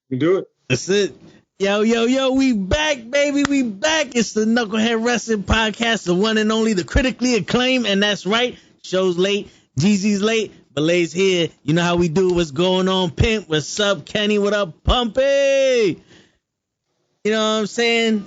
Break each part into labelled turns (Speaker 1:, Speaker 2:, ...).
Speaker 1: You do it.
Speaker 2: That's it. Yo, we back, baby. We back. It's the Nukkle Hedd Wrestling Podcast, the one and only, the critically acclaimed. And that's right. Show's late. Jeezy's late. But Lay's here. You know how we do. What's going on, Pimp? What's up, Kenny? What up, Pumpy? You know what I'm saying?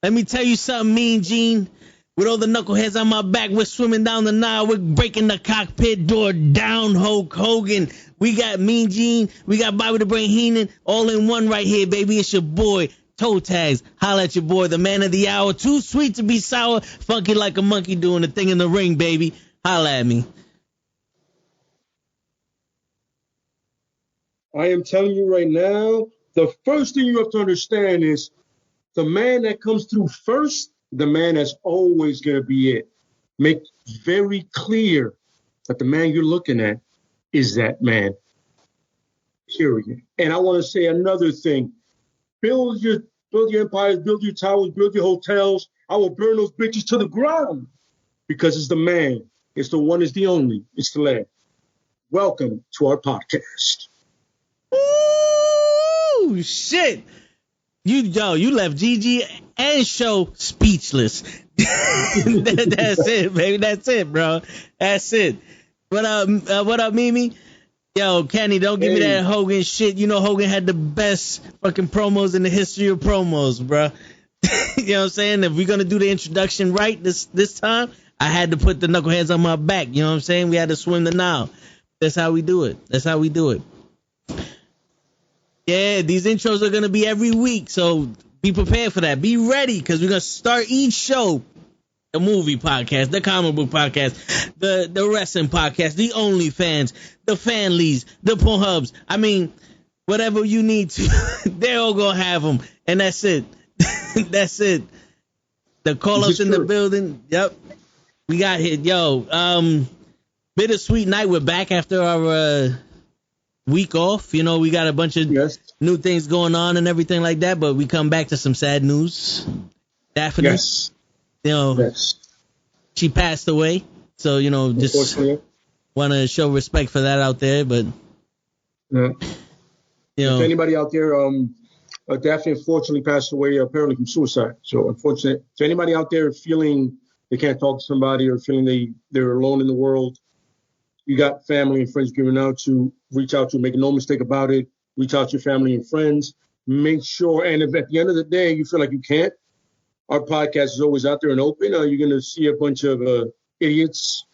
Speaker 2: Let me tell you something, Mean Gene. With all the knuckleheads on my back, we're swimming down the Nile. We're breaking the cockpit door down, Hulk Hogan. We got Mean Gene. We got Bobby the Brain Heenan. All in one right here, baby. It's your boy, Toe Tags. Holla at your boy, the man of the hour. Too sweet to be sour. Funky like a monkey doing the thing in the ring, baby. Holla at me.
Speaker 1: I am telling you right now, the first thing you have to understand is the man that comes through first, the man that's always going to be it. Make very clear that the man you're looking at is that man. Period. And I want to say another thing. Build your empires, build your towers, build your hotels. I will burn those bitches to the ground because it's the man. It's the one, it's the only. It's the lad. Welcome to our podcast.
Speaker 2: Ooh, shit. You left Gigi and Show speechless. That's it, baby. That's it, bro. That's it. What up, Mimi? Yo, Kenny, don't give me that Hogan shit. You know Hogan had the best fucking promos in the history of promos, bro. You know what I'm saying? If we're gonna do the introduction right this time, I had to put the knuckleheads on my back. You know what I'm saying? We had to swim the Nile. That's how we do it. Yeah, these intros are going to be every week, so be prepared for that. Be ready, because we're going to start each show, the movie podcast, the comic book podcast, the wrestling podcast, the OnlyFans, the Fanleys, the Pornhubs. I mean, whatever you need to, they're all going to have them, and that's it. That's it. The call-ups in the building, yep. We got hit. Yo, bittersweet night. We're back after our week off. You know, we got a bunch of new things going on and everything like that, but we come back to some sad news. Daphne, you know, she passed away, so you know, just want to show respect for that out there. But you know,
Speaker 1: if anybody out there, Daphne unfortunately passed away apparently from suicide. So unfortunate. So anybody out there feeling they can't talk to somebody or feeling they're alone in the world, you got family and friends giving out to reach out to, make no mistake about it. Reach out to your family and friends. Make sure, and if at the end of the day you feel like you can't, our podcast is always out there and open. You're going to see a bunch of idiots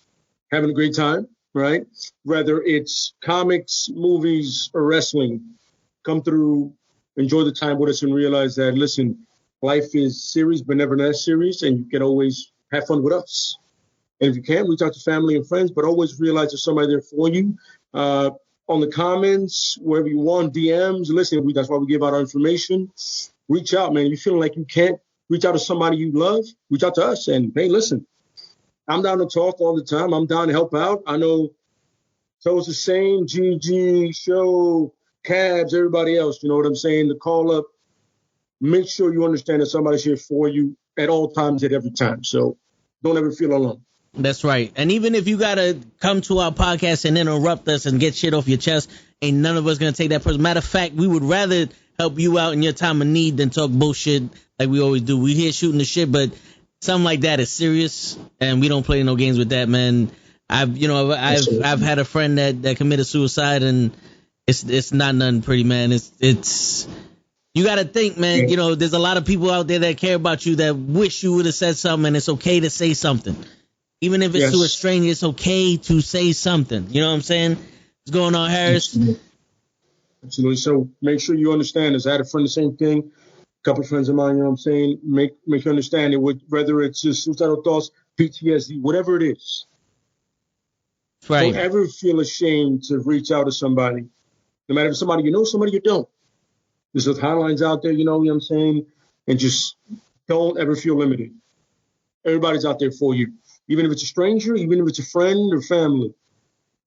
Speaker 1: having a great time, right? Whether it's comics, movies, or wrestling, come through, enjoy the time with us, and realize that, listen, life is serious, but never that serious, and you can always have fun with us. And if you can, reach out to family and friends, but always realize there's somebody there for you. On the comments, wherever you want, DMs, listen, that's why we give out our information. Reach out, man. If you're feeling like you can't, reach out to somebody you love. Reach out to us. And, hey, listen, I'm down to talk all the time. I'm down to help out. I know Toe's the same, GG, Show, Cabs, everybody else. You know what I'm saying? The call up. Make sure you understand that somebody's here for you at all times, at every time. So don't ever feel alone.
Speaker 2: That's right. And even if you got to come to our podcast and interrupt us and get shit off your chest, ain't none of us going to take that person. Matter of fact, we would rather help you out in your time of need than talk bullshit like we always do. We here shooting the shit, but something like that is serious, and we don't play no games with that, man. I've had a friend that committed suicide, and it's not nothing pretty, man. It's you got to think, man, you know, there's a lot of people out there that care about you that wish you would have said something, and it's okay to say something. Even if it's to a stranger, it's okay to say something. You know what I'm saying? What's going on, Harris?
Speaker 1: Absolutely. So make sure you understand this. I had a friend, the same thing. A couple of friends of mine, you know what I'm saying? Make you understand it, whether it's just suicidal thoughts, PTSD, whatever it is.
Speaker 2: Right.
Speaker 1: Don't ever feel ashamed to reach out to somebody. No matter if it's somebody you know, somebody you don't. There's those hotlines out there, you know what I'm saying? And just don't ever feel limited. Everybody's out there for you. Even if it's a stranger, even if it's a friend or family,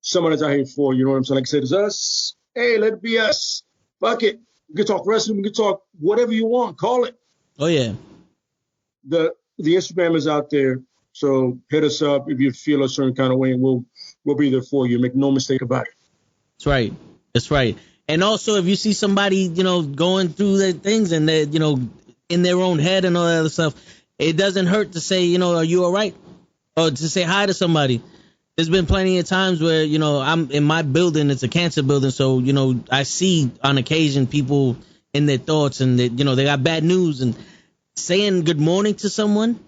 Speaker 1: somebody's out here for you. You know what I'm saying? Like I said, it's us. Hey, let it be us. Fuck it. We can talk wrestling. We can talk whatever you want. Call it.
Speaker 2: Oh, yeah.
Speaker 1: The Instagram is out there. So hit us up if you feel a certain kind of way, and we'll be there for you. Make no mistake about it.
Speaker 2: That's right. That's right. And also, if you see somebody, going through their things and they're, in their own head and all that other stuff, it doesn't hurt to say, are you all right? Or to say hi to somebody. There's been plenty of times where, I'm in my building, it's a cancer building. So, I see on occasion people in their thoughts and, they got bad news, and saying good morning to someone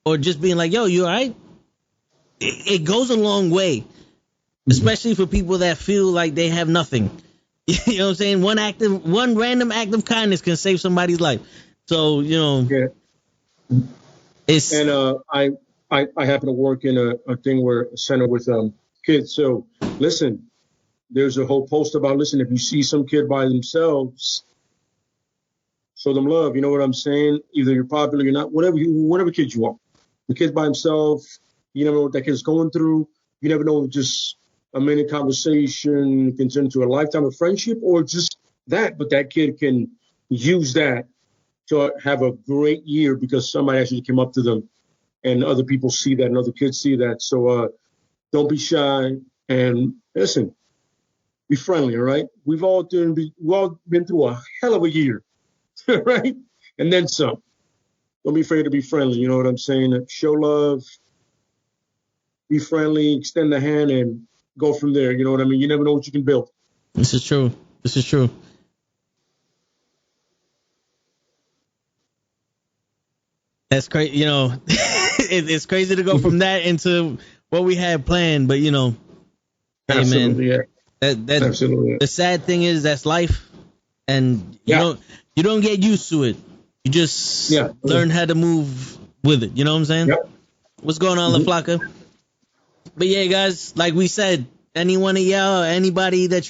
Speaker 2: or just being like, yo, you all right? It goes a long way, especially for people that feel like they have nothing. You know what I'm saying? One random act of kindness can save somebody's life. So, it's.
Speaker 1: And I happen to work in a thing where a center with kids. So listen, there's a whole post about, if you see some kid by themselves, show them love. You know what I'm saying? Either you're popular, you're not, whatever kid you are. The kid by himself, you never know what that kid's going through. You never know, just a minute conversation can turn into a lifetime of friendship or just that. But that kid can use that to have a great year because somebody actually came up to them. And other people see that, and other kids see that. So don't be shy, and listen, be friendly, all right? We've all been through a hell of a year, right? And then some. Don't be afraid to be friendly, you know what I'm saying? Show love, be friendly, extend the hand, and go from there, you know what I mean? You never know what you can build.
Speaker 2: This is true. That's crazy, it's crazy to go from that into what we had planned, but
Speaker 1: Absolutely,
Speaker 2: hey man,
Speaker 1: yeah. Absolutely.
Speaker 2: The sad thing is that's life, and you don't get used to it. You just learn how to move with it. You know what I'm saying?
Speaker 1: Yep.
Speaker 2: What's going on, La Flaca? But yeah, guys, like we said, any one of y'all, anybody that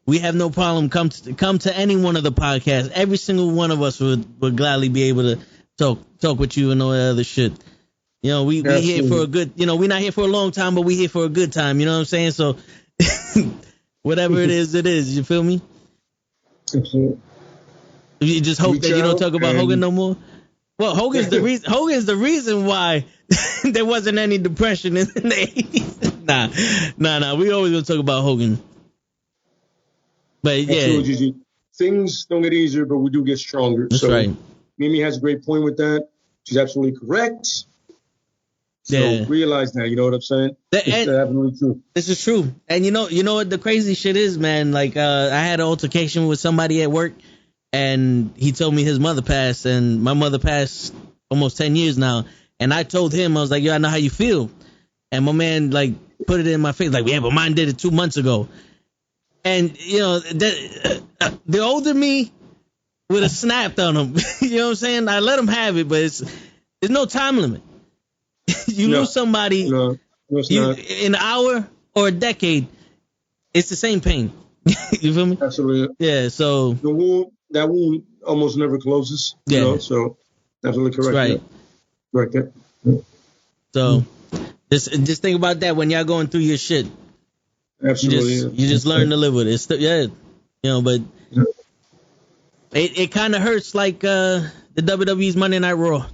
Speaker 2: we have no problem. Come to any one of the podcasts. Every single one of us would gladly be able to talk with you and all that other shit. We here for a good, we're not here for a long time, but we here for a good time. You know what I'm saying? So whatever it is, you feel me?
Speaker 1: Absolutely.
Speaker 2: You just hope that you don't talk about Hogan no more. Well, Hogan's the reason why there wasn't any depression in the 80s. Nah. We always gonna talk about Hogan. But yeah,
Speaker 1: absolutely. Things don't get easier, but we do get stronger.
Speaker 2: That's right.
Speaker 1: Mimi has a great point with that. She's absolutely correct. So realize that, you know what I'm saying? It's absolutely true.
Speaker 2: This is true. And you know what the crazy shit is, man? Like I had an altercation with somebody at work, and he told me his mother passed, and my mother passed almost 10 years now. And I told him, I was like, yo, I know how you feel. And my man like put it in my face, like, yeah, but mine did it 2 months ago. And the older me would have snapped on him. You know what I'm saying? I let him have it, but there's no time limit. You lose somebody in an hour or a decade, it's the same pain. You feel me?
Speaker 1: Absolutely.
Speaker 2: Yeah, so
Speaker 1: that wound almost never closes.
Speaker 2: Yeah.
Speaker 1: So absolutely correct.
Speaker 2: That's right.
Speaker 1: Right there. Yeah.
Speaker 2: So just think about that when y'all going through your shit.
Speaker 1: Absolutely.
Speaker 2: You just learn to live with it. But it kind of hurts like the WWE's Monday Night Raw.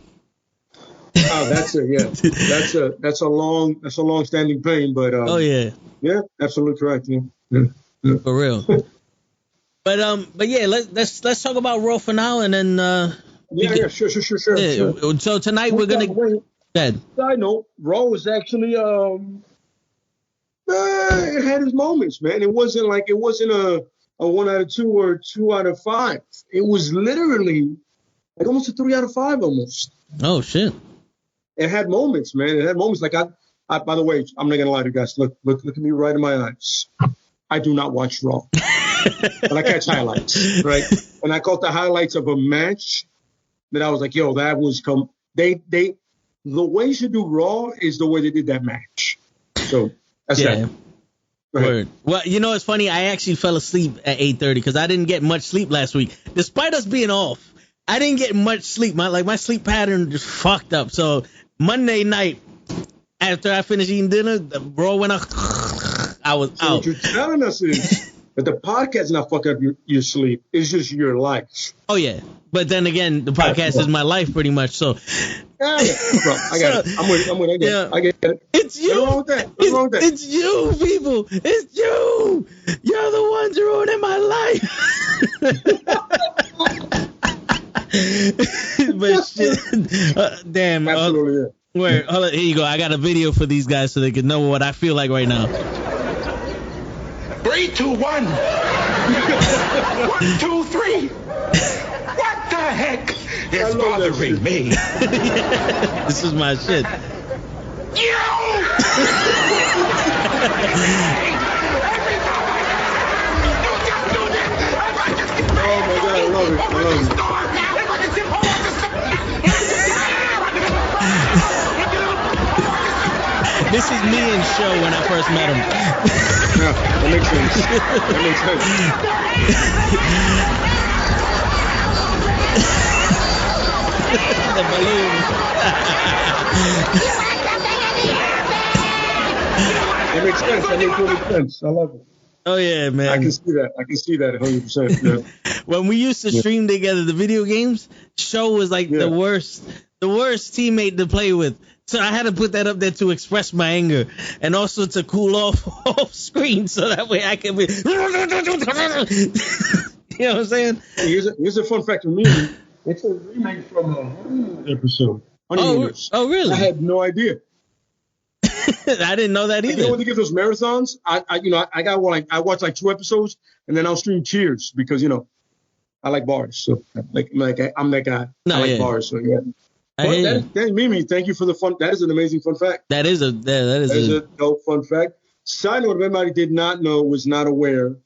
Speaker 1: Oh, that's it. Yeah, that's a long standing pain. But yeah, absolutely correct. Yeah.
Speaker 2: For real. But yeah, let's talk about Raw for now, and then
Speaker 1: sure.
Speaker 2: Yeah.
Speaker 1: Sure.
Speaker 2: So tonight we're gonna. Go ahead.
Speaker 1: Side note: Raw was actually it had its moments, man. It wasn't a 1 out of 2 or 2 out of 5. It was literally like almost a 3 out of 5, almost.
Speaker 2: Oh shit!
Speaker 1: It had moments, man. It had moments like I. By the way, I'm not gonna lie to you guys. Look at me right in my eyes. I do not watch Raw, but I catch highlights, right? And I caught the highlights of a match that I was like, yo, that was the way you should do Raw is the way they did that match. So that's that.
Speaker 2: Word. Well, it's funny. I actually fell asleep at 8:30 because I didn't get much sleep last week, despite us being off. I didn't get much sleep. My sleep pattern just fucked up. So Monday night, after I finished eating dinner, the Raw went out. I was out.
Speaker 1: What you're telling us is But the podcast is not fucking up your sleep. It's just your life.
Speaker 2: Oh, yeah. But then again, the podcast is my life pretty much. So
Speaker 1: I got it. I'm with it. I get it.
Speaker 2: It's you.
Speaker 1: What's wrong with that? What's wrong with that?
Speaker 2: It's you, people. It's you. You're the ones ruining my life. But shit. Damn.
Speaker 1: Absolutely, yeah.
Speaker 2: Where? Hold on, here you go. I got a video for these guys so they can know what I feel like right now.
Speaker 3: 3, 2, 1. 1, 2, 3. What the heck is bothering me?
Speaker 2: This is my shit.
Speaker 3: You!
Speaker 1: Oh my God, I love it.
Speaker 2: This is me and Show when I first met him.
Speaker 1: Yeah, that makes sense.
Speaker 2: The balloon.
Speaker 1: That makes sense. That makes total sense. I love it.
Speaker 2: Oh yeah, man.
Speaker 1: I can see that 100%. Yeah.
Speaker 2: When we used to stream together the video games, Show was like the worst teammate to play with. So I had to put that up there to express my anger and also to cool off screen so that way I can be. You know what I'm saying?
Speaker 1: Here's a fun fact for me. It's a remake from a Honeymoon episode. Honeymooners.
Speaker 2: Oh, really?
Speaker 1: I had no idea.
Speaker 2: I didn't know that either.
Speaker 1: You know when they give those marathons? I watched like 2 episodes and then I'll stream Cheers because I like bars. So I'm that guy. I like bars. So yeah. That Mimi, thank you for the fun. That is an amazing fun fact.
Speaker 2: That is a
Speaker 1: dope fun fact. Side note, if anybody did not know, was not aware,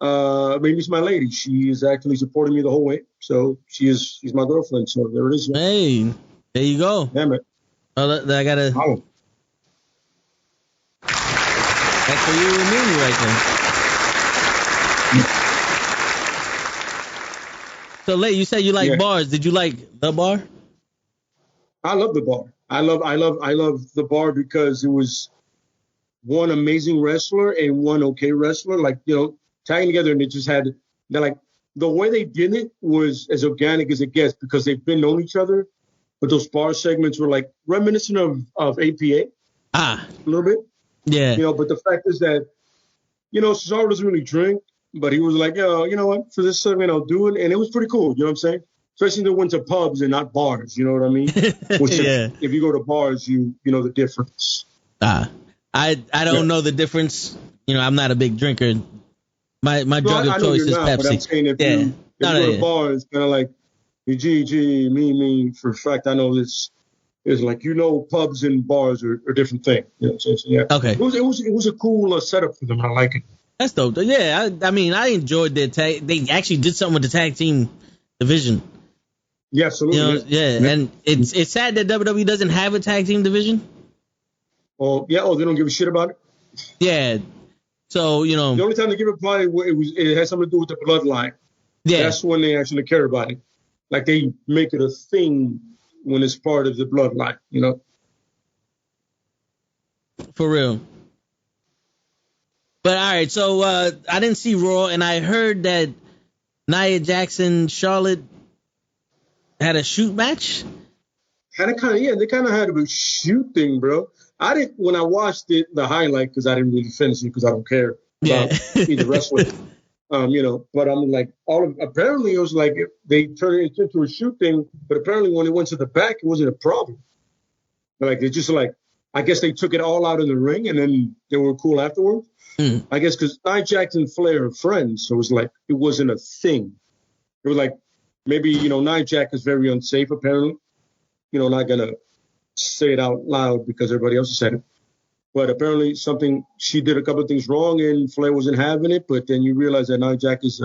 Speaker 1: Mimi's my lady. She is actually supporting me the whole way. So she's my girlfriend. So there it is. Man.
Speaker 2: Hey, there you go.
Speaker 1: Damn it.
Speaker 2: Oh, I gotta.
Speaker 1: Oh.
Speaker 2: That's for you and Mimi right there. So, Lay, you said you like bars. Did you like the bar?
Speaker 1: I love the bar. I love the bar because it was one amazing wrestler and one okay wrestler, tagging together, and it just had the way they did it was as organic as it gets because they've been known each other. But those bar segments were like reminiscent of APA a little bit.
Speaker 2: Yeah.
Speaker 1: But the fact is that Cesaro doesn't really drink, but he was like, yo, you know what, for this segment I'll do it, and it was pretty cool. You know what I'm saying? Especially they went to pubs and not bars. You know what I mean? Which if you go to bars, you know the difference.
Speaker 2: I don't know the difference. I'm not a big drinker. My drug of choice is Pepsi.
Speaker 1: But I'm saying if you go to bars, it's kind of like GG, me. For a fact, I know this is like pubs and bars are a different thing. You know what I'm saying? So, yeah.
Speaker 2: Okay.
Speaker 1: It was a cool setup for them. I like it.
Speaker 2: That's dope. Yeah, I enjoyed their tag. They actually did something with the tag team division.
Speaker 1: Yeah, absolutely.
Speaker 2: And it's sad that WWE doesn't have a tag team division.
Speaker 1: Oh, yeah. Oh, they don't give a shit about it?
Speaker 2: Yeah. So,
Speaker 1: The only time they give it probably it has something to do with the bloodline.
Speaker 2: Yeah.
Speaker 1: That's when they actually care about it. Like they make it a thing when it's part of the bloodline,
Speaker 2: For real. But all right, so I didn't see Raw, and I heard that Nia Jackson, Charlotte had a shoot match.
Speaker 1: They kind of had a shoot thing, bro. I didn't when I watched it, the highlight, because I didn't really finish it because I don't care about either wrestling. But I'm like, apparently it was like they turned it into a shoot thing, but apparently when it went to the back, it wasn't a problem. Like they just I guess they took it all out in the ring and then they were cool afterwards. I guess because Nia Jackson and Flair are friends, so it was like it wasn't a thing. It was like maybe Nia Jax is very unsafe apparently. Not gonna say it out loud because everybody else has said it. But apparently she did a couple of things wrong and Flair wasn't having it. But then you realize that Nia Jax is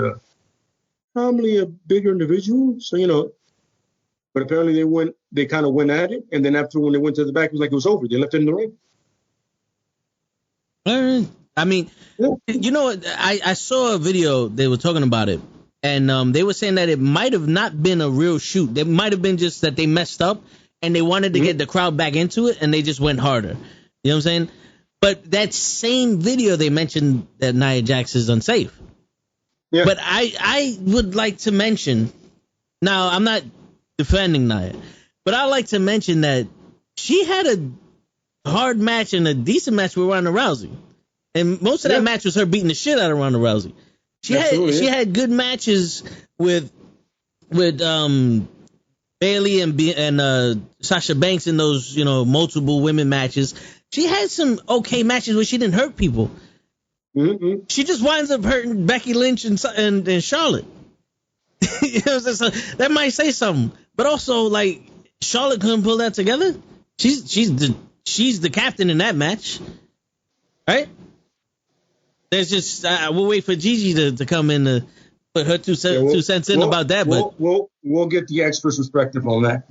Speaker 1: probably a bigger individual. So, but apparently they kind of went at it. And then after when they went to the back, it was like it was over. They left it in the ring.
Speaker 2: All right. I mean, I saw a video. They were talking about it. And they were saying that it might have not been a real shoot. It might have been just that they messed up and they wanted to get the crowd back into it and they just went harder. You know what I'm saying? But that same video, they mentioned that Nia Jax is unsafe.
Speaker 1: Yeah.
Speaker 2: But I would like to mention, now I'm not defending Nia, but I'd like to mention that she had a hard match and a decent match with Ronda Rousey. And most of that match was her beating the shit out of Ronda Rousey. She had good matches with Bayley and Sasha Banks in those, multiple women matches. She had some okay matches where she didn't hurt people.
Speaker 1: Mm-hmm.
Speaker 2: She just winds up hurting Becky Lynch and Charlotte. So that might say something. But also, like, Charlotte couldn't pull that together. She's the captain in that match, right? There's just we'll wait for Gigi to come in to put her two cents in about that. But
Speaker 1: we'll get the expert's perspective on that.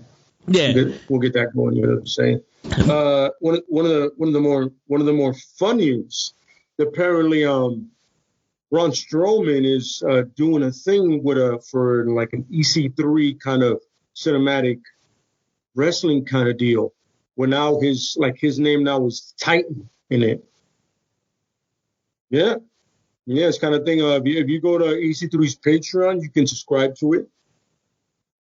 Speaker 2: Yeah,
Speaker 1: we'll get that going. You know what I'm saying? One of the more fun news. Apparently, Braun Strowman is doing a thing for like an EC3 kind of cinematic wrestling kind of deal, where now his name now is Titan in it. Yeah, it's kind of thing. If you go to EC3's Patreon, you can subscribe to it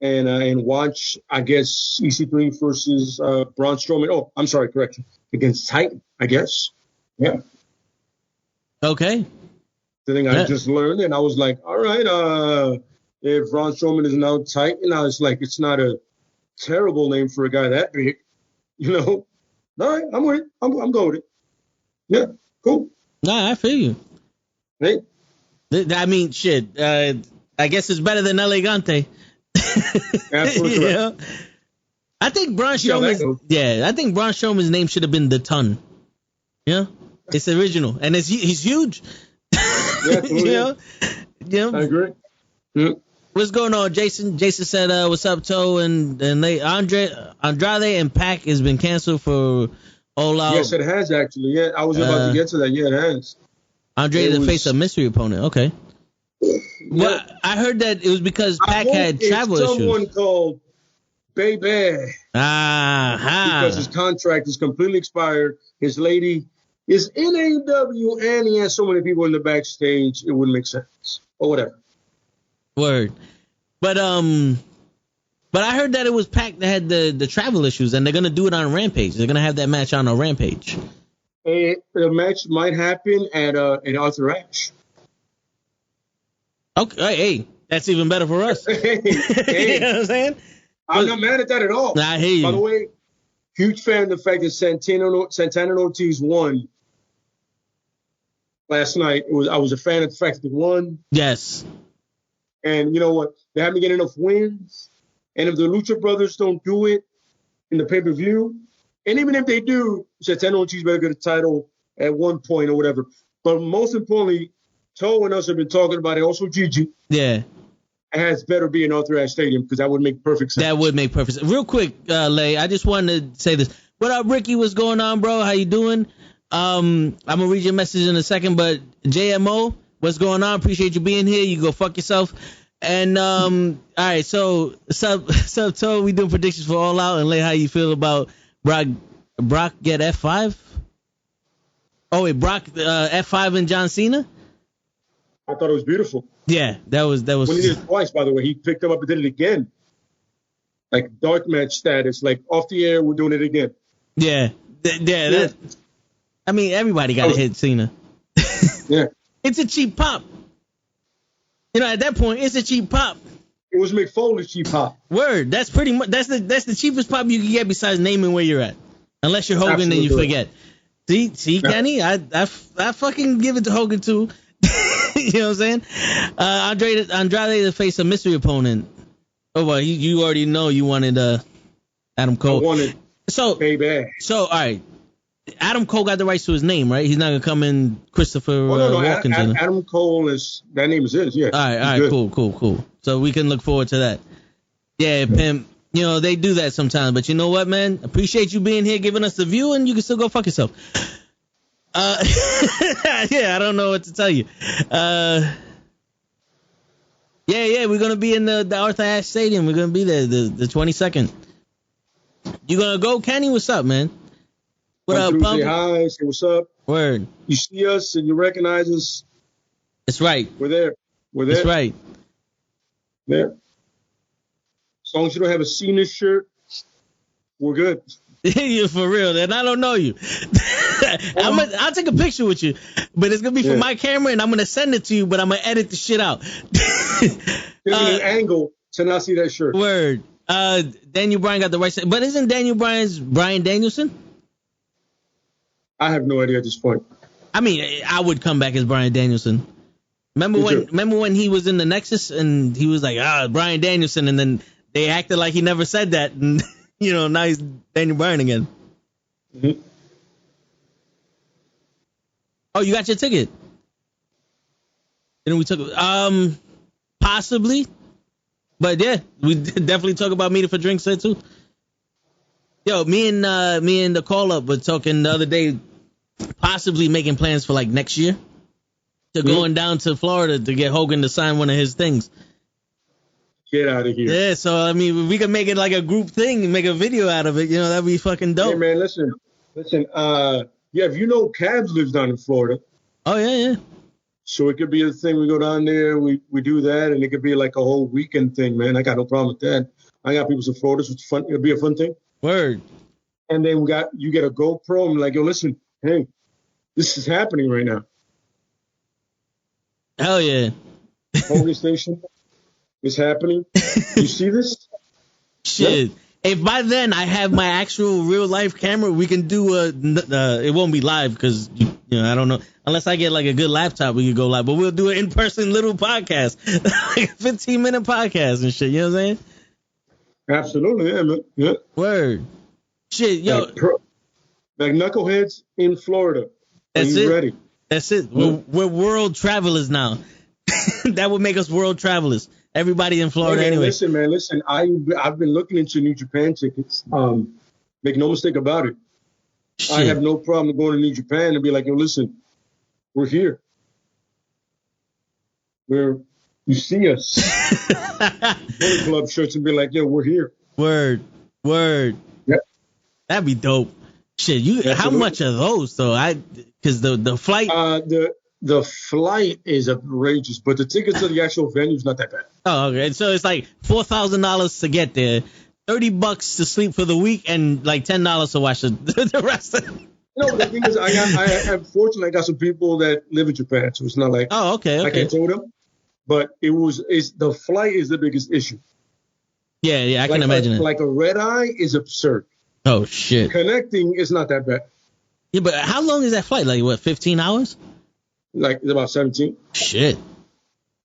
Speaker 1: and watch, I guess, EC3 versus Braun Strowman. Oh, I'm sorry, correction, against Titan, I guess. Yeah.
Speaker 2: Okay.
Speaker 1: The thing I just learned, and I was like, all right, if Braun Strowman is now Titan, I was like, it's not a terrible name for a guy that big, All right, I'm with it. I'm going with it. Yeah, cool.
Speaker 2: Nah, I feel you.
Speaker 1: Hey.
Speaker 2: I mean, shit. I guess it's better than Elegante.
Speaker 1: Absolutely.
Speaker 2: Yeah. I think Braun Strowman's name should have been The Ton. Yeah, it's original, and he's huge.
Speaker 1: Yeah, I agree. Yeah.
Speaker 2: What's going on, Jason? Jason said, "What's up, Toe?" And Andrade and Pac has been canceled for All Out.
Speaker 1: Yes, it has actually. Yeah, I was about to get to that. Yeah, it has.
Speaker 2: Andrade to face a mystery opponent. Okay.
Speaker 1: Yeah.
Speaker 2: Well, I heard that it was because Pac had travel issues.
Speaker 1: Someone called Baby.
Speaker 2: Because
Speaker 1: his contract is completely expired. His lady is in AEW, and he has so many people in the backstage, it wouldn't make sense. Or whatever.
Speaker 2: Word. But I heard that it was Pac that had the travel issues, and they're gonna do it on Rampage. They're gonna have that match on a Rampage.
Speaker 1: The match might happen at Arthur Ashe.
Speaker 2: Okay, hey, that's even better for us.
Speaker 1: Hey.
Speaker 2: You know what I'm saying?
Speaker 1: I'm not mad at that at all.
Speaker 2: I hear you.
Speaker 1: By the way, huge fan of the fact that Santana and Ortiz won last night. I was a fan of the fact that they won.
Speaker 2: Yes.
Speaker 1: And you know what? They haven't get enough wins. And if the Lucha Brothers don't do it in the pay-per-view, and even if they do, Santana and Ortiz better get a title at one point or whatever. But most importantly, Toe and us have been talking about it. Also, Gigi.
Speaker 2: Yeah.
Speaker 1: It has better be in Arthur Ashe Stadium because that would make perfect sense.
Speaker 2: That would make perfect sense. Real quick, Lay, I just wanted to say this. What up, Ricky? What's going on, bro? How you doing? I'm going to read your message in a second, but JMO, what's going on? Appreciate you being here. You go fuck yourself. And, all right, so, sub Toe, we doing predictions for All Out. And Lay, how you feel about Brock get F5? Oh, wait, Brock F5 and John Cena?
Speaker 1: I thought it was beautiful.
Speaker 2: Yeah, that was.
Speaker 1: When he did it twice, by the way, he picked him up and did it again. Like dark match status, like off the air, we're doing it again.
Speaker 2: Yeah. I mean, everybody got to hit Cena.
Speaker 1: Yeah.
Speaker 2: It's a cheap pop. At that point, it's a cheap pop.
Speaker 1: It was Mick Foley's cheap pop.
Speaker 2: Word. That's pretty much that's the cheapest pop you can get besides naming where you're at. Unless you're Hogan, then you forget. See, Kenny, I fucking give it to Hogan too. You know what I'm saying? Andrade to face a mystery opponent. Oh well, you already know you wanted Adam Cole.
Speaker 1: I wanted Baby.
Speaker 2: So all right, Adam Cole got the rights to his name, right? He's not gonna come in Christopher Watkins.
Speaker 1: Adam Cole that name is his. Yeah.
Speaker 2: All right, cool. So we can look forward to that. Yeah, Pimp. They do that sometimes, but you know what, man? Appreciate you being here, giving us the view, and you can still go fuck yourself. Yeah, I don't know what to tell you. Yeah, we're gonna be in the Arthur Ashe Stadium. We're gonna be there the 22nd. You gonna go, Kenny? What's up, man? What up, Pump?
Speaker 1: Say hi, say what's up.
Speaker 2: Word.
Speaker 1: You see us and you recognize us.
Speaker 2: That's right.
Speaker 1: We're there. We're there.
Speaker 2: That's right.
Speaker 1: There. As long as you don't have a Cena shirt, we're good.
Speaker 2: You're for real, and I don't know you. I'll take a picture with you, but it's gonna be from my camera, and I'm gonna send it to you, but I'm gonna edit the shit out.
Speaker 1: Give me an angle to not see that shirt.
Speaker 2: Word. Daniel Bryan got the right side, but isn't Daniel Bryan's Bryan Danielson?
Speaker 1: I have no idea at this point.
Speaker 2: I mean, I would come back as Bryan Danielson. Remember when he was in the Nexus and he was like, Bryan Danielson, and then they acted like he never said that, and now he's Daniel Bryan again.
Speaker 1: Mm-hmm.
Speaker 2: Oh, you got your ticket? Then we took possibly, but yeah, we definitely talk about meeting for drinks there too. Yo, me and the call up were talking the other day, possibly making plans for like next year to going down to Florida to get Hogan to sign one of his things.
Speaker 1: Get out of here.
Speaker 2: Yeah, so I mean, we could make it like a group thing and make a video out of it. That'd be fucking dope.
Speaker 1: Hey man, listen. Yeah, if you know, Cabs lives down in Florida.
Speaker 2: Oh yeah.
Speaker 1: So it could be a thing. We go down there, we do that, and it could be like a whole weekend thing, man. I got no problem with that. I got people from Florida, so it's fun. It'll be a fun thing.
Speaker 2: Word.
Speaker 1: And then you get a GoPro and like, yo, listen, hey, this is happening right now.
Speaker 2: Hell yeah.
Speaker 1: Hogan Station is happening. You see this?
Speaker 2: Shit. Yep. If by then I have my actual real life camera, we can do it won't be live because I don't know, unless I get like a good laptop, we could go live, but we'll do an in-person little podcast, like a 15-minute podcast and shit. You know what I'm saying?
Speaker 1: Absolutely, yeah, man. Yeah.
Speaker 2: Word. Shit, yo.
Speaker 1: Like knuckleheads in Florida.
Speaker 2: That's
Speaker 1: it.
Speaker 2: Ready? That's it. We're world travelers now. That would make us world travelers. Everybody in Florida, anyway.
Speaker 1: Listen. I've been looking into New Japan tickets. Make no mistake about it. Shit. I have no problem going to New Japan and be like, yo, listen, we're here. You see us. Bullet Club shirts and be like, yo, we're here.
Speaker 2: Word.
Speaker 1: Yeah.
Speaker 2: That'd be dope. Shit, how much are those though? Because the flight.
Speaker 1: The flight is outrageous, but the tickets to the actual venue is not that bad.
Speaker 2: Oh, okay. So it's like $4,000 to get there, $30 to sleep for the week, and like $10 to watch the rest of it.
Speaker 1: The thing is, I got some people that live in Japan, so it's not like
Speaker 2: okay.
Speaker 1: I can't tell them. But the flight is the biggest issue.
Speaker 2: Yeah, I can imagine it.
Speaker 1: Like a red eye is absurd.
Speaker 2: Oh shit.
Speaker 1: Connecting is not that bad.
Speaker 2: Yeah, but how long is that flight? Like what, 15 hours?
Speaker 1: Like it's about 17.
Speaker 2: Shit.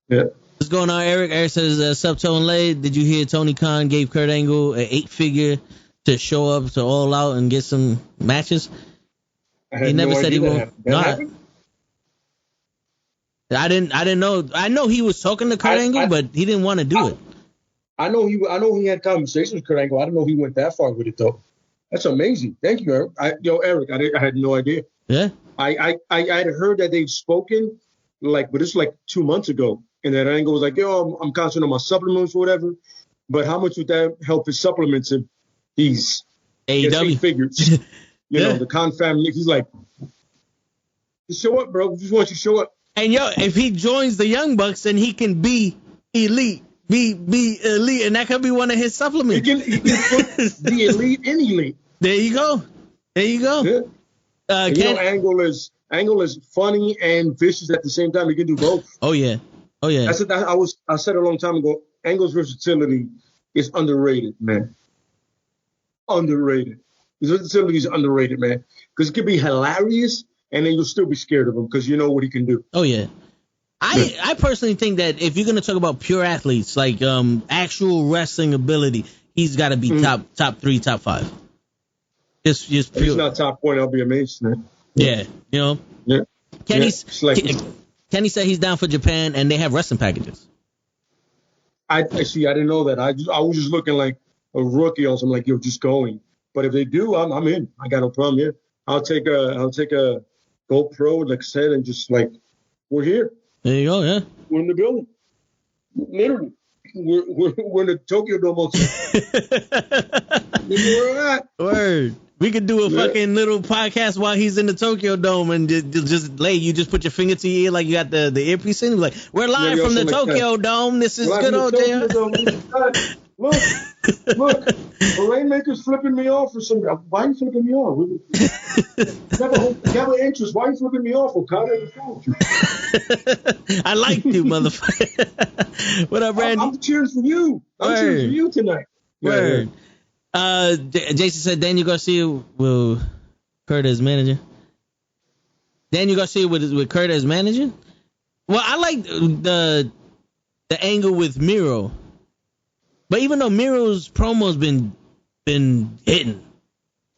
Speaker 1: Yeah.
Speaker 2: What's going on, Eric? Eric says, Sup, Tone Lay. Did you hear Tony Khan gave Kurt Angle an 8-figure to show up to All Out and get some matches? He never said he won't. I didn't know. I know he was talking to Kurt Angle, but he didn't want to do it.
Speaker 1: I know he had conversations with Kurt Angle. I didn't know he went that far with it though. That's amazing. Thank you, Eric. Eric, I had no idea.
Speaker 2: Yeah.
Speaker 1: I had heard that they'd spoken, but this was like 2 months ago, and that Angle was like, yo, I'm concentrating on my supplements or whatever. But how much would that help his supplements if he's
Speaker 2: AEW
Speaker 1: figures? The Khan family. He's like, just show up, bro. Just want you to show up.
Speaker 2: And if he joins the Young Bucks, then he can be elite. Be elite, and that could be one of his supplements.
Speaker 1: He can be elite and elite.
Speaker 2: There you go.
Speaker 1: Yeah. Angle is funny and vicious at the same time. He can do both.
Speaker 2: Oh yeah.
Speaker 1: I said a long time ago. Angle's versatility is underrated, man. Underrated. His versatility is underrated, man. Because it could be hilarious, and then you'll still be scared of him because you know what he can do.
Speaker 2: Oh yeah. I personally think that if you're gonna talk about pure athletes, like actual wrestling ability, he's got to be top 3, top 5. Just pure. If
Speaker 1: he's not top 1, I'll be amazed, man.
Speaker 2: Yeah,
Speaker 1: Yeah.
Speaker 2: Kenny said he's down for Japan, and they have wrestling packages.
Speaker 1: I see. I didn't know that. I was just looking like a rookie on something. Like, yo, just going. But if they do, I'm in. I got no problem here. I'll take a GoPro, like I said, and just like we're here.
Speaker 2: There you go. Yeah,
Speaker 1: we're in the building. Literally. we're in the Tokyo Dome also. Where we're at.
Speaker 2: Word. We could do a fucking little podcast while he's in the Tokyo Dome and just you just put your finger to your ear like you got the earpiece in. Like, we're live from the Tokyo Dome. This is good old JR.
Speaker 1: Look, the Rainmaker's flipping me off for some. Why are you flipping me off? You have an interest. Why are you flipping me off?
Speaker 2: I like you, motherfucker. What up, Randy?
Speaker 1: I'm cheering for you. I'm cheering for you tonight.
Speaker 2: Word. Jason said Daniel Garcia will Kurt as manager. Daniel Garcia with Kurt as manager. Well, I like the angle with Miro, but even though Miro's promo's been hitting,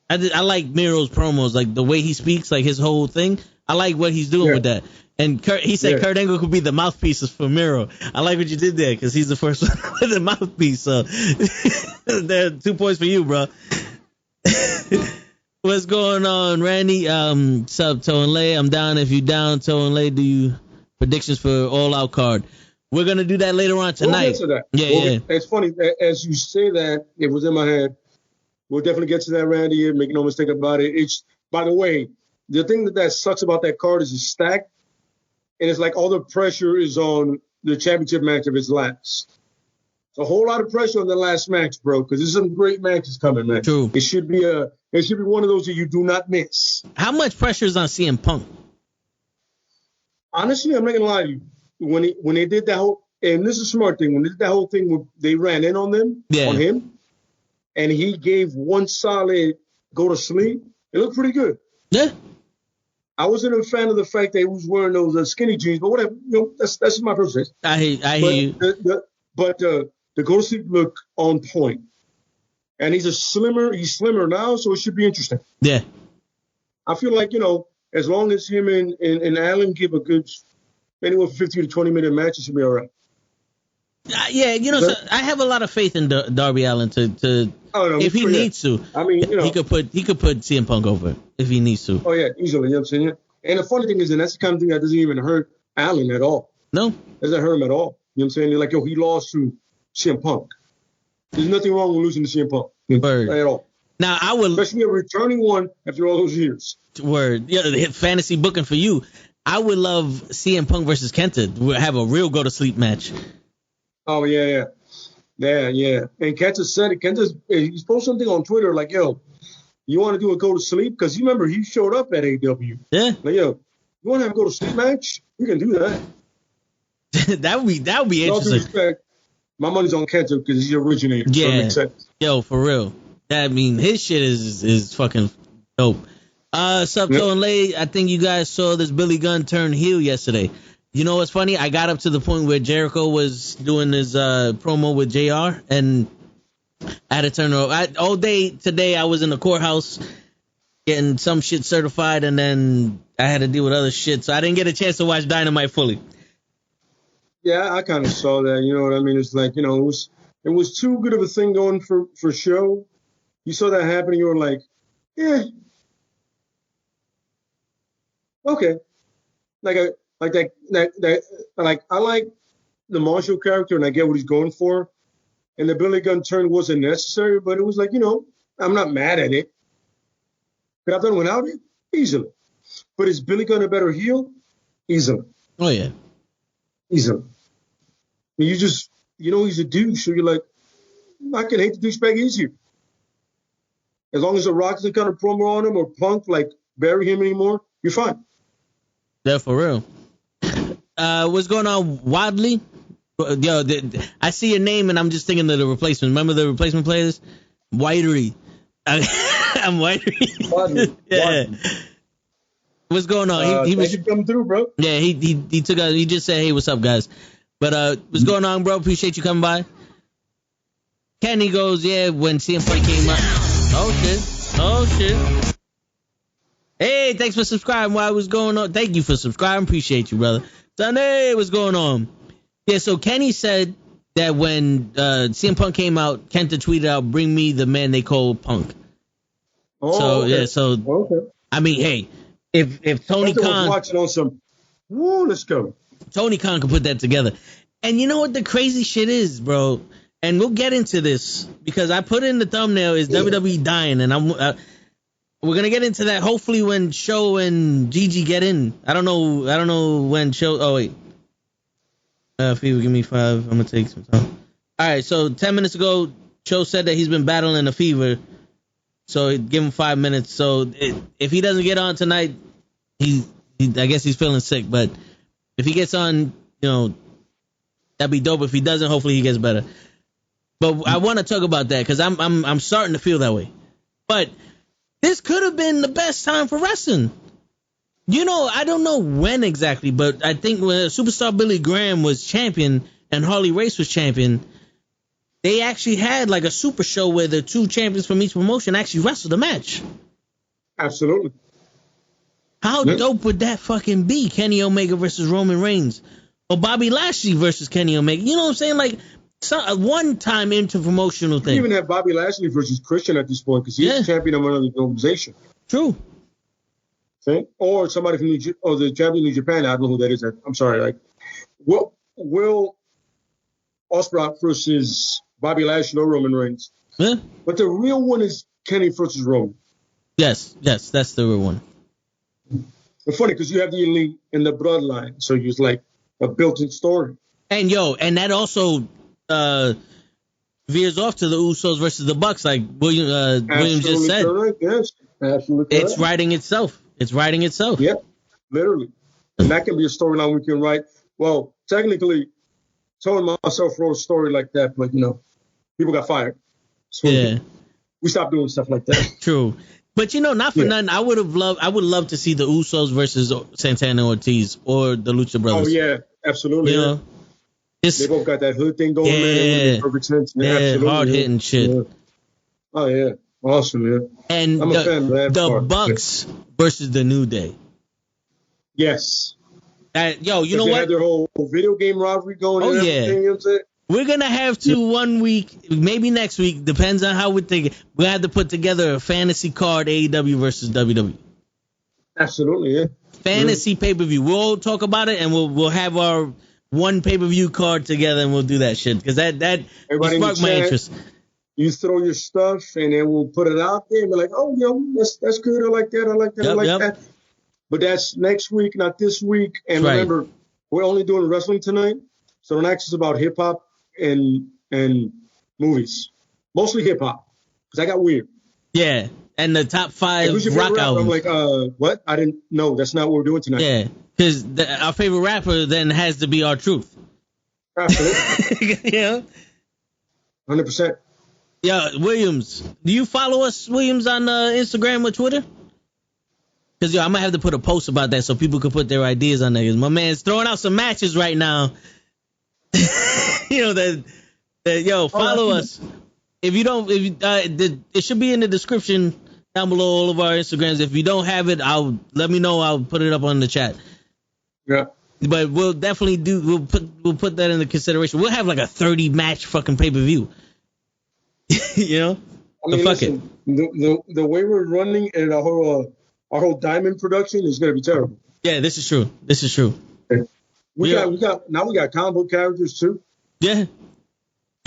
Speaker 2: I like Miro's promos, like the way he speaks, like his whole thing. I like what he's doing with that. And he said Kurt Angle could be the mouthpieces for Miro. I like what you did there because he's the first one with the mouthpiece. So there are 2 points for you, bro. What's going on, Randy? Sup, Toe and Lay? I'm down if you down. Toe and Lay, do you predictions for All Out card? We're gonna do that later on tonight.
Speaker 1: We'll get to that.
Speaker 2: Yeah.
Speaker 1: It's funny as you say that. It was in my head. We'll definitely get to that, Randy. Make no mistake about it. It's, by the way, the thing that sucks about that card is it's stacked. And it's like all the pressure is on the championship match of its last. It's a whole lot of pressure on the last match, bro, because there's some great matches coming, man.
Speaker 2: True.
Speaker 1: It should be one of those that you do not miss.
Speaker 2: How much pressure is on CM Punk?
Speaker 1: Honestly, I'm not gonna lie to you. When they did that whole, and this is a smart thing, when they did that whole thing where they ran in on him, and he gave one solid go to sleep, it looked pretty good.
Speaker 2: Yeah.
Speaker 1: I wasn't a fan of the fact that he was wearing those skinny jeans, but whatever. That's my personal taste.
Speaker 2: I hear you.
Speaker 1: But the go to sleep look on point, and he's slimmer now, so it should be interesting.
Speaker 2: Yeah,
Speaker 1: I feel like as long as him and Allen give a good anywhere from 15 to 20-minute match, it should be all right.
Speaker 2: So I have a lot of faith in Darby Allin to if he needs to.
Speaker 1: I mean,
Speaker 2: he could put CM Punk over if he needs to.
Speaker 1: Oh yeah, easily. You know what I'm saying? And the funny thing is, and that's the kind of thing that doesn't even hurt Allen at all.
Speaker 2: No,
Speaker 1: doesn't hurt him at all. You know what I'm saying? They're like, he lost to CM Punk. There's nothing wrong with losing to CM Punk at all.
Speaker 2: Now I would,
Speaker 1: especially a returning one after all those years.
Speaker 2: Word, fantasy booking for you. I would love CM Punk versus Kenta. We'll have a real go to sleep match.
Speaker 1: Oh yeah. And Kenta said it. He posted something on Twitter like, "Yo, you want to do a go to sleep?" Because you remember he showed up at AEW.
Speaker 2: Yeah.
Speaker 1: Like, yo, you want to have a go to sleep match? We can do that.
Speaker 2: that would be interesting.
Speaker 1: All due respect, my money's on Kenta because he's the originator. Yeah. So it makes sense.
Speaker 2: Yo, for real. His shit is fucking dope. Sup, Toe and Lay, I think you guys saw this Billy Gunn turn heel yesterday. You know what's funny? I got up to the point where Jericho was doing his promo with JR, and I had to turn over. All day today, I was in the courthouse getting some shit certified, and then I had to deal with other shit, so I didn't get a chance to watch Dynamite fully.
Speaker 1: Yeah, I kind of saw that. You know what I mean? It's like, it was too good of a thing going for show. You saw that happen, and you were like, yeah, okay, I like the Marshall character and I get what he's going for. And the Billy Gunn turn wasn't necessary, but it was like, I'm not mad at it. Could I have done without it? Easily. But is Billy Gunn a better heel? Easily.
Speaker 2: Oh, yeah.
Speaker 1: Easily. And you just, he's a douche, so you're like, I can hate the douchebag easier. As long as the Rock doesn't kind of promo on him or Punk, bury him anymore, you're fine.
Speaker 2: Yeah, for real. What's going on, Wadley? Yo, I see your name and I'm just thinking of the replacement. Remember the replacement players? Whitery. I'm Whitery.
Speaker 1: Wadley.
Speaker 2: Yeah. Wadley. What's going on? He was
Speaker 1: coming through, bro.
Speaker 2: Yeah, he took us. He just said, "Hey, what's up, guys?" But what's going on, bro? Appreciate you coming by. Kenny goes, yeah, when CM Punk came out. Oh shit. Hey, thanks for subscribing. Why was going on? Thank you for subscribing. Appreciate you, brother. Sunday, what's going on? Yeah, so Kenny said that when CM Punk came out, Kenta tweeted out, "Bring me the man they call Punk."
Speaker 1: Okay.
Speaker 2: I mean, hey, if Tony Khan
Speaker 1: was watching on some, whoa, let's go.
Speaker 2: Tony Khan could put that together. And you know what the crazy shit is, bro? And we'll get into this because I put in the thumbnail is WWE dying, and we're gonna get into that hopefully when Show and Gigi get in. I don't know when Show. Oh wait, Fever, give me 5. I'm gonna take some time. All right, so 10 minutes ago, Show said that he's been battling a fever, so give him 5 minutes. So if he doesn't get on tonight, I guess he's feeling sick. But if he gets on, that'd be dope. If he doesn't, hopefully he gets better. But I want to talk about that because I'm starting to feel that way. But this could have been the best time for wrestling. I don't know when exactly, but I think when Superstar Billy Graham was champion and Harley Race was champion, they actually had like a super show where the 2 champions from each promotion actually wrestled a match.
Speaker 1: Absolutely.
Speaker 2: How dope would that fucking be? Kenny Omega versus Roman Reigns. Or Bobby Lashley versus Kenny Omega. You know what I'm saying? Like, a one-time interpromotional thing.
Speaker 1: You even have Bobby Lashley versus Christian at this point because he's the champion of another organization.
Speaker 2: True.
Speaker 1: Okay? Or somebody from the champion of New Japan. I don't know who that is. I'm sorry. Like, Will Ospreay versus Bobby Lashley or Roman Reigns.
Speaker 2: Yeah.
Speaker 1: But the real one is Kenny versus Roman.
Speaker 2: Yes, that's the real one.
Speaker 1: It's funny because you have the Elite and the Bloodline, so it's like a built-in story.
Speaker 2: And that also veers off to the Usos versus the Bucks, like William just said.
Speaker 1: Correct. Yes, absolutely correct.
Speaker 2: It's writing itself.
Speaker 1: Yeah, literally. And that can be a storyline we can write. Well, technically, Tony myself wrote a story like that, but people got fired. So we stopped doing stuff like that.
Speaker 2: True. But not for nothing, I would love to see the Usos versus Santana Ortiz or the Lucha Brothers.
Speaker 1: Oh yeah, absolutely. They both got that hood thing going, man. It would make perfect sense.
Speaker 2: Yeah, hard hitting shit.
Speaker 1: Yeah. Oh yeah, awesome, yeah.
Speaker 2: And
Speaker 1: I'm a fan of that
Speaker 2: the
Speaker 1: part.
Speaker 2: Bucks versus the New Day.
Speaker 1: Yes.
Speaker 2: You know what?
Speaker 1: They had their whole video game rivalry going.
Speaker 2: Oh
Speaker 1: and
Speaker 2: yeah.
Speaker 1: You know what I'm saying?
Speaker 2: We're gonna have to 1 week, maybe next week, depends on how we think. We'll have to put together a fantasy card, AEW versus WWE.
Speaker 1: Absolutely, yeah.
Speaker 2: Fantasy pay-per-view. We'll talk about it, and we'll have our one pay-per-view card together, and we'll do that shit because that sparked my interest.
Speaker 1: You throw your stuff, and then we'll put it out there, and be like, "Oh, that's good. I like that. I like that. I like that." But that's next week, not this week. And remember, we're only doing wrestling tonight, so don't ask us about hip hop and movies. Mostly hip hop, because I got weird.
Speaker 2: Yeah, and the top 5
Speaker 1: who's your
Speaker 2: rock
Speaker 1: favorite
Speaker 2: albums.
Speaker 1: I'm like, what? I didn't know. That's not what we're doing tonight.
Speaker 2: Yeah, because our favorite rapper then has to be our truth.
Speaker 1: Absolutely. 100%.
Speaker 2: Yeah, Williams. Do you follow us, Williams, on Instagram or Twitter? Because I'm gonna have to put a post about that so people can put their ideas on there. 'Cause my man's throwing out some matches right now. Follow us. If you don't, it should be in the description down below all of our Instagrams. If you don't have it, let me know. I'll put it up on the chat.
Speaker 1: Yeah.
Speaker 2: But we'll definitely we'll put that into consideration. We'll have like a 30 match fucking pay-per-view. I mean,
Speaker 1: listen, the way we're running and our whole diamond production is gonna be terrible.
Speaker 2: Yeah, this is true. We
Speaker 1: got comic book characters too.
Speaker 2: Yeah.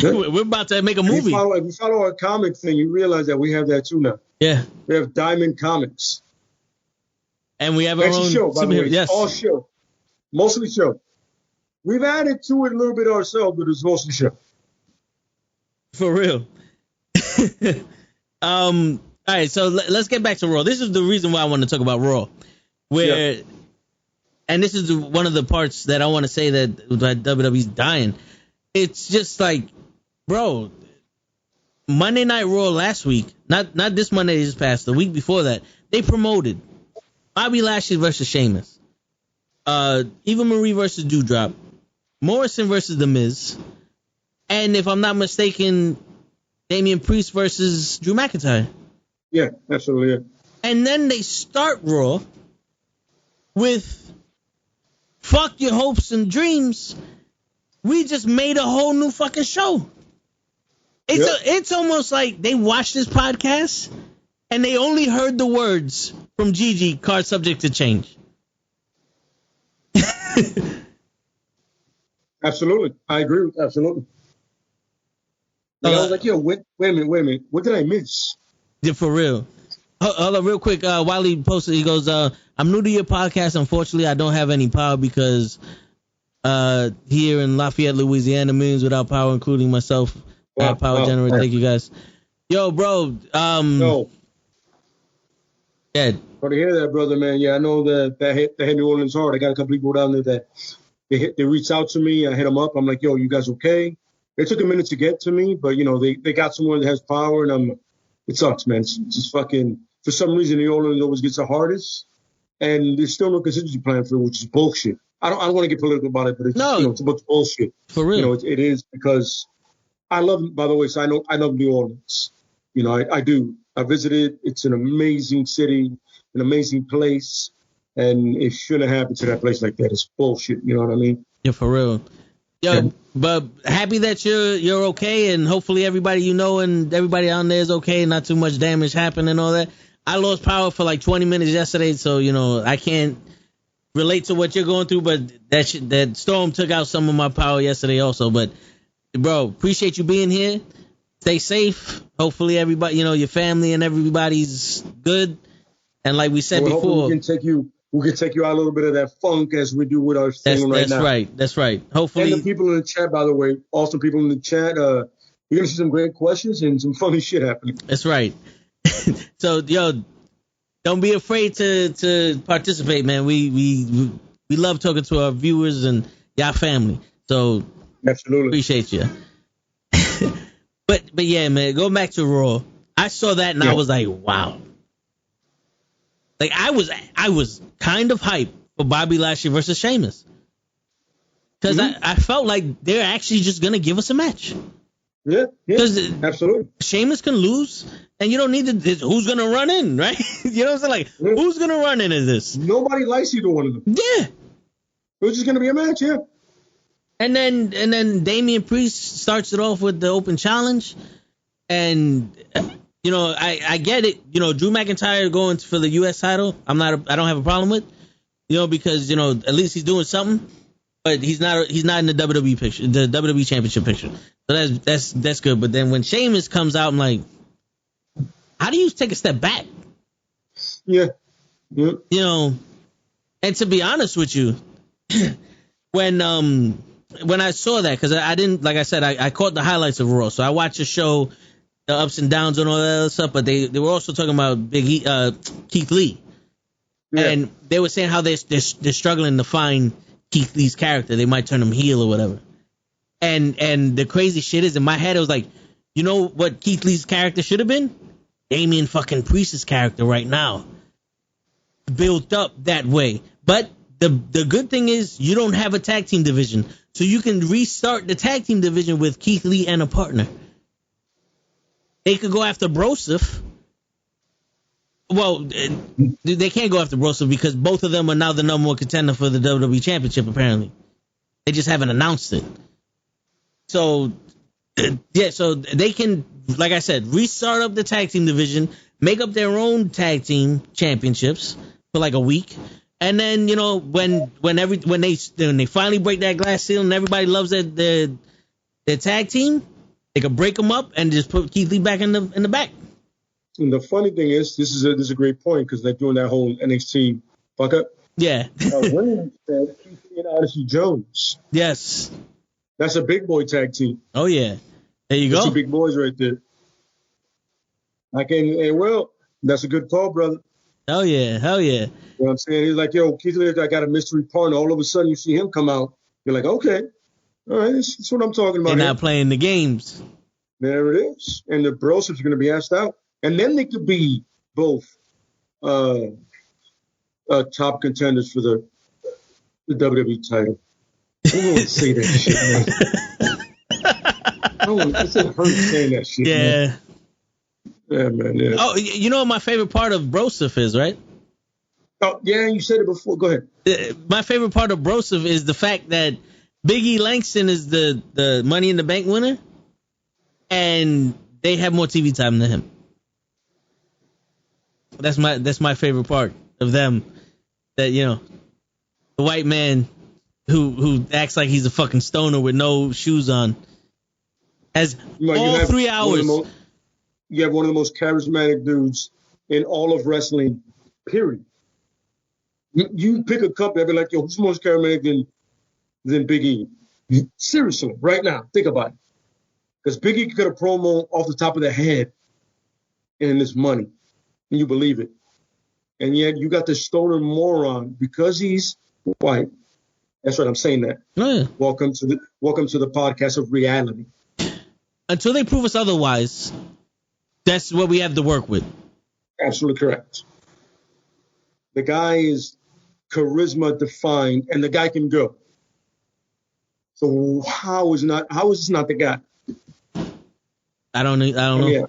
Speaker 2: We're about to make a movie.
Speaker 1: If you follow our comic thing, you realize that we have that too now.
Speaker 2: Yeah.
Speaker 1: We have Diamond Comics.
Speaker 2: And we have our own
Speaker 1: show, by the way.
Speaker 2: Yes.
Speaker 1: All show. Mostly show. We've added to it a little bit ourselves, but it's mostly show.
Speaker 2: For real. All right, so let's get back to Raw. This is the reason why I want to talk about Raw. And this is one of the parts that I want to say that WWE's dying. It's just like, bro, Monday Night Raw last week, not this Monday just passed, the week before that, they promoted Bobby Lashley versus Sheamus, Eva Marie versus Doudrop, Morrison versus The Miz, and if I'm not mistaken, Damian Priest versus Drew McIntyre.
Speaker 1: Yeah, absolutely. Yeah.
Speaker 2: And then they start Raw with fuck your hopes and dreams. We just made a whole new fucking show. It's almost like they watched this podcast and they only heard the words from Gigi, card subject to change.
Speaker 1: Absolutely. I agree. Absolutely. Like, I was like, yo, wait a minute. What did I miss?
Speaker 2: Yeah, for real. Hold on, real quick. Wiley posted, he goes, I'm new to your podcast. Unfortunately, I don't have any power because here in Lafayette, Louisiana, millions without power, including myself. Power generator. Thank you, guys. Yo, bro.
Speaker 1: No.
Speaker 2: Yeah.
Speaker 1: For to hear that, brother, man. Yeah, I know that hit New Orleans hard. I got a couple people down there that they reached out to me. I hit them up. I'm like, yo, you guys okay? It took a minute to get to me, but, you know, they got someone that has power, and it sucks, man. It's just fucking, for some reason, New Orleans always gets the hardest, and there's still no contingency plan for it, which is bullshit. I don't want to get political about it, but it's, you know, it's a bunch of bullshit.
Speaker 2: For real.
Speaker 1: You know, it is, because I love, by the way, so I love New Orleans. You know, I do. I visited. It's an amazing city, an amazing place, and it shouldn't happen to that place like that. It's bullshit. You know what I mean?
Speaker 2: Yeah, for real. Yo, yeah. But happy that you're okay, and hopefully everybody you know and everybody out there is okay, not too much damage happened and all that. I lost power for like 20 minutes yesterday, so, you know, I can't relate to what you're going through, but that storm took out some of my power yesterday also. But, bro, appreciate you being here. Stay safe. Hopefully everybody, you know, your family and everybody's good. And like we said before,
Speaker 1: we can take you out a little bit of that funk as we do with our thing right now.
Speaker 2: That's right. Hopefully.
Speaker 1: And the people in the chat, by the way, awesome people in the chat. You're going to see some great questions and some funny shit happening.
Speaker 2: That's right. So, yo, don't be afraid to participate, man. We love talking to our viewers and y'all family. So,
Speaker 1: absolutely
Speaker 2: appreciate you. But yeah, man, go back to Raw. I saw that and I was like, wow. Like, I was kind of hyped for Bobby Lashley versus Sheamus. Because I felt like they're actually just going to give us a match.
Speaker 1: Yeah, absolutely.
Speaker 2: Sheamus can lose, and you don't need to. Who's going to run in, right? You know what I'm saying? Like, who's going to run into this?
Speaker 1: Nobody likes either one of them.
Speaker 2: Yeah.
Speaker 1: It's just going to be a match, yeah.
Speaker 2: And then Damian Priest starts it off with the open challenge. And, you know, I get it. You know, Drew McIntyre going for the U.S. title, I don't have a problem with, you know, because, you know, at least he's doing something. But he's not in the WWE picture, the WWE Championship picture. So that's good. But then when Sheamus comes out, I'm like, how do you take a step back?
Speaker 1: Yeah.
Speaker 2: You know, and to be honest with you, when I saw that, because I didn't, like I said, I caught the highlights of Raw, so I watched the show, the ups and downs and all that other stuff. But they were also talking about Keith Lee, and they were saying how they're struggling to find Keith Lee's character. They might turn him heel or whatever. And the crazy shit is, in my head, it was like, you know what Keith Lee's character should have been? Damian fucking Priest's character right now. Built up that way. But the good thing is you don't have a tag team division. So you can restart the tag team division with Keith Lee and a partner. They could go after Broseph. Well, they can't go after Broseph because both of them are now the number one contender for the WWE Championship, apparently. They just haven't announced it. So, yeah, so they can, like I said, restart up the tag team division, make up their own tag team championships for like a week. And then, you know, when they finally break that glass ceiling and everybody loves their tag team, they can break them up and just put Keith Lee back in the back.
Speaker 1: And the funny thing is, this is a great point because they're doing that whole NXT fuck up.
Speaker 2: Yeah.
Speaker 1: Women said Keith Lee and Odyssey Jones.
Speaker 2: Yes.
Speaker 1: That's a big boy tag team.
Speaker 2: Oh yeah. There you go.
Speaker 1: That's big boys right there. That's a good call, brother.
Speaker 2: Hell yeah. Hell yeah.
Speaker 1: You know what I'm saying? He's like, yo, Keith Lee, I got a mystery partner. All of a sudden, you see him come out. You're like, okay. All right, that's what I'm talking about.
Speaker 2: They're not playing the games.
Speaker 1: There it is. And the Broseph are going to be asked out. And then they could be both top contenders for the WWE title. I don't want to say that shit, man. It's hurt saying that shit, man. Yeah, man, yeah.
Speaker 2: Oh, you know what my favorite part of Broseph is, right?
Speaker 1: Oh, yeah, you said it before. Go ahead.
Speaker 2: My favorite part of Broseph is the fact that Big E Langston is the Money in the Bank winner, and they have more TV time than him. That's my favorite part of them. That, you know, the white man who acts like he's a fucking stoner with no shoes on, has all 3 hours.
Speaker 1: You have one of the most charismatic dudes in all of wrestling, period. You pick a company, I'd be like, yo, who's most charismatic than Big E? Seriously, right now, think about it. Because Big E could get a promo off the top of the head and it's money, and you believe it. And yet you got this stoner moron because he's white. That's right, I'm saying that.
Speaker 2: Oh, yeah.
Speaker 1: Welcome to the podcast of reality.
Speaker 2: Until they prove us otherwise, that's what we have to work with.
Speaker 1: Absolutely correct. The guy is charisma defined, and the guy can go. So how is this not the guy?
Speaker 2: I don't know.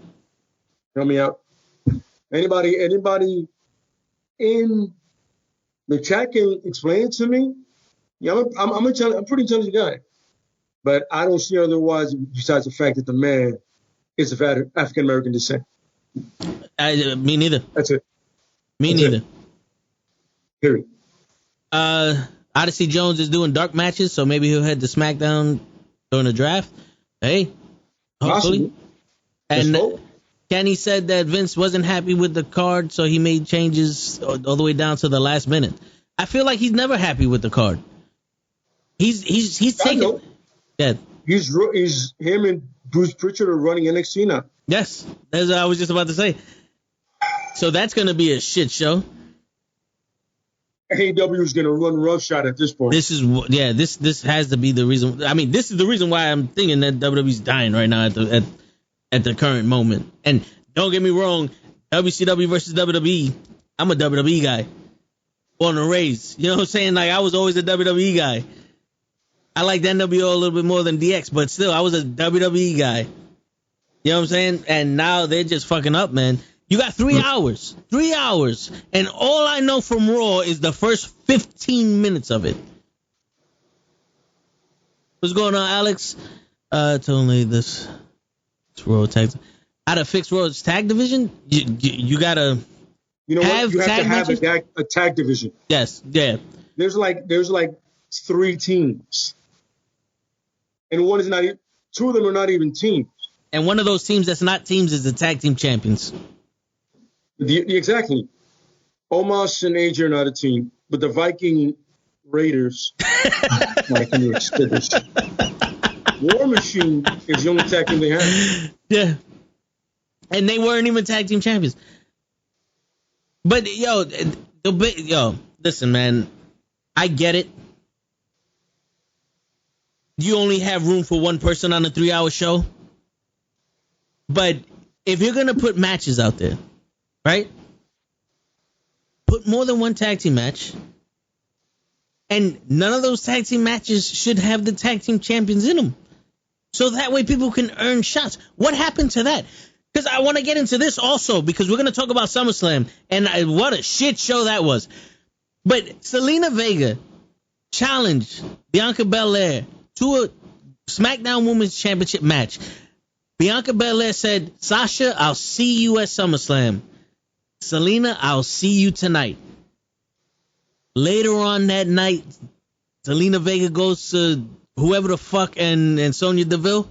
Speaker 1: Help me out. Anybody in the chat can explain it to me? Yeah, I'm a pretty intelligent guy, but I don't see otherwise besides the fact that the man is of African American descent.
Speaker 2: Me neither.
Speaker 1: That's it.
Speaker 2: Me neither.
Speaker 1: Period.
Speaker 2: Odyssey Jones is doing dark matches, so maybe he'll head to SmackDown during the draft. Hey, hopefully. And Kenny said that Vince wasn't happy with the card, so he made changes all the way down to the last minute. I feel like he's never happy with the card. He's taking. Yeah.
Speaker 1: He's him and Bruce Pritchard are running NXT now.
Speaker 2: Yes, that's what I was just about to say. So that's going to be a shit show.
Speaker 1: AEW is going to run roughshod at this point.
Speaker 2: This has to be the reason. I mean, this is the reason why I'm thinking that WWE's dying right now at the current moment. And don't get me wrong, WCW versus WWE, I'm a WWE guy. Born and raised. You know what I'm saying? Like, I was always a WWE guy. I like the NWO a little bit more than DX, but still, I was a WWE guy. You know what I'm saying? And now they're just fucking up, man. You got 3 hours. 3 hours. And all I know from Raw is the first 15 minutes of it. What's going on, Alex? It's only this Raw tag. How to fix Raw's tag division? You gotta.
Speaker 1: You know what? You have to have a tag division.
Speaker 2: Yes. Yeah.
Speaker 1: There's like 3 teams, and one is not. 2 of them are not even teams.
Speaker 2: And one of those teams that's not teams is the tag team champions.
Speaker 1: Exactly. Omos and AJ are not a team, but the Viking Raiders. War Machine is the only tag team they have.
Speaker 2: Yeah. And they weren't even tag team champions. But listen, man, I get it. You only have room for one person on a 3-hour show. But if you're going to put matches out there, right? Put more than one tag team match. And none of those tag team matches should have the tag team champions in them. So that way people can earn shots. What happened to that? Because I want to get into this also, because we're going to talk about SummerSlam. And what a shit show that was. But Selena Vega challenged Bianca Belair to a SmackDown Women's Championship match. Bianca Belair said, Sasha, I'll see you at SummerSlam. Selena, I'll see you tonight. Later on that night, Selena Vega goes to whoever the fuck and Sonya Deville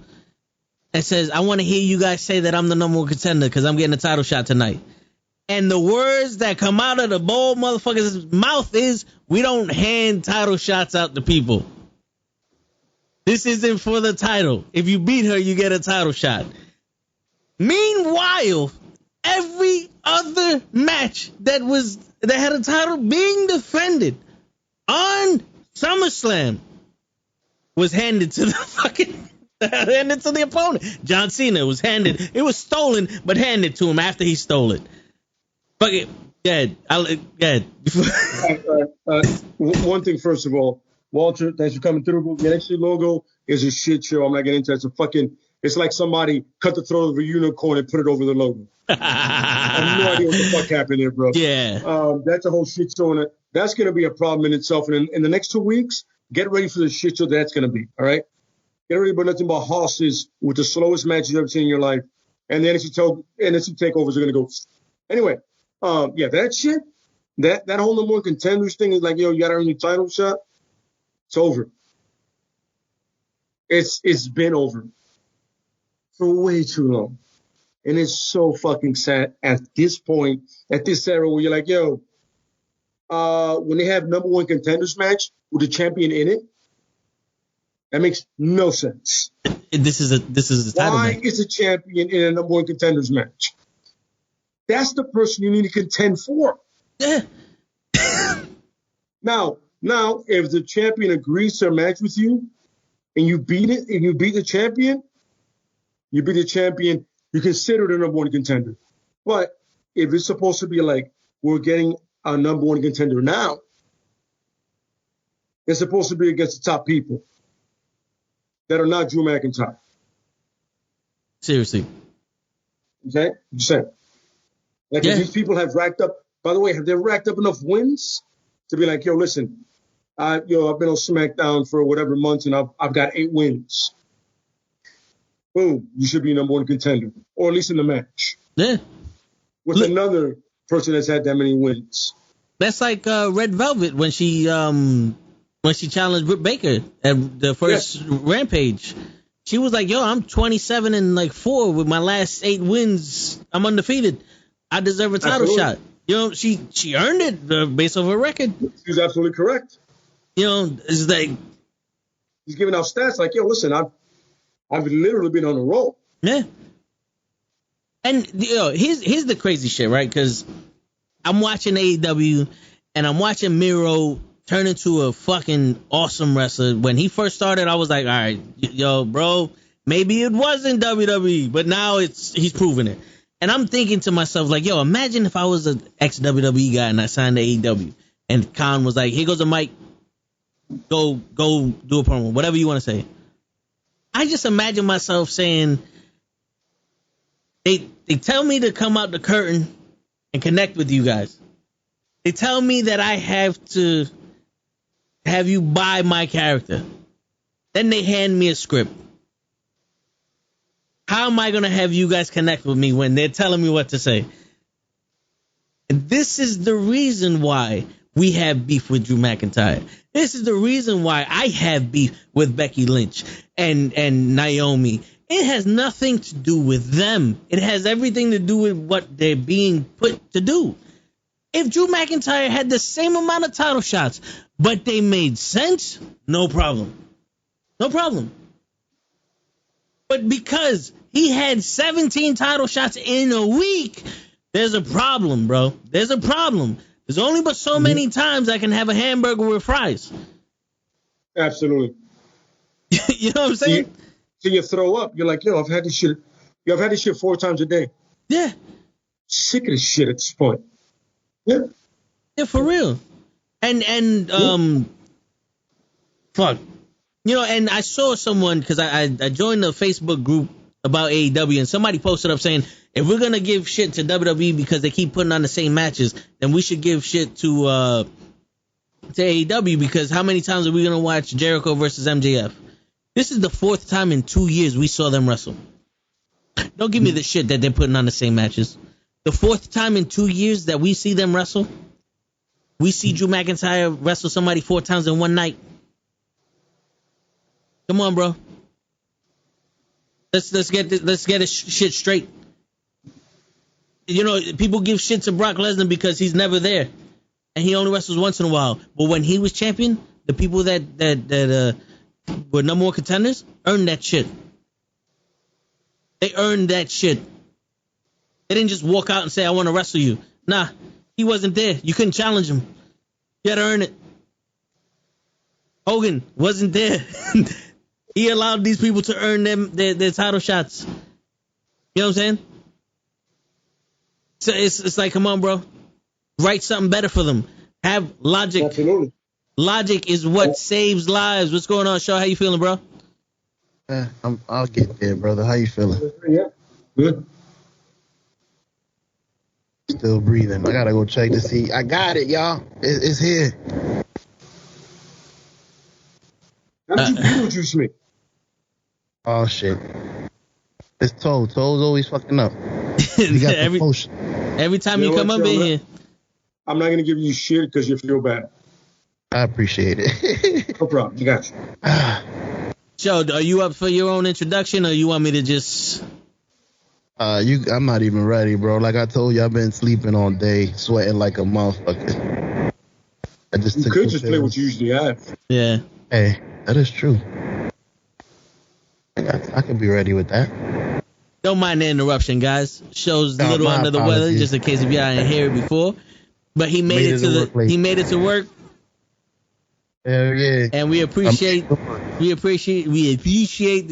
Speaker 2: and says, I want to hear you guys say that I'm the number 1 contender because I'm getting a title shot tonight. And the words that come out of the bold motherfucker's mouth is, we don't hand title shots out to people. This isn't for the title. If you beat her, you get a title shot. Meanwhile, every other match that had a title being defended on SummerSlam was handed to the opponent. John Cena was handed. It was stolen, but handed to him after he stole it. Fuck it.
Speaker 1: One thing, first of all, Walter, thanks for coming through. The NXT logo is a shit show. I'm not getting into it. It's like somebody cut the throat of a unicorn and put it over the logo. I have no idea what the fuck happened there, bro.
Speaker 2: Yeah.
Speaker 1: That's a whole shit show, and that's going to be a problem in itself. And in the next 2 weeks, get ready for the shit show that's going to be, all right? Get ready for nothing but horses with the slowest match you've ever seen in your life. And the NXT takeovers are going to go. Anyway, that shit, that whole number 1 contenders thing is like, yo, you got to earn your title shot. It's over. It's been over for way too long. And it's so fucking sad at this point, at this era where you're like, yo, when they have number one contenders match with the champion in it, that makes no sense.
Speaker 2: This is a title match.
Speaker 1: Why is a champion in a number one contenders match? That's the person you need to contend for.
Speaker 2: Yeah.
Speaker 1: Now, if the champion agrees to a match with you and you beat it, and you beat the champion, you consider the number one contender. But if it's supposed to be like, we're getting a number one contender now, it's supposed to be against the top people that are not Drew McIntyre.
Speaker 2: Seriously.
Speaker 1: Okay? Just saying. Like, if these people have racked up, by the way, have they racked up enough wins to be like, yo, listen, I've been on SmackDown for whatever months and I've got 8 wins. Boom, you should be number one contender, or at least in the match.
Speaker 2: Yeah.
Speaker 1: With another person that's had that many wins.
Speaker 2: That's like Red Velvet when she challenged Britt Baker at the first Rampage. She was like, yo, I'm 27-4 with my last 8 wins. I'm undefeated. I deserve a title shot. You know, she earned it based on her record.
Speaker 1: She's absolutely correct.
Speaker 2: You know, it's like
Speaker 1: he's giving out stats like, yo, listen, I've literally been on a roll.
Speaker 2: Yeah. And here's the crazy shit, right? Because I'm watching AEW and I'm watching Miro turn into a fucking awesome wrestler. When he first started, I was like, all right, yo, bro, maybe it wasn't WWE, but now he's proving it. And I'm thinking to myself, like, yo, imagine if I was an ex-WWE guy and I signed to AEW and Khan was like, here goes a mic, go do a promo, whatever you want to say. I just imagine myself saying, they tell me to come out the curtain and connect with you guys. They tell me that I have to have you buy my character. Then they hand me a script. How am I going to have you guys connect with me when they're telling me what to say? And this is the reason why we have beef with Drew McIntyre. This is the reason why I have beef with Becky Lynch and Naomi. It has nothing to do with them. It has everything to do with what they're being put to do. If Drew McIntyre had the same amount of title shots, but they made sense, no problem. No problem. But because he had 17 title shots in a week, there's a problem, bro. There's a problem. There's only but so many times I can have a hamburger with fries.
Speaker 1: Absolutely.
Speaker 2: You know what I'm saying?
Speaker 1: So you throw up. You're like, yo, I've had this shit 4 times a day.
Speaker 2: Yeah.
Speaker 1: Sick of this shit at this point. Yeah.
Speaker 2: Yeah, for real. And fuck. You know, and I saw someone, because I joined the Facebook group about AEW, and somebody posted up saying, if we're going to give shit to WWE because they keep putting on the same matches, then we should give shit to AEW, because how many times are we going to watch Jericho versus MJF? This is the 4th time in 2 years we saw them wrestle. Don't give me the shit that they're putting on the same matches. The 4th time in 2 years that we see them wrestle, we see Drew McIntyre wrestle somebody 4 times in one night. Come on, bro. Let's get this shit straight. You know, people give shit to Brock Lesnar because he's never there, and he only wrestles once in a while. But when he was champion, the people that were number one contenders earned that shit. They earned that shit. They didn't just walk out and say, I want to wrestle you. Nah, he wasn't there. You couldn't challenge him. You had to earn it. Hogan wasn't there. He allowed these people to earn their title shots. You know what I'm saying? So it's like, come on, bro. Write something better for them. Have logic.
Speaker 1: Absolutely.
Speaker 2: Logic is what saves lives. What's going on, Shaw? How you feeling, bro?
Speaker 4: I'll get there, brother. How you feeling?
Speaker 1: Yeah. Good.
Speaker 4: Still breathing. I gotta go check to see. I got it, y'all. It's here.
Speaker 1: How did you Beetlejuice me?
Speaker 4: Oh shit. It's Toe. Toe's always fucking up. He got the potion.
Speaker 2: Every time you come up in here.
Speaker 1: I'm not gonna give you shit because you feel bad.
Speaker 4: I appreciate it.
Speaker 1: No problem. You got you.
Speaker 2: Joe, are you up for your own introduction, or you want me to just...
Speaker 4: I'm not even ready, bro. Like I told you, I've been sleeping all day, sweating like a motherfucker.
Speaker 1: You could just play what you usually have.
Speaker 2: Yeah.
Speaker 4: Hey, that is true. I can be ready with that.
Speaker 2: Don't mind the interruption, guys. Show's a little under the weather, just in case if y'all didn't hear it before. But he made it to work.
Speaker 4: Hell yeah.
Speaker 2: And we appreciate the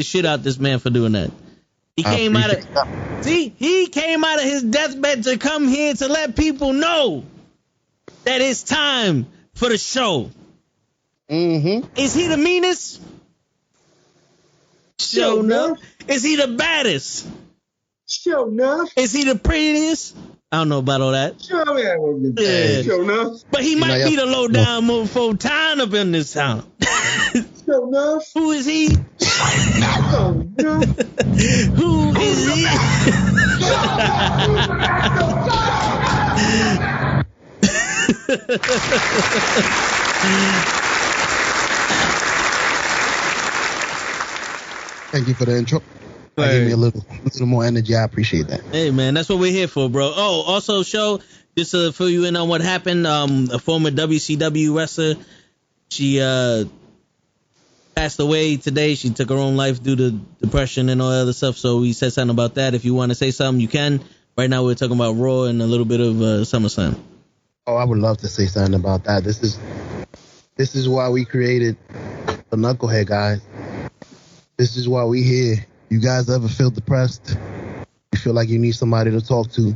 Speaker 2: shit out this man for doing that. He came out of his deathbed to come here to let people know that it's time for the show.
Speaker 4: Mm-hmm.
Speaker 2: Is he the meanest? Sure enough. Is he the baddest?
Speaker 1: Sure enough.
Speaker 2: Is he the prettiest? I don't know about all that.
Speaker 1: Sure enough.
Speaker 2: But he might be the low down mofo town up in this town.
Speaker 1: Sure enough.
Speaker 2: Who is he? Who is he?
Speaker 4: Thank you for the intro. That gave me a little more energy. I appreciate that.
Speaker 2: Hey, man, that's what we're here for, bro. Oh, also, show, just to fill you in on what happened, a former WCW wrestler, she passed away today. She took her own life due to depression and all that other stuff, so we said something about that. If you want to say something, you can. Right now, we're talking about Raw and a little bit of SummerSlam.
Speaker 4: Oh, I would love to say something about that. This is why we created the Nukkle Hedd, guys. This is why we here. You guys ever feel depressed? You feel like you need somebody to talk to,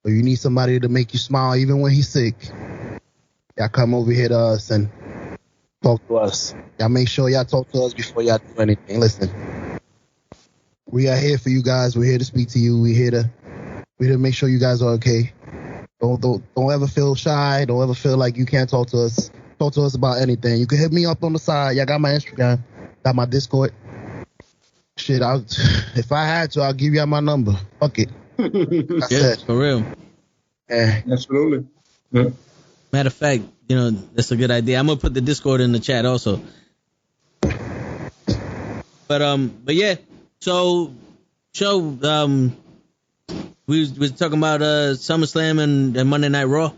Speaker 4: or you need somebody to make you smile even when he's sick? Y'all come over here to us and talk to us. Y'all make sure y'all talk to us before y'all do anything. Listen, we are here for you guys. We're here to speak to you. We're here to make sure you guys are okay. Don't ever feel shy. Don't ever feel like you can't talk to us. Talk to us about anything. You can hit me up on the side. Y'all got my Instagram, got my Discord. Shit, if I had to, I'll give y'all my number. Fuck it.
Speaker 2: Yeah, for real.
Speaker 4: Yeah.
Speaker 1: Absolutely. Yeah.
Speaker 2: Matter of fact, that's a good idea. I'm gonna put the Discord in the chat also. But yeah. So we was talking about SummerSlam and Monday Night Raw.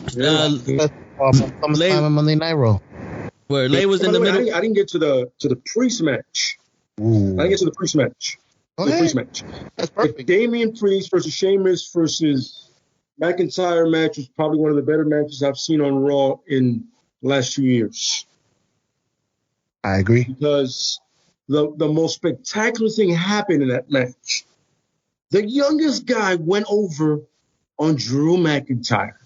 Speaker 4: SummerSlam and Monday Night Raw.
Speaker 2: Where Lay was in the middle.
Speaker 1: I didn't get to the pre-match.
Speaker 4: Ooh.
Speaker 1: I didn't get to the pre-match.
Speaker 4: Okay.
Speaker 1: The pre-match.
Speaker 4: That's perfect.
Speaker 1: The Damian Priest versus Sheamus versus McIntyre match was probably one of the better matches I've seen on Raw in the last 2 years.
Speaker 4: I agree.
Speaker 1: Because the most spectacular thing happened in that match. The youngest guy went over on Drew McIntyre.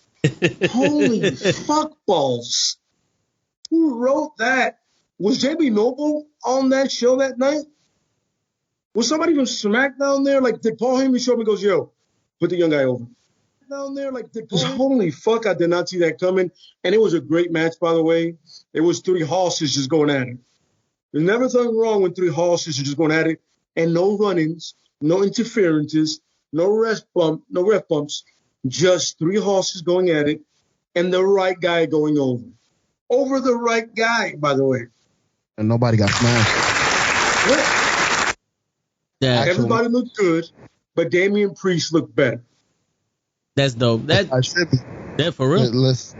Speaker 1: Holy fuck balls. Who wrote that? Was JB Noble on that show that night? Was somebody from SmackDown there? Like, did Paul Heyman show up and goes, yo, put the young guy over? Down there, like, holy fuck, I did not see that coming. And it was a great match, by the way. It was three horses just going at it. There's never something wrong when three horses are just going at it. And no run-ins, no interferences, no ref bumps, just three horses going at it, and the right guy going over. Over the right guy, by the way.
Speaker 4: And nobody got smashed.
Speaker 2: Yeah,
Speaker 1: everybody looked good, but Damian Priest looked better.
Speaker 2: That's dope.
Speaker 4: I should be.
Speaker 2: Yeah, for real.
Speaker 4: Let's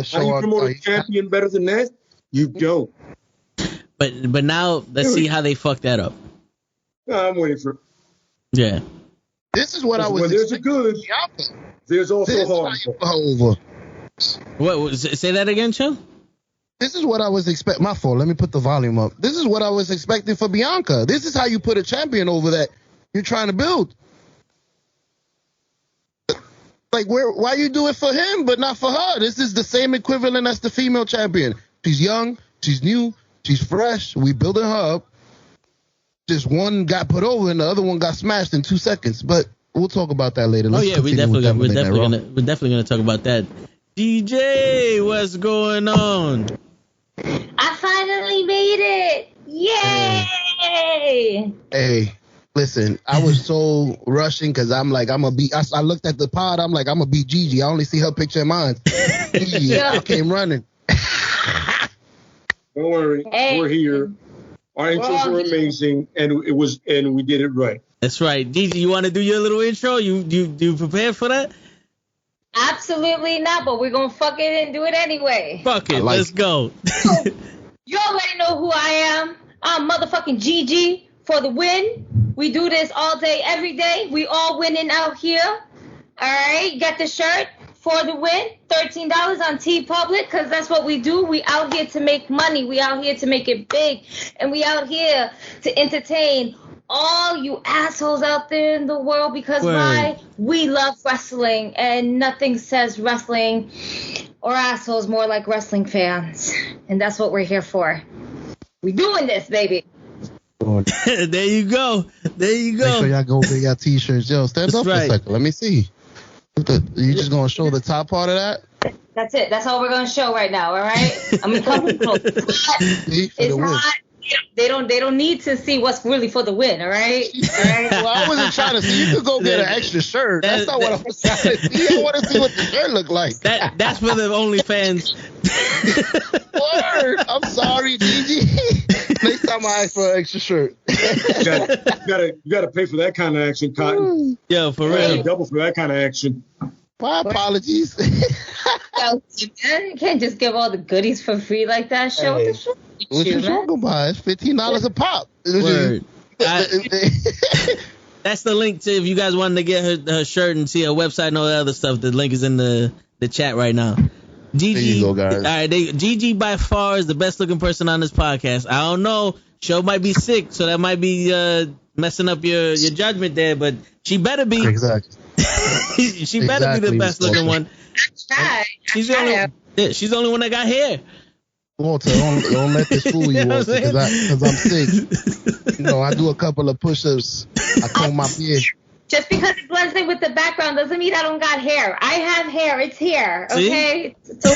Speaker 4: show.
Speaker 1: How you promote a champion better than that? You don't.
Speaker 2: But now let's see how they fuck that up.
Speaker 1: I'm waiting for it.
Speaker 2: Yeah.
Speaker 4: This is what I was.
Speaker 1: When there's a good, there's also harm.
Speaker 4: Over.
Speaker 2: What? Say that again, Cho?
Speaker 4: This is what I was expecting. My fault. Let me put the volume up. This is what I was expecting for Bianca. This is how you put a champion over that you're trying to build. Like, why you do it for him but not for her? This is the same equivalent as the female champion. She's young, she's new, she's fresh. We building her up. Just one got put over and the other one got smashed in 2 seconds. But we'll talk about that later.
Speaker 2: We're definitely gonna talk about that. DJ, what's going on?
Speaker 5: I finally made it! Yay!
Speaker 4: Hey, listen, I was so rushing because I'm like, I looked at the pod, I'm like, I'm gonna beat Gigi. I only see her picture in mine. I came running.
Speaker 1: Don't worry, we're here. Our intros were amazing, and we did it right.
Speaker 2: That's right. Gigi, you want to do your little intro? You prepared for that?
Speaker 5: Absolutely not, but we're going to fuck it and do it anyway.
Speaker 2: Fuck it, let's go.
Speaker 5: You already know who I am. I'm motherfucking Gigi for the win. We do this all day, every day. We all winning out here. All right, get the shirt for the win. $13 on TeePublic, because that's what we do. We out here to make money. We out here to make it big. And we out here to entertain all you assholes out there in the world, because why? We love wrestling, and nothing says wrestling or assholes more like wrestling fans. And that's what we're here for. We doing this, baby.
Speaker 2: There you go.
Speaker 4: Make sure y'all go get your t-shirts. Yo, stand up for a second. Let me see. You just gonna show the top part of that?
Speaker 5: That's it. That's all we're gonna show right now. All right. I'm gonna come close. It's hot. They don't need to see what's really for the win. All right.
Speaker 4: Well, I wasn't trying to see. You could go get an extra shirt. That's not what I was trying to see. I want to see what the shirt look like.
Speaker 2: That's for the OnlyFans.
Speaker 4: Word. I'm sorry, Gigi. Next time I ask for an extra shirt.
Speaker 1: You gotta pay for that kind of action, Cotton.
Speaker 2: Yo, for real.
Speaker 1: Double for that kind of action.
Speaker 4: My apologies.
Speaker 5: You can't just give all the goodies for free like that. Show what the shit.
Speaker 4: What you talking about? It's $15 a pop.
Speaker 2: Word. That's the link to, if you guys wanted to get her shirt and see her website and all that other stuff. The link is in the chat right now. Gigi,
Speaker 4: there you go, guys.
Speaker 2: All right, Gigi by far is the best looking person on this podcast. I don't know, show might be sick, so that might be messing up your judgment there, but she better be.
Speaker 4: Exactly.
Speaker 2: She better be the best looking one. She's the only one that got hair.
Speaker 4: Walter, don't let this fool you, Walter, because I'm sick. You know, I do a couple of push-ups. I comb my beard.
Speaker 5: Just because it blends in with the background doesn't mean I don't got hair. I have hair. It's here, okay? So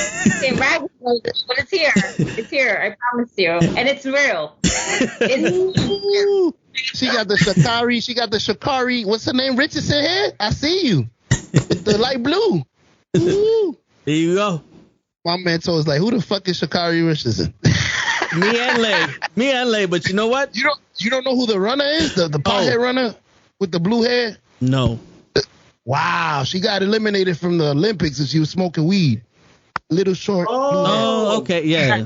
Speaker 5: raggedy, but it's here. It's here. I promise you, and it's real.
Speaker 4: She got the Shakari. She got the Shakari. What's her name? Richardson hair. I see you. With the light blue. Ooh.
Speaker 2: There you go.
Speaker 4: My mentor was like, "Who the fuck is Shakari Richardson?" Me and Lay. But you know what? You don't know who the runner is? The pothead runner with the blue hair?
Speaker 2: No.
Speaker 4: Wow, she got eliminated from the Olympics and she was smoking weed. Little short.
Speaker 2: Oh, okay, yeah.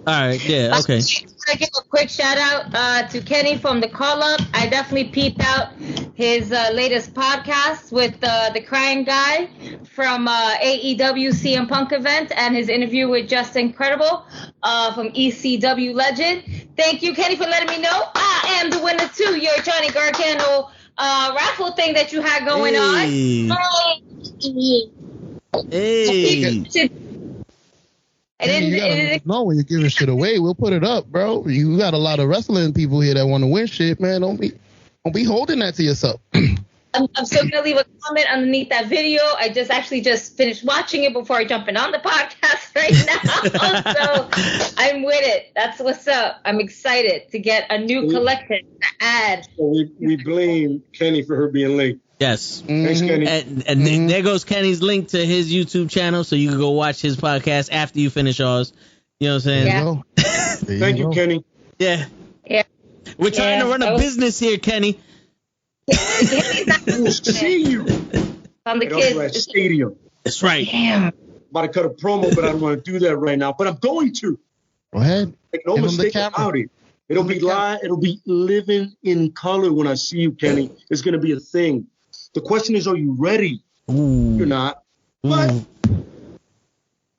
Speaker 2: All right, yeah, okay.
Speaker 5: I give a quick shout out to Kenny from the Call Up. I definitely peeped out his latest podcast with the crying guy from AEW CM Punk event and his interview with Justin Credible from ECW Legend. Thank you, Kenny, for letting me know. I am the winner too. Your Johnny Gargano raffle thing that you had going on.
Speaker 2: Hey.
Speaker 4: No, when you're giving shit away, we'll put it up, bro. You got a lot of wrestling people here that want to win shit, man. Don't be holding that to yourself.
Speaker 5: I'm still gonna leave a comment underneath that video. I just finished watching it before I jumping on the podcast right now. So I'm with it. That's what's up. I'm excited to get a new collection to add.
Speaker 1: So we blame Kenny for her being late.
Speaker 2: Yes.
Speaker 1: Thanks, Kenny.
Speaker 2: And there goes Kenny's link to his YouTube channel, so you can go watch his podcast after you finish ours. You know what I'm saying?
Speaker 5: Yeah.
Speaker 1: Thank you, Kenny.
Speaker 2: Yeah.
Speaker 5: Yeah.
Speaker 2: We're trying to run a business here, Kenny.
Speaker 1: We'll see you
Speaker 5: on the
Speaker 1: kids stadium.
Speaker 2: That's right.
Speaker 5: Damn.
Speaker 1: About to cut a promo, but I don't want to do that right now. But I'm going to.
Speaker 4: Go ahead.
Speaker 1: Make no mistake about it. It'll be live. It'll be living in color when I see you, Kenny. It's going to be a thing. The question is, are you ready?
Speaker 2: Ooh.
Speaker 1: You're not. But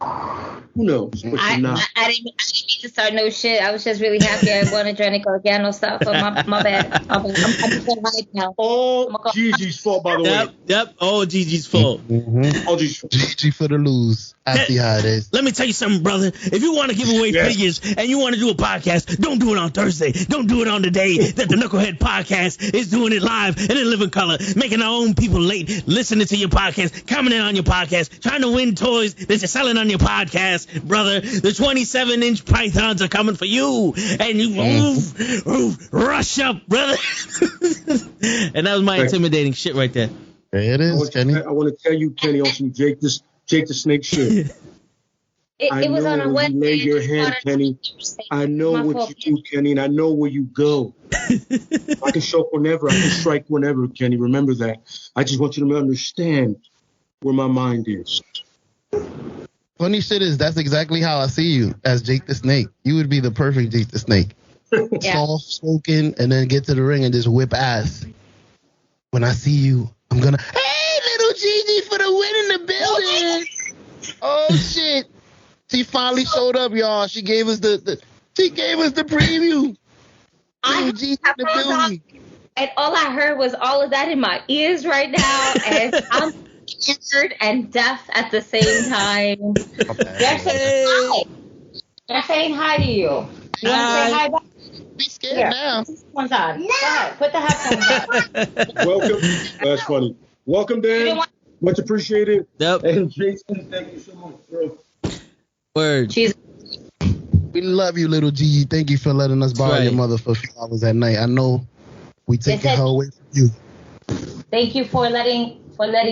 Speaker 1: who knows? But you're not.
Speaker 5: I didn't mean to start no shit. I was just really happy I wanted Johnny Gargano stuff. But my bad. I'm just right now.
Speaker 1: All Gigi's fault, by the way.
Speaker 2: Yep. All Gigi's fault.
Speaker 4: Mm-hmm.
Speaker 1: All Gigi's fault.
Speaker 4: Gigi for the lose. I see how it is.
Speaker 2: Let me tell you something, brother. If you want to give away figures and you want to do a podcast, don't do it on Thursday. Don't do it on the day that the Nukkle Hedd Podcast is doing it live and in living color, making our own people late, listening to your podcast, commenting on your podcast, trying to win toys that you're selling on your podcast, brother. The 27-inch pythons are coming for you, and you rush up, brother. And that was my intimidating shit right there.
Speaker 4: There it is, Kenny.
Speaker 1: I want to tell you, Kenny, on some Jake the Snake shit.
Speaker 5: It was on a Wednesday.
Speaker 1: You lay your hand, Kenny. I know what you do, Kenny, and I know where you go. I can show up whenever. I can strike whenever, Kenny. Remember that. I just want you to understand where my mind is.
Speaker 4: Funny shit is, that's exactly how I see you, as Jake the Snake. You would be the perfect Jake the Snake. Yeah. Soft spoken, and then get to the ring and just whip ass. When I see you, I'm gonna, hey, little Gigi for the win in the building. Oh shit. She finally showed up, y'all. She gave us the preview.
Speaker 5: And all I heard was all of that in my ears right now, and I'm scared and deaf at the same time. They're saying hi. They're saying hi to you. You want to say hi back?
Speaker 4: Be scared now.
Speaker 5: One's on. No. Go ahead. Put the headphones on.
Speaker 1: Welcome. That's funny. Welcome, Dan. Much appreciated.
Speaker 2: Yep.
Speaker 1: And Jason, thank you so much, bro.
Speaker 2: Word.
Speaker 4: We love you, little Gigi. Thank you for letting us borrow your mother for a few hours at night. I know we taking her away from you.
Speaker 5: Thank you for letting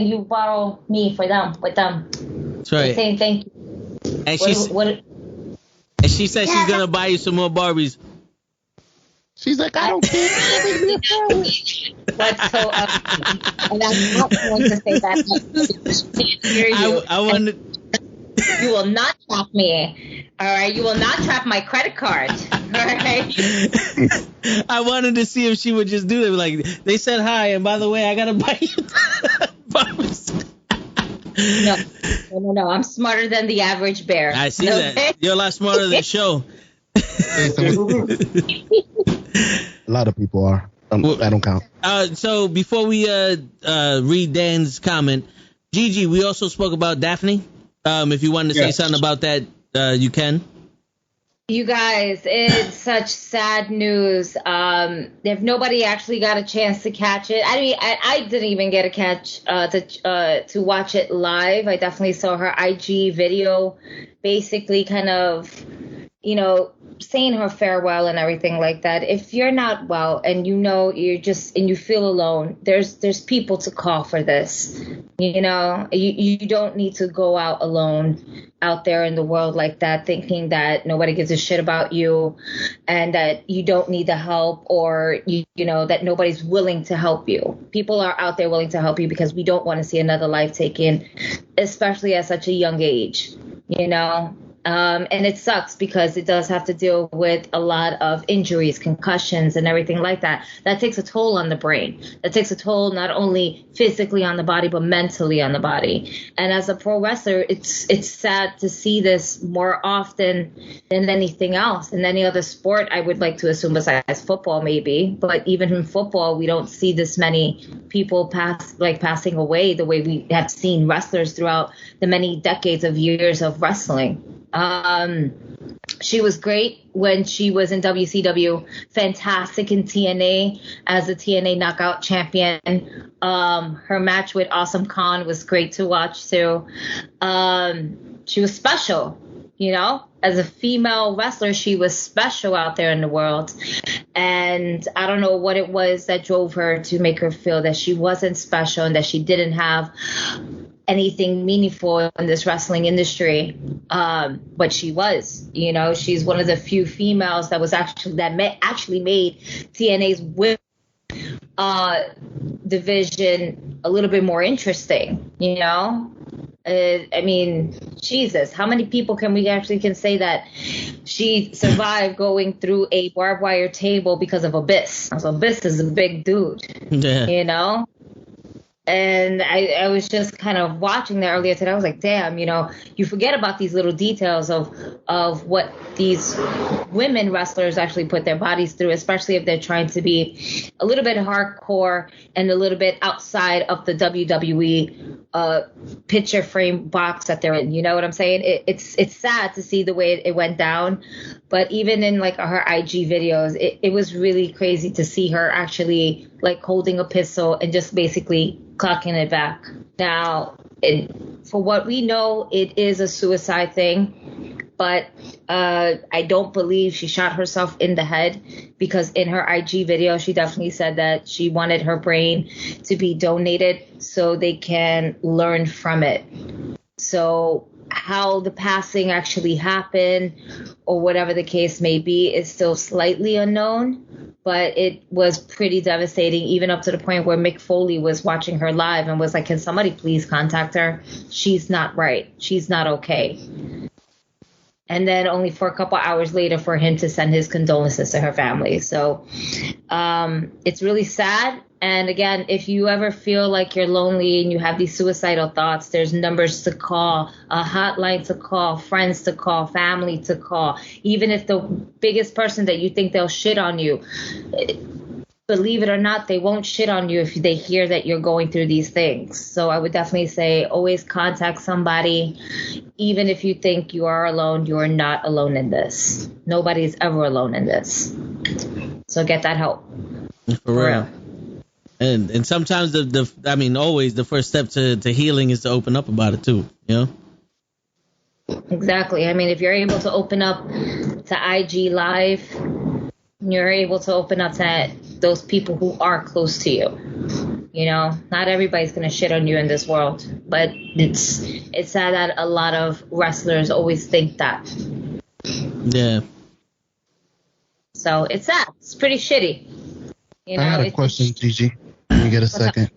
Speaker 5: you borrow me with them.
Speaker 2: That's right.
Speaker 5: They're saying thank you.
Speaker 2: And she said she's gonna buy you some more Barbies.
Speaker 4: She's like, I don't care.
Speaker 5: But so, and I'm not going to say that.
Speaker 2: I wanted.
Speaker 5: You will not trap me. All right. You will not trap my credit card. All right.
Speaker 2: I wanted to see if she would just do it. Like, they said hi, and by the way, I gotta buy you Barbies.
Speaker 5: No. I'm smarter than the average bear.
Speaker 2: I see that. You're a lot smarter than the show.
Speaker 4: A lot of people are. I don't count.
Speaker 2: So before we read Dan's comment, Gigi, we also spoke about Daphne. If you wanted to say something about that, you can.
Speaker 5: You guys, it's such sad news. If nobody actually got a chance to catch it, I mean, I didn't even get a catch to watch it live. I definitely saw her IG video, basically kind of, saying her farewell and everything like that. If you're not well and you're just and you feel alone, there's people to call for this. You don't need to go out alone out there in the world like that, thinking that nobody gives a shit about you and that you don't need the help, or that nobody's willing to help you. People are out there willing to help you because we don't want to see another life taken, especially at such a young age. And it sucks because it does have to deal with a lot of injuries, concussions, and everything like that. That takes a toll on the brain. That takes a toll not only physically on the body, but mentally on the body. And as a pro wrestler, it's sad to see this more often than anything else. In any other sport, I would like to assume besides football, maybe. But even in football, we don't see this many people passing away the way we have seen wrestlers throughout the many decades of years of wrestling. She was great when she was in WCW, fantastic in TNA as a TNA Knockout champion. Her match with Awesome Khan was great to watch too. She was special, as a female wrestler, she was special out there in the world. And I don't know what it was that drove her to make her feel that she wasn't special and that she didn't have anything meaningful in this wrestling industry, but she was. She's one of the few females that actually made TNA's women division a little bit more interesting. I mean, Jesus, how many people can say that she survived going through a barbed wire table because of Abyss? So Abyss is a big dude, And I was just kind of watching that earlier today. I was like, damn, you forget about these little details of what these women wrestlers actually put their bodies through, especially if they're trying to be a little bit hardcore and a little bit outside of the WWE picture frame box that they're in. You know what I'm saying? It's sad to see the way it went down. But even in her IG videos, it was really crazy to see her actually holding a pistol and just basically clocking it back. Now, for what we know, it is a suicide thing, but I don't believe she shot herself in the head, because in her IG video, she definitely said that she wanted her brain to be donated so they can learn from it. So how the passing actually happened or whatever the case may be is still slightly unknown, but it was pretty devastating, even up to the point where Mick Foley was watching her live and was like, can somebody please contact her? She's not right. She's not okay. And then only for a couple hours later for him to send his condolences to her family. So it's really sad. And again, if you ever feel like you're lonely and you have these suicidal thoughts, there's numbers to call, a hotline to call, friends to call, family to call. Even if the biggest person that you think they'll shit on you, believe it or not, they won't shit on you if they hear that you're going through these things. So I would definitely say always contact somebody. Even if you think you are alone, you are not alone in this. Nobody's ever alone in this. So get that help.
Speaker 2: For real. And sometimes always the first step to healing is to open up about it too, you know?
Speaker 5: Exactly. I mean, if you're able to open up to IG Live, you're able to open up to those people who are close to you. You know, not everybody's going to shit on you in this world, but it's sad that a lot of wrestlers always think that.
Speaker 2: Yeah.
Speaker 5: So it's sad. It's pretty shitty. You know,
Speaker 4: I had a question, Gigi. Let me get a second.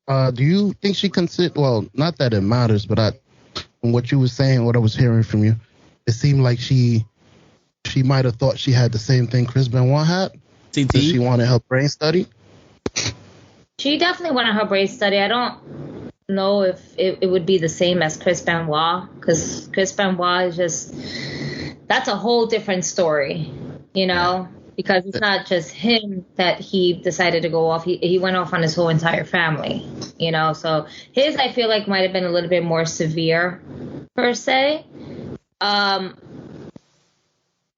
Speaker 4: Do you think she well, not that it matters, but from what you were saying, what I was hearing from you, it seemed like she might have thought she had the same thing Chris Benoit had.
Speaker 2: TT?
Speaker 4: She wanted her brain study.
Speaker 5: She definitely wanted her brain study. I don't know if it would be the same as Chris Benoit, because Chris Benoit is just, that's a whole different story, you know? Because it's not just him that he decided to go off. He went off on his whole entire family, you know. So his, I feel like, might have been a little bit more severe, per se.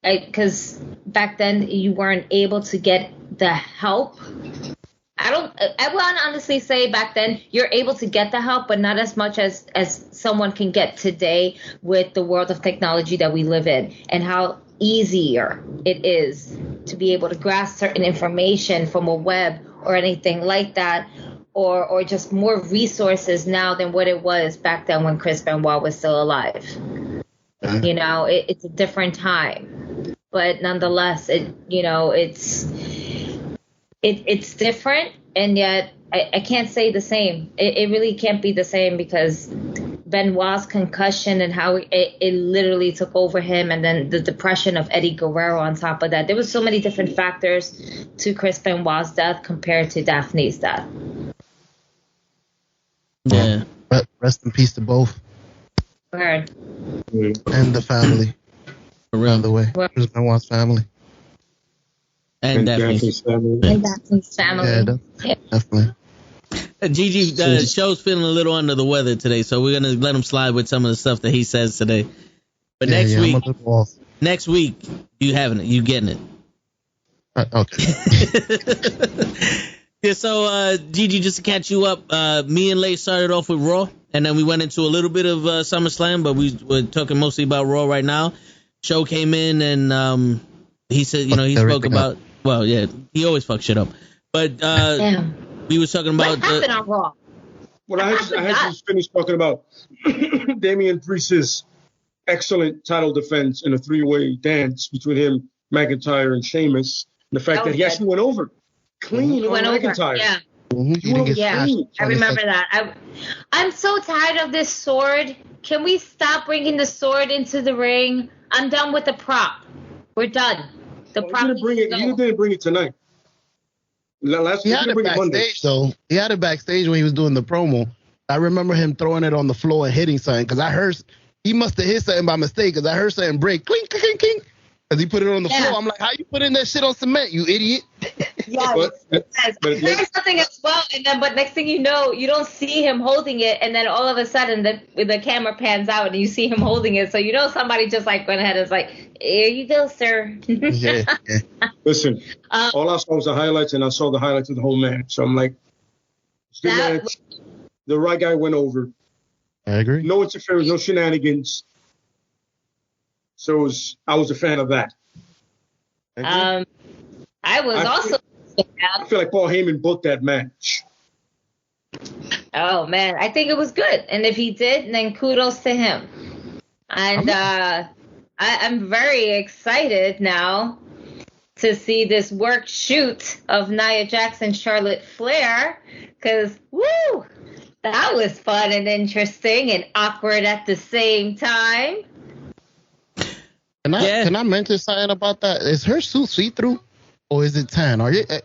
Speaker 5: Because back then you weren't able to get the help. I will honestly say back then you're able to get the help, but not as much as someone can get today with the world of technology that we live in and how easier it is to be able to grasp certain information from a web or anything like that, or just more resources now than what it was back then when Chris Benoit was still alive. You know, it's a different time, but nonetheless, it's different, and yet I can't say the same. It really can't be the same, because Benoit's concussion and how it literally took over him, and then the depression of Eddie Guerrero on top of that. There was so many different factors to Chris Benoit's death compared to Daphne's death.
Speaker 2: Yeah.
Speaker 4: But rest in peace to both.
Speaker 5: Word.
Speaker 4: And the family. Around the way. Chris Benoit's family.
Speaker 2: And Daphne's
Speaker 1: family.
Speaker 5: And Daphne's family.
Speaker 4: Yeah, definitely.
Speaker 2: Gigi, the show's feeling a little under the weather today, so we're gonna let him slide with some of the stuff that he says today. But next week, you having it? You getting it?
Speaker 4: Okay.
Speaker 2: Yeah. So, Gigi, just to catch you up, me and Lay started off with Raw, and then we went into a little bit of SummerSlam, but we were talking mostly about Raw right now. Show came in, and he said, he spoke about. Well, yeah, he always fucks shit up, but we was talking about.
Speaker 5: What happened on Raw?
Speaker 1: Well, I had to finish talking about Damian Priest's excellent title defense in a three-way dance between him, McIntyre, and Sheamus. And the fact that he actually went over clean on McIntyre.
Speaker 5: Yeah.
Speaker 4: Mm-hmm.
Speaker 5: I remember that. I'm so tired of this sword. Can we stop bringing the sword into the ring? I'm done with the prop. We're done. The prop.
Speaker 1: You didn't bring it tonight.
Speaker 4: He had it backstage, though. He had it backstage when he was doing the promo. I remember him throwing it on the floor and hitting something, because I heard he must have hit something by mistake, because I heard something break, clink, clink, clink, clink, because he put it on the floor. I'm like, how you put in that shit on cement, you idiot?
Speaker 5: Yes. There's something as well, but next thing you know, you don't see him holding it, and then all of a sudden the camera pans out and you see him holding it, so you know somebody just like went ahead and was like, here you go, sir.
Speaker 4: Yeah.
Speaker 1: Listen, all I saw was the highlights, and I saw the highlights of the whole match. So I'm like, it's a good match. The right guy went over.
Speaker 4: I agree.
Speaker 1: No interference, no shenanigans. So I was a fan of that. I feel like Paul Heyman booked that match.
Speaker 5: Oh man, I think it was good, and if he did, then kudos to him. And I'm very excited now to see this work shoot of Nia Jax and Charlotte Flair, because, woo, that was fun and interesting and awkward at the same time.
Speaker 4: Can I mention something about that? Is her suit see-through or is it tan?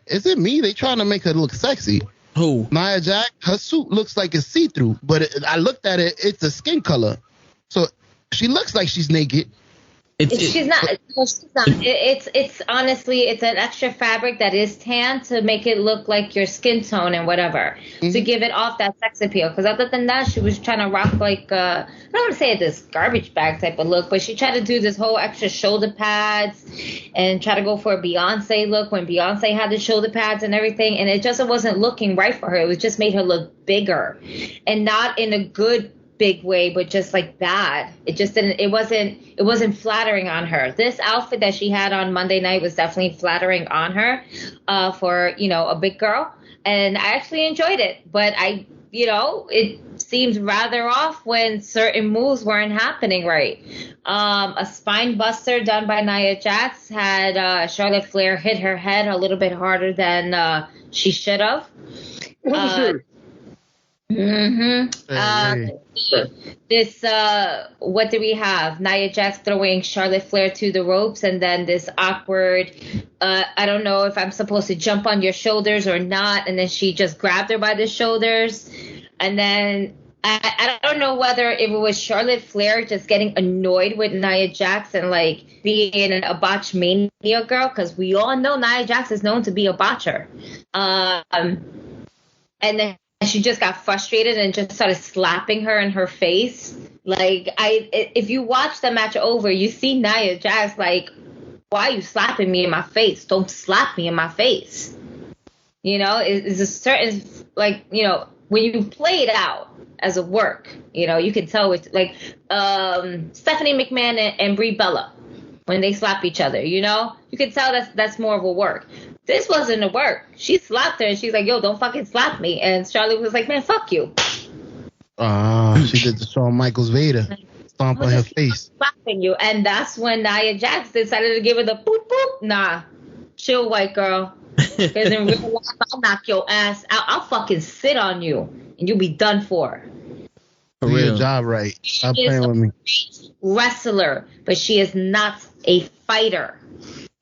Speaker 4: Is it me? They trying to make her look sexy.
Speaker 2: Who?
Speaker 4: Nia Jax, her suit looks like it's see-through, but I looked at it, it's a skin color. So she looks like she's naked.
Speaker 5: She's not. It's honestly, it's an extra fabric that is tan to make it look like your skin tone and whatever, to give it off that sex appeal. Because other than that, she was trying to rock like I don't want to say this garbage bag type of look, but she tried to do this whole extra shoulder pads and try to go for a Beyonce look when Beyonce had the shoulder pads and everything, and it just wasn't looking right for her. It was just made her look bigger, and not in a good big way, but just like bad. It just didn't. It wasn't flattering on her. This outfit that she had on Monday night was definitely flattering on her, for a big girl, and I actually enjoyed it. But it seemed rather off when certain moves weren't happening right. A spine buster done by Nia Jax had Charlotte Flair hit her head a little bit harder than she should have. This what do we have? Nia Jax throwing Charlotte Flair to the ropes, and then this awkward I don't know if I'm supposed to jump on your shoulders or not, and then she just grabbed her by the shoulders, and then I don't know whether it was Charlotte Flair just getting annoyed with Nia Jax and like being a botch mania girl, because we all know Nia Jax is known to be a botcher, and then she just got frustrated and just started slapping her in her face. Like, if you watch the match over, you see Nia Jax like, why are you slapping me in my face? Don't slap me in my face. It's a certain, like, when you play it out as a work, you can tell it's like Stephanie McMahon and Brie Bella when they slap each other, you can tell that's more of a work. This wasn't a work. She slapped her and she's like, yo, don't fucking slap me. And Charlotte was like, man, fuck you.
Speaker 4: She did the Shawn Michaels Vader. Stomp on her face.
Speaker 5: Slapping you. And that's when Nia Jax decided to give her the boop boop. Nah. Chill, white girl. Because in real life, I'll knock your ass out. I'll fucking sit on you. And you'll be done for.
Speaker 4: For real. Your job right. Stop playing with me.
Speaker 5: Wrestler. But she is not a fighter.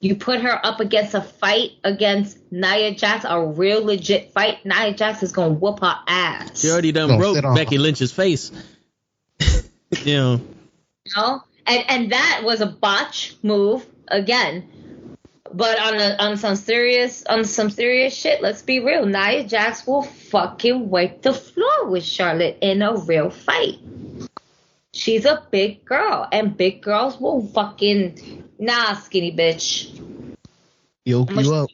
Speaker 5: You put her up against a fight against Nia Jax, a real legit fight, Nia Jax is going to whoop her ass.
Speaker 2: She already done broke Becky Lynch's face. And that was a botch move again. But on some serious shit, let's be real. Nia Jax will fucking wipe the floor with Charlotte in a real fight. She's a big girl, and big girls will fucking... Nah, skinny bitch.
Speaker 4: Yoke you up.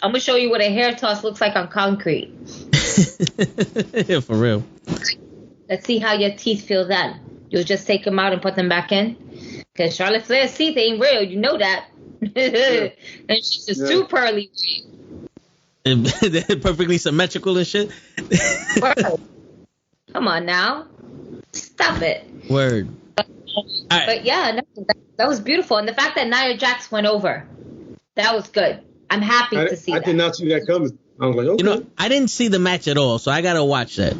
Speaker 5: I'm going to show you what a hair toss looks like on concrete.
Speaker 2: Yeah, for real.
Speaker 5: Let's see how your teeth feel then. You'll just take them out and put them back in? Because Charlotte Flair's teeth ain't real. You know that. And she's just too pearly.
Speaker 2: They're perfectly symmetrical and shit.
Speaker 5: Come on now. Stop it.
Speaker 2: Word.
Speaker 5: But yeah, no, that was beautiful. And the fact that Nia Jax went over, that was good. I'm happy to see that.
Speaker 1: I did not see that coming. I was like, okay.
Speaker 2: I didn't see the match at all, so I got to watch that.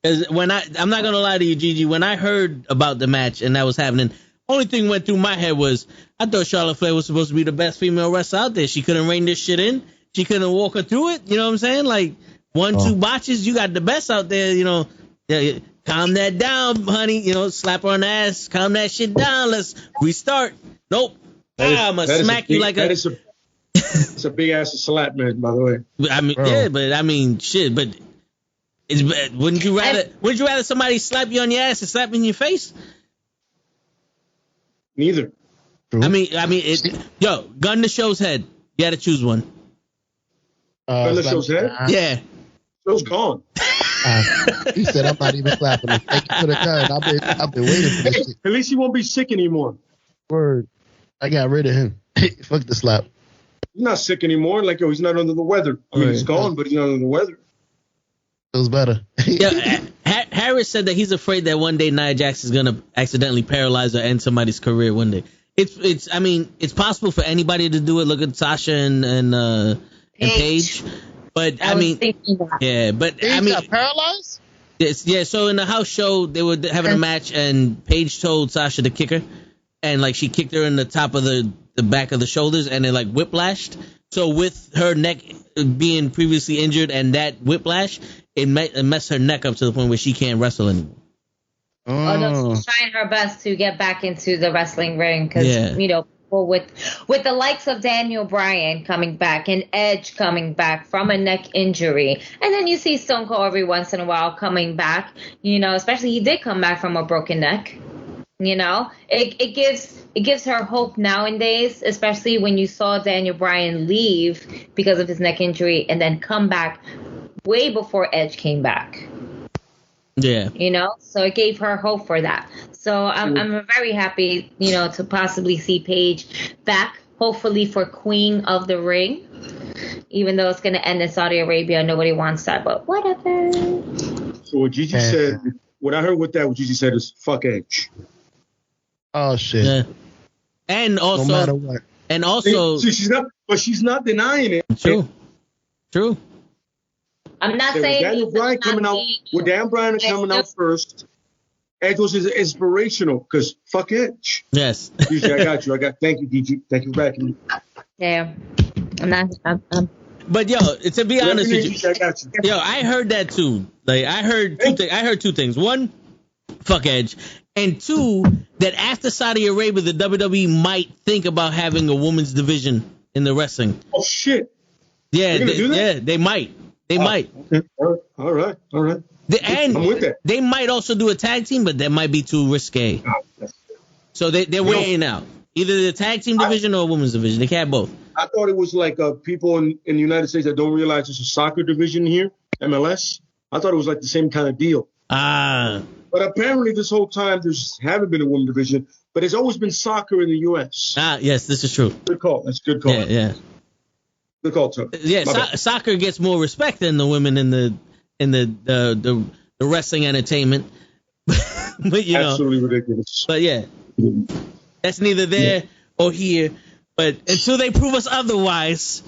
Speaker 2: Because I'm not going to lie to you, Gigi, when I heard about the match and that was happening, only thing went through my head was, I thought Charlotte Flair was supposed to be the best female wrestler out there. She couldn't rein this shit in. She couldn't walk her through it. You know what I'm saying? Like, 1-2 botches, you got the best out there, calm that down, honey. Slap her on the ass. Calm that shit down. Let's restart. Nope. I'm going to smack you like a...
Speaker 1: It's a big ass slap, man, by the way.
Speaker 2: I mean, yeah, but I mean, shit, but wouldn't you rather somebody slap you on your ass and slap you in your face?
Speaker 1: Neither.
Speaker 2: I mean, gun to show's head. You got to choose one.
Speaker 1: Gun to show's head?
Speaker 2: Yeah.
Speaker 1: Show's gone.
Speaker 4: He said, I'm not even slapping him. Thank you for the gun. I've been waiting for this shit.
Speaker 1: At least he won't be sick anymore.
Speaker 4: Word. I got rid of him. Fuck the slap.
Speaker 1: He's not sick anymore. Like, he's not under the weather. I mean, he's gone, but he's not under the weather.
Speaker 4: Feels better.
Speaker 2: Yeah, Harry Osiris said that he's afraid that one day Nia Jax is gonna accidentally paralyze or end somebody's career one day. I mean, it's possible for anybody to do it. Look at Sasha and Paige. But I mean, yeah, but
Speaker 4: Paige
Speaker 2: I mean,
Speaker 4: got paralyzed?
Speaker 2: yeah. So in the house show, they were having a match, and Paige told Sasha to kick her, and like she kicked her in the top of the back of the shoulders, and it like whiplashed. So with her neck being previously injured and that whiplash, it messed her neck up to the point where she can't wrestle anymore.
Speaker 5: Oh no, she's trying her best to get back into the wrestling ring because you know, with the likes of Daniel Bryan coming back and Edge coming back from a neck injury, and then you see Stone Cold every once in a while coming back. You know, especially he did come back from a broken neck. You know, it gives her hope nowadays, especially when you saw Daniel Bryan leave because of his neck injury and then come back way before Edge came back.
Speaker 2: Yeah.
Speaker 5: You know, so it gave her hope for that. So I'm very happy, you know, to possibly see Paige back, hopefully for Queen of the Ring. Even though it's going to end in Saudi Arabia, nobody wants that, but whatever.
Speaker 1: So what Gigi said, what I heard with that, what Gigi said is fuck Edge.
Speaker 4: Oh shit.
Speaker 2: Yeah. And also,
Speaker 4: no matter what.
Speaker 2: And also,
Speaker 1: she's not denying it.
Speaker 2: True.
Speaker 5: I'm not saying
Speaker 1: Daniel Bryan coming out with Dan Bryan coming out first. Edge was inspirational because fuck Edge.
Speaker 2: Yes.
Speaker 1: Gigi, I got you. Thank you, Gigi. Thank you for backing me.
Speaker 5: Yeah.
Speaker 2: But yo, to be honest with you,
Speaker 1: I got you.
Speaker 2: Yo, I heard that too. Like I heard two things. One, fuck Edge, and two, that after Saudi Arabia, the WWE might think about having a women's division in the wrestling.
Speaker 1: Oh shit!
Speaker 2: Yeah, they might. They might.
Speaker 1: Okay. All right.
Speaker 2: And
Speaker 1: I'm with that.
Speaker 2: They might also do a tag team, but that might be too risque. So they're weighing out either the tag team division or a women's division. They can't both.
Speaker 1: I thought it was like people in the United States that don't realize there's a soccer division here, MLS. I thought it was like the same kind of deal. But apparently this whole time there's haven't been a women's division, but there's always been soccer in the U.S.
Speaker 2: Yes, this is true.
Speaker 1: Good call. That's a good call.
Speaker 2: Yeah.
Speaker 1: Good call, too.
Speaker 2: Yeah, soccer gets more respect than the women in the wrestling entertainment. But you know,
Speaker 1: absolutely ridiculous.
Speaker 2: But yeah, that's neither there or here. But until they prove us otherwise.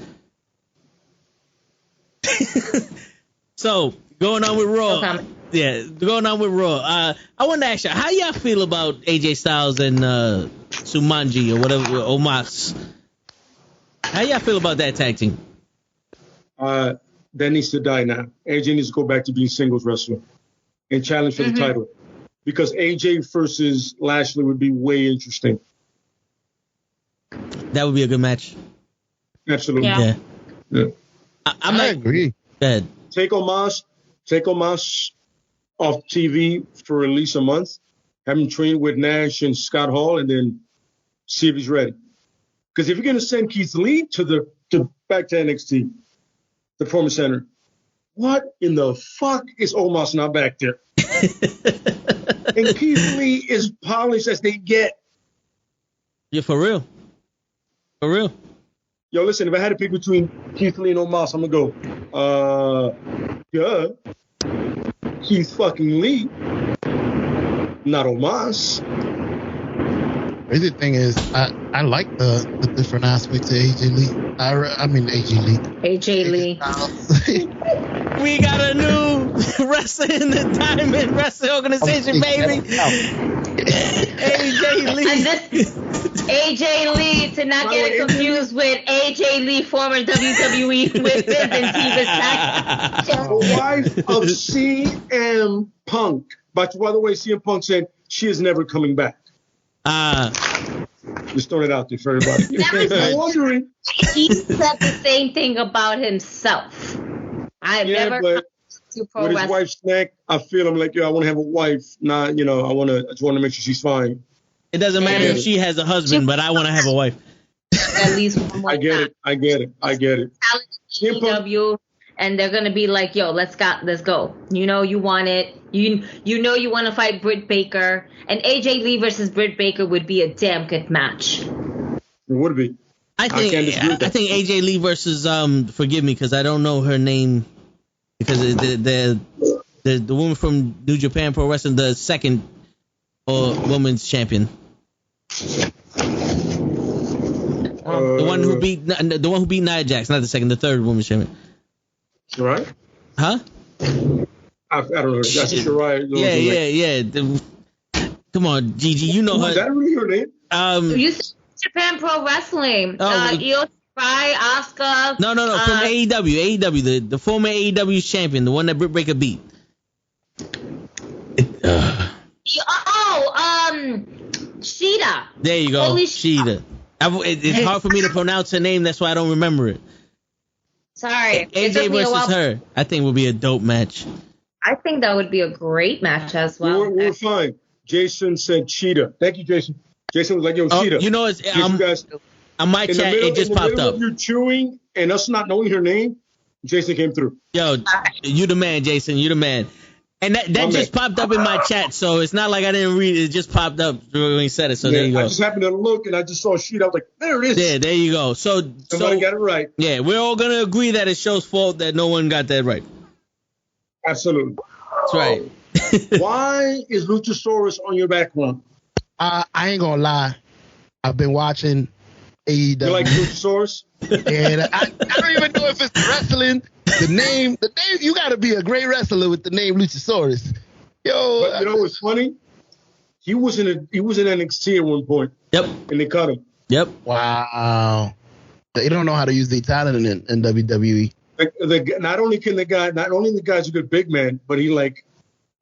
Speaker 2: So going on with Raw.
Speaker 5: Okay.
Speaker 2: Yeah, going on with Raw. I want to ask you, how y'all feel about AJ Styles and Sumanji or whatever, Omos? How y'all feel about that tag team?
Speaker 1: That needs to die now. AJ needs to go back to being singles wrestler and challenge for the title. Because AJ versus Lashley would be way interesting.
Speaker 2: That would be a good match.
Speaker 1: Absolutely.
Speaker 2: Yeah. I
Speaker 4: agree.
Speaker 2: Go ahead.
Speaker 1: Take Omos off TV for at least a month. Have him train with Nash and Scott Hall, and then see if he's ready. Because if you're going to send Keith Lee to back to NXT, the Performance Center, what in the fuck is Omos not back there? And Keith Lee is polished as they get.
Speaker 2: Yeah, for real. For real.
Speaker 1: Yo, listen, if I had to pick between Keith Lee and Omos, I'm going to go, Keith fucking Lee, not Omos.
Speaker 4: Crazy thing is, I like the different aspects of AJ Lee. I mean AJ Lee.
Speaker 5: AJ Lee.
Speaker 2: We got a new wrestler in the Diamond Wrestling Organization, baby. AJ Lee.
Speaker 5: And this AJ Lee, to not get it confused with AJ Lee, former WWE with Biz and Divas tag.
Speaker 1: The wife of CM Punk. But by the way, CM Punk said she is never coming back. Just throwing it out there for everybody. I'm wondering.
Speaker 5: He said the same thing about himself. I've never come to pro
Speaker 1: with his
Speaker 5: wrestling.
Speaker 1: wife's neck, I feel I'm like, I want to have a wife. Nah, I just want to make sure she's fine.
Speaker 2: It doesn't matter if she has a husband, but I want to have a wife.
Speaker 5: At least one more
Speaker 1: I get it.
Speaker 5: AEW, and they're gonna be like, yo, let's go. You know you want it. You know you want to fight Britt Baker, and AJ Lee versus Britt Baker would be a damn good match.
Speaker 1: It would be.
Speaker 2: I think AJ Lee versus forgive me because I don't know her name because the the woman from New Japan Pro Wrestling, the second women's champion. The one who beat Nia Jax, not the second, the third women's champion.
Speaker 1: Right?
Speaker 2: Huh?
Speaker 1: I don't know. That's Shirai.
Speaker 2: Yeah. Come on, Gigi, you know her.
Speaker 1: Is that really her name?
Speaker 5: You said Japan Pro Wrestling. Io Shirai, Asuka.
Speaker 2: No. From AEW, the former AEW champion, the one that Britt Baker beat.
Speaker 5: Sheeta.
Speaker 2: There you go,
Speaker 5: Holy
Speaker 2: Sheeta. It's hard for me to pronounce her name. That's why I don't remember it.
Speaker 5: Sorry.
Speaker 2: AJ versus her, I think would be a dope match.
Speaker 5: I think that would be a great match as well.
Speaker 1: We're fine. Jason said Cheetah. Thank you, Jason. Jason was like, yo, Cheetah.
Speaker 2: You know, on my chat, it just popped up.
Speaker 1: You're chewing and us not knowing her name, Jason came through.
Speaker 2: Yo, you the man, Jason. You the man. And that just popped up in my chat, so it's not like I didn't read it. It just popped up when he said it, so there you go.
Speaker 1: I just happened to look, and I just saw Sheeta. I was like, there it is.
Speaker 2: Yeah, there you go.
Speaker 1: Somebody got it right.
Speaker 2: Yeah, we're all going to agree that it's show's fault that no one got that right.
Speaker 1: Absolutely.
Speaker 2: That's right.
Speaker 1: Why is Luchasaurus on your background?
Speaker 4: I ain't gonna lie. I've been watching AEW.
Speaker 1: You like Luchasaurus?
Speaker 4: And I don't even know if it's wrestling. The name, you got to be a great wrestler with the name Luchasaurus. Yo,
Speaker 1: but you know what's funny? He was in NXT at one point.
Speaker 2: Yep.
Speaker 1: And they cut him.
Speaker 2: Yep.
Speaker 4: Wow. They don't know how to use their talent in WWE.
Speaker 1: Not only the guy's a good big man, but he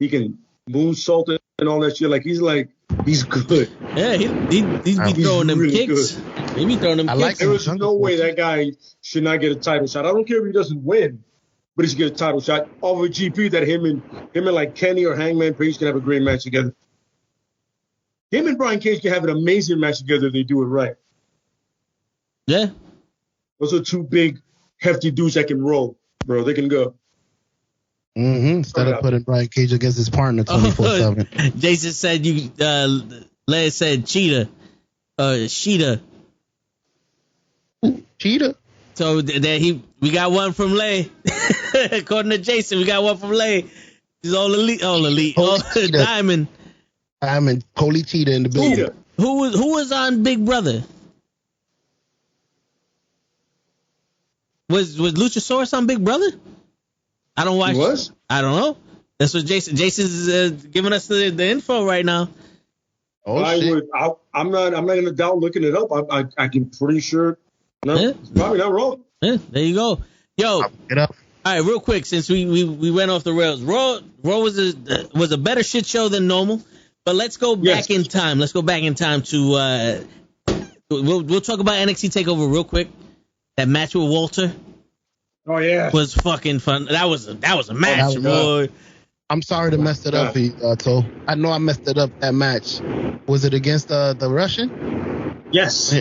Speaker 1: can moonsault and all that shit. He's good.
Speaker 2: Yeah, he's be throwing them
Speaker 1: really
Speaker 2: kicks.
Speaker 1: Good.
Speaker 2: He be throwing them kicks.
Speaker 1: There is no way that guy should not get a title shot. I don't care if he doesn't win, but he should get a title shot over GP. That him and like Kenny or Hangman Page can have a great match together. Him and Brian Cage can have an amazing match together if they do it right.
Speaker 2: Yeah.
Speaker 1: Those are two big, hefty dudes that can roll, bro. They can go.
Speaker 4: Instead of putting Brian Cage against his partner 24/7.
Speaker 2: Jason said Leia said Cheetah. Sheeta.
Speaker 4: Cheetah.
Speaker 2: So we got one from Lay. According to Jason, we got one from Lay. He's all elite. Diamond.
Speaker 4: Holy Cheetah in the building.
Speaker 2: Who was on Big Brother? Was Luchasaurus on Big Brother? I don't watch.
Speaker 1: He was?
Speaker 2: I don't know. That's what Jason's giving us the info right now.
Speaker 1: I'm not gonna doubt looking it up. I can pretty sure. No, it's probably not wrong.
Speaker 2: Yeah, there you go. Yo,
Speaker 4: get up.
Speaker 2: All right, real quick, since we went off the rails. Raw was a better shit show than normal, but let's go back in time. Let's go back in time to we'll talk about NXT TakeOver real quick. That match with Walter.
Speaker 1: Oh yeah,
Speaker 2: was fucking fun. That was a match, boy.
Speaker 4: I'm sorry to mess it up, Toe. I know I messed it up, that match. Was it against the Russian?
Speaker 1: Yes.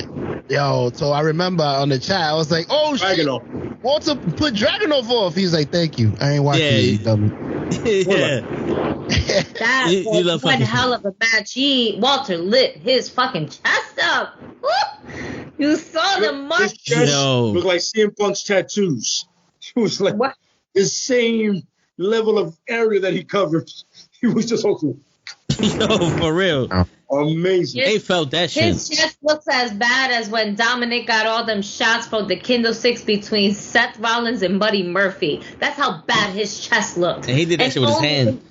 Speaker 4: Yo, so I remember on the chat, I was like, oh,
Speaker 1: Dragunov.
Speaker 4: Shit. Walter put Dragunov off. He's like, thank you. I ain't watching AEW.
Speaker 5: Yeah. That was one hell of a match. Walter lit his fucking chest up. Woo! You saw the mark.
Speaker 1: His chest looked like CM Punk's tattoos. It was like the same level of area that he covered. He was just awesome.
Speaker 2: Yo, for real.
Speaker 1: Amazing.
Speaker 2: They felt that shit.
Speaker 5: His chest looks as bad as when Dominic got all them shots from the Kendo 6 between Seth Rollins and Buddy Murphy. That's how bad his chest looked.
Speaker 2: And he did that shit with his hand.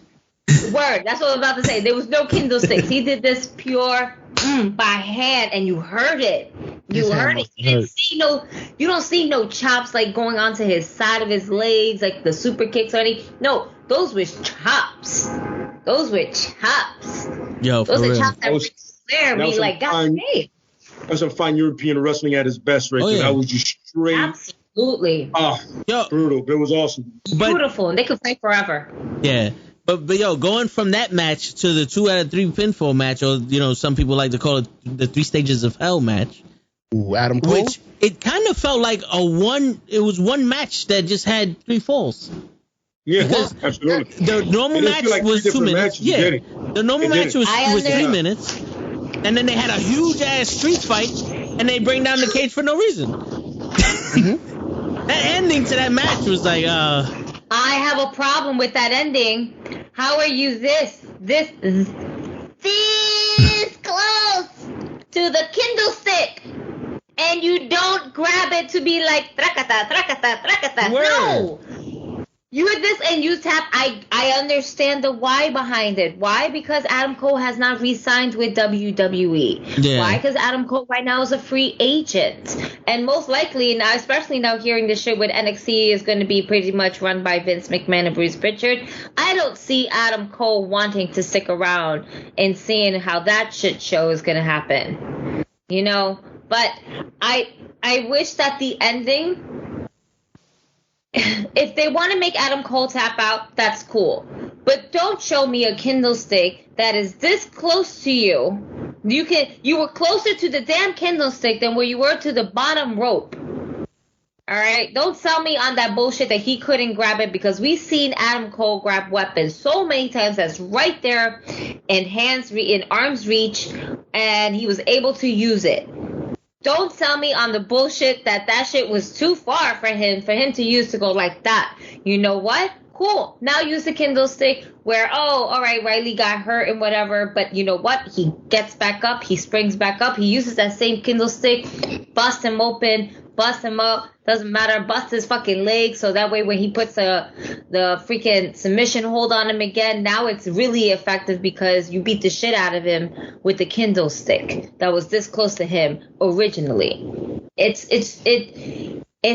Speaker 5: Word. That's what I was about to say. There was no Kendo 6. He did this pure by hand, and you heard it. You heard it. You don't see no chops like going onto his side of his legs, like the super kicks or anything. No, those were chops. Those were chops.
Speaker 2: Yo,
Speaker 5: those
Speaker 2: for
Speaker 5: are
Speaker 2: real.
Speaker 5: chops that scared me. Like, God damn.
Speaker 1: That's some fine European wrestling at its best, right there. That was just straight.
Speaker 5: Absolutely.
Speaker 1: Brutal. It was awesome.
Speaker 5: Beautiful. And they could fight forever.
Speaker 2: Yeah. But yo, going from that match to the 2 out of 3 pinfall match, or some people like to call it the 3 stages of hell match.
Speaker 4: Ooh, Adam Cole?
Speaker 2: Which it kind of felt like it was one match that just had 3 falls.
Speaker 1: Yeah, absolutely.
Speaker 2: The normal match was 2 minutes. The normal match was 3 minutes, and then they had a huge ass street fight, and they bring down the cage for no reason. That ending to that match was like,
Speaker 5: I have a problem with that ending. How are you this close to the Kindle stick and you don't grab it to be like trakata, trakata, trakata?
Speaker 2: Word.
Speaker 5: No. You did this and you tap. I understand the why behind it. Why? Because Adam Cole has not re-signed with WWE.
Speaker 2: Yeah.
Speaker 5: Why? Because Adam Cole right now is a free agent. And most likely, now, especially now hearing this shit with NXT is going to be pretty much run by Vince McMahon and Bruce Pritchard, I don't see Adam Cole wanting to stick around and seeing how that shit show is going to happen. You know? But I wish that the ending... If they want to make Adam Cole tap out, that's cool. But don't show me a Kindle stick that is this close to you. You were closer to the damn Kindle stick than where you were to the bottom rope. All right? Don't sell me on that bullshit that he couldn't grab it, because we've seen Adam Cole grab weapons so many times that's right there in arm's reach, and he was able to use it. Don't tell me on the bullshit that shit was too far for him to use to go like that. You know what? Cool. Now use the Kindle stick where, oh, all right, Riley got hurt and whatever. But you know what? He gets back up. He springs back up. He uses that same Kindle stick, bust him open, bust him up. Doesn't matter. Bust his fucking leg. So that way when he puts the freaking submission hold on him again, now it's really effective because you beat the shit out of him with the Kindle stick that was this close to him originally. It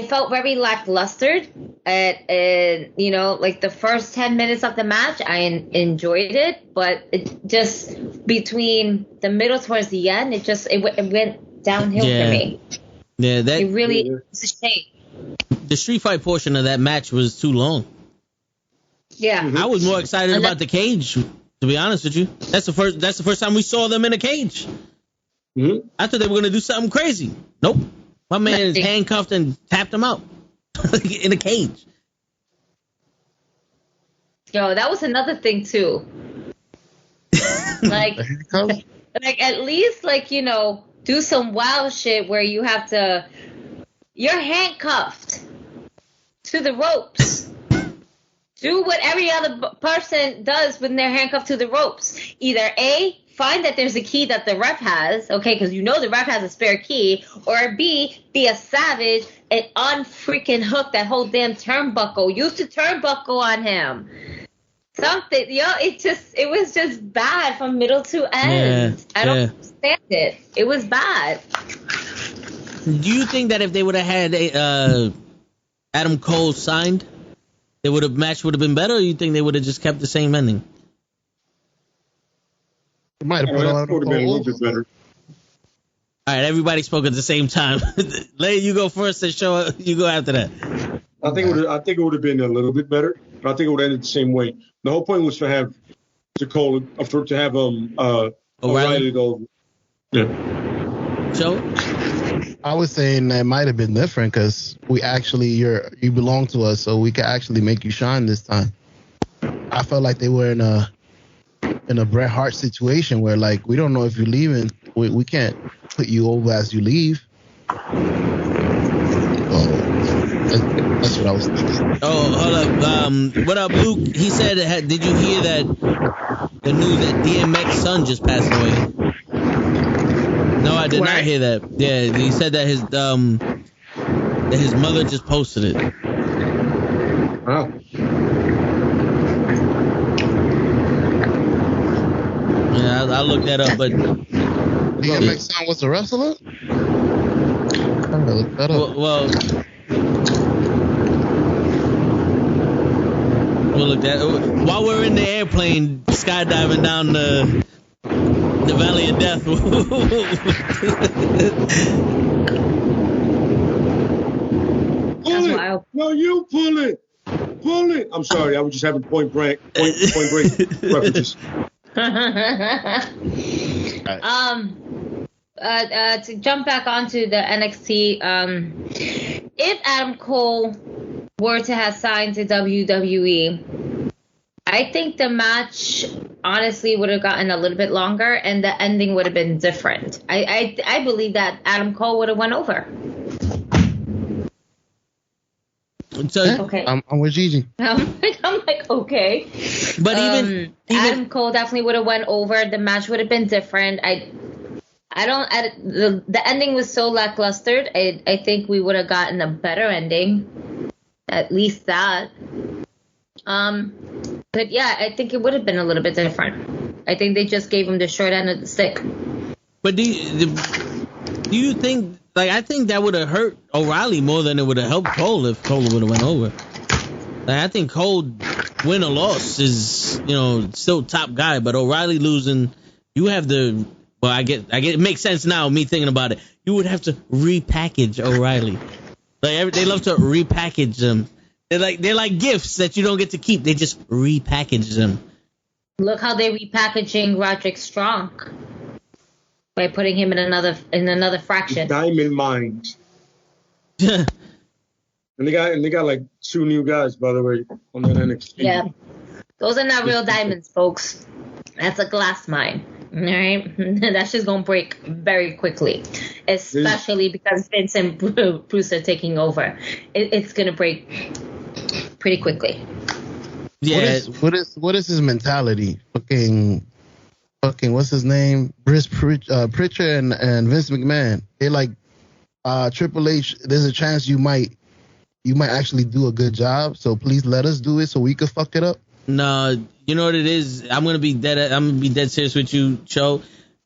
Speaker 5: felt very lackluster. And you know, like the first 10 minutes of the match, I enjoyed it, but it just between the middle towards the end, it went downhill for me.
Speaker 2: Yeah,
Speaker 5: it really is a shame.
Speaker 2: The street fight portion of that match was too long.
Speaker 5: Yeah,
Speaker 2: I was more excited about the cage. To be honest with you, that's the first time we saw them in a cage.
Speaker 1: Mm-hmm.
Speaker 2: I thought they were gonna do something crazy. Nope, my man is handcuffed and tapped him out in a cage.
Speaker 5: Yo, that was another thing too. like at least do some wild shit where you're handcuffed to the ropes. Do what every other person does when they're handcuffed to the ropes. Either A, find that there's a key that the ref has, okay, because you know the ref has a spare key, or B, be a savage and unfreaking hook that whole damn turnbuckle. Use the turnbuckle on him. Something, it was just bad from middle to end. I don't understand it. It was bad.
Speaker 2: Do you think that if they would have had Adam Cole signed, match would have been better, or you think they would have just kept the same ending?
Speaker 4: It might have put on
Speaker 1: would have been a little bit better.
Speaker 2: All right, everybody spoke at the same time. Larry, you go first and show you go after that.
Speaker 1: I think it would have been a little bit better, but I think it would have ended the same way. The whole point was to have O'Reilly go. Yeah.
Speaker 2: So
Speaker 4: I was saying that might have been different because you belong to us, so we can actually make you shine this time. I felt like they were in a Bret Hart situation where we don't know if you're leaving. We can't put you over as you leave. That's what I was thinking.
Speaker 2: Oh, hold up. What up, Luke? He said, did you hear the news that DMX's son just passed away? No, I did not hear that. Yeah, he said that his mother just posted it.
Speaker 1: Wow.
Speaker 2: Yeah, I'll look that up, but
Speaker 4: DMX's son was a wrestler? I'm gonna look that up.
Speaker 2: Well, we'll look that while we're in the airplane skydiving down the Valley of Death.
Speaker 1: No, you pull it. Pull it. I'm sorry, I was just having point break references.
Speaker 5: To jump back onto the NXT, if Adam Cole were to have signed to WWE, I think the match honestly would have gotten a little bit longer and the ending would have been different. I believe that Adam Cole would have went over.
Speaker 2: So
Speaker 5: Okay.
Speaker 4: I'm with Gigi.
Speaker 5: I'm like, okay.
Speaker 2: But even
Speaker 5: Adam Cole definitely would have went over. The match would have been different. The ending was so lackluster. I think we would have gotten a better ending. At least that. But yeah, I think it would have been a little bit different. I think they just gave him the short end of the stick.
Speaker 2: But do you think, like, I think that would have hurt O'Reilly more than it would have helped Cole if Cole would have went over. Like, I think Cole, win or loss, is, still top guy, but O'Reilly losing, you have the, well, I get it makes sense now, me thinking about it. You would have to repackage O'Reilly. Like, they love to repackage them. They're like gifts that you don't get to keep. They just repackage them.
Speaker 5: Look how they're repackaging Roderick Strong by putting him in another fraction.
Speaker 1: Diamond Mine. And they got like 2 new guys, by the way, on that NXT.
Speaker 5: Yeah, those are not real diamonds, folks. That's a glass mine. All right, that's just gonna break very quickly, especially because Vince and Bruce are taking over. It's gonna break pretty quickly.
Speaker 2: Yeah.
Speaker 4: What is his mentality? Fucking what's his name? Bruce Pritchard and Vince McMahon. They're like, Triple H, there's a chance you might actually do a good job, so please let us do it so we could fuck it up.
Speaker 2: No, you know what it is? I'm gonna be dead serious with you, Cho.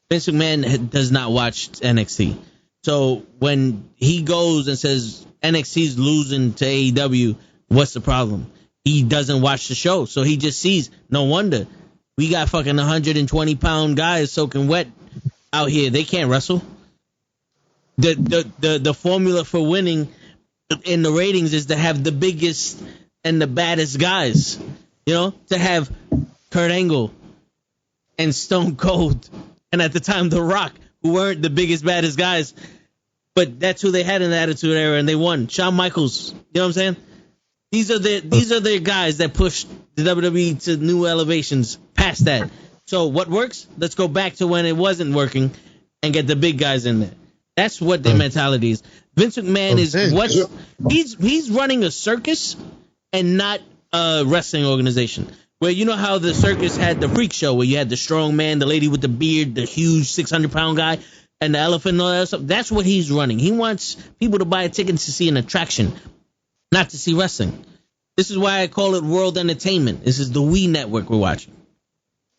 Speaker 2: Vince McMahon does not watch NXT. So when he goes and says NXT's losing to AEW, what's the problem? He doesn't watch the show, so he just sees, no wonder. We got fucking 120-pound guys soaking wet out here. They can't wrestle. The formula for winning in the ratings is to have the biggest and the baddest guys. To have Kurt Angle and Stone Cold, and at the time The Rock, who weren't the biggest, baddest guys, but that's who they had in the Attitude Era, and they won. Shawn Michaels, you know what I'm saying? These are the guys that pushed the WWE to new elevations past that. So what works? Let's go back to when it wasn't working and get the big guys in there. That's what their mentality is. Vince McMahon he's running a circus and not a wrestling organization. Where you know how the circus had the freak show where you had the strong man, the lady with the beard, the huge 600-pound guy, and the elephant and all that stuff. That's what he's running. He wants people to buy a ticket to see an attraction, not to see wrestling. This is why I call it world entertainment. This is the Wii network we're watching.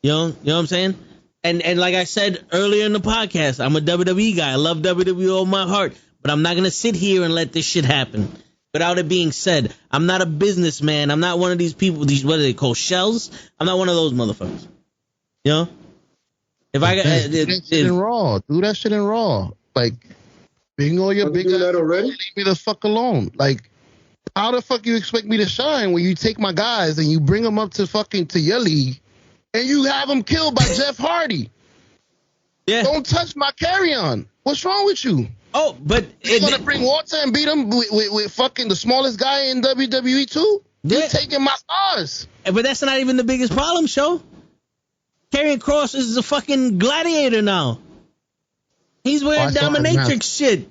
Speaker 2: You know what I'm saying? And like I said earlier in the podcast, I'm a WWE guy. I love WWE all my heart. But I'm not going to sit here and let this shit happen. Without it being said, I'm not a businessman. I'm not one of these people, what do they call shells? I'm not one of those motherfuckers. If I got
Speaker 4: do that shit in Raw. Do that shit in Raw. Like, being all your big
Speaker 1: that already?
Speaker 4: Leave me the fuck alone. Like, how the fuck you expect me to shine when you take my guys and you bring them up to your league and you have them killed by Jeff Hardy?
Speaker 2: Yeah.
Speaker 4: Don't touch my carry-on. What's wrong with you?
Speaker 2: Oh, but
Speaker 4: you're gonna bring Walter and beat him with fucking the smallest guy in WWE too? You're taking my stars.
Speaker 2: But that's not even the biggest problem, Show. Karrion Kross is a fucking gladiator now. He's wearing dominatrix shit.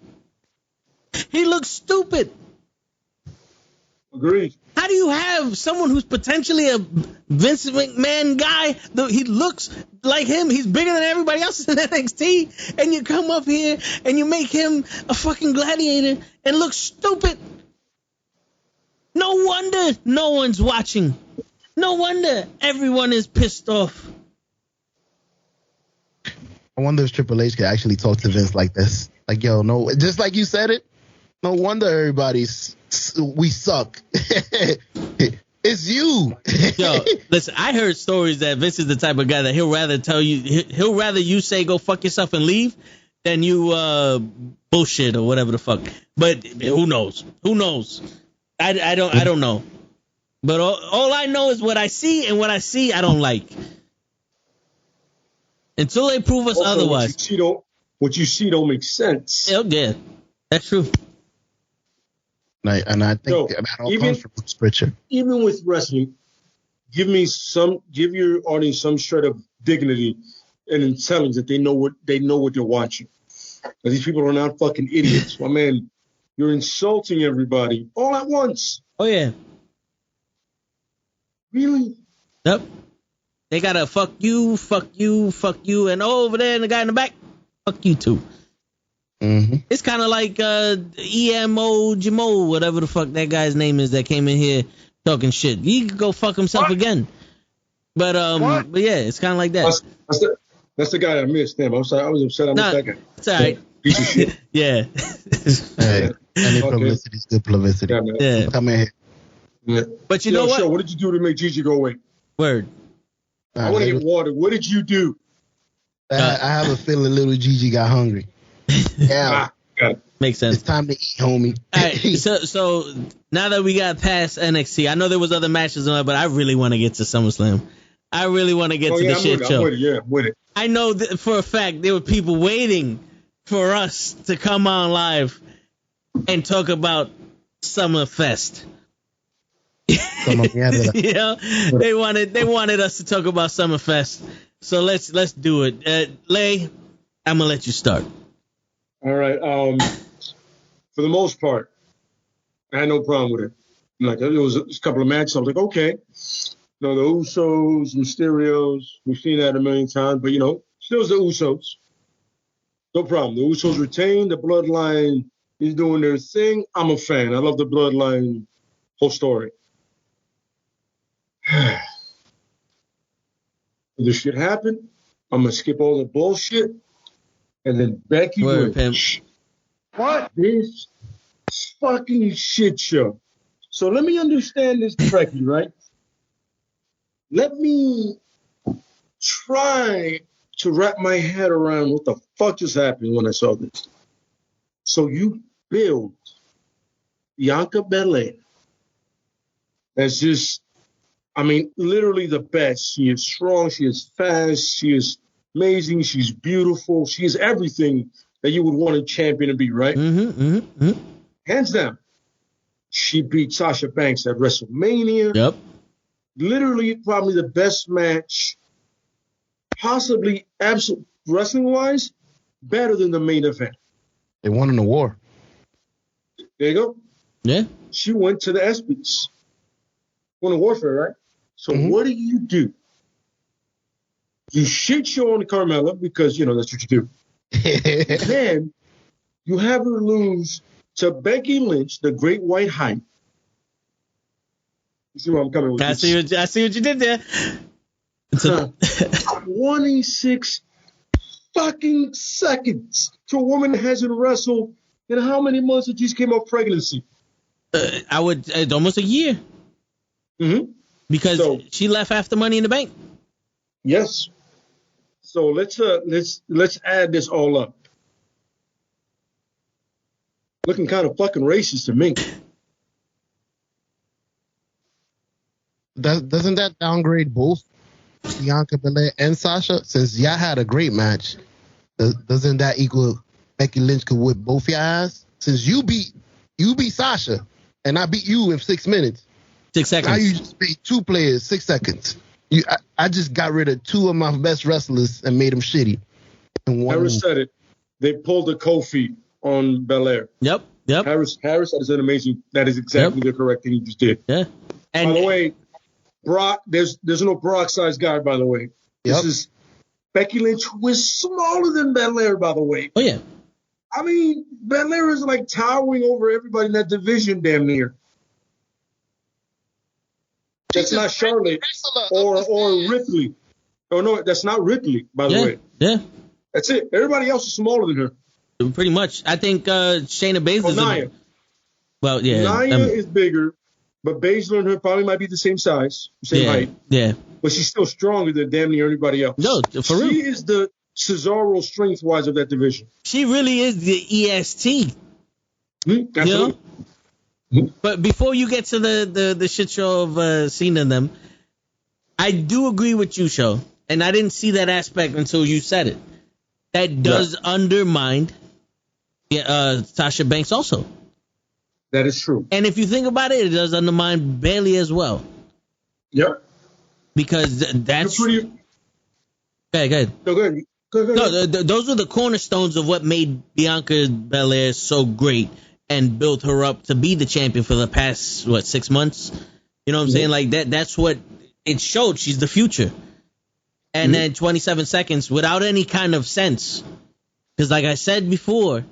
Speaker 2: He looks stupid.
Speaker 1: Agreed.
Speaker 2: How do you have someone who's potentially a Vince McMahon guy? He looks like him. He's bigger than everybody else in NXT. And you come up here and you make him a fucking gladiator and look stupid. No wonder no one's watching. No wonder everyone is pissed off.
Speaker 4: I wonder if Triple H could actually talk to Vince like this. Like, yo, no, just like you said it. No wonder we suck. It's you.
Speaker 2: Yo, listen, I heard stories that Vince is the type of guy that he'll rather you say go fuck yourself and leave than you bullshit or whatever the fuck. But who knows? I don't know. But all I know is what I see, and what I see I don't like. Until they prove us otherwise.
Speaker 1: What you see don't make sense.
Speaker 2: Yeah, that's true.
Speaker 4: And I think that all comes from Pritchard.
Speaker 1: Even with wrestling, give your audience some shred of dignity and intelligence that they know what they're watching. These people are not fucking idiots. My man, You're insulting everybody all at once.
Speaker 2: Oh, yeah.
Speaker 1: Really?
Speaker 2: Yep. They got to fuck you, and over there, and the guy in the back, fuck you too.
Speaker 4: Mm-hmm.
Speaker 2: It's kind of like EMO Jamo, whatever the fuck that guy's name is that came in here talking shit. He could go fuck himself again. But yeah, it's kind of like that.
Speaker 1: That's the guy I missed. Damn, I'm sorry. I was upset I missed that guy.
Speaker 2: It's all right.
Speaker 1: Piece of shit.
Speaker 2: Yeah.
Speaker 4: Hey, any publicity is good publicity.
Speaker 1: Yeah, man.
Speaker 2: Yeah.
Speaker 4: Come in here.
Speaker 1: Yeah.
Speaker 2: But you know what?
Speaker 1: Sure, what did you do to make Gigi go away?
Speaker 2: Word.
Speaker 1: I want to get water. What did you do?
Speaker 4: I have a feeling little Gigi got hungry. Yeah.
Speaker 1: Got it.
Speaker 2: Makes sense.
Speaker 4: It's time to eat, homie.
Speaker 2: All right, so now that we got past NXT, I know there was other matches on it, but I really want to get to SummerSlam. I really want to get to the shit show.
Speaker 1: I'm with it. Yeah, I'm with it.
Speaker 2: I know that for a fact there were people waiting for us to come on live and talk about Summerfest. You know, they wanted us to talk about Summerfest. So let's do it. Lay, I'm gonna let you start.
Speaker 1: All right. For the most part, I had no problem with it. Like, there was a couple of matches. I was like, okay. You know, the Usos, Mysterios, we've seen that a million times, but, you know, still the Usos. No problem. The Usos retain. The Bloodline is doing their thing. I'm a fan. I love the Bloodline whole story. This shit happened. I'm going to skip all the bullshit. And then Becky Lynch. What? This fucking shit show. So let me understand this correctly, right? Let me try to wrap my head around what the fuck just happened when I saw this. So you build Bianca Belair as just, I mean, literally the best. She is strong. She is fast. She is amazing. She's beautiful. She is everything that you would want a champion to be, right? Hands down. She beat Sasha Banks at WrestleMania.
Speaker 2: Yep.
Speaker 1: Literally, probably the best match, possibly absolute wrestling-wise, better than the main event.
Speaker 4: They won in the war.
Speaker 1: There you go.
Speaker 2: Yeah.
Speaker 1: She went to the ESPYs. Won a warfare, right? So what do? You shit show on Carmella because, you know, that's what you do. Then you have her lose to Becky Lynch, the Great White Hype. You see where I'm coming with
Speaker 2: I see what you did there.
Speaker 1: 26 fucking seconds to a woman that hasn't wrestled in how many months that just came off pregnancy?
Speaker 2: Almost a year. Because she left after Money in the Bank.
Speaker 1: Yes. So let's add this all up. Looking kind of fucking racist to me.
Speaker 4: Doesn't that downgrade both Bianca Belair and Sasha? Since y'all had a great match, doesn't that equal Becky Lynch could whip both your ass? Since you beat Sasha and I beat you in 6 minutes.
Speaker 2: 6 seconds.
Speaker 4: Now you just beat two players 6 seconds. I just got rid of two of my best wrestlers and made them shitty.
Speaker 1: Harris said it. They pulled the Kofi on Belair.
Speaker 2: Yep.
Speaker 1: Harris, that is an amazing. That is exactly the correct thing you just did.
Speaker 2: Yeah. And
Speaker 1: by the way, Brock, there's no Brock-sized guy, by the way. This is Becky Lynch, who is smaller than Belair, by the way.
Speaker 2: Oh, yeah.
Speaker 1: I mean, Belair is like towering over everybody in that division damn near. That's not Charlotte or Ripley. Oh, no, that's not Ripley, by the way.
Speaker 2: Yeah.
Speaker 1: That's it. Everybody else is smaller than her.
Speaker 2: Pretty much. I think Shayna Baszler.
Speaker 1: Nia.
Speaker 2: Well, yeah.
Speaker 1: Nia is bigger, but Baszler and her probably might be the same size, same height.
Speaker 2: Yeah.
Speaker 1: But she's still stronger than damn near anybody else.
Speaker 2: No, for real.
Speaker 1: She is the Cesaro strength-wise of that division.
Speaker 2: She really is the EST.
Speaker 1: Absolutely.
Speaker 2: You know? But before you get to the shit show of Cena and them, I do agree with you, Show. And I didn't see that aspect until you said it. That does undermine Sasha Banks also.
Speaker 1: That is true.
Speaker 2: And if you think about it, it does undermine Bayley as well.
Speaker 1: Yep.
Speaker 2: Because that's... Go ahead.
Speaker 1: No, go ahead.
Speaker 2: No, those are the cornerstones of what made Bianca Belair so great and built her up to be the champion for the past 6 months. You know what I'm saying? Like that's what it showed. She's the future. And then 27 seconds without any kind of sense. Because like I said before,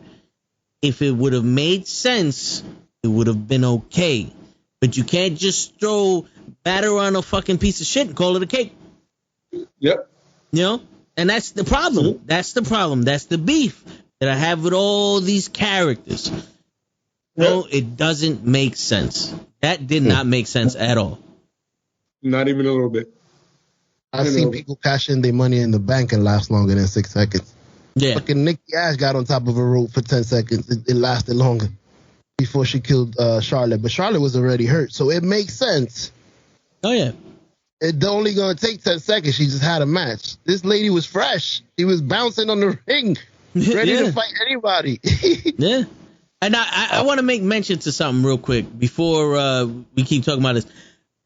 Speaker 2: if it would have made sense, it would have been okay. But you can't just throw batter on a fucking piece of shit and call it a cake.
Speaker 1: Yep.
Speaker 2: You know? And that's the problem. That's the problem. That's the beef that I have with all these characters. No, it doesn't make sense. That did not make sense at all.
Speaker 1: Not even a little bit.
Speaker 4: I've seen people cash in their money in the bank and last longer than 6 seconds.
Speaker 2: Yeah.
Speaker 4: Fucking Nikki Ash got on top of a rope for 10 seconds. It lasted longer before she killed Charlotte. But Charlotte was already hurt, so it makes sense.
Speaker 2: Oh, yeah.
Speaker 4: It's only going to take 10 seconds. She just had a match. This lady was fresh. She was bouncing on the ring, ready to fight anybody.
Speaker 2: Yeah. And I want to make mention to something real quick before we keep talking about this.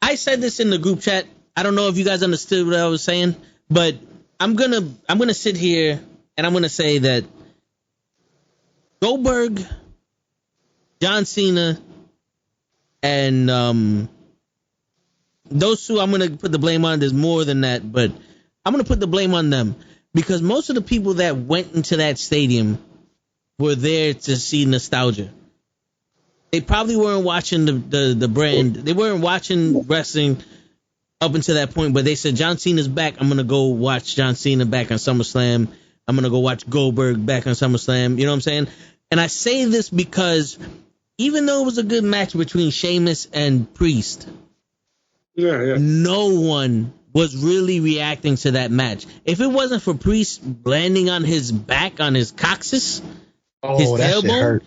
Speaker 2: I said this in the group chat. I don't know if you guys understood what I was saying, but I'm gonna sit here and I'm gonna say that Goldberg, John Cena, and those two I'm gonna put the blame on. There's more than that, but I'm gonna put the blame on them because most of the people that went into that stadium were there to see nostalgia. They probably weren't watching the brand. They weren't watching wrestling up until that point, but they said, John Cena's back. I'm going to go watch John Cena back on SummerSlam. I'm going to go watch Goldberg back on SummerSlam. You know what I'm saying? And I say this because even though it was a good match between Sheamus and Priest, no one was really reacting to that match. If it wasn't for Priest landing on his back, on his coccyx, his tailbone,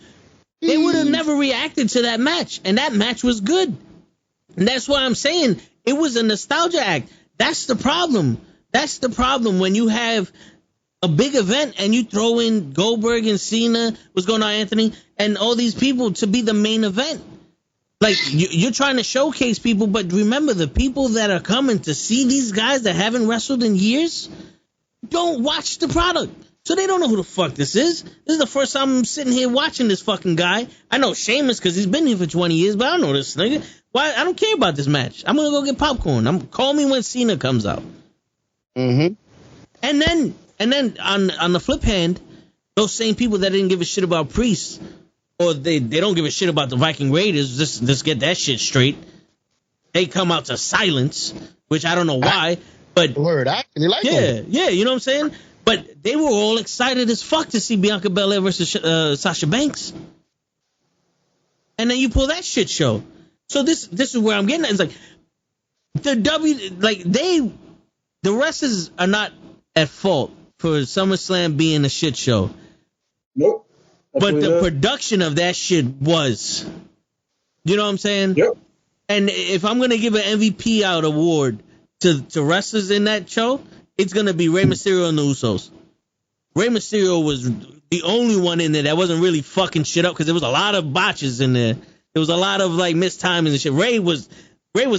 Speaker 2: they would have never reacted to that match. And that match was good. And that's why I'm saying it was a nostalgia act. That's the problem. That's the problem when you have a big event and you throw in Goldberg and Cena, what's going on, Anthony, and all these people to be the main event. Like, you're trying to showcase people, but remember, the people that are coming to see these guys that haven't wrestled in years don't watch the product. So they don't know who the fuck this is. This is the first time I'm sitting here watching this fucking guy. I know Sheamus because he's been here for 20 years, but I don't know this nigga. Why? I don't care about this match. I'm going to go get popcorn. Call me when Cena comes out.
Speaker 4: Mm-hmm.
Speaker 2: And then on the flip hand, those same people that didn't give a shit about Priest, or they don't give a shit about the Viking Raiders, just get that shit straight. They come out to silence, which I don't know why. But
Speaker 4: word, I actually like them.
Speaker 2: Yeah, you know what I'm saying? But they were all excited as fuck to see Bianca Belair versus Sasha Banks. And then you pull that shit show. So this is where I'm getting at. It's like the wrestlers are not at fault for SummerSlam being a shit show.
Speaker 1: Nope.
Speaker 2: But the production of that shit was. You know what I'm saying?
Speaker 1: Yep.
Speaker 2: And if I'm gonna give an MVP out award to wrestlers in that show, it's going to be Rey Mysterio and the Usos. Rey Mysterio was the only one in there that wasn't really fucking shit up because there was a lot of botches in there. There was a lot of like missed timings and shit. Rey was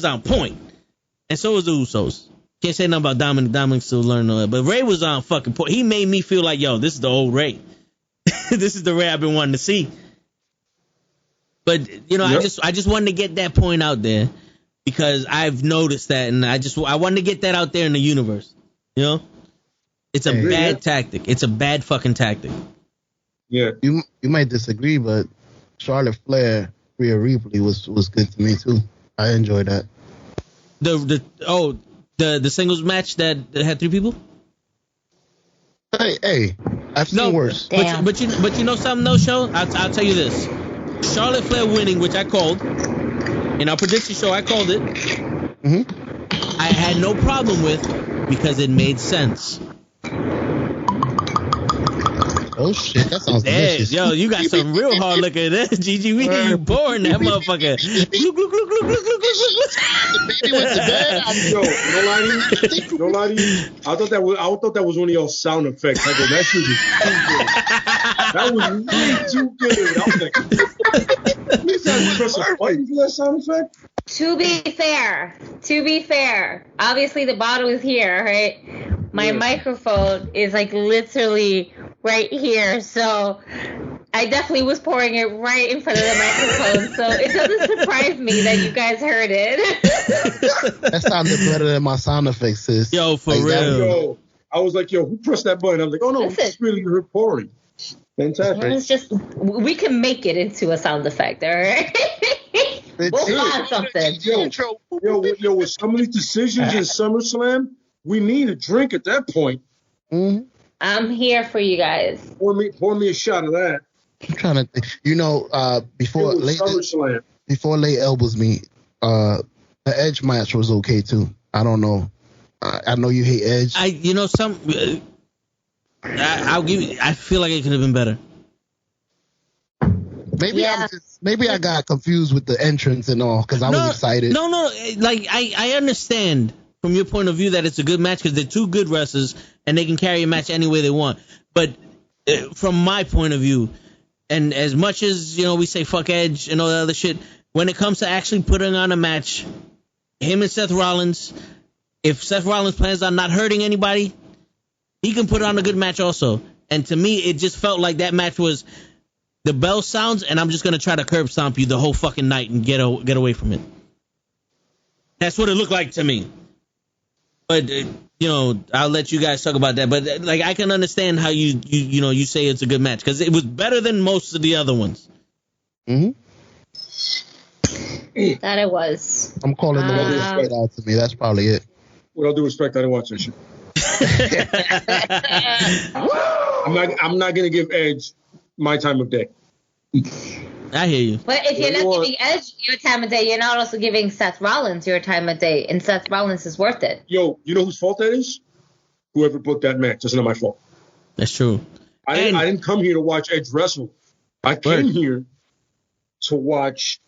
Speaker 2: on point. And so was the Usos. Can't say nothing about Dominic. Dominic still learning all that. But Rey was on fucking point. He made me feel like, yo, this is the old Rey. This is the Rey I've been wanting to see. But, you know, yep. I just wanted to get that point out there because I've noticed that, and I wanted to get that out there in the universe. You know, it's a bad tactic. It's a bad fucking tactic.
Speaker 4: Yeah, you might disagree, but Charlotte Flair, Rhea Ripley was good to me too. I enjoyed that.
Speaker 2: The singles match that had 3 people.
Speaker 4: Hey, I've seen worse.
Speaker 2: But you know something though, Show? I'll tell you this: Charlotte Flair winning, which I called in our prediction show. I called it. Mm-hmm. I had no problem with. Because it made sense.
Speaker 4: Oh shit, that sounds delicious.
Speaker 2: Yo, you got some real hard liquor in there, Gigi. We hear you pouring that motherfucker.
Speaker 1: The baby went to bed. Yo, don't lie to you. I thought that was one of your sound effects. I go, that shit was too good. That was way too good. You guys press a button for that sound effect?
Speaker 5: To be fair, obviously the bottle is here, right? My microphone is like literally right here, so I definitely was pouring it right in front of the microphone, so it doesn't surprise me that you guys heard it.
Speaker 4: That sounded better than my sound effects, sis.
Speaker 2: Yo, for
Speaker 4: Like,
Speaker 2: real.
Speaker 1: Yo, I was like, yo, who pressed that button? I was like, oh no,
Speaker 5: Listen.
Speaker 1: it's really her pouring. Fantastic.
Speaker 5: It's just, we can make it into a sound effect, all right? We'll find something.
Speaker 1: Yo, with some of these decisions in SummerSlam, we need a drink at that point.
Speaker 4: Mm-hmm.
Speaker 5: I'm here for you guys.
Speaker 1: Pour me a shot of that.
Speaker 4: I'm trying to think. You know, before
Speaker 1: SummerSlam.
Speaker 4: late elbows meet, the Edge match was okay too. I don't know. I know you hate Edge.
Speaker 2: I'll give you. I feel like it could have been better.
Speaker 4: Maybe I got confused with the entrance and all because I was excited.
Speaker 2: No. Like I understand from your point of view that it's a good match because they're two good wrestlers and they can carry a match any way they want. But from my point of view, and as much as we say fuck Edge and all that other shit, when it comes to actually putting on a match, him and Seth Rollins, if Seth Rollins plans on not hurting anybody, he can put on a good match also. And to me, it just felt like that match was the bell sounds, and I'm just going to try to curb stomp you the whole fucking night and get away from it. That's what it looked like to me. But, I'll let you guys talk about that. But, like, I can understand how you say it's a good match because it was better than most of the other ones.
Speaker 4: Mm-hmm.
Speaker 5: That it was.
Speaker 4: I'm calling the one straight out to me. That's probably it.
Speaker 1: With all due respect, I didn't watch that shit. I'm not gonna give Edge my time of day.
Speaker 2: I hear you.
Speaker 5: But if you're not giving Edge your time of day, you're not also giving Seth Rollins your time of day, and Seth Rollins is worth it.
Speaker 1: Yo, you know whose fault that is? Whoever booked that match. That's not my fault.
Speaker 2: That's true.
Speaker 1: I didn't come here to watch Edge wrestle. I came here to watch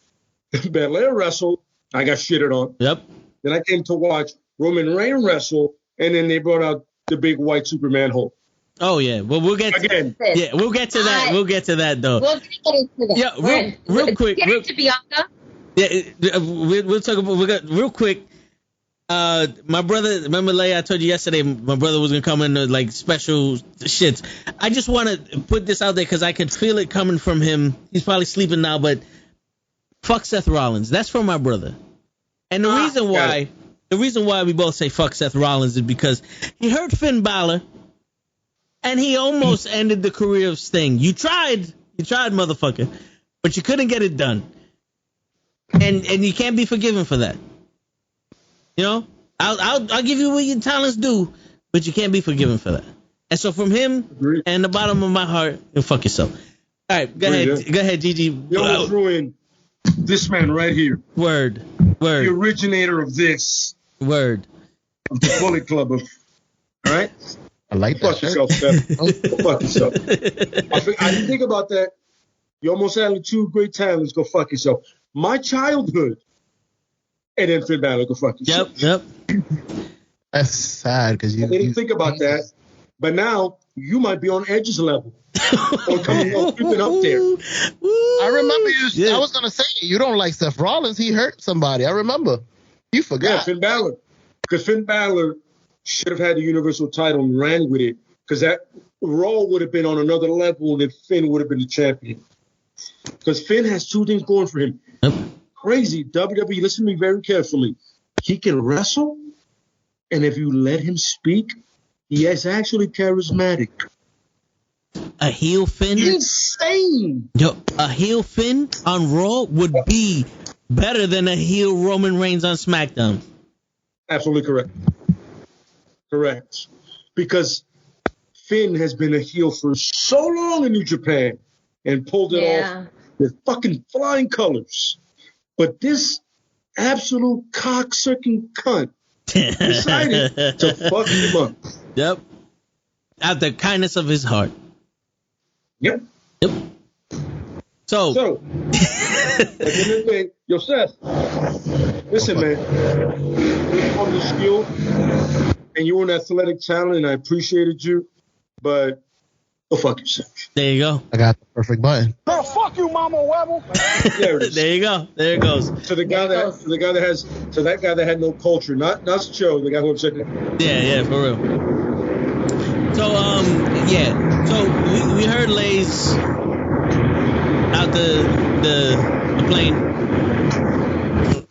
Speaker 1: Belair wrestle. I got shitted on.
Speaker 2: Yep.
Speaker 1: Then I came to watch Roman Reigns wrestle, and then they brought out the big white Superman hole.
Speaker 2: Oh yeah, well we'll get
Speaker 1: again.
Speaker 2: We'll get to that. We'll get to that though.
Speaker 5: We'll get into that.
Speaker 2: Yeah, real quick.
Speaker 5: Get into Bianca.
Speaker 2: Yeah, we'll talk about. We got real quick. My brother, remember, Leia, I told you yesterday, my brother was gonna come in like special shits. I just want to put this out there because I could feel it coming from him. He's probably sleeping now, but fuck Seth Rollins. That's from my brother. And the reason why we both say fuck Seth Rollins is because he hurt Finn Balor. And he almost ended the career of Sting. You tried, motherfucker, but you couldn't get it done. And you can't be forgiven for that. I'll give you what your talents do, but you can't be forgiven for that. And so from him and the bottom of my heart, you fuck yourself. All right, go ahead, Gigi.
Speaker 1: Yo, ruin this man right here.
Speaker 2: Word.
Speaker 1: The originator of this.
Speaker 2: Word.
Speaker 1: Of the Bullet Club of. All right.
Speaker 4: I like that.
Speaker 1: Fuck yourself, Steph. Go fuck yourself. I didn't think about that. You almost had two great talents. Go fuck yourself. My childhood. And then Finn Balor. Go fuck yourself.
Speaker 2: Yep.
Speaker 4: That's sad because you
Speaker 1: didn't think about that. But now you might be on Edge's level. Or creeping up there.
Speaker 4: I remember you. Yeah. I was gonna say you don't like Seth Rollins. He hurt somebody. I remember. You forgot.
Speaker 1: Yeah, Finn Balor. Because Finn Balor should have had the Universal title and ran with it, because that Raw would have been on another level and then Finn would have been the champion. Because Finn has two things going for him. Crazy. WWE, listen to me very carefully. He can wrestle, and if you let him speak, he is actually charismatic.
Speaker 2: A heel Finn?
Speaker 1: Insane.
Speaker 2: Yo, a heel Finn on Raw would be better than a heel Roman Reigns on SmackDown.
Speaker 1: Absolutely correct. Correct. Because Finn has been a heel for so long in New Japan and pulled it off with fucking flying colors. But this absolute cocksucking cunt decided to fuck him up.
Speaker 2: Yep. Out of the kindness of his heart.
Speaker 1: Yep. So, at the end of the day, yo, Seth, listen, man. You're on the skill, and you were an athletic talent, and I appreciated you, but go fuck yourself.
Speaker 2: There you go.
Speaker 4: I got the perfect button.
Speaker 3: Oh, fuck you, Mama Webble.
Speaker 1: There it is.
Speaker 2: There you go. There it goes.
Speaker 1: To that guy that had no culture, not Joe, the guy who upset him.
Speaker 2: Yeah, for real. So, So we heard Lay's out the plane.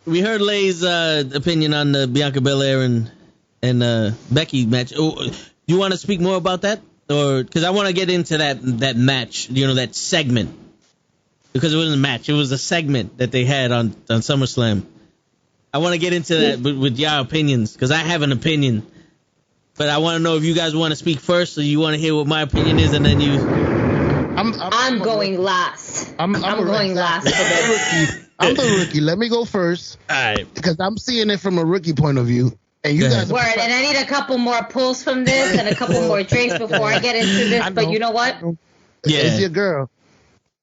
Speaker 2: We heard Lay's opinion on the Bianca Belair and Becky match. Oh, you want to speak more about that, or because I want to get into that match, that segment, because it wasn't a match, it was a segment that they had on SummerSlam. I want to get into that with your opinions, because I have an opinion, but I want to know if you guys want to speak first, or you want to hear what my opinion is, and then you.
Speaker 5: I'm going last. I'm going last.
Speaker 4: I'm the rookie. Let me go first.
Speaker 2: All right.
Speaker 4: Because I'm seeing it from a rookie point of view. And you guys
Speaker 5: Word, and I need a couple more pulls from this and a couple more drinks before I get into this. But you know what?
Speaker 4: Yeah. It's your girl.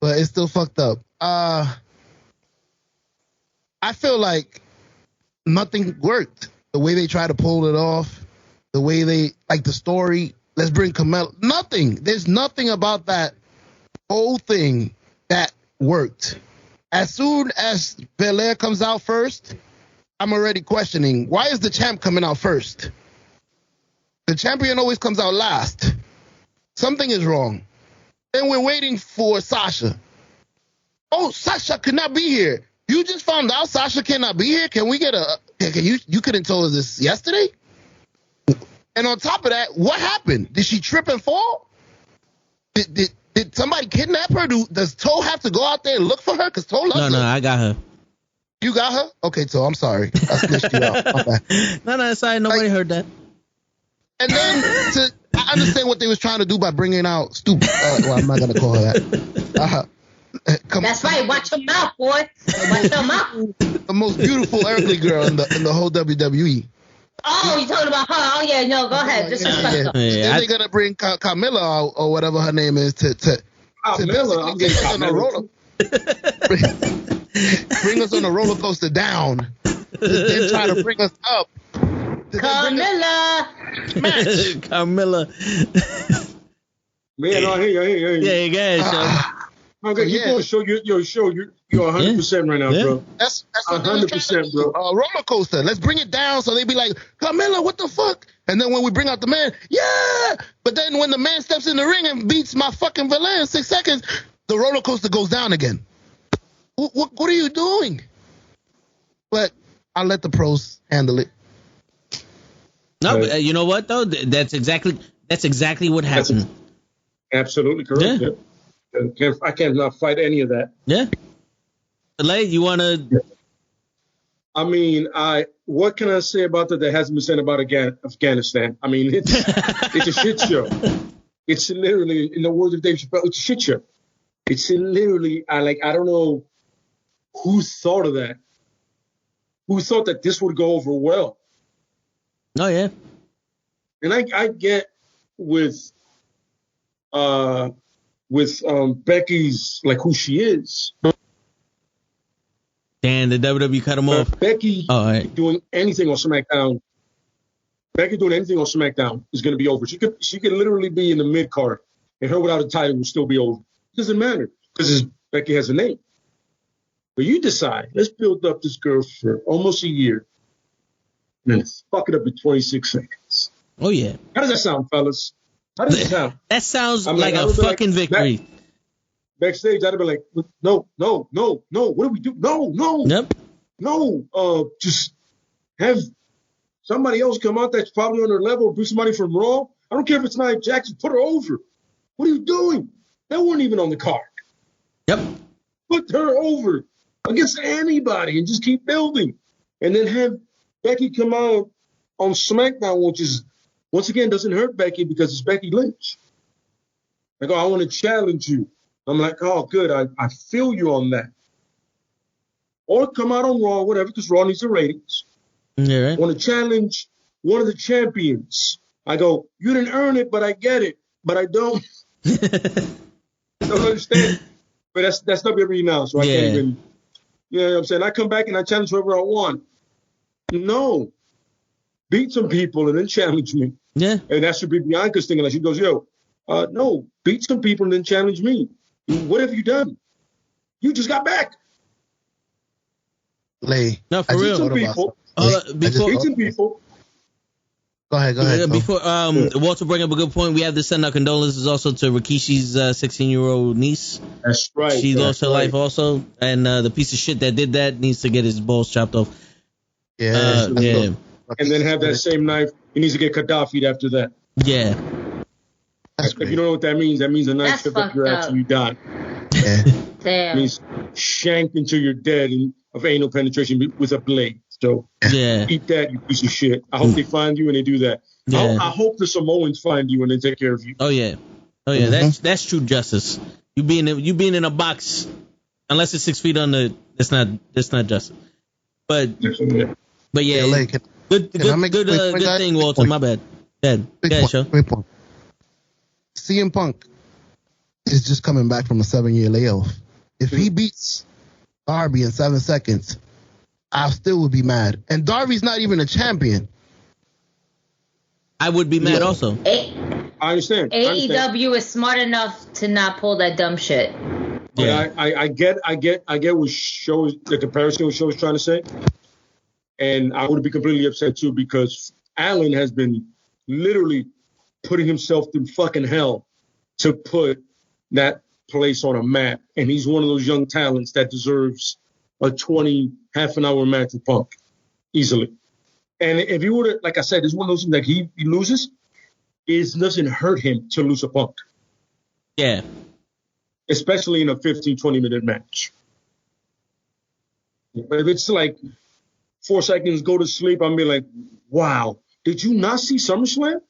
Speaker 4: But it's still fucked up. I feel like nothing worked. The way they try to pull it off, the way they, like the story, let's bring Carmella. Nothing. There's nothing about that whole thing that worked. As soon as Belair comes out first, I'm already questioning, why is the champ coming out first? The champion always comes out last. Something is wrong. Then we're waiting for Sasha. Oh, Sasha could not be here. You just found out Sasha cannot be here? Can we get you couldn't tell us this yesterday? And on top of that, what happened? Did she trip and fall? Did somebody kidnap her? Does Toe have to go out there and look for her? Because Toe loves her.
Speaker 2: No, I got her.
Speaker 4: You got her? Okay, Toe, I'm sorry. I snitched you out. Okay.
Speaker 2: No, sorry. Nobody heard that.
Speaker 4: And then I understand what they was trying to do by bringing out stupid. Well, I'm not going to call her that.
Speaker 5: That's right. Watch your mouth, boy. Watch your mouth.
Speaker 4: The most beautiful earthly girl in the whole WWE.
Speaker 5: Oh, you talking about her? Oh, yeah, no, go ahead. Disrespect her.
Speaker 4: Then they're going to bring Carmella out, or whatever her name is, to
Speaker 1: Carmella. I'm getting Carmella.
Speaker 4: Bring us on a roller coaster down. Then try to bring us up.
Speaker 5: Carmella.
Speaker 2: Carmella.
Speaker 1: Man, I hear you.
Speaker 2: Yeah, guys.
Speaker 1: Okay, you going to show your show. You're 100% right now, bro.
Speaker 4: That's
Speaker 1: 100%, bro.
Speaker 4: Roller coaster. Let's bring it down so they be like, Carmella, what the fuck? And then when we bring out the man, yeah. But then when the man steps in the ring and beats my fucking Valet in 6 seconds, the roller coaster goes down again. What are you doing? But I'll let the pros handle it.
Speaker 2: No, but you know what though? That's exactly what happened.
Speaker 1: Absolutely correct.
Speaker 2: Yeah.
Speaker 1: I cannot fight any of that.
Speaker 2: Yeah. Lay, you want to?
Speaker 1: I mean, what can I say about that hasn't been said about Afghanistan? I mean, it's a shit show. It's literally, in the words of Dave Chappelle, it's a shit show. It's literally, I don't know who thought of that. Who thought that this would go over well?
Speaker 2: Oh yeah.
Speaker 1: And I get with Becky's, like, who she is.
Speaker 2: Damn, the WWE cut him off.
Speaker 1: Becky doing anything on SmackDown. Becky doing anything on SmackDown is going to be over. She could literally be in the mid card, and her without a title will still be over. It doesn't matter because Becky has a name. But you decide, let's build up this girl for almost a year, and then fuck it up in 26 seconds.
Speaker 2: Oh yeah.
Speaker 1: How does that sound, fellas? How does it sound?
Speaker 2: That sounds like a fucking victory.
Speaker 1: Backstage, I'd have been like, no. What do we do? No.
Speaker 2: Yep.
Speaker 1: No. Just have somebody else come out that's probably on her level, bring somebody from Raw. I don't care if it's Nia Jackson. Put her over. What are you doing? They weren't even on the card.
Speaker 2: Yep.
Speaker 1: Put her over against anybody and just keep building. And then have Becky come out on SmackDown, which is, once again, doesn't hurt Becky because it's Becky Lynch. Like, I want to challenge you. I'm like, oh, good. I feel you on that. Or come out on Raw, whatever, because Raw needs the ratings.
Speaker 2: Yeah, right.
Speaker 1: I want to challenge one of the champions. I go, you didn't earn it, but I get it. But I don't. Don't understand. But that's WWE now, so I can't even. You know what I'm saying? I come back and I challenge whoever I want. No. Beat some people and then challenge me.
Speaker 2: Yeah.
Speaker 1: And that should be Bianca's thing. Like she goes, no, beat some people and then challenge me. What have you done? You just got back.
Speaker 4: Lay.
Speaker 2: No, for real.
Speaker 1: Beat some people.
Speaker 2: Beat
Speaker 1: some people.
Speaker 4: Go ahead.
Speaker 2: Before Walter bring up a good point, we have to send our condolences also to Rikishi's 16-year-old niece.
Speaker 1: That's right.
Speaker 2: She lost her life also, and the piece of shit that did that needs to get his balls chopped off.
Speaker 4: Yeah.
Speaker 1: And then have that same knife. He needs to get Gaddafi'd after that.
Speaker 2: Yeah.
Speaker 1: If you don't know what that means a knife took up your ass and you die.
Speaker 4: Yeah.
Speaker 5: Damn.
Speaker 1: It means shanked until you're dead of anal penetration with a blade. So eat that, you piece of shit. I hope they find you and they do that.
Speaker 2: Yeah.
Speaker 1: I hope the Samoans find you and they take care of you.
Speaker 2: Oh yeah. That's true justice. You being in a box, unless it's 6 feet under, it's not justice. But yeah. Good thing, Walter. My bad.
Speaker 4: Great point. CM Punk is just coming back from a 7-year layoff. If he beats Darby in 7 seconds, I still would be mad. And Darby's not even a champion.
Speaker 2: I would be mad also.
Speaker 1: I understand.
Speaker 5: AEW is smart enough to not pull that dumb shit.
Speaker 1: But I get what the comparison what show is trying to say. And I would be completely upset too because Allen has been literally putting himself through fucking hell to put that place on a map. And he's one of those young talents that deserves a 20 half-an-hour match with Punk easily. And if he would have, like I said, it's one of those things that he loses, it doesn't hurt him to lose a Punk.
Speaker 2: Yeah.
Speaker 1: Especially in a 15, 20-minute match. But if it's like 4 seconds, go to sleep, I'm be like, wow, did you not see SummerSlam?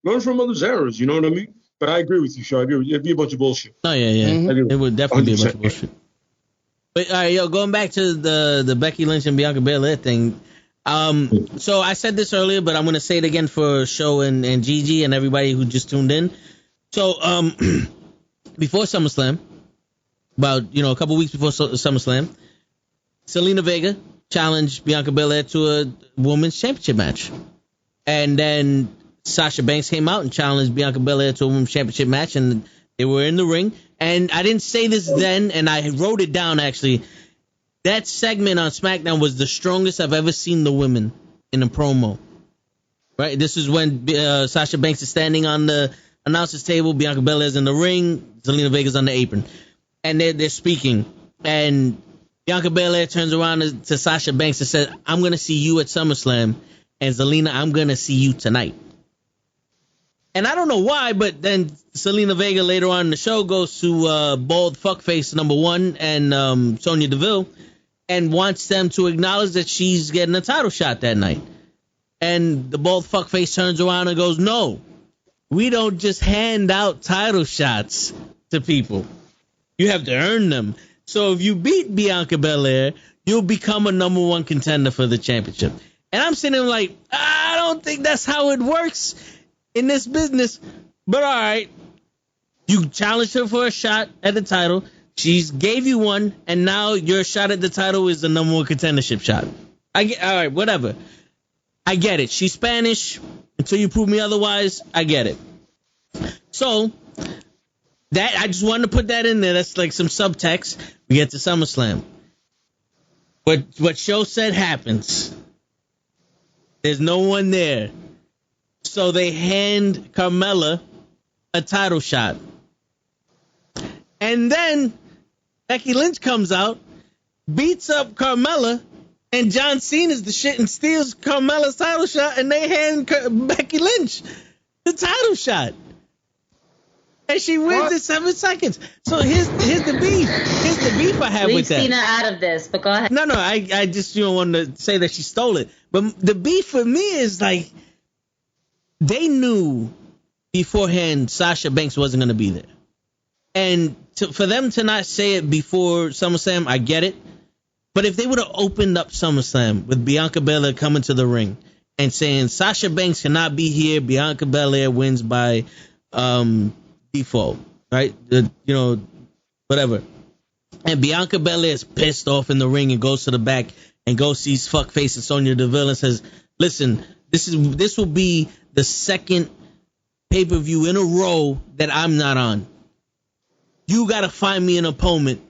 Speaker 1: Learn from others' errors, you know what I mean? But I agree with you, Shaw. It'd be a bunch of bullshit.
Speaker 2: Oh, yeah. Mm-hmm. It would definitely 100%. Be a bunch of bullshit. But, all right, going back to the Becky Lynch and Bianca Belair thing. So I said this earlier, but I'm going to say it again for Show and Gigi and everybody who just tuned in. So before SummerSlam, about, a couple weeks before SummerSlam, Zelina Vega challenged Bianca Belair to a women's championship match. And then Sasha Banks came out and challenged Bianca Belair to a women's championship match, and they were in the ring. And I didn't say this then, and I wrote it down, actually. That segment on SmackDown was the strongest I've ever seen the women in a promo. Right? This is when Sasha Banks is standing on the announcer's table, Bianca Belair's in the ring, Zelina Vega's on the apron. And they're speaking. And Bianca Belair turns around to Sasha Banks and says, I'm going to see you at SummerSlam. And Zelina, I'm going to see you tonight. And I don't know why, but then Zelina Vega later on in the show goes to bald fuckface number 1 and Sonya Deville and wants them to acknowledge that she's getting a title shot that night. And the bald fuckface turns around and goes, no, we don't just hand out title shots to people. You have to earn them. So if you beat Bianca Belair, you'll become a number 1 contender for the championship. And I'm sitting there like, I don't think that's how it works in this business. But all right, you challenged her for a shot at the title. She gave you one, and now your shot at the title is the number 1 contendership shot. All right, whatever. I get it. She's Spanish. Until you prove me otherwise, I get it. So that I just wanted to put that in there. That's like some subtext. We get to SummerSlam. But what Show said happens. There's no one there. So they hand Carmella a title shot. And then Becky Lynch comes out, beats up Carmella, and John Cena's the shit and steals Carmella's title shot, and they hand Becky Lynch the title shot. And she wins in 7 seconds. So here's the beef. Here's the beef I have with that.
Speaker 5: Leave Cena out of this, but go ahead.
Speaker 2: No, I just wanted to say that she stole it. But the beef for me is like, they knew beforehand Sasha Banks wasn't going to be there. And for them to not say it before SummerSlam, I get it. But if they would have opened up SummerSlam with Bianca Belair coming to the ring and saying Sasha Banks cannot be here, Bianca Belair wins by default, right? Whatever. And Bianca Belair is pissed off in the ring and goes to the back and goes sees fuckface and Sonya Deville and says, listen, this will be the second pay-per-view in a row that I'm not on. You got to find me an opponent.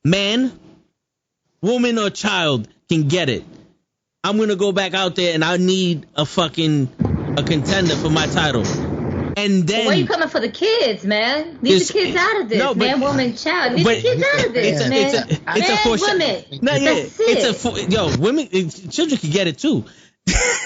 Speaker 2: Man, woman, or child can get it. I'm going to go back out there and I need a contender for my title. And then,
Speaker 5: why are you coming for the kids, man? Leave the kids out of this.
Speaker 2: No,
Speaker 5: man, woman, child. Leave the kids out of this, man. Women.
Speaker 2: No, yeah.
Speaker 5: That's it.
Speaker 2: Women, children can get it too.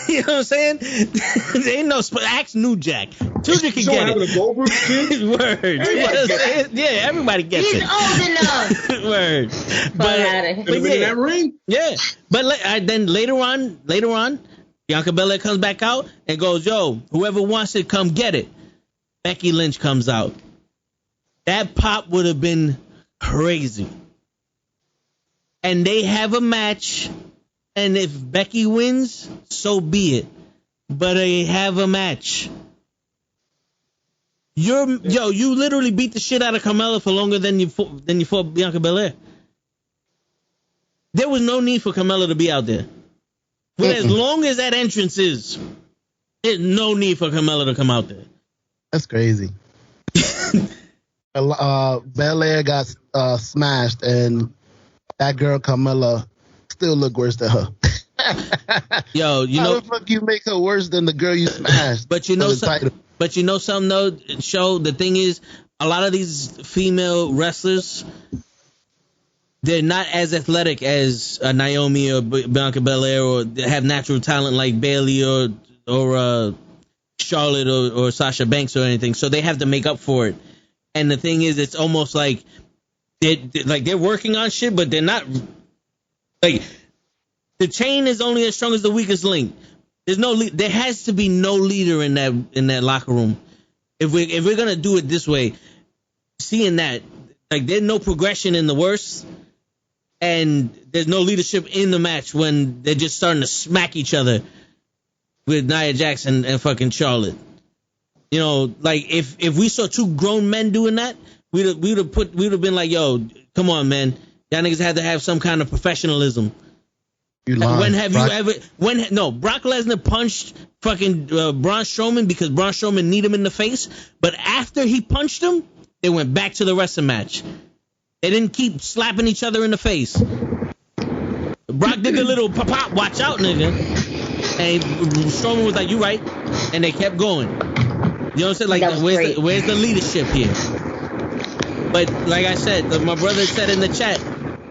Speaker 2: You know what I'm saying? There ain't no ask New Jack. Children can get it.
Speaker 1: A Goldberg kid?
Speaker 2: Word. You know what I'm saying? Yeah, everybody gets
Speaker 5: He's
Speaker 2: it.
Speaker 5: old enough.
Speaker 2: Word.
Speaker 1: But in that ring?
Speaker 2: Yeah. But then later on, Bianca Belair comes back out and goes, yo, whoever wants it, come get it. Becky Lynch comes out. That pop would have been crazy. And they have a match. And if Becky wins, so be it. But they have a match. You literally beat the shit out of Carmella for longer than you fought Bianca Belair. There was no need for Carmella to be out there. But as long as that entrance is, there's no need for Carmella to come out there.
Speaker 4: That's crazy. Belair got smashed, and that girl Carmella still look worse than her.
Speaker 2: Yo,
Speaker 4: how the fuck you make her worse than the girl you smashed?
Speaker 2: But you know something though, Show, the thing is, a lot of these female wrestlers, they're not as athletic as Naomi or Bianca Belair, or they have natural talent like Bayley or Charlotte or Sasha Banks or anything. So they have to make up for it. And the thing is, it's almost like they're working on shit, but they're not. Like, the chain is only as strong as the weakest link. There has to be no leader in that locker room. If we're gonna do it this way, seeing that, like, there's no progression in the worst, and there's no leadership in the match when they're just starting to smack each other with Nia Jax and fucking Charlotte. You know, like, if we saw two grown men doing that, we'd have been like, yo, come on, man, y'all niggas had to have some kind of professionalism. When have you ever? Brock Lesnar punched fucking Braun Strowman because Braun Strowman kneed him in the face. But after he punched him, they went back to the wrestling match. They didn't keep slapping each other in the face. Brock did the little pop, watch out, nigga. And Strowman was like, you right. And they kept going. You know what I'm saying? Like, where's the leadership here? But like I said, my brother said in the chat,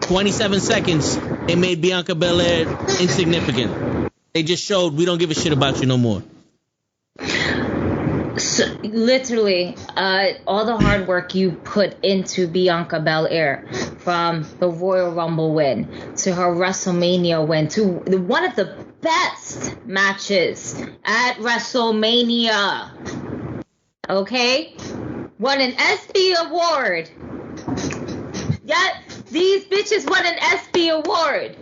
Speaker 2: 27 seconds, they made Bianca Belair insignificant. They just showed we don't give a shit about you no more.
Speaker 5: So, literally, all the hard work you put into Bianca Belair, from the Royal Rumble win to her WrestleMania win to one of the best matches at WrestleMania. Okay? Won an ESPY award. Yeah, these bitches won an ESPY award.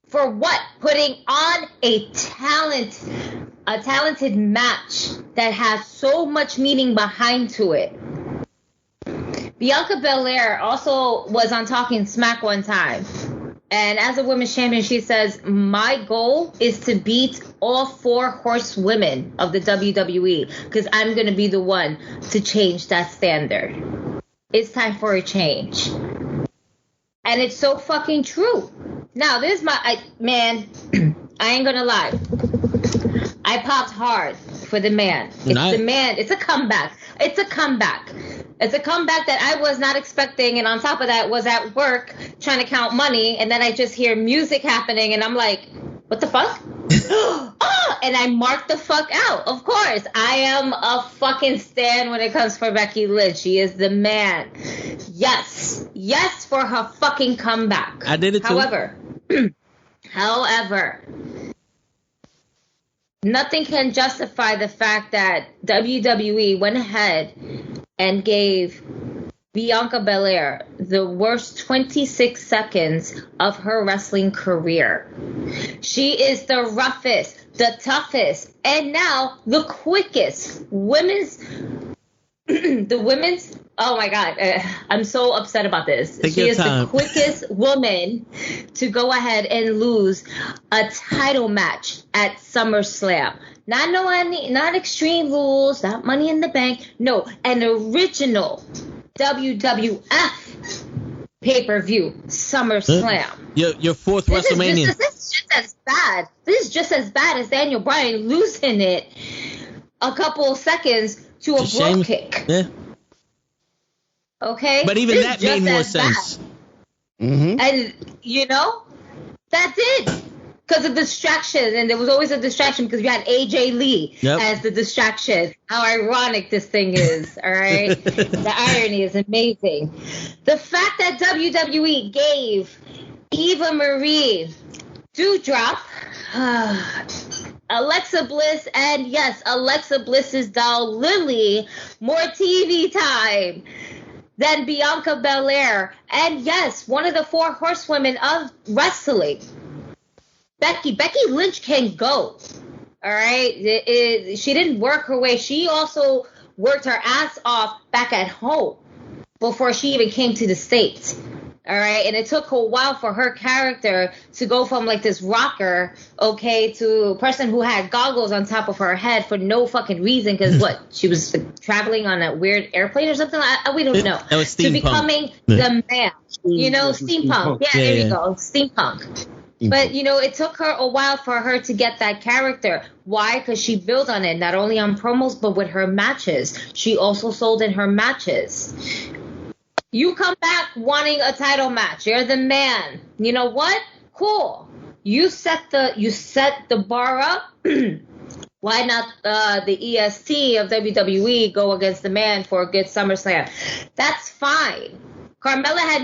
Speaker 5: For what? Putting on a talented match that has so much meaning behind to it. Bianca Belair also was on Talking Smack one time. And as a women's champion, she says, my goal is to beat all 4 horsewomen of the WWE, because I'm going to be the one to change that standard. It's time for a change. And it's so fucking true. Now, this is I ain't going to lie. I popped hard for the man. It's a comeback. It's a comeback that I was not expecting, and on top of that, was at work trying to count money, and then I just hear music happening, and I'm like, what the fuck? And I marked the fuck out. Of course, I am a fucking stan when it comes for Becky Lynch. She is the man. Yes for her fucking comeback.
Speaker 2: I did it too.
Speaker 5: However, nothing can justify the fact that WWE went ahead and gave Bianca Belair the worst 26 seconds of her wrestling career. She is the roughest, the toughest, and now the quickest oh my God, I'm so upset about this. She is the quickest woman to go ahead and lose a title match at SummerSlam. Not Extreme Rules, not Money in the Bank. No, an original WWF pay-per-view, SummerSlam.
Speaker 2: Your fourth WrestleMania.
Speaker 5: This is just as bad. This is just as bad as Daniel Bryan losing it a couple of seconds to a brogue kick.
Speaker 2: Yeah.
Speaker 5: Okay?
Speaker 2: But even that made more sense.
Speaker 5: Mm-hmm. And, that did. Because of distraction. And there was always a distraction because you had AJ Lee as the distraction. How ironic this thing is, all right? The irony is amazing. The fact that WWE gave Eva Marie Doudrop, Alexa Bliss, and yes, Alexa Bliss's doll Lily more TV time than Bianca Belair. And yes, one of the 4 horsewomen of wrestling. Becky Lynch can go. All right. She didn't work her way. She also worked her ass off back at home before she even came to the States. All right. And it took a while for her character to go from like this rocker, okay, to a person who had goggles on top of her head for no fucking reason. Because she was traveling on a weird airplane or something? We don't know.
Speaker 2: That was steampunk.
Speaker 5: To becoming the man. Steampunk. Yeah, there you go. Steampunk. But, it took her a while for her to get that character. Why? Because she built on it, not only on promos, but with her matches. She also sold in her matches. You come back wanting a title match. You're the man. You know what? Cool. You set the bar up. Why not the EST of WWE go against the man for a good SummerSlam? That's fine. Carmella had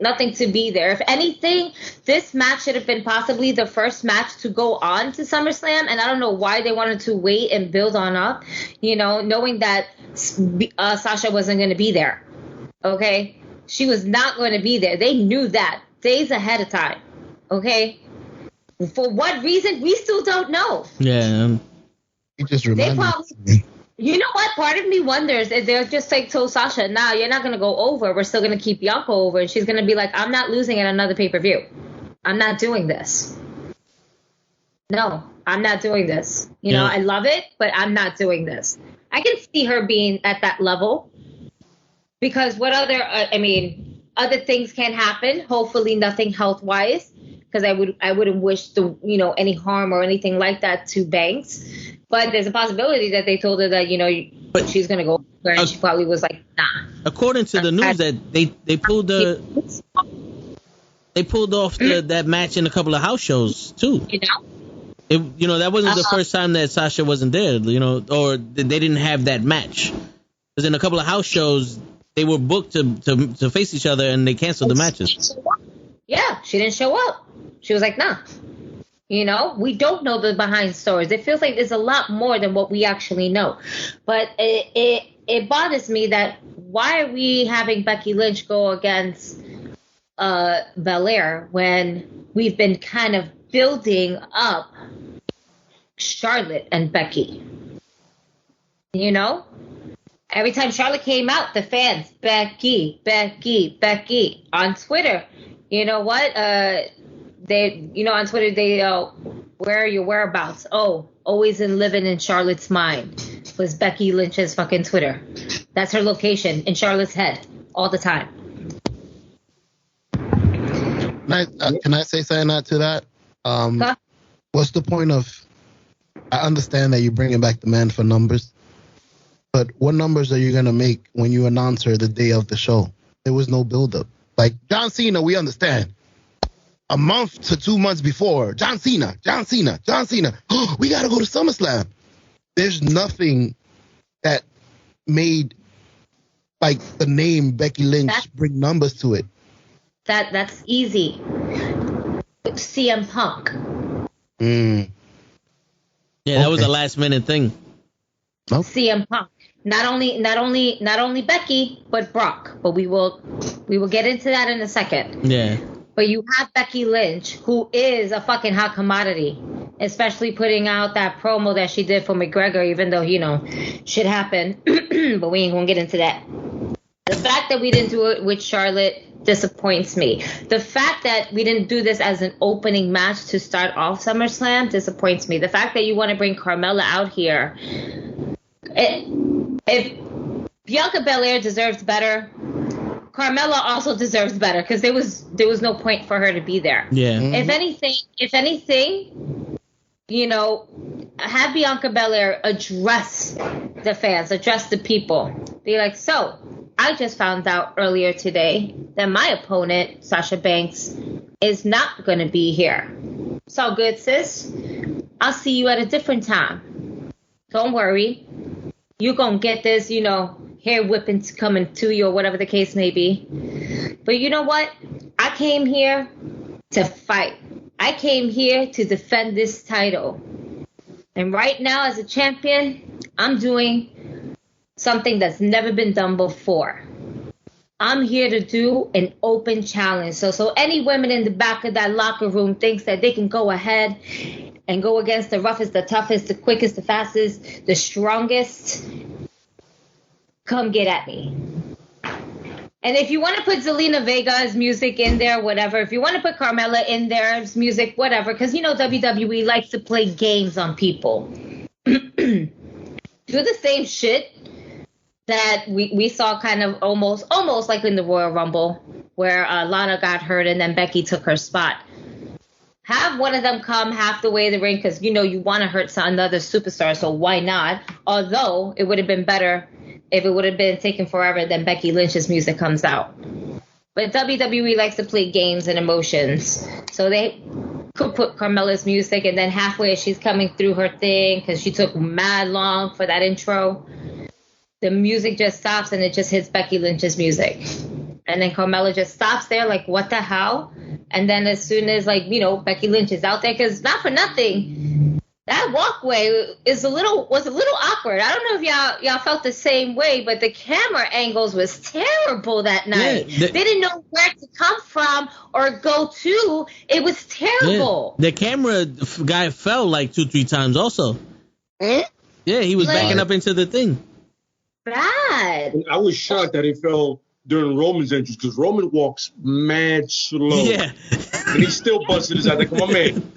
Speaker 5: nothing to be there. If anything, this match should have been possibly the first match to go on to SummerSlam, and I don't know why they wanted to wait and build on up, knowing that Sasha wasn't going to be there. Okay? She was not going to be there. They knew that days ahead of time. Okay? For what reason, we still don't know.
Speaker 2: Yeah.
Speaker 4: You just reminded me.
Speaker 5: You know what? Part of me wonders if they're just like told Sasha, nah, you're not going to go over. We're still going to keep Bianca over. And she's going to be like, I'm not losing at another pay-per-view. I'm not doing this. No, I'm not doing this. I love it, but I'm not doing this. I can see her being at that level. Because what other things can happen. Hopefully nothing health-wise. Because I wouldn't wish any harm or anything like that to Banks. But there's a possibility that they told her that, but she's going to go over, and she probably was like, nah.
Speaker 2: According to the news, that they pulled off that match in a couple of house shows, too. That wasn't the first time that Sasha wasn't there, or they didn't have that match. Because in a couple of house shows, they were booked to face each other, and they canceled the matches.
Speaker 5: Yeah, she didn't show up. She was like, nah. We don't know the behind stories. It feels like there's a lot more than what we actually know. But it bothers me that why are we having Becky Lynch go against Belair when we've been kind of building up Charlotte and Becky? Every time Charlotte came out, the fans, Becky, on Twitter. You know what? On Twitter, they, where are your whereabouts? Oh, always living in Charlotte's mind was Becky Lynch's fucking Twitter. That's her location, in Charlotte's head, all the time.
Speaker 4: Can I say something to that? What's the point of, I understand that you're bringing back the man for numbers, but what numbers are you going to make when you announce her the day of the show? There was no build-up. Like, John Cena, we understand. A month to 2 months before, John Cena. Oh, we got to go to SummerSlam. There's nothing that made, like, the name Becky Lynch bring numbers to it.
Speaker 5: That's easy. CM Punk.
Speaker 2: Yeah, that was a last minute thing.
Speaker 4: Nope.
Speaker 5: CM Punk. Not only Becky, but Brock. But we will get into that in a second.
Speaker 2: Yeah.
Speaker 5: But you have Becky Lynch, who is a fucking hot commodity, especially putting out that promo that she did for McGregor, even though, shit happened. But we ain't gonna get into that. The fact that we didn't do it with Charlotte disappoints me. The fact that we didn't do this as an opening match to start off SummerSlam disappoints me. The fact that you want to bring Carmella out here, if Bianca Belair deserves better, Carmella also deserves better because there was no point for her to be there.
Speaker 2: Yeah.
Speaker 5: Mm-hmm. If anything, you know, have Bianca Belair address the fans, address the people. Be like, so I just found out earlier today that my opponent, Sasha Banks, is not going to be here. It's all good, sis. I'll see you at a different time. Don't worry. You're going to get this, you know, hair whipping coming to you or whatever the case may be. But you know what? I came here to fight. I came here to defend this title. And right now, as a champion, I'm doing something that's never been done before. I'm here to do an open challenge. So any women in the back of that locker room thinks that they can go ahead and go against the roughest, the toughest, the quickest, the fastest, the strongest, come get at me. And if you want to put Zelina Vega's music in there, whatever. If you want to put Carmella in there's music, whatever. Because, you know, WWE likes to play games on people. Do the same shit that we saw kind of almost like in the Royal Rumble, where Lana got hurt and then Becky took her spot. Have one of them come half the way to the ring because, you know, you want to hurt another superstar, so why not? Although it would have been better if it would have been taking forever, then Becky Lynch's music comes out. But WWE likes to play games and emotions. So they could put Carmella's music, and then halfway as she's coming through her thing, because she took mad long for that intro, the music just stops and it just hits Becky Lynch's music. And then Carmella just stops there like, what the hell? And then as soon as, like, you know, Becky Lynch is out there, because not for nothing, that walkway was a little awkward. I don't know if y'all felt the same way, but the camera angles was terrible that night. Yeah, they didn't know where to come from or go to. It was terrible.
Speaker 2: Yeah. The camera guy fell like 2-3 times also. Yeah, he was backing up into the thing.
Speaker 5: Bad.
Speaker 1: I was shocked that he fell during Roman's entrance because Roman walks mad slow. Yeah. And he still busted his ass. Like, come on, man.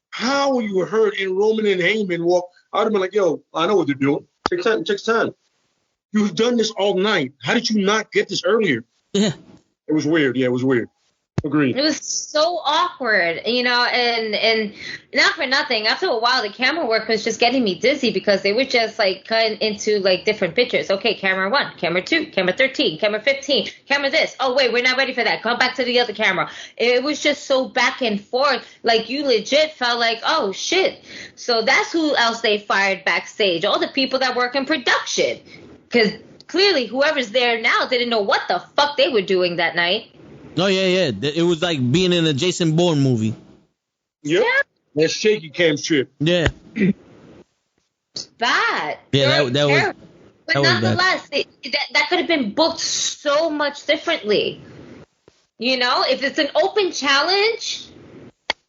Speaker 1: How you hurt and Roman and Heyman walk? I would have been like, yo, I know what they're doing. Take time. You've done this all night. How did you not get this earlier?
Speaker 2: Yeah.
Speaker 1: It was weird. Yeah, it was weird. Agreed.
Speaker 5: It was so awkward, you know, and not for nothing. After a while, the camera work was just getting me dizzy because they were just like cutting into like different pictures. Okay, camera 1, camera 2, camera 13, camera 15, camera this. Oh, wait, we're not ready for that. Come back to the other camera. It was just so back and forth. Like, you legit felt like, oh, shit. So that's who else they fired backstage. All the people that work in production. Because clearly whoever's there now didn't know what the fuck they were doing that night.
Speaker 2: Oh, yeah. It was like being in a Jason Bourne movie.
Speaker 1: Yep. Yeah. That shaky cam strip.
Speaker 2: Yeah.
Speaker 5: Bad.
Speaker 2: Yeah, that was.
Speaker 5: But nonetheless, that could have been booked so much differently. You know, if it's an open challenge,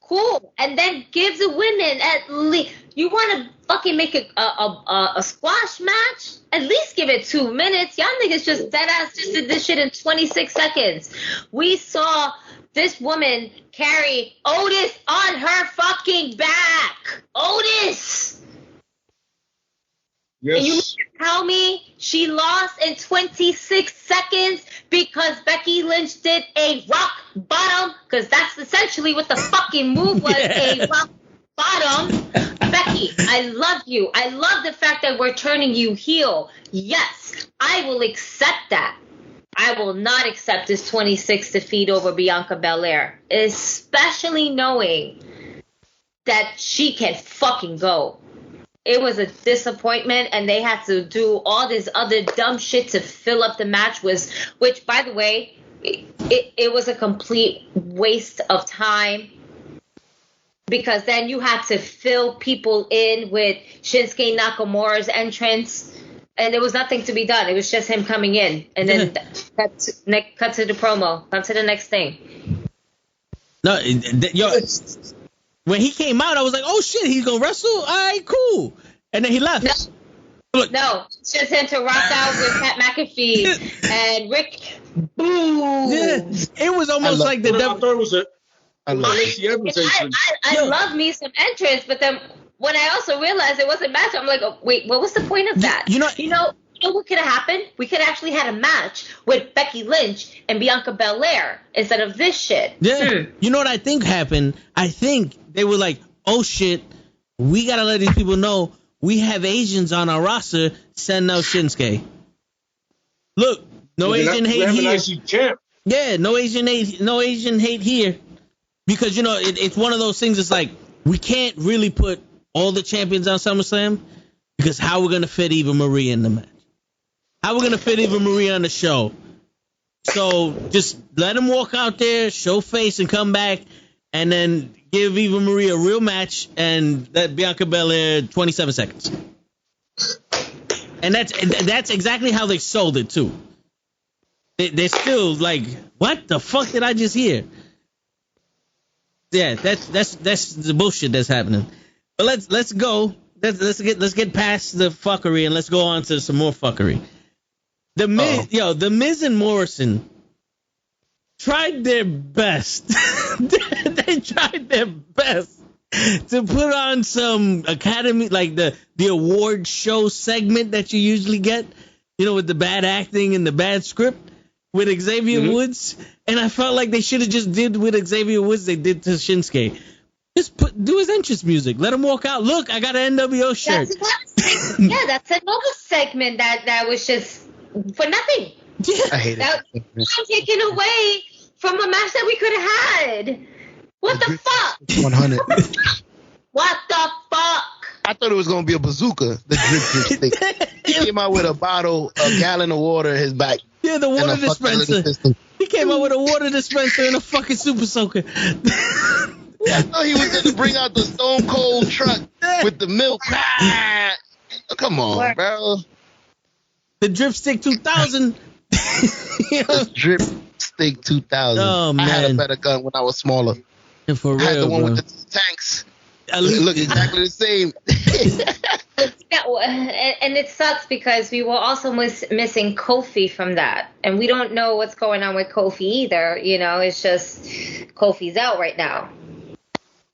Speaker 5: cool. And then give the women at least. You want to fucking make a squash match? At least give it 2 minutes. Y'all niggas just dead ass just did this shit in 26 seconds. We saw this woman carry Otis on her fucking back. Otis!
Speaker 1: Yes.
Speaker 5: And you tell me she lost in 26 seconds because Becky Lynch did a rock bottom? Because that's essentially what the fucking move was, a rock bottom. Becky, I love you. I love the fact that we're turning you heel. Yes, I will accept that. I will not accept this 26 defeat over Bianca Belair, especially knowing that she can fucking go. It was a disappointment, and they had to do all this other dumb shit to fill up the match, which, by the way, it was a complete waste of time. Because then you had to fill people in with Shinsuke Nakamura's entrance, and there was nothing to be done. It was just him coming in, and then cut to the promo, cut to the next thing.
Speaker 2: No, when he came out, I was like, oh shit, he's gonna wrestle? All right, cool. And then he left.
Speaker 5: No, it's just him to rock out with Pat McAfee and Rick. Boom.
Speaker 2: Yeah, it was almost like the devil.
Speaker 1: I thought it was
Speaker 5: I love me some entrance, but then when I also realized it wasn't match, I'm like, oh, wait, what was the point of that?
Speaker 2: You know
Speaker 5: know what could have happened? We could have actually had a match with Becky Lynch and Bianca Belair instead of this shit.
Speaker 2: Yeah. You know what I think happened? I think they were like, oh shit, we gotta let these people know we have Asians on our roster. Send out Shinsuke. Look, no Asian hate here. Yeah, no Asian hate here. Because, you know, it's one of those things. It's like, we can't really put all the champions on SummerSlam because how we're going to fit Eva Marie in the match? How we're going to fit Eva Marie on the show? So just let them walk out there, show face, and come back, and then give Eva Marie a real match and let Bianca Belair 27 seconds. And that's exactly how they sold it, too. They're still like, what the fuck did I just hear? Yeah, that's the bullshit that's happening. But let's go. Let's get past the fuckery and let's go on to some more fuckery. The Miz and Morrison tried their best. They tried their best to put on some Academy, like the award show segment that you usually get, you know, with the bad acting and the bad script with Xavier Woods. And I felt like they should have just did with Xavier Woods they did to Shinsuke. Just do his entrance music. Let him walk out. Look, I got an NWO shirt.
Speaker 5: That's another segment that was just for nothing.
Speaker 2: Yeah.
Speaker 4: I hate
Speaker 5: it. Taken away from a match that we could have had. What the fuck?
Speaker 4: 100.
Speaker 5: What the fuck?
Speaker 4: I thought it was going to be a bazooka, the drip stick. He came out with a gallon of water in his back.
Speaker 2: Yeah, the water dispenser. He came out with a water dispenser and a fucking super soaker.
Speaker 4: I thought he was going to bring out the Stone Cold truck with the milk. Come on, bro.
Speaker 2: The Drip Stick 2000.
Speaker 4: The Drip Stick 2000.
Speaker 2: Oh, man.
Speaker 4: I had a better gun when I was smaller.
Speaker 2: And for real,
Speaker 4: I had the one
Speaker 2: bro.
Speaker 4: with the tanks. It looked exactly the same.
Speaker 5: And it sucks because we were also missing Kofi from that. And we don't know what's going on with Kofi either. You know, it's just Kofi's out right now.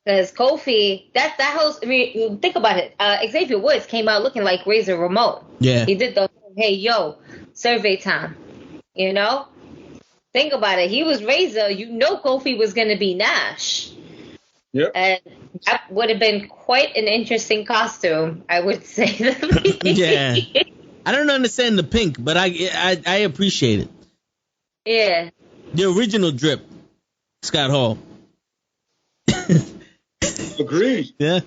Speaker 5: Because Kofi, that whole, I mean, think about it. Xavier Woods came out looking like Razor Ramon.
Speaker 2: Yeah.
Speaker 5: He did the, hey, yo, survey time. You know? Think about it. He was Razor. You know Kofi was going to be Nash.
Speaker 1: Yep.
Speaker 5: And that would have been quite an interesting costume, I would say.
Speaker 2: Yeah. I don't understand the pink, but I appreciate it.
Speaker 5: Yeah.
Speaker 2: The original Drip, Scott Hall.
Speaker 1: Agreed.
Speaker 2: Yeah.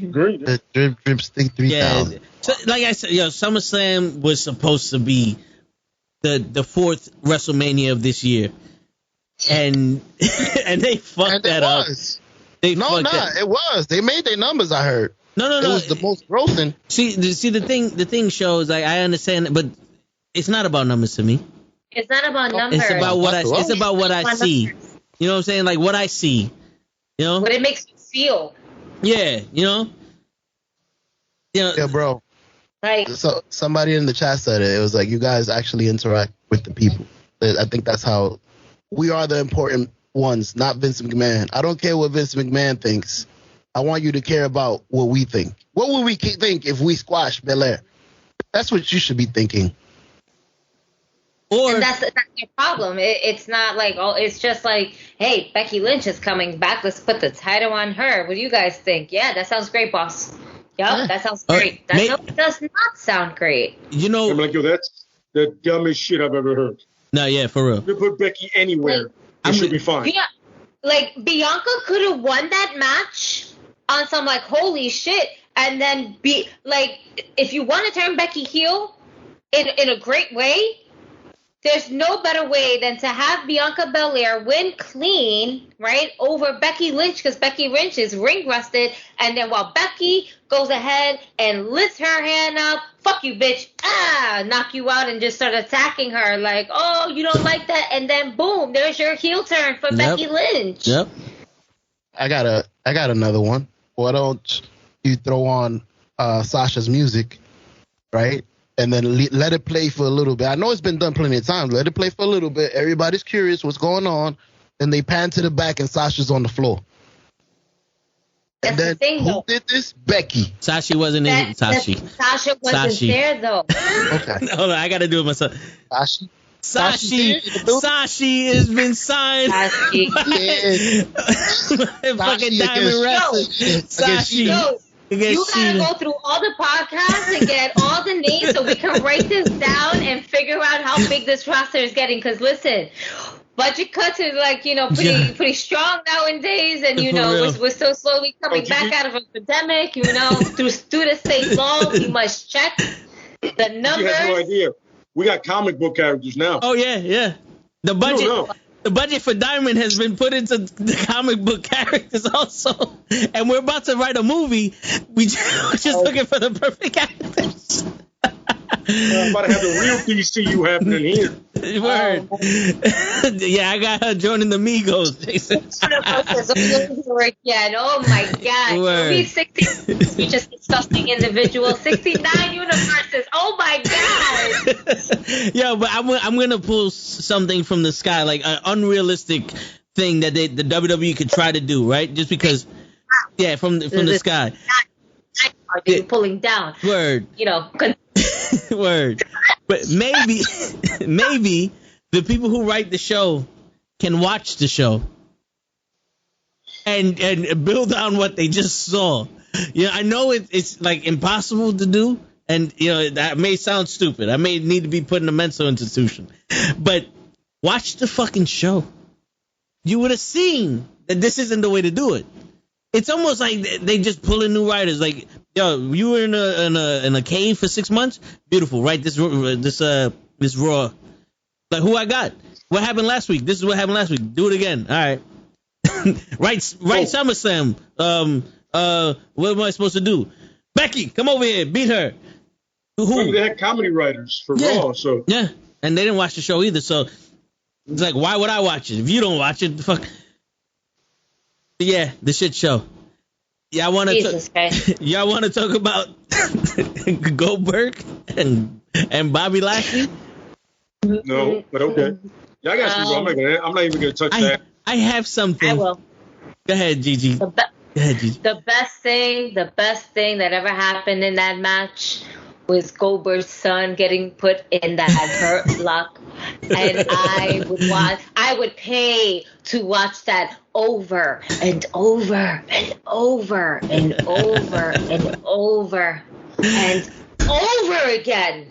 Speaker 1: Agreed.
Speaker 4: The Drip Stick 3000.
Speaker 2: Yeah. So, like I said, SummerSlam was supposed to be the fourth WrestleMania of this year. And they fucked that up.
Speaker 4: It was. They made their numbers, I heard.
Speaker 2: No.
Speaker 4: It was the most grossing.
Speaker 2: See, the thing shows, like, I understand it, but it's not about numbers to me.
Speaker 5: It's not about numbers.
Speaker 2: It's about what I see. You know what I'm saying? Like, what I see. You know?
Speaker 5: What it makes you feel.
Speaker 2: Yeah, you know?
Speaker 4: Yeah, bro.
Speaker 5: Like,
Speaker 4: so somebody in the chat said it. It was like, you guys actually interact with the people. I think that's how we are the important ones, not Vince McMahon. I don't care what Vince McMahon thinks. I want you to care about what we think. What would we think if we squash Belair? That's what you should be thinking.
Speaker 5: And that's the problem. It's not like, it's just like, hey, Becky Lynch is coming back. Let's put the title on her. What do you guys think? Yeah, that sounds great, boss. Yep, that sounds great. That does not sound great.
Speaker 2: You know,
Speaker 1: I'm like, yo, that's the dumbest shit I've ever heard.
Speaker 2: No, yeah, for real.
Speaker 1: You put Becky anywhere, it should be fine.
Speaker 5: Yeah, like, Bianca could have won that match on some, like, holy shit, and then be like, if you want to turn Becky heel in a great way, there's no better way than to have Bianca Belair win clean, right, over Becky Lynch, because Becky Lynch is ring rusted, and then while Becky goes ahead and lifts her hand up, fuck you, bitch, knock you out and just start attacking her like, oh, you don't like that, and then boom, there's your heel turn for Becky Lynch.
Speaker 2: Yep.
Speaker 4: I got another one. Why don't you throw on Sasha's music, right? And then let it play for a little bit. I know it's been done plenty of times. Let it play for a little bit. Everybody's curious what's going on. Then they pan to the back and Sasha's on the floor. And then who did this? Becky.
Speaker 2: Sashi wasn't in. Sasha
Speaker 5: wasn't there though.
Speaker 4: Okay.
Speaker 2: Hold on, I gotta do it myself. Sashi has been signed.
Speaker 5: Sashi.
Speaker 2: Fucking Diamond Wrestling. Sashi.
Speaker 5: You gotta go through all the podcasts and get all the names so we can write this down and figure out how big this roster is getting. Because listen, budget cuts are like, pretty strong nowadays, and we're still slowly coming back out of a pandemic. Through to stay low, we must check the numbers.
Speaker 1: You have no idea. We got comic book characters now.
Speaker 2: Oh yeah. The budget for Diamond has been put into the comic book characters also, and we're about to write a movie. We're just looking for the perfect actors.
Speaker 1: I'm about to have the real DCU happening here.
Speaker 2: Word. Yeah, I got her joining the Migos, Jason.
Speaker 5: Again. Oh my God.
Speaker 2: Word.
Speaker 5: 60, you're just disgusting individual. 69 universes. Oh my God.
Speaker 2: Yeah, but I'm gonna pull something from the sky, like an unrealistic thing that the WWE could try to do, right? Just because, from the sky.
Speaker 5: Are they pulling down?
Speaker 2: Word. Word. But maybe the people who write the show can watch the show and build on what they just saw. I know it's like impossible to do, and that may sound stupid. I may need to be put in a mental institution, but watch the fucking show. You would have seen that this isn't the way to do it. It's almost like they just pull in new writers. Like, you were in a cave for 6 months. Beautiful, right? This Raw. Like, who I got? What happened last week? This is what happened last week. Do it again. All right. Right. SummerSlam. What am I supposed to do? Becky, come over here. Beat her. Who?
Speaker 1: They had comedy writers for Raw, so
Speaker 2: yeah, and they didn't watch the show either. So it's like, why would I watch it if you don't watch it? Fuck. Yeah, the shit show. Yeah, I want to. Y'all want to talk about Goldberg and Bobby Lashley?
Speaker 1: No, but okay. Y'all got to. I'm not even gonna touch that.
Speaker 2: I have something. I will. Go ahead, Gigi. Go ahead, Gigi.
Speaker 5: The best thing that ever happened in that match was Goldberg's son getting put in that hurt lock, and I would pay to watch that over and over and over and over and over and over again.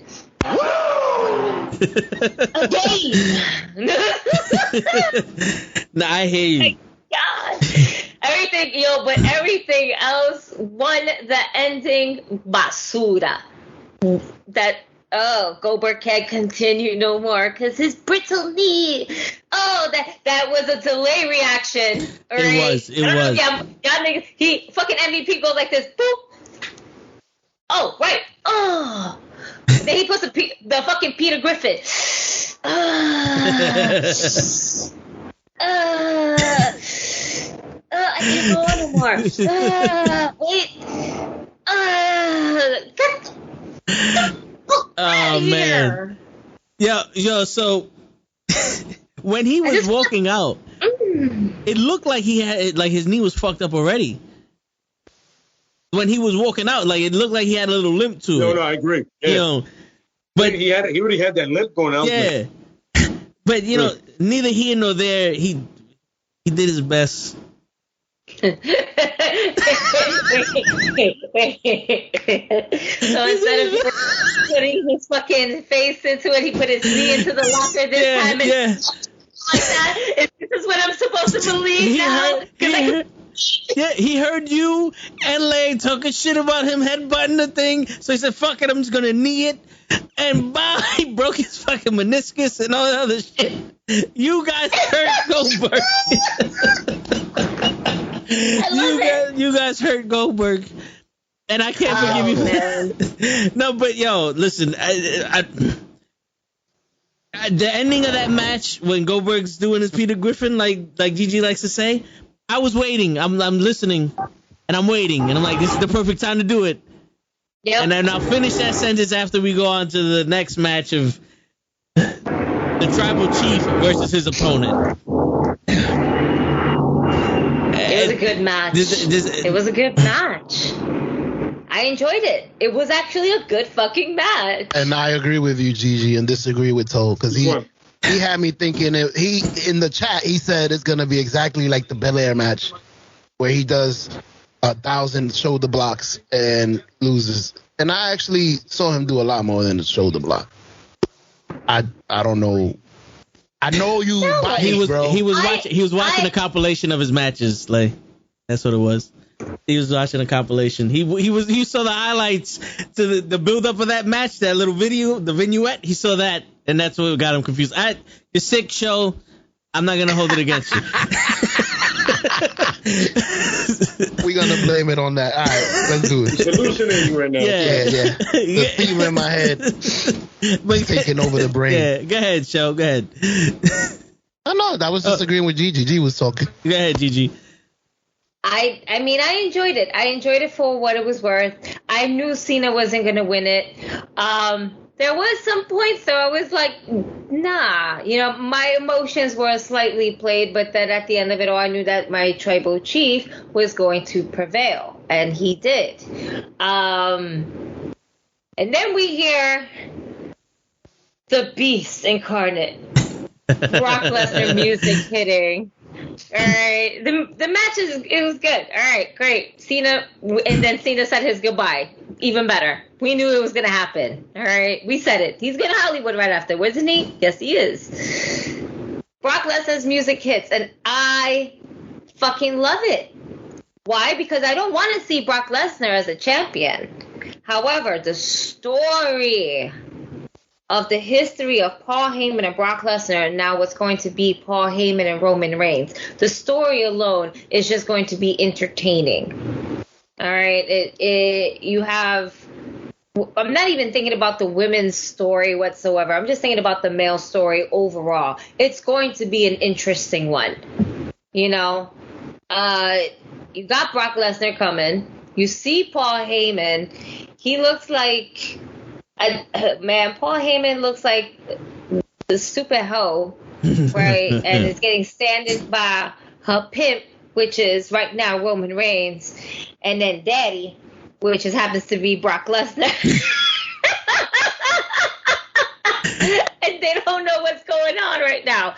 Speaker 5: Again.
Speaker 2: Nah, I hear you.
Speaker 5: My God. But everything else won the ending basura. That Goldberg can't continue no more because his brittle knee. Oh, that was a delay reaction. Right?
Speaker 2: It was.
Speaker 5: Yeah, he fucking MVP goes like this. Boop. Oh, right. Oh. Then he puts the fucking Peter Griffin. I can't go on no more. Wait.
Speaker 2: Oh man. Yo, so when he was walking out, it looked like he had his knee was fucked up already. When he was walking out, it looked like he had a little limp to it.
Speaker 1: No, I agree. Yeah.
Speaker 2: But
Speaker 1: he already had that limp going out.
Speaker 2: Yeah. But neither here nor there, he did his best.
Speaker 5: So instead of putting his fucking face into it, he put his knee into the locker this time. And like that. This is what I'm supposed to believe now.
Speaker 2: He heard you and Lay talking shit about him headbutting the thing, so he said, "Fuck it, I'm just gonna knee it." And he broke his fucking meniscus and all that other shit. You guys hurt Goldberg. You guys hurt Goldberg, and I can't forgive you for that. No, but listen, the ending of that match when Goldberg's doing his Peter Griffin, like Gigi likes to say, I was waiting. I'm listening, and I'm waiting, and I'm like, this is the perfect time to do it. Yep. And then I'll finish that sentence after we go on to the next match of the Tribal Chief versus his opponent.
Speaker 5: It was a good match. It was a good match. I enjoyed it. It was actually a good fucking match.
Speaker 4: And I agree with you, Gigi, and disagree with Toe, because he had me thinking. In the chat, he said it's gonna be exactly like the Belair match, where he does 1,000 shoulder blocks and loses. And I actually saw him do a lot more than the shoulder block. I don't know. I know you.
Speaker 2: He was watching a compilation of his matches. Like, that's what it was. He was watching a compilation. He saw the highlights to the build up of that match, that little video, the vignette. He saw that, and that's what got him confused. Your sick show. I'm not gonna hold it against you.
Speaker 4: We're gonna blame it on that. All right, let's do it.
Speaker 1: Hallucinating right now.
Speaker 4: Yeah. The fever in my head is taking over the brain.
Speaker 2: Yeah, go ahead, show. Go ahead.
Speaker 4: I know. I was just agreeing with Gigi. Gigi was talking.
Speaker 2: Go ahead, Gigi.
Speaker 5: I mean, I enjoyed it. I enjoyed it for what it was worth. I knew Cena wasn't going to win it. There was some points, though, I was like, nah. You know, my emotions were slightly played, but then at the end of it all, I knew that my tribal chief was going to prevail, and he did. And then we hear the beast incarnate, Brock Lesnar music hitting. All right, the match it was good. All right, great. Cena, and then Cena said his goodbye. Even better. We knew it was gonna happen. All right, we said it. He's going to Hollywood right after, wasn't he? Yes, he is. Brock Lesnar's music hits, and I fucking love it. Why? Because I don't want to see Brock Lesnar as a champion. However, the story of the history of Paul Heyman and Brock Lesnar, and now what's going to be Paul Heyman and Roman Reigns, the story alone is just going to be entertaining. All right, you have. I'm not even thinking about the women's story whatsoever. I'm just thinking about the male story overall. It's going to be an interesting one. You know, you got Brock Lesnar coming. You see Paul Heyman. He looks like. Man, Paul Heyman looks like the stupid hoe, right? And is getting standed by her pimp, which is right now Roman Reigns, and then Daddy, which happens to be Brock Lesnar. And they don't know what's going on right now.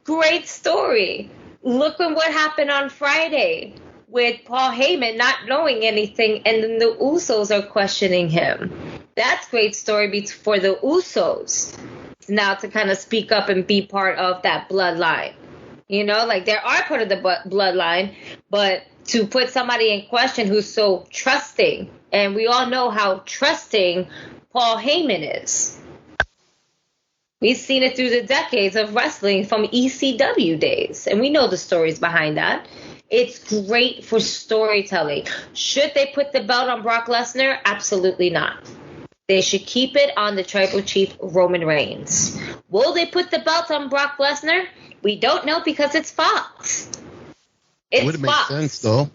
Speaker 5: Great story. Look at what happened on Friday with Paul Heyman not knowing anything, and then the Usos are questioning him. That's great story for the Usos now to kind of speak up and be part of that bloodline. You know, like they are part of the bloodline, but to put somebody in question who's so trusting, and we all know how trusting Paul Heyman is. We've seen it through the decades of wrestling from ECW days, and we know the stories behind that. It's great for storytelling. Should they put the belt on Brock Lesnar? Absolutely not. They should keep it on the tribal chief, Roman Reigns. Will they put the belt on Brock Lesnar? We don't know because it's Fox.
Speaker 4: It would make sense, though,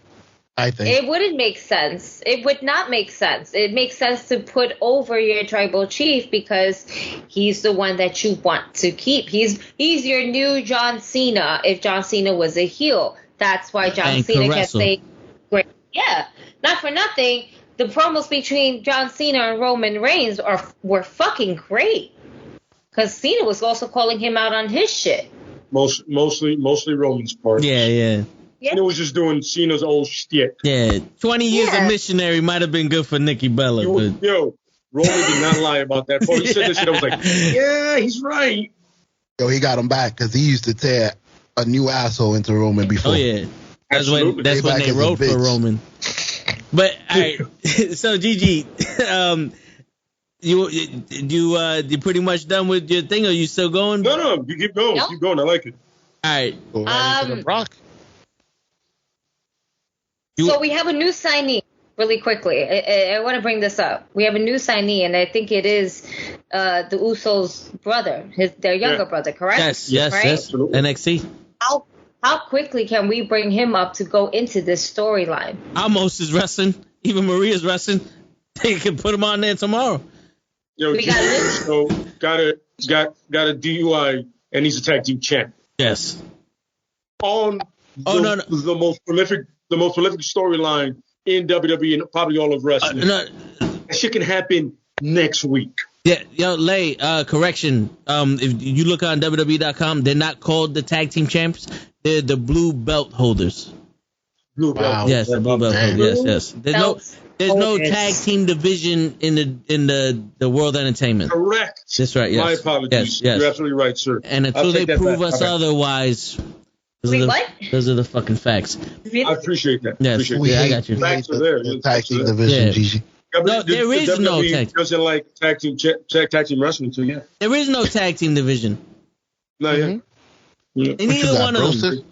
Speaker 4: I think.
Speaker 5: It wouldn't make sense. It would not make sense. It makes sense to put over your tribal chief because he's the one that you want to keep. He's your new John Cena if John Cena was a heel. That's why John Cena kept saying, great. Yeah, not for nothing. The promos between John Cena and Roman Reigns were fucking great. Because Cena was also calling him out on his shit.
Speaker 1: Mostly Roman's part.
Speaker 2: Yeah.
Speaker 1: Cena was just doing Cena's old shtick.
Speaker 2: Yeah, 20 years of missionary might have been good for Nikki Bella.
Speaker 1: Roman did not lie about that. Before he said this shit, I was like, yeah, he's right.
Speaker 4: Yo, he got him back because he used to tear a new asshole into Roman before.
Speaker 2: Oh, yeah. That's when they wrote for Roman. But all right, so Gigi, you pretty much done with your thing, or you still going?
Speaker 1: No, you keep going.
Speaker 5: Nope.
Speaker 1: Keep going. I like it.
Speaker 2: All right.
Speaker 5: So we have a new signee. Really quickly, I want to bring this up. We have a new signee, and I think it is the Usos' brother, their younger brother, correct?
Speaker 2: Yes,
Speaker 5: right?
Speaker 2: Absolutely. NXT.
Speaker 5: How quickly can we bring him up to go into this storyline?
Speaker 2: Almost is wrestling. Even Maria's wrestling. They can put him on there tomorrow.
Speaker 1: Yo, got a DUI, and he's a tag team champ.
Speaker 2: Yes.
Speaker 1: On the most prolific storyline in WWE and probably all of wrestling. That shit can happen next week.
Speaker 2: Yeah, Lay, correction. If you look on WWE.com, they're not called the tag team champs. They're the blue belt holders.
Speaker 1: Blue belt.
Speaker 2: Yes, the blue belt holders. Yes. There's no tag team division in the World Entertainment.
Speaker 1: Correct.
Speaker 2: That's right. Yes.
Speaker 1: My apologies.
Speaker 2: Yes.
Speaker 1: You're absolutely right, sir.
Speaker 2: And until they prove us otherwise, those are the fucking facts.
Speaker 1: I appreciate that.
Speaker 2: Yes, I got you.
Speaker 1: Facts are there.
Speaker 4: The tag team division, Gigi.
Speaker 2: No, there is no tag.
Speaker 1: Doesn't like tag team wrestling too. Yeah.
Speaker 2: There is no tag team division.
Speaker 1: No, yeah.
Speaker 2: And neither one of them.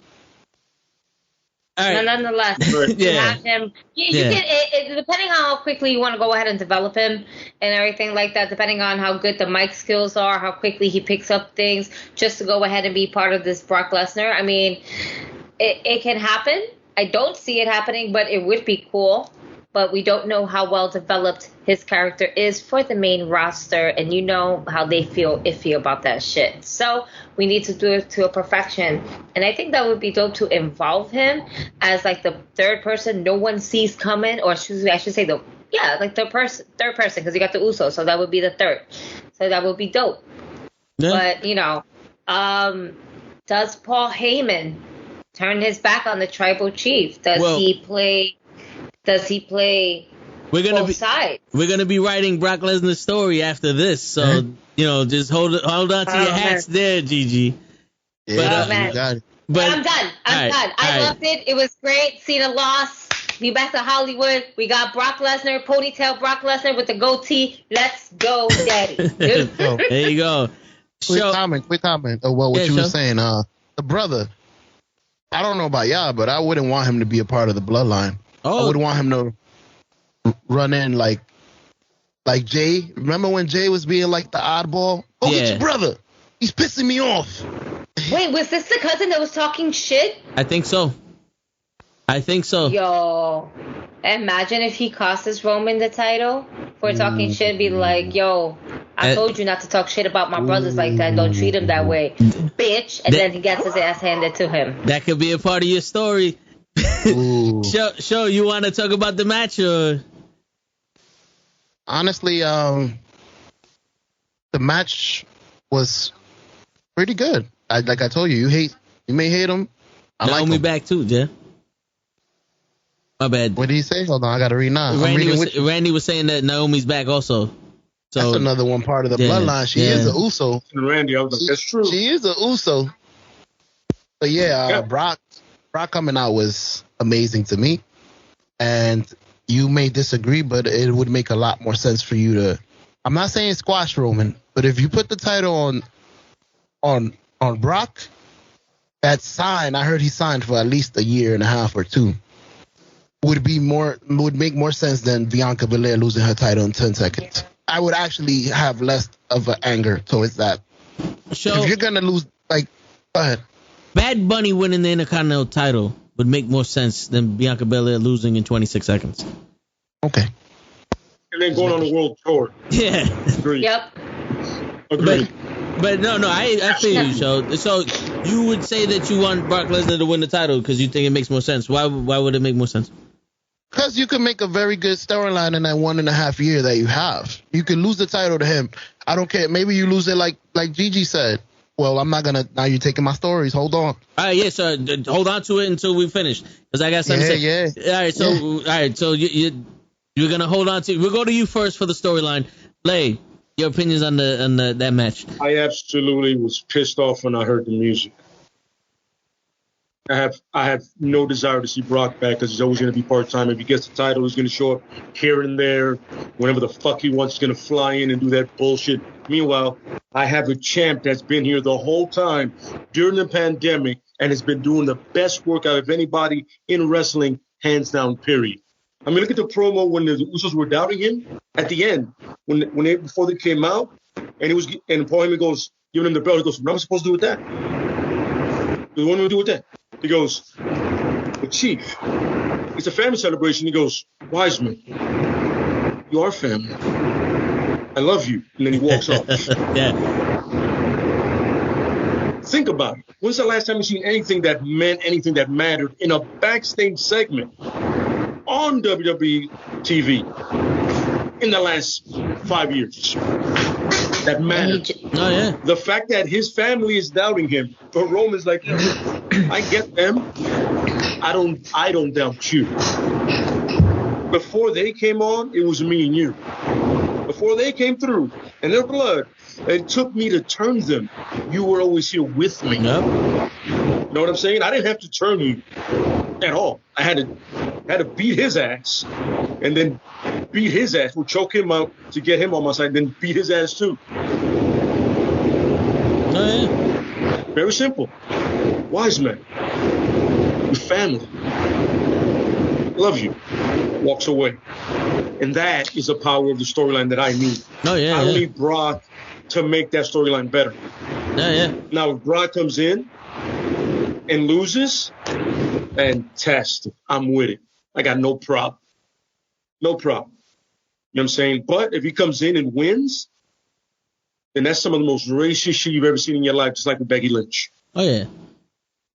Speaker 2: All right.
Speaker 5: Nonetheless, you have him. You can, depending on how quickly you want to go ahead and develop him and everything like that, depending on how good the mic skills are, how quickly he picks up things, just to go ahead and be part of this Brock Lesnar. I mean, it can happen. I don't see it happening, but it would be cool. But we don't know how well developed his character is for the main roster, and you know how they feel iffy about that shit. So we need to do it to a perfection. And I think that would be dope to involve him as like the third person no one sees coming, or I should say third person, because you got the Usos, so that would be the third. So that would be dope. Yeah. But does Paul Heyman turn his back on the tribal chief? Does he play both sides?
Speaker 2: We're gonna be writing Brock Lesnar's story after this, so just hold on to your hats there, Gigi.
Speaker 4: Yeah,
Speaker 5: but I'm done. I loved it. It was great. Cena lost. We back to Hollywood. We got Brock Lesnar, ponytail Brock Lesnar with the goatee. Let's go, daddy.
Speaker 2: There you go.
Speaker 4: Quick comment. What you were saying. The brother. I don't know about y'all, but I wouldn't want him to be a part of the bloodline. I would want him to run in like Jay. Remember when Jay was being like the oddball? Go get your brother. He's pissing me off.
Speaker 5: Wait, was this the cousin that was talking shit?
Speaker 2: I think so.
Speaker 5: Yo, imagine if he costs Roman the title for talking shit. Be like, yo, I told you not to talk shit about my brothers like that. Don't treat him that way, bitch. And then he gets his ass handed to him.
Speaker 2: That could be a part of your story. Show you want to talk about the match, or
Speaker 4: honestly, the match was pretty good. Like I told you, you may hate him. I like him.
Speaker 2: Back too, yeah. My bad.
Speaker 4: What did he say? Hold on, I gotta read now.
Speaker 2: Randy was saying that Naomi's back also. So
Speaker 4: that's another one part of the bloodline. She is a Uso.
Speaker 1: Randy, I was like, that's true.
Speaker 4: She is a Uso. But Brock coming out was amazing to me, and you may disagree, but it would make a lot more sense for you to. I'm not saying squash Roman, but if you put the title on Brock, that sign, I heard he signed for at least a year and a half or two, would make more sense than Bianca Belair losing her title in 10 seconds. I would actually have less of an anger towards that. So if you're gonna lose, go ahead.
Speaker 2: Bad Bunny winning the Intercontinental title would make more sense than Bianca Belair losing in 26 seconds.
Speaker 4: Okay.
Speaker 1: And then going on the world tour.
Speaker 2: Yeah.
Speaker 1: Agreed.
Speaker 5: Yep.
Speaker 1: Agreed.
Speaker 2: But no, I feel you, So you would say that you want Brock Lesnar to win the title because you think it makes more sense. Why would it make more sense?
Speaker 4: Because you can make a very good storyline in that 1.5 year that you have. You can lose the title to him. I don't care. Maybe you lose it like Gigi said. Well, I'm not gonna. Now you're taking my stories. Hold on.
Speaker 2: All right, yeah. So hold on to it until we finish, because I got something to say.
Speaker 4: Yeah.
Speaker 2: All right. So you're gonna hold on to. We'll go to you first for the storyline. Lay, your opinions on that match.
Speaker 1: I absolutely was pissed off when I heard the music. I have no desire to see Brock back because he's always going to be part-time. If he gets the title, he's going to show up here and there. Whenever the fuck he wants, he's going to fly in and do that bullshit. Meanwhile, I have a champ that's been here the whole time during the pandemic and has been doing the best work out of anybody in wrestling, hands down, period. I mean, look at the promo when the Usos were doubting him at the end, before they came out, and Paul Heyman goes, giving him the belt. He goes, "What am I supposed to do with that? What do I do with that?" He goes, "Well, Chief, it's a family celebration." He goes, "Wiseman, you are family. I love you." And then he walks off.
Speaker 2: Yeah.
Speaker 1: Think about it. When's the last time you seen anything that meant anything that mattered in a backstage segment on WWE TV in the last 5 years? That mattered.
Speaker 2: Oh, yeah.
Speaker 1: The fact that his family is doubting him, but Roman's like, I get them. I don't doubt you. Before they came on, it was me and you. Before they came through and their blood, it took me to turn them. You were always here with me.
Speaker 2: Yep.
Speaker 1: You know what I'm saying? I didn't have to turn you at all. I had to beat his ass and then beat his ass. We'll choke him out to get him on my side, then beat his ass too.
Speaker 2: Oh, yeah.
Speaker 1: Very simple. Wise man. Your family. Love you. Walks away. And that is the power of the storyline that I need.
Speaker 2: Oh, yeah.
Speaker 1: I don't need Brock to make that storyline better.
Speaker 2: Yeah.
Speaker 1: Now, if Brock comes in and loses, fantastic. I'm with it. I got no problem. No problem. You know what I'm saying? But if he comes in and wins, then that's some of the most racist shit you've ever seen in your life, just like with Becky Lynch.
Speaker 2: Oh, yeah.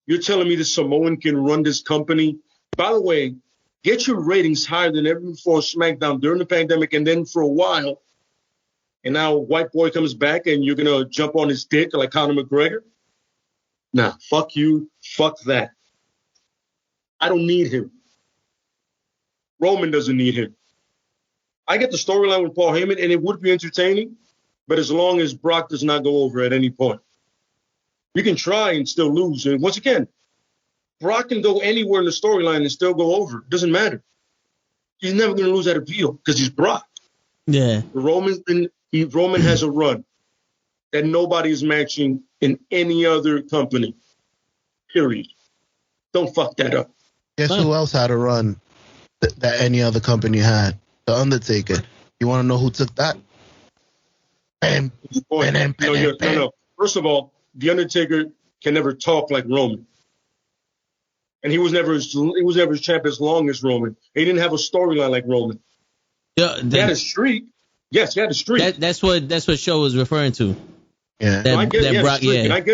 Speaker 1: You're telling me the Samoan can run this company? By the way, get your ratings higher than ever before on SmackDown during the pandemic and then for a while. And now white boy comes back and you're going to jump on his dick like Conor McGregor? Nah, fuck you. Fuck that. I don't need him. Roman doesn't need him. I get the storyline with Paul Heyman, and it would be entertaining, but as long as Brock does not go over at any point. You can try and still lose. And once again, Brock can go anywhere in the storyline and still go over. It doesn't matter. He's never going to lose that appeal because he's Brock.
Speaker 2: Yeah.
Speaker 1: Roman has a run that nobody is matching in any other company. Period. Don't fuck that up.
Speaker 4: Guess who else had a run that any other company had? The Undertaker. You want to know who took that? Bam.
Speaker 1: No. First of all, The Undertaker can never talk like Roman. And he was never his champ as long as Roman. He didn't have a storyline like Roman.
Speaker 2: Yeah,
Speaker 1: he had a streak. Yes, he had a streak.
Speaker 2: That's what Show was referring to.
Speaker 4: Yeah.
Speaker 1: I get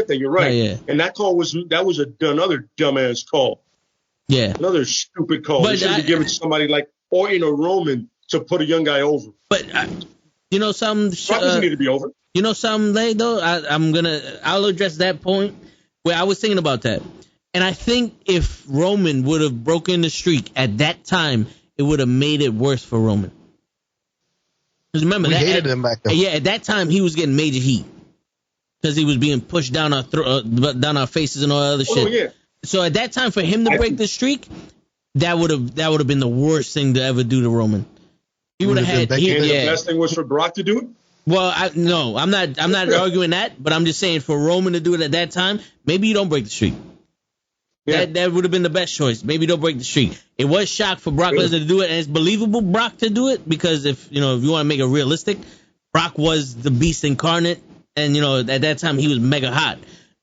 Speaker 1: that. You're right.
Speaker 2: Yeah.
Speaker 1: And that call was another dumbass call.
Speaker 2: Yeah.
Speaker 1: Another stupid call. They should have given it to somebody like or in a Roman to put a young guy over.
Speaker 2: But you know some
Speaker 1: Brock doesn't need to be over.
Speaker 2: You know something, Lay, though? I'll address that point where I was thinking about that. And I think if Roman would have broken the streak at that time, it would have made it worse for Roman. Because remember,
Speaker 4: we hated him back then.
Speaker 2: Yeah, at that time, he was getting major heat. Because he was being pushed down our faces and all that other shit.
Speaker 1: Yeah.
Speaker 2: So at that time, for him to break the streak, that would have been the worst thing to ever do to Roman. He would have had.
Speaker 1: The best thing was for Brock to do it.
Speaker 2: Well, I'm not arguing that, but I'm just saying for Roman to do it at that time, maybe you don't break the streak. Yeah. That would have been the best choice. Maybe don't break the streak. It was shock for Brock Lesnar to do it, and it's believable Brock to do it because if you want to make it realistic, Brock was the beast incarnate, and at that time he was mega hot.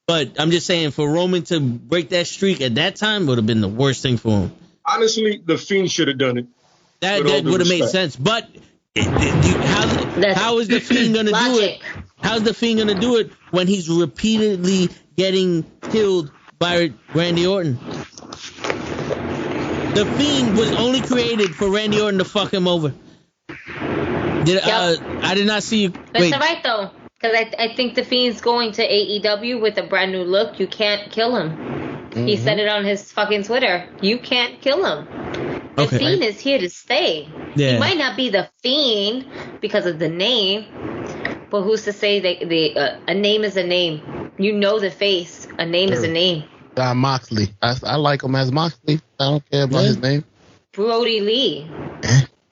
Speaker 2: But I'm just saying for Roman to break that streak at that time would have been the worst thing for him.
Speaker 1: Honestly, the Fiend should have done it.
Speaker 2: That would have made sense, but how is the Fiend going to do it? How's the Fiend going to do it when he's repeatedly getting killed by Randy Orton? The Fiend was only created for Randy Orton to fuck him over. I did not see you.
Speaker 5: That's right, though. Because I think the Fiend's going to AEW with a brand new look. You can't kill him. Mm-hmm. He said it on his fucking Twitter. You can't kill him. The Fiend is here to stay. Yeah. He might not be the Fiend because of the name, but who's to say that a name is a name? You know the face. A name is a name.
Speaker 4: Moxley. I like him as Moxley. I don't care about his name.
Speaker 5: Brody Lee.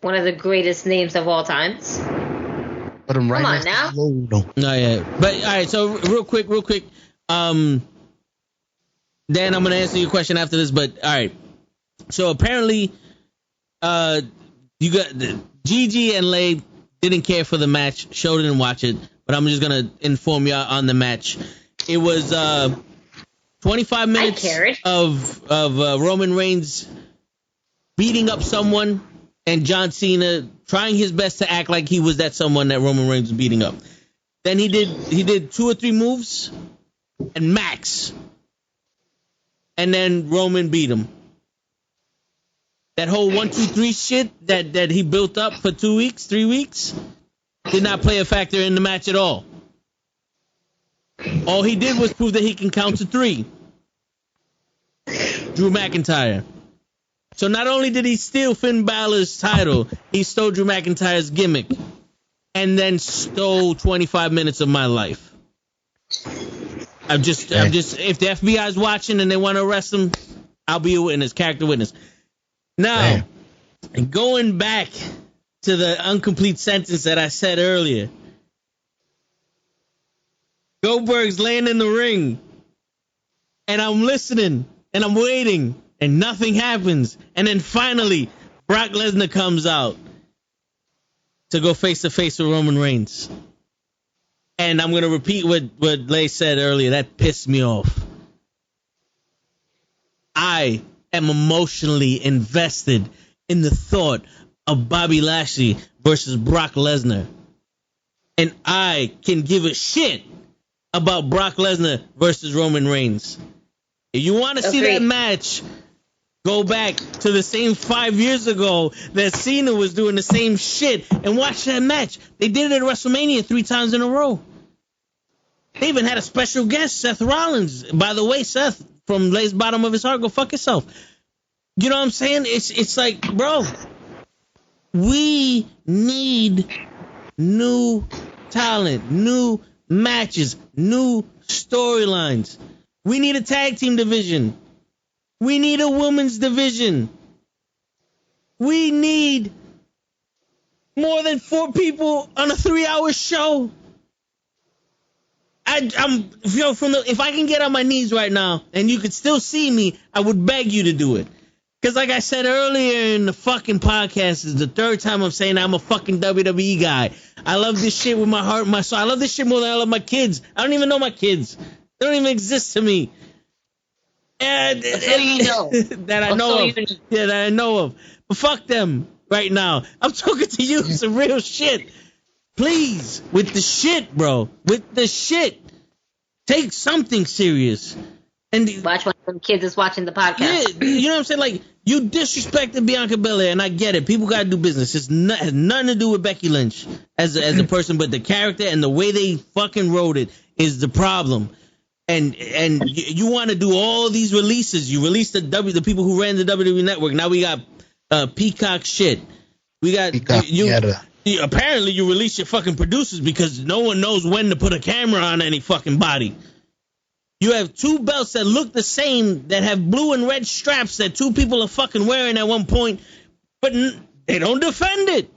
Speaker 5: One of the greatest names of all times.
Speaker 4: Put him right
Speaker 5: Come on now.
Speaker 2: No, yeah. But all right, so real quick. Dan, I'm gonna answer your question after this, but all right. So apparently, you got Gigi and Lay didn't care for the match. Show didn't watch it, but I'm just gonna inform you on the match. It was 25 minutes of Roman Reigns beating up someone and John Cena trying his best to act like he was that someone that Roman Reigns was beating up. Then he did 2 or 3 moves, and max. And then Roman beat him. That whole 1, 2, 3 shit that he built up for 2 weeks, 3 weeks, did not play a factor in the match at all. All he did was prove that he can count to 3. Drew McIntyre. So not only did he steal Finn Balor's title, he stole Drew McIntyre's gimmick and then stole 25 minutes of my life. I'm just, if the FBI's watching and they want to arrest him, I'll be a witness, character witness. Now, going back to the incomplete sentence that I said earlier, Goldberg's laying in the ring, and I'm listening, and I'm waiting, and nothing happens. And then finally, Brock Lesnar comes out to go face-to-face with Roman Reigns. And I'm going to repeat what Lay said earlier. That pissed me off. I am emotionally invested in the thought of Bobby Lashley versus Brock Lesnar. And I can give a shit about Brock Lesnar versus Roman Reigns. If you want to see that match, go back to the same 5 years ago that Cena was doing the same shit and watch that match. They did it at WrestleMania 3 times in a row. They even had a special guest, Seth Rollins. By the way, Seth, from Lay's bottom of his heart, go fuck yourself. You know what I'm saying? It's like, bro, we need new talent, new matches, new storylines. We need a tag team division. We need a women's division. We need more than 4 people on a 3-hour show. If I can get on my knees right now and you could still see me, I would beg you to do it. Because like I said earlier in the fucking podcast, is the 3rd time I'm saying I'm a fucking WWE guy. I love this shit with my heart and my soul. I love this shit more than I love my kids. I don't even know my kids. They don't even exist to me. And
Speaker 5: you know.
Speaker 2: that I know of. Yeah, that I know of. But fuck them right now. I'm talking to you some real shit. Please, with the shit, bro. With the shit. Take something serious. And
Speaker 5: watch one of them kids is watching the podcast.
Speaker 2: Yeah, you know what I'm saying? Like, you disrespected Bianca Belair, and I get it. People got to do business. It has nothing to do with Becky Lynch as a person, but the character and the way they fucking wrote it is the problem. And you want to do all these releases. You released the people who ran the WWE Network. Now we got Peacock shit. We got apparently you release your fucking producers because no one knows when to put a camera on any fucking body. You have 2 belts that look the same, that have blue and red straps that 2 people are fucking wearing at one point, but they don't defend it.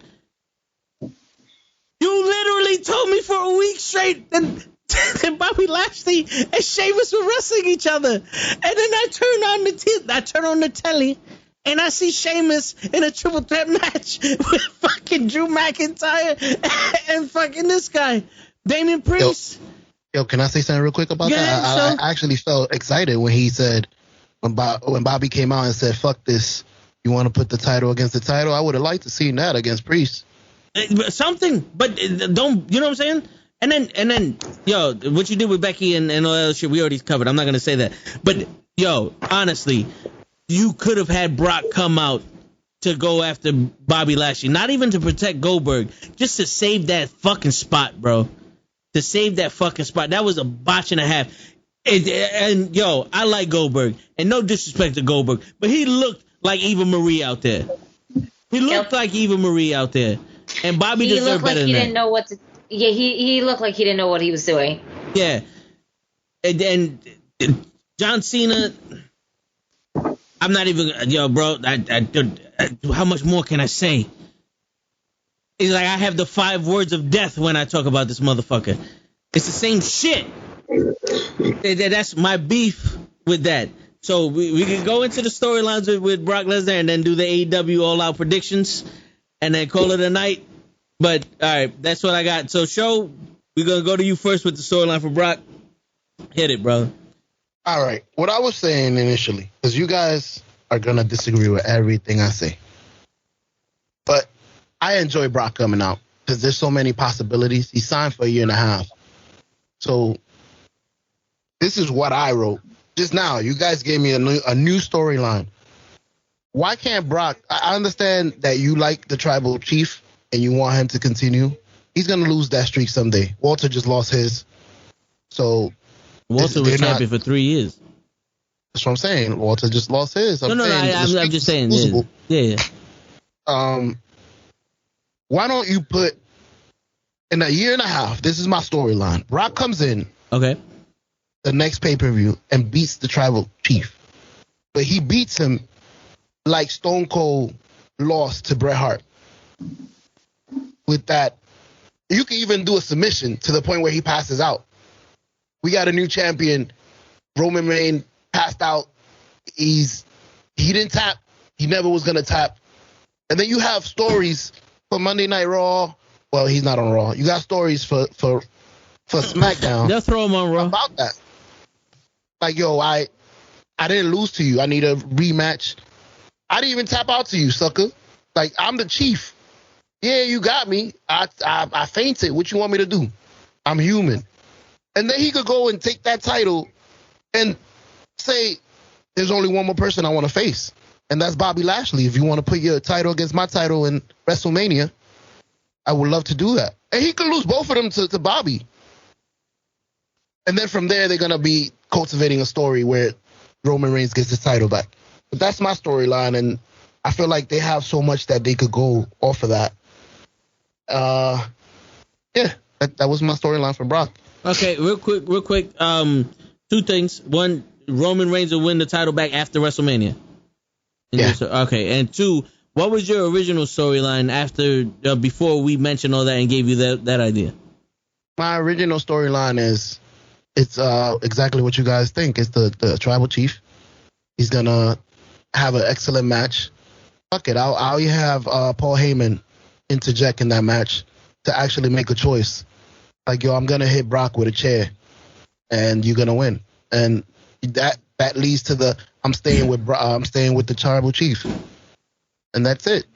Speaker 2: You literally told me for a week straight that Bobby Lashley and Sheamus were wrestling each other, and then I turn on the telly, and I see Sheamus in a triple threat match with fucking Drew McIntyre and fucking this guy, Damian Priest.
Speaker 4: Yo, can I say something real quick about that? I actually felt excited when he said, when Bobby came out and said, fuck this, you want to put the title against the title? I would have liked to see that against Priest.
Speaker 2: Something, but don't, you know what I'm saying? And then, yo, what you did with Becky and all that shit, we already covered. I'm not going to say that. But, yo, honestly, you could have had Brock come out to go after Bobby Lashley. Not even to protect Goldberg, just to save that fucking spot, bro. To save that fucking spot. That was a botch and a half. And yo, I like Goldberg. And no disrespect to Goldberg, but he looked like Eva Marie out there. He looked like Eva Marie out there. And Bobby deserved better than that. He
Speaker 5: didn't know what to... Yeah, he looked like he didn't know what he was doing.
Speaker 2: Yeah. And John Cena... I'm not even... Yo, bro, how much more can I say? He's like, I have the 5 words of death when I talk about this motherfucker. It's the same shit. That's my beef with that. So we can go into the storylines with Brock Lesnar and then do the AEW All Out predictions and then call it a night. But, all right, that's what I got. So, Show, we're going to go to you first with the storyline for Brock. Hit it, brother.
Speaker 4: All right. What I was saying initially, because you guys are going to disagree with everything I say. But I enjoy Brock coming out because there's so many possibilities. He signed for a 1.5 years. So This is what I wrote just now. You guys gave me a new storyline. Why can't Brock? I understand that you like the tribal chief and you want him to continue. He's gonna lose that streak someday. Walter just lost his, so
Speaker 2: Walter was champion for 3 years.
Speaker 4: That's what I'm saying. Walter just lost his.
Speaker 2: I'm just saying. Yeah.
Speaker 4: Why don't you put in a year and a half? This is my storyline. Brock comes in.
Speaker 2: Okay.
Speaker 4: The next pay-per-view and beats the tribal chief, but he beats him like Stone Cold lost to Bret Hart. With that, you can even do a submission to the point where he passes out. We got a new champion. Roman Reigns passed out. He didn't tap. He never was gonna tap. And then you have stories for Monday Night Raw. Well, he's not on Raw. You got stories for SmackDown.
Speaker 2: They'll throw him on Raw
Speaker 4: about that. Like, yo, I didn't lose to you. I need a rematch. I didn't even tap out to you, sucker. Like, I'm the chief. Yeah, you got me. I fainted. What you want me to do? I'm human. And then he could go and take that title and say, there's only one more person I want to face. And that's Bobby Lashley. If you want to put your title against my title in WrestleMania, I would love to do that. And he could lose both of them to Bobby. And then from there, they're going to be cultivating a story where Roman Reigns gets his title back. But that's my storyline, and I feel like they have so much that they could go off of that. Yeah, that was my storyline for Brock.
Speaker 2: Okay, real quick. 2 things. One, Roman Reigns will win the title back after WrestleMania.
Speaker 4: Yeah.
Speaker 2: Okay, and 2, what was your original storyline after before we mentioned all that and gave you that idea?
Speaker 4: My original storyline is it's exactly what you guys think. It's the tribal chief. He's gonna have an excellent match. Fuck it, I'll have Paul Heyman interject in that match to actually make a choice. Like, yo, I'm gonna hit Brock with a chair, and you're gonna win. And that leads to I'm staying with the tribal chief, and that's it.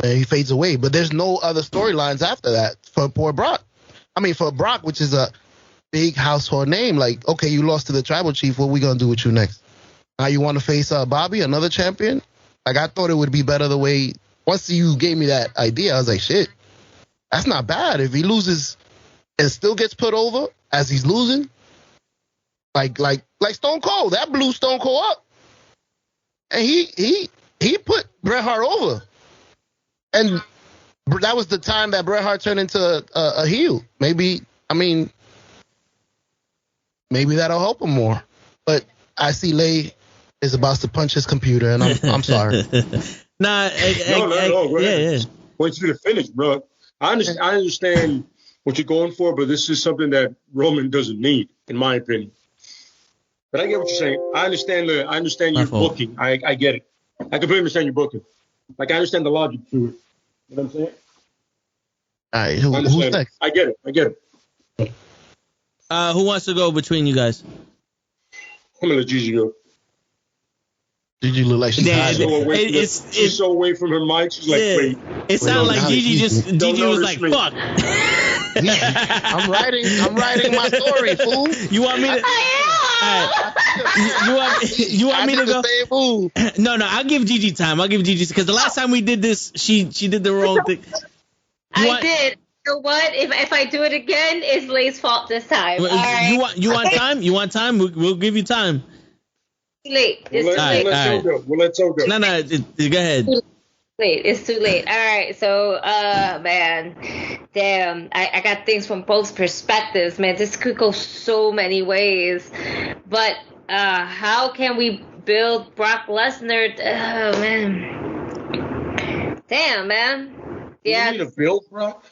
Speaker 4: And he fades away. But there's no other storylines after that for poor Brock. I mean, for Brock, which is a big household name. Like, okay, you lost to the tribal chief. What are we gonna do with you next? Now you want to face Bobby, another champion? Like, I thought it would be better the way. Once you gave me that idea, I was like, shit, that's not bad. If he loses and still gets put over as he's losing, like Stone Cold, that blew Stone Cold up, and he put Bret Hart over, and that was the time that Bret Hart turned into a heel. Maybe that'll help him more. But I see Lay is about to punch his computer, and I'm sorry.
Speaker 1: No. Yeah. I want you to finish, bro. I understand what you're going for, but this is something that Roman doesn't need, in my opinion. But I get what you're saying. I understand your booking. I get it. I completely understand your booking. Like, I understand the logic to it. You know what I'm saying?
Speaker 4: All right, who's next?
Speaker 1: I get it.
Speaker 2: Who wants to go between you guys?
Speaker 1: I'm gonna let Gigi go.
Speaker 4: Gigi look like she's
Speaker 1: she's so away from her mic. She's like, wait.
Speaker 2: It sounded like Gigi was like, fuck.
Speaker 4: I'm writing my story, fool.
Speaker 2: You want me to? You want me to go? No, I'll give Gigi time. Because the last time we did this, she did the wrong thing.
Speaker 5: I did. You know what? If I do it again, it's Lay's fault this time. All right.
Speaker 2: You want time? You want time? We'll give you time.
Speaker 5: Too late. It's too late.
Speaker 1: We'll let Joe go.
Speaker 2: No, go ahead.
Speaker 5: It's too late. All right. So, man, damn, I got things from both perspectives, man. This could go so many ways. But how can we build Brock Lesnar? Oh, man. Damn, man. Yeah.
Speaker 1: You need to build Brock?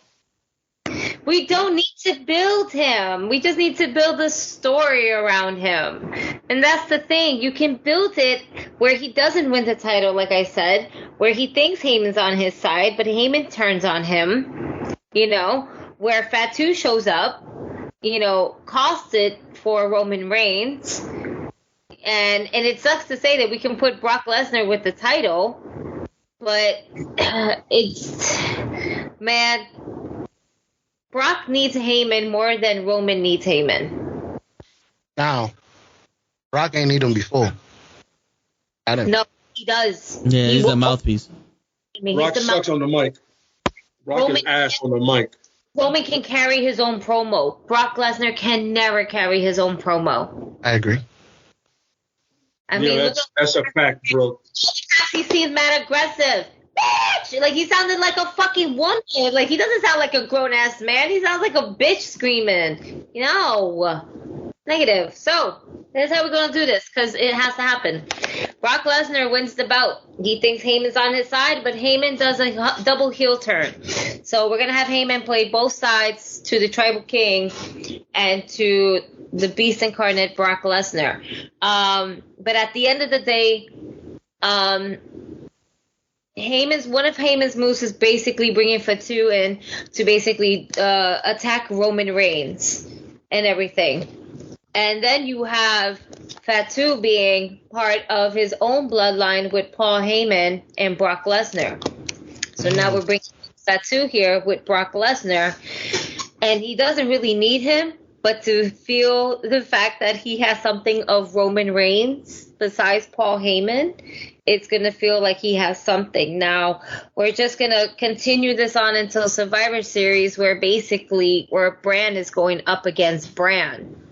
Speaker 5: We don't need to build him. We just need to build a story around him. And that's the thing. You can build it where he doesn't win the title, like I said, where he thinks Heyman's on his side, but Heyman turns on him, where Fatu shows up, cost it for Roman Reigns. And it sucks to say that we can put Brock Lesnar with the title, but man, Brock needs Heyman more than Roman needs Heyman.
Speaker 4: Now, Brock ain't need him before.
Speaker 5: No, he does.
Speaker 2: Yeah, he's the mouthpiece.
Speaker 5: I mean,
Speaker 1: Brock sucks on the mic. Brock is ass on the mic.
Speaker 5: Roman can carry his own promo. Brock Lesnar can never carry his own promo.
Speaker 4: I agree.
Speaker 5: I mean,
Speaker 1: that's a fact, bro.
Speaker 5: He seems mad aggressive. Bitch! Like, he sounded like a fucking woman. Like, he doesn't sound like a grown-ass man. He sounds like a bitch screaming. Negative. So, that's how we're going to do this, because it has to happen. Brock Lesnar wins the bout. He thinks Heyman's on his side, but Heyman does a double heel turn. So, we're going to have Heyman play both sides to the Tribal King and to the Beast Incarnate, Brock Lesnar. But at the end of the day, one of Heyman's moves is basically bringing Fatu in to basically attack Roman Reigns and everything. And then you have Fatu being part of his own bloodline with Paul Heyman and Brock Lesnar. So now we're bringing Fatu here with Brock Lesnar. And he doesn't really need him, but to feel the fact that he has something of Roman Reigns besides Paul Heyman, it's going to feel like he has something. Now, we're just going to continue this on until Survivor Series, where Brand is going up against Brand.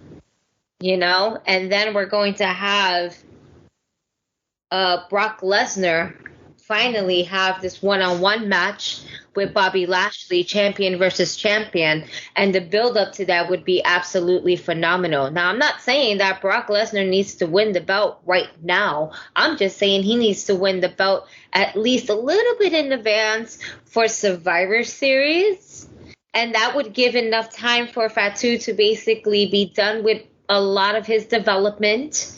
Speaker 5: And then we're going to have Brock Lesnar finally have this one-on-one match with Bobby Lashley, champion versus champion, and the build-up to that would be absolutely phenomenal. Now, I'm not saying that Brock Lesnar needs to win the belt right now. I'm just saying he needs to win the belt at least a little bit in advance for Survivor Series, and that would give enough time for Fatu to basically be done with a lot of his development,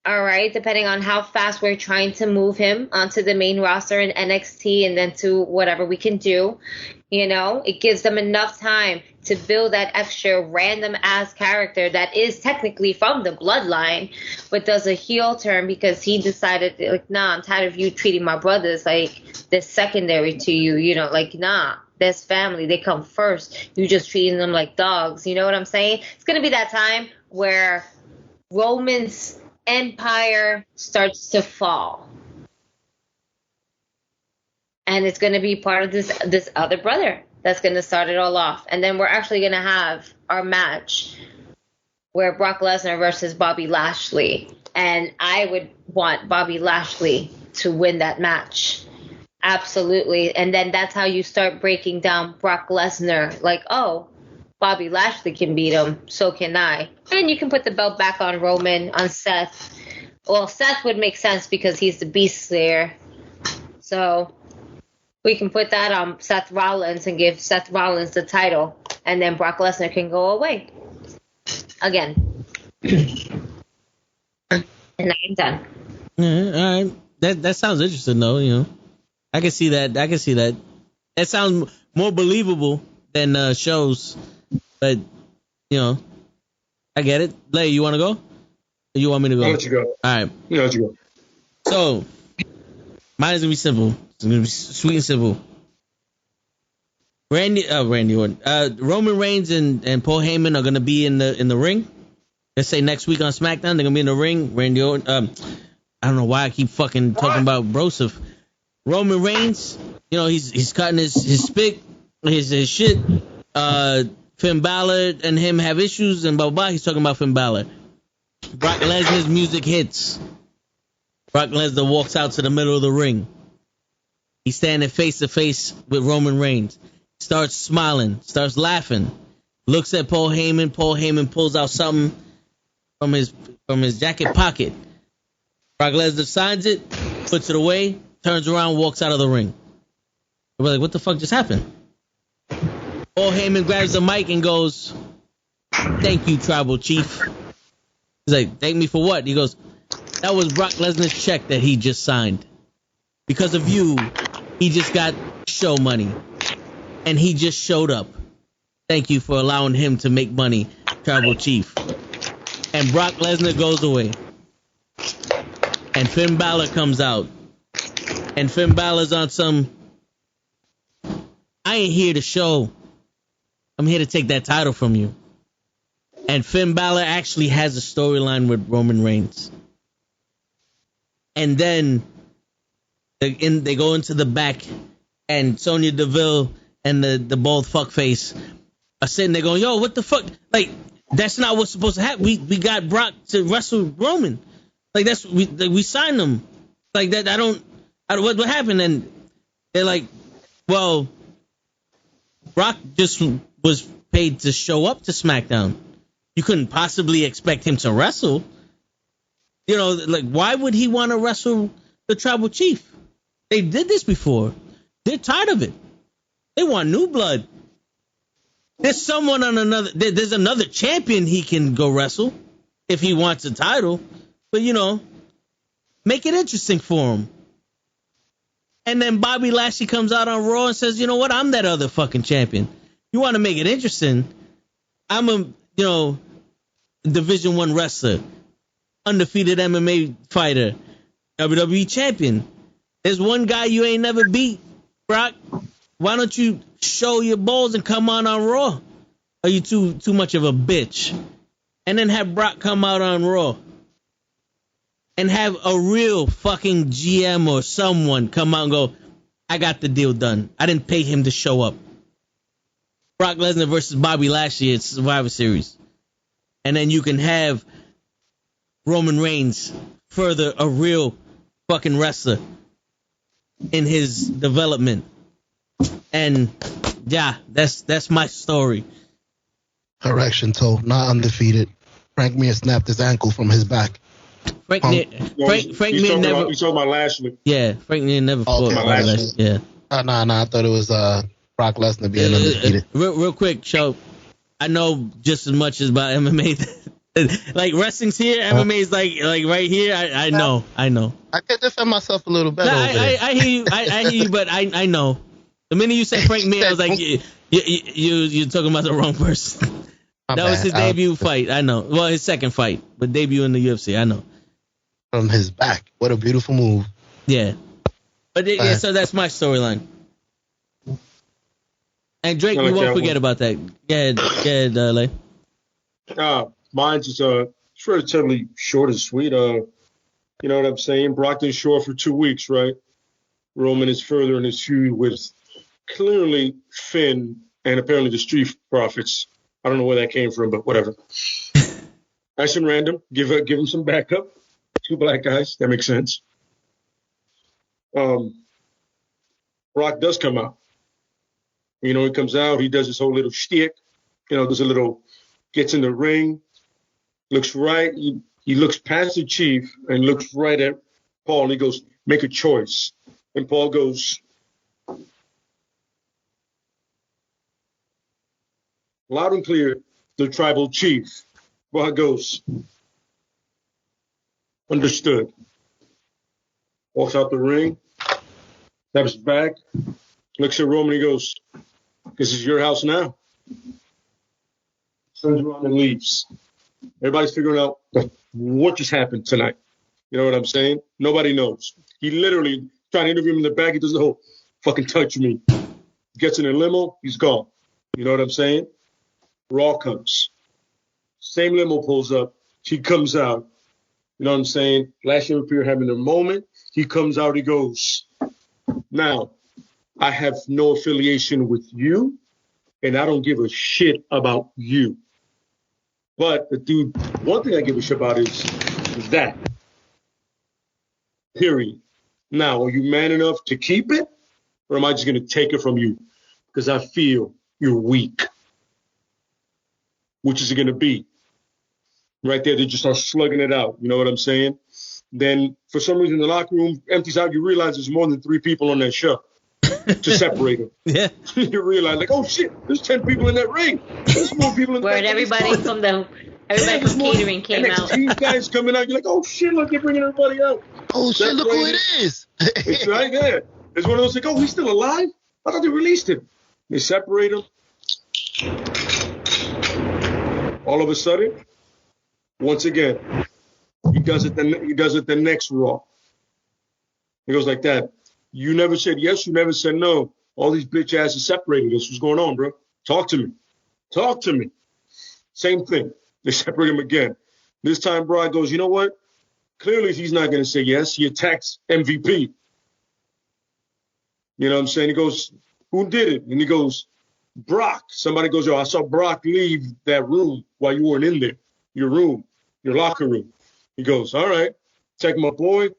Speaker 5: all right, depending on how fast we're trying to move him onto the main roster in NXT and then to whatever we can do. It gives them enough time to build that extra random ass character that is technically from the bloodline, but does a heel turn because he decided, like, nah, I'm tired of you treating my brothers like they're secondary to you, nah. That's family. They come first. You just treating them like dogs. You know what I'm saying? It's going to be that time where Roman's empire starts to fall. And it's going to be part of this other brother that's going to start it all off. And then we're actually going to have our match where Brock Lesnar versus Bobby Lashley. And I would want Bobby Lashley to win that match. Absolutely. And then that's how you start breaking down Brock Lesnar. Like, oh, Bobby Lashley can beat him, so can I. And you can put the belt back on Roman, on Seth. Well, Seth would make sense because he's the Beast Slayer. So we can put that on Seth Rollins and give Seth Rollins the title. And then Brock Lesnar can go away. Again. And I'm done.
Speaker 2: All right. That sounds interesting, though, I can see that. That sounds more believable than shows. But, I get it. Lay, you want to go? Or you want me to go?
Speaker 1: I'll let you go.
Speaker 2: All right.
Speaker 1: Yeah, I'll let you go.
Speaker 2: So, mine is going to be simple. It's going to be sweet and simple. Randy Orton. Roman Reigns and Paul Heyman are going to be in the ring. Let's say next week on SmackDown, they're going to be in the ring. Randy Orton. I don't know why I keep fucking talking about Broseph. Roman Reigns, he's cutting his spick, his shit. Finn Balor and him have issues, and blah, blah, blah. He's talking about Finn Balor. Brock Lesnar's music hits. Brock Lesnar walks out to the middle of the ring. He's standing face to face with Roman Reigns. Starts smiling, starts laughing. Looks at Paul Heyman. Paul Heyman pulls out something from his jacket pocket. Brock Lesnar signs it, puts it away, turns around, walks out of the ring. We're like, what the fuck just happened? Paul Heyman grabs the mic and goes, "Thank you, Tribal Chief." He's like, "Thank me for what?" He goes, "That was Brock Lesnar's check that he just signed. Because of you, he just got show money. And he just showed up. Thank you for allowing him to make money, Tribal Chief." And Brock Lesnar goes away. And Finn Balor comes out. And Finn Balor's on some, "I ain't here to show. I'm here to take that title from you." And Finn Balor actually has a storyline with Roman Reigns. And then they go into the back, and Sonya Deville and the bald fuckface are sitting there going, yo, what the fuck? Like, that's not what's supposed to happen. We got Brock to wrestle Roman. Like, we signed him. Like, that, what happened? And they're like, well, Brock just was paid to show up to SmackDown. You couldn't possibly expect him to wrestle. You know, like, why would he want to wrestle the Tribal Chief? They did this before. They're tired of it. They want new blood. There's there's another champion he can go wrestle if he wants a title. But, you know, make it interesting for him. And then Bobby Lashley comes out on Raw and says, you know what? I'm that other fucking champion. You want to make it interesting? I'm a, Division I wrestler, undefeated MMA fighter, WWE champion. There's one guy you ain't never beat, Brock. Why don't you show your balls and come on Raw? Are you too much of a bitch? And then have Brock come out on Raw. And have a real fucking GM or someone come out and go, I got the deal done. I didn't pay him to show up. Brock Lesnar versus Bobby Lashley at Survivor Series. And then you can have Roman Reigns further a real fucking wrestler in his development. And yeah, that's my story.
Speaker 4: Correction, Toe, not undefeated. Frank Mir snapped his ankle from his back.
Speaker 2: Frank Mir never.
Speaker 1: You talking about Lashley?
Speaker 2: Yeah, Frank Mir never fought.
Speaker 4: Lashley.
Speaker 2: Yeah.
Speaker 4: Nah. I thought it was Brock Lesnar being undefeated.
Speaker 2: Real quick, show. I know just as much as about MMA. Like wrestling's here, MMA is like right here. I know. I
Speaker 4: can defend myself a little better.
Speaker 2: No, I hear you. I hear you, but I know. The minute you said Frank Mir, I was like, you're talking about the wrong person. That was his debut fight. I know. Well, his second fight, but debut in the UFC. I know.
Speaker 4: From his back. What a beautiful move.
Speaker 2: Yeah. But yeah, so that's my storyline. And Drake, you won't forget about that. Go ahead, Lay.
Speaker 1: Mine's just it's relatively short and sweet. You know what I'm saying? Brock didn't show up for 2 weeks, right? Roman is further in his feud with clearly Finn and apparently the Street Profits. I don't know where that came from, but whatever. Nice and random. Give him some backup. 2 black guys. That makes sense. Brock does come out. He comes out. He does his whole little shtick. Gets in the ring. Looks right. He looks past the Chief and looks right at Paul. And he goes, make a choice. And Paul goes, loud and clear, the Tribal Chief. Brock goes, understood. Walks out the ring, steps back, looks at Roman, he goes, this is your house now. Turns around and leaves. Everybody's figuring out what just happened tonight. You know what I'm saying? Nobody knows. He literally trying to interview him in the back. He does the whole fucking touch me. Gets in a limo, he's gone. You know what I'm saying? Raw comes. Same limo pulls up. She comes out. You know what I'm saying? Lashley and Spear having a moment. He comes out. He goes, now, I have no affiliation with you, and I don't give a shit about you. But the dude, one thing I give a shit about is that. Period. Now, are you man enough to keep it, or am I just going to take it from you? Because I feel you're weak. Which is it going to be? Right there, they just start slugging it out. You know what I'm saying? Then, for some reason, the locker room empties out. You realize there's more than 3 people on that show to separate them.
Speaker 2: Yeah.
Speaker 1: You realize, like, oh, shit, there's 10 people in that ring. There's more people in that ring.
Speaker 5: Where everybody from catering came out.
Speaker 1: NXT guys coming out. You're like, oh, shit, look, they're bringing everybody out.
Speaker 4: Oh, shit, look who it is.
Speaker 1: It's right there. It's one of those, like, oh, he's still alive? I thought they released him. They separate him. All of a sudden, once again, he does it the next Raw. He goes like that. You never said yes, you never said no. All these bitch asses separated us. What's going on, bro? Talk to me. Same thing. They separate him again. This time, Brock goes, you know what? Clearly, he's not going to say yes. He attacks MVP. You know what I'm saying? He goes, who did it? And he goes, Brock. Somebody goes, yo, I saw Brock leave that room while you weren't in there. Your room, your locker room. He goes, all right, take my boy.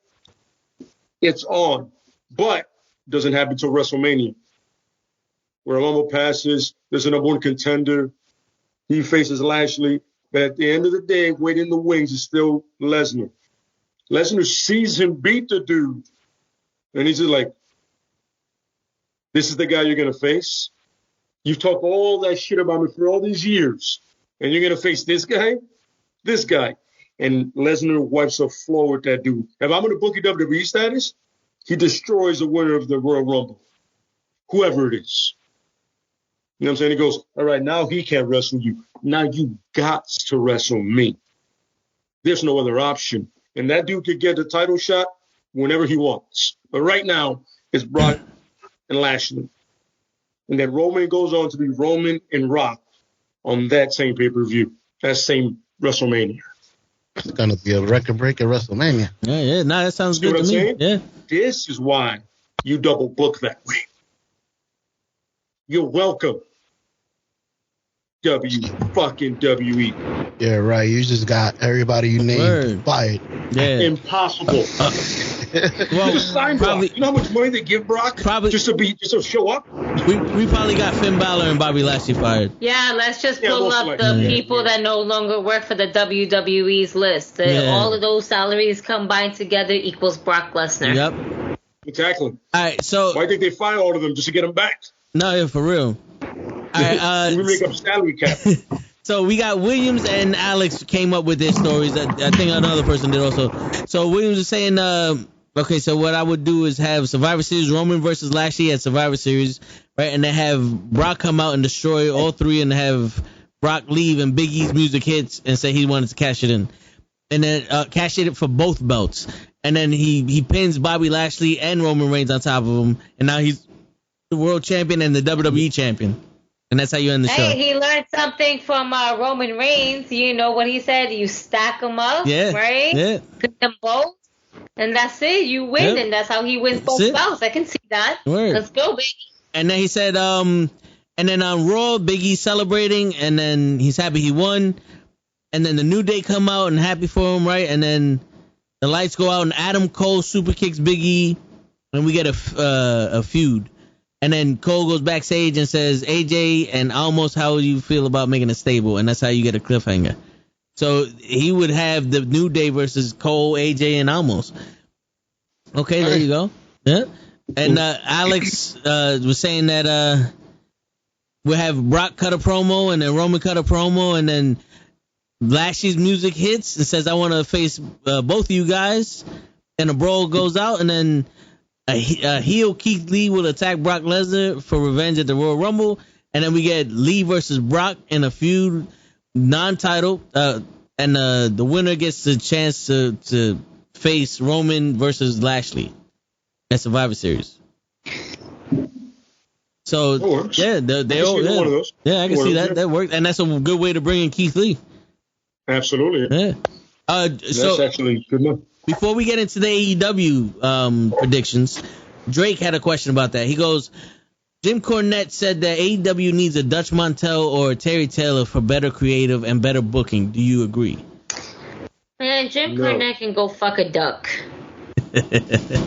Speaker 1: It's on. But doesn't happen till WrestleMania. Where Rumble passes, there's a number one contender. He faces Lashley. But at the end of the day, waiting in the wings is still Lesnar. Lesnar sees him beat the dude. And he's just like, this is the guy you're going to face? You've talked all that shit about me for all these years. And you're going to face this guy? This guy. And Lesnar wipes the floor with that dude. If I'm going to book a WWE status, he destroys the winner of the Royal Rumble. Whoever it is. You know what I'm saying? He goes, all right, now he can't wrestle you. Now you got to wrestle me. There's no other option. And that dude could get the title shot whenever he wants. But right now, it's Brock and Lashley. And then Roman goes on to be Roman and Rock on that same pay-per-view. That same WrestleMania.
Speaker 4: It's going to be a record break at WrestleMania.
Speaker 2: Yeah. No, that sounds good to me.
Speaker 1: Saying?
Speaker 2: Yeah.
Speaker 1: This is why you double book that way. You're welcome. WWE.
Speaker 4: Yeah, right. You just got everybody you named fired.
Speaker 2: Yeah.
Speaker 1: Impossible.
Speaker 2: Well,
Speaker 1: just sign
Speaker 2: probably,
Speaker 1: Brock. You know how much money they give Brock?
Speaker 2: Probably
Speaker 1: just to show up?
Speaker 2: We probably got Finn Balor and Bobby Lashley fired.
Speaker 5: Yeah, let's just pull up the people that no longer work for the WWE's list. All of those salaries combined together equals Brock Lesnar.
Speaker 2: Yep.
Speaker 1: Exactly.
Speaker 2: All right, so
Speaker 1: why think they fire all of them just to get them back?
Speaker 2: No, yeah, for real. All right,
Speaker 1: we make up salary cap.
Speaker 2: So we got Williams and Alex came up with their stories. I think another person did also. So Williams is saying, okay, so what I would do is have Survivor Series, Roman versus Lashley at Survivor Series, right? And then have Brock come out and destroy all three and have Brock leave and Big E's music hits and say he wanted to cash it in. And then cash it for both belts. And then he pins Bobby Lashley and Roman Reigns on top of him. And now he's the world champion and the WWE champion. And that's how you end the show.
Speaker 5: Hey, he learned something from Roman Reigns. You know what he said? You stack them up, right?
Speaker 2: Yeah.
Speaker 5: Put them both. And that's it. You win. Yep. And that's how he wins both belts. I can see that.
Speaker 2: Word.
Speaker 5: Let's go, baby.
Speaker 2: And then he said, and then on Raw, Big E celebrating, and then he's happy he won. And then the New Day come out and happy for him, right? And then the lights go out and Adam Cole super kicks Big E, and we get a feud. And then Cole goes backstage and says, AJ and Almost, how do you feel about making a stable? And that's how you get a cliffhanger. So he would have the New Day versus Cole, AJ, and Almost. Okay, there you go. Yeah. And Alex was saying that we'll have Brock cut a promo and then Roman cut a promo and then Lashley's music hits and says, I want to face both of you guys. And the brawl goes out and then a heel Keith Lee will attack Brock Lesnar for revenge at the Royal Rumble. And then we get Lee versus Brock in a feud, non-title. And the winner gets the chance to face Roman versus Lashley at Survivor Series. So, yeah, they all, yeah. One of those. Yeah, I can see that. That worked. And that's a good way to bring in Keith Lee.
Speaker 1: Absolutely.
Speaker 2: Yeah.
Speaker 1: That's actually good enough.
Speaker 2: Before we get into the AEW predictions, Drake had a question about that. He goes, Jim Cornette said that AEW needs a Dutch Mantell or a Terry Taylor for better creative and better booking. Do you agree?
Speaker 5: Man, Jim Cornette can go fuck a duck.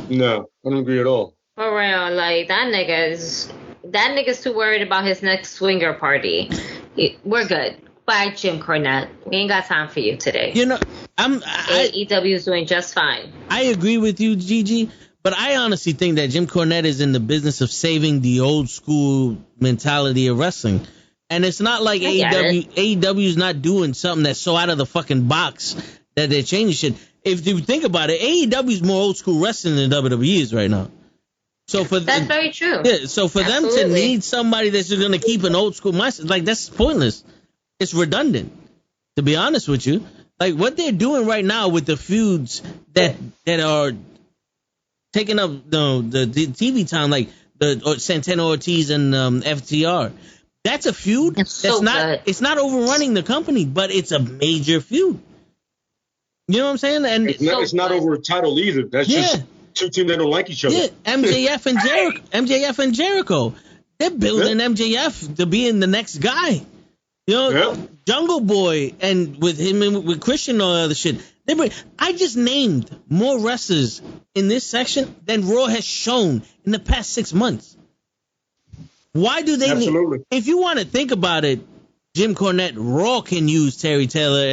Speaker 1: No, I don't agree at all.
Speaker 5: For real, like that nigga's too worried about his next swinger party. We're good. Bye, Jim Cornette. We ain't got time for you today.
Speaker 2: You know,
Speaker 5: AEW is doing just fine.
Speaker 2: I agree with you, Gigi, but I honestly think that Jim Cornette is in the business of saving the old school mentality of wrestling. And it's not like AEW is not doing something that's so out of the fucking box that they're changing shit. If you think about it, AEW is more old school wrestling than WWE is right now. So
Speaker 5: that's very true.
Speaker 2: Yeah, so for them to need somebody that's going to keep an old school mindset, like that's pointless. It's redundant, to be honest with you. Like what they're doing right now with the feuds that are taking up the TV time, like the Santana Ortiz and FTR. That's a feud.
Speaker 5: It's
Speaker 2: That's
Speaker 5: so
Speaker 2: not.
Speaker 5: good.
Speaker 2: It's not overrunning the company, but it's a major feud. You know what I'm saying? And
Speaker 1: It's not over a title either. That's just two teams that don't like each other.
Speaker 2: Yeah, MJF and Jericho. They're building MJF to being the next guy. You know, Jungle Boy and with him and with Christian and all that other shit. I just named more wrestlers in this section than Raw has shown in the past 6 months. Why do they
Speaker 1: Absolutely.
Speaker 2: If you want to think about it, Jim Cornette, Raw can use Terry Taylor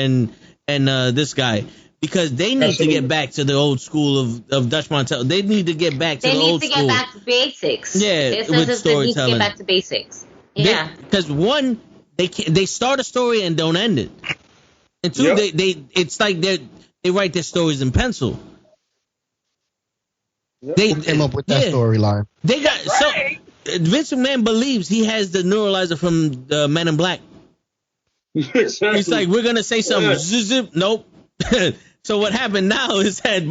Speaker 2: and this guy. Because they need to get back to the old school of Dutch Mantel. They need to get back to the old school.
Speaker 5: They need to get back to basics.
Speaker 2: Yeah, with storytelling. They need to
Speaker 5: get back to basics. Yeah.
Speaker 2: Because one, they start a story and don't end it. And two, it's like they write their stories in pencil.
Speaker 4: Yep. They came up with that storyline.
Speaker 2: They got Vince McMahon believes he has the neuralizer from the Men in Black.
Speaker 1: Exactly.
Speaker 2: He's like, we're gonna say something. Zip. Nope. So what happened now is that,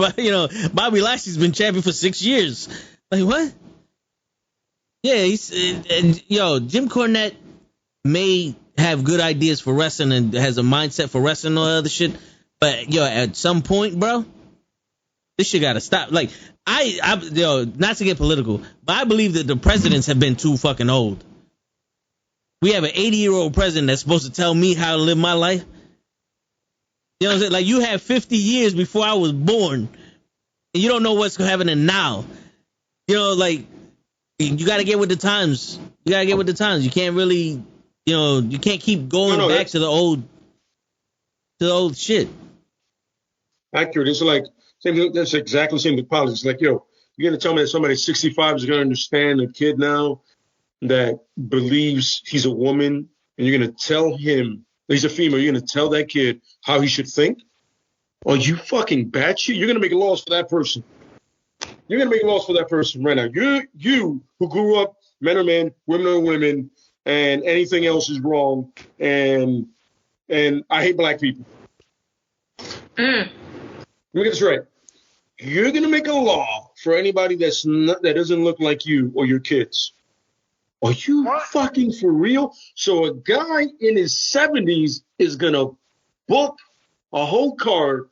Speaker 2: Bobby Lashley's been champion for 6 years. Like, what? Yeah, Jim Cornette may have good ideas for wrestling and has a mindset for wrestling and all that other shit, but at some point, bro, this shit gotta stop. Like, not to get political, but I believe that the presidents have been too fucking old. We have an 80-year-old president that's supposed to tell me how to live my life. You know what I'm saying? Like, you had 50 years before I was born, and you don't know what's happening now. You got to get with the times. You can't really, you can't keep going back to the old shit.
Speaker 1: Accurate. It's like, that's exactly the same with politics. Like, you're going to tell me that somebody 65 is going to understand a kid now that believes he's a woman, and you're going to tell him he's a female, you're going to tell that kid how he should think? Are you fucking batshit? You're going to make laws for that person. You're going to make laws for that person right now. You who grew up, men are men, women are women, and anything else is wrong, and I hate black people. Let me get this right. You're going to make a law for anybody that doesn't look like you or your kids. Are you fucking for real? So a guy in his 70s is going to book a whole card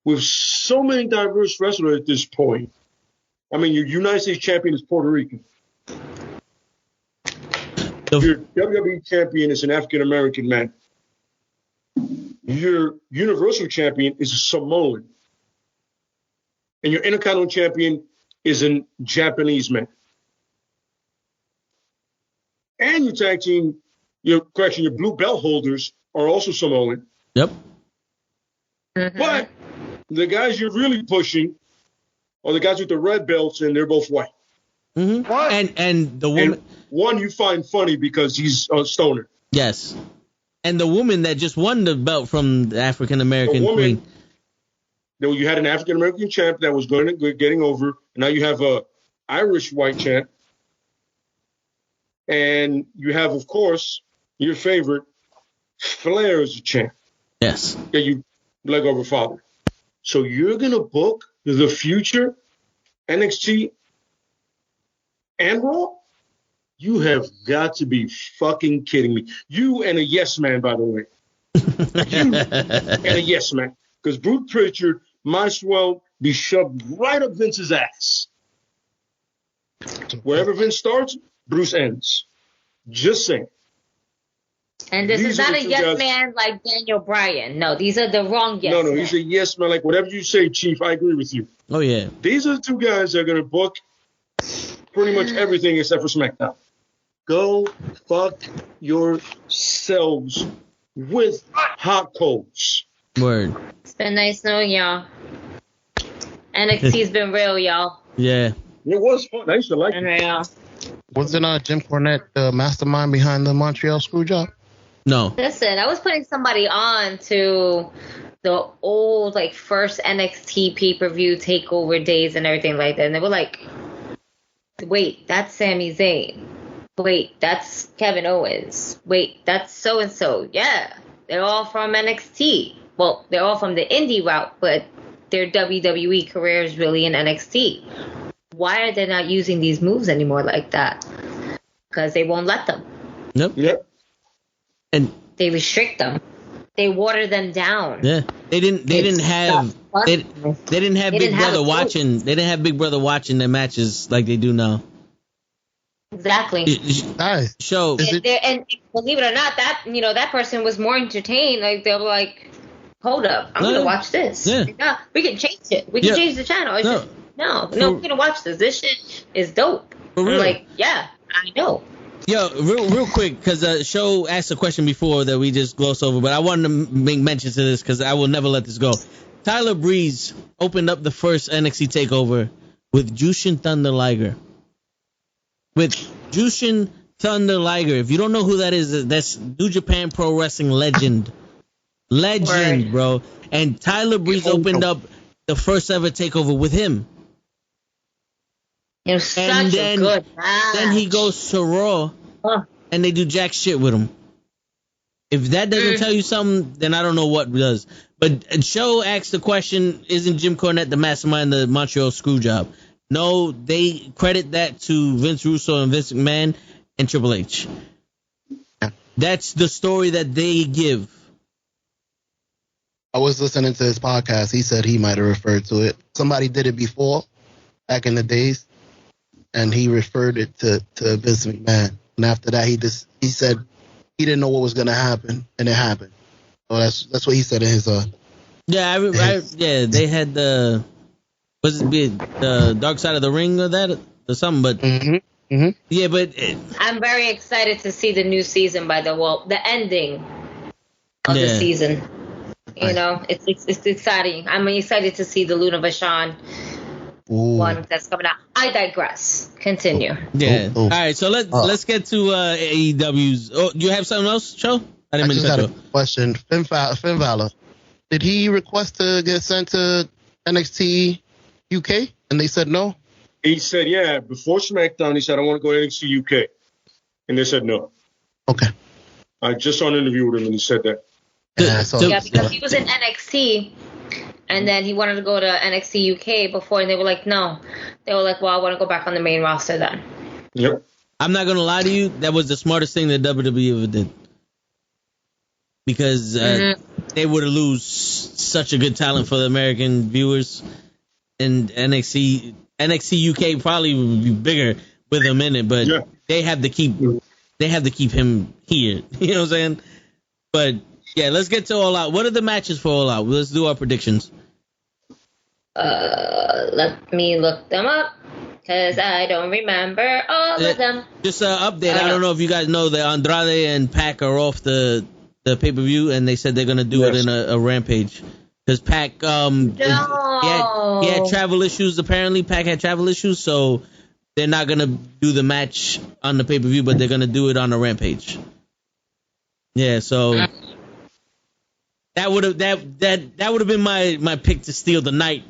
Speaker 1: with so many diverse wrestlers at this point. I mean, your United States champion is Puerto Rican. Your WWE champion is an African-American man. Your Universal champion is a Samoan. And your Intercontinental champion is a Japanese man. And your tag team, your blue belt holders are also Samoan.
Speaker 2: Yep.
Speaker 5: Mm-hmm.
Speaker 1: But the guys you're really pushing are the guys with the red belts, and they're both white.
Speaker 2: Mm-hmm. And the woman.
Speaker 1: And one you find funny because he's a stoner.
Speaker 2: Yes. And the woman that just won the belt from the African American queen.
Speaker 1: You had an African American champ that was getting over, and now you have a Irish white champ. And you have, of course, your favorite, Flair as a champ.
Speaker 2: Yes.
Speaker 1: Yeah, you leg over father. So you're going to book the future NXT and Raw? You have got to be fucking kidding me. You and a yes man, by the way. You and a yes man. Because Bruce Pritchard might as well be shoved right up Vince's ass. Wherever Vince starts, Bruce ends. Just saying.
Speaker 5: And this is not a yes man like Daniel Bryan. No, these are the wrong yes
Speaker 1: men. No, he's a yes man. Like, whatever you say, Chief, I agree with you.
Speaker 2: Oh, yeah.
Speaker 1: These are the two guys that are going to book pretty much everything except for SmackDown. Go fuck yourselves with hot coals.
Speaker 2: Word.
Speaker 5: It's been nice knowing y'all. NXT's been real, y'all.
Speaker 2: Yeah.
Speaker 1: It was fun. I used to like it.
Speaker 5: Real.
Speaker 4: Wasn't Jim Cornette the mastermind behind the Montreal Screwjob?
Speaker 2: No.
Speaker 5: Listen, I was putting somebody on to the old, first NXT pay-per-view takeover days and everything like that. And they were like, wait, that's Sami Zayn. Wait, that's Kevin Owens. Wait, that's so-and-so. Yeah, they're all from NXT. Well, they're all from the indie route, but their WWE career is really in NXT. Why are they not using these moves anymore like that? Because they won't let them.
Speaker 1: Yep.
Speaker 2: And
Speaker 5: they restrict them. They water them down.
Speaker 2: Yeah, they didn't have Big Brother watching. They didn't have Big Brother watching their matches like they do now.
Speaker 5: Exactly.
Speaker 4: Nice.
Speaker 2: So
Speaker 5: and believe it or not, that person was more entertained. Like they were like, "Hold up, I'm gonna watch this.
Speaker 2: Yeah.
Speaker 5: No, we can change it. We can change the channel. It's just, no, we're gonna watch this. This shit is dope." I'm like, yeah, I know.
Speaker 2: Yo, real quick, because Show asked a question before that we just glossed over, but I wanted to make mention to this because I will never let this go. Tyler Breeze opened up the first NXT TakeOver with Jushin Thunder Liger. With Jushin Thunder Liger. If you don't know who that is, that's New Japan Pro Wrestling legend. Legend, bro. And Tyler Breeze opened up the first ever TakeOver with him.
Speaker 5: It was such a good match.
Speaker 2: Then he goes to Raw, and they do jack shit with him. If that doesn't tell you something, then I don't know what does. But Show asked the question, isn't Jim Cornette the mastermind of the Montreal Screwjob? No, they credit that to Vince Russo and Vince McMahon and Triple H. That's the story that they give.
Speaker 4: I was listening to his podcast. He said he might have referred to it. Somebody did it before, back in the days. And he referred it to Vince McMahon. And after that, he said he didn't know what was going to happen, and it happened. So that's what he said in his
Speaker 2: they had the the Dark Side of the Ring or that or something, but yeah, but
Speaker 5: I'm very excited to see the new season. The ending of the season. You know, it's exciting. I'm excited to see the Luna Vachon one that's coming out. I digress. Continue.
Speaker 2: Yeah. All right. So let's get to AEW's. Oh, you have something else, Joe?
Speaker 4: I just got a question. Finn Balor, did he request to get sent to NXT UK? And they said no.
Speaker 1: He said, yeah. Before SmackDown, he said, I want to go to NXT UK, and they said no.
Speaker 4: Okay.
Speaker 1: I just saw an interview with him, and he said that.
Speaker 5: Yeah, because he was in NXT. And then he wanted to go to NXT UK before, and they were like, no. They were like, well, I want to go back on the main roster then.
Speaker 1: Yep.
Speaker 2: I'm not going to lie to you. That was the smartest thing that WWE ever did. Because they would lose such a good talent for the American viewers. And NXT UK probably would be bigger with him in it, but they have to keep him here. You know what I'm saying? But yeah, let's get to All Out. What are the matches for All Out? Let's do our predictions.
Speaker 5: Let me look them up, because I don't remember all of them.
Speaker 2: Just an update. I don't know if you guys know that Andrade and Pac are off the pay-per-view, and they said they're going to do it in a Rampage. Because Pac, he had travel issues, apparently. Pac had travel issues, so they're not going to do the match on the pay-per-view, but they're going to do it on a Rampage. Yeah, so that would have been my pick to steal the night.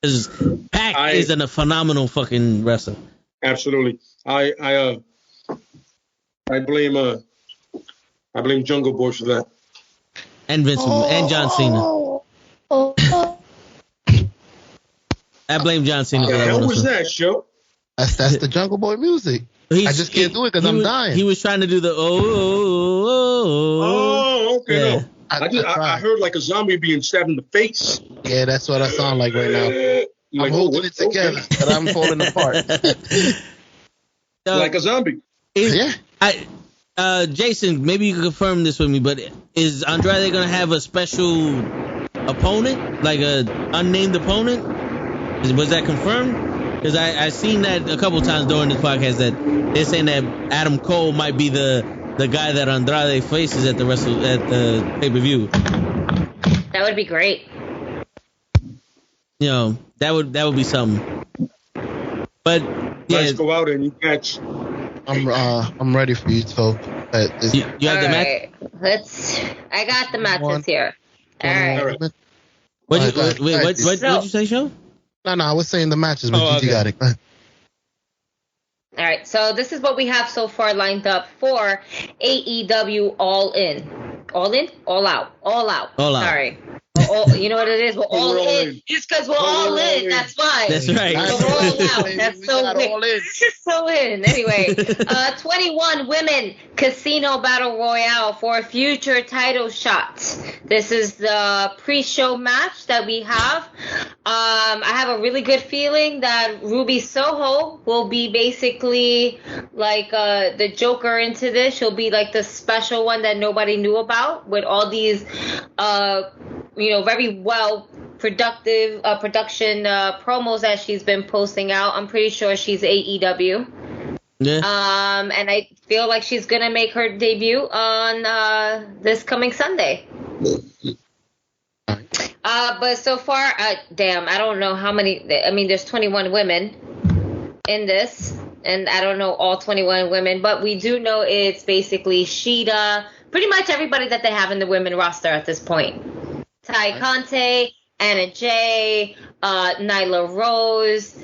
Speaker 2: Because Pac is a phenomenal fucking wrestler.
Speaker 1: Absolutely. I blame Jungle Boy for that.
Speaker 2: And Vince and John Cena. I blame John Cena for that.
Speaker 1: What was that, Show?
Speaker 4: That's the Jungle Boy music. I just can't do it because I'm dying.
Speaker 2: He was trying to do the
Speaker 1: okay. Yeah. No. I heard like a zombie being stabbed in the face.
Speaker 4: Yeah, that's what I sound like right now. I'm holding it together, but I'm falling apart.
Speaker 1: Like a zombie.
Speaker 2: Jason, maybe you can confirm this with me, but is Andrade going to have a special opponent, like a unnamed opponent? Was that confirmed? Because I seen that a couple times during this podcast that they're saying that Adam Cole might be the guy that Andrade faces at the pay-per-view.
Speaker 5: That would be great.
Speaker 2: You know, that would be something. But yeah,
Speaker 1: let's go out and you catch.
Speaker 4: I'm ready for you, Toe.
Speaker 2: You have the match?
Speaker 5: I got the matches here. All right.
Speaker 2: What did you say, Show?
Speaker 4: No, I was saying the matches, but you got it. All
Speaker 5: right, so this is what we have so far lined up for AEW All In. All In? All Out. All Out.
Speaker 2: All Out.
Speaker 5: Sorry. all, you know what it is? We're all
Speaker 1: We're all
Speaker 5: in.
Speaker 1: in.
Speaker 5: Just because we're all in. That's why.
Speaker 2: That's right.
Speaker 5: We're all out. That's so in. So in. Anyway, 21 women casino battle royale for future title shots. This is the pre-show match that we have. I have a really good feeling that Ruby Soho will be basically like the Joker into this. She'll be like the special one that nobody knew about, with all these very well production promos that she's been posting out. I'm pretty sure she's AEW.
Speaker 2: Yeah.
Speaker 5: And I feel like she's gonna make her debut on this coming Sunday. But so far, I don't know how many. I mean, there's 21 women in this, and I don't know all 21 women, but we do know it's basically Shida, pretty much everybody that they have in the women roster at this point. Ty Conte, Anna Jay, Nyla Rose,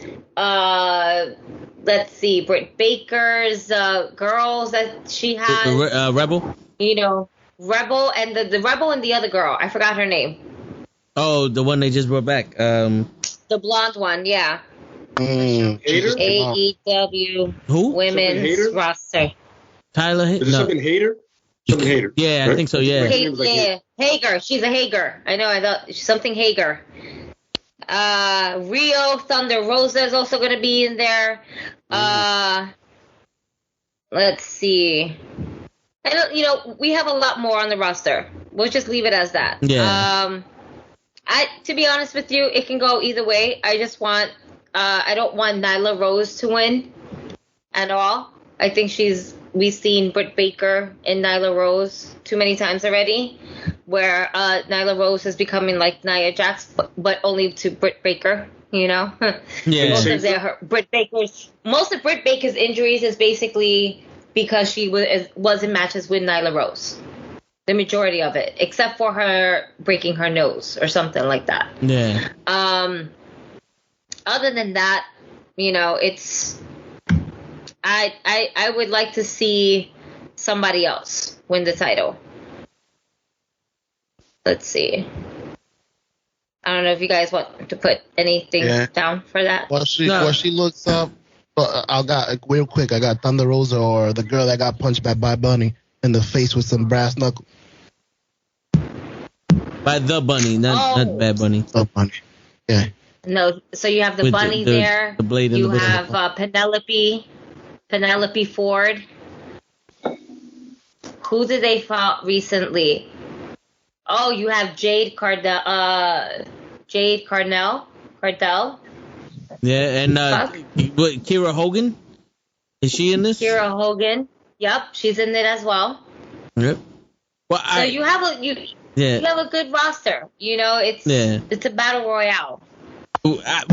Speaker 5: let's see, Britt Baker's girls that she has.
Speaker 2: Rebel?
Speaker 5: Rebel and the Rebel and the other girl. I forgot her name.
Speaker 2: Oh, the one they just brought back.
Speaker 5: The blonde one, yeah. AEW
Speaker 2: Who?
Speaker 5: women's roster.
Speaker 2: Tyler
Speaker 1: Is it something Hater? Something Hater.
Speaker 2: Yeah,
Speaker 1: right?
Speaker 2: I think so, yeah.
Speaker 5: Hager. She's a Hager. I know. I thought she's something Hager. Rio Thunder Rosa is also going to be in there. Let's see. We have a lot more on the roster. We'll just leave it as that.
Speaker 2: Yeah.
Speaker 5: To be honest with you, it can go either way. I just want, I don't want Nyla Rose to win at all. I think we've seen Britt Baker and Nyla Rose too many times already, where Nyla Rose is becoming like Nia Jax, but only to Britt Baker,
Speaker 2: Yeah.
Speaker 5: Most of Britt Baker's injuries is basically because she was in matches with Nyla Rose. The majority of it, except for her breaking her nose or something like that.
Speaker 2: Yeah.
Speaker 5: Other than that, it's I would like to see somebody else win the title. Let's see. I don't know if you guys want to put anything down for that.
Speaker 4: Well, she looks up. I got real quick. I got Thunder Rosa or the girl that got punched by Bunny in the face with some brass knuckles.
Speaker 2: By the Bunny, not Bad Bunny.
Speaker 4: The Bunny. Yeah.
Speaker 5: No, so you have the
Speaker 2: With
Speaker 5: Bunny there.
Speaker 2: The blade
Speaker 5: you
Speaker 2: in the
Speaker 5: have Penelope Ford. Who did they fight recently? Oh, you have Jade Cardell.
Speaker 2: Yeah, and Kira Hogan? Is she in this?
Speaker 5: Kira Hogan. Yep, she's in it as well.
Speaker 2: Yep. Well,
Speaker 5: so you have a good roster. It's a battle royale.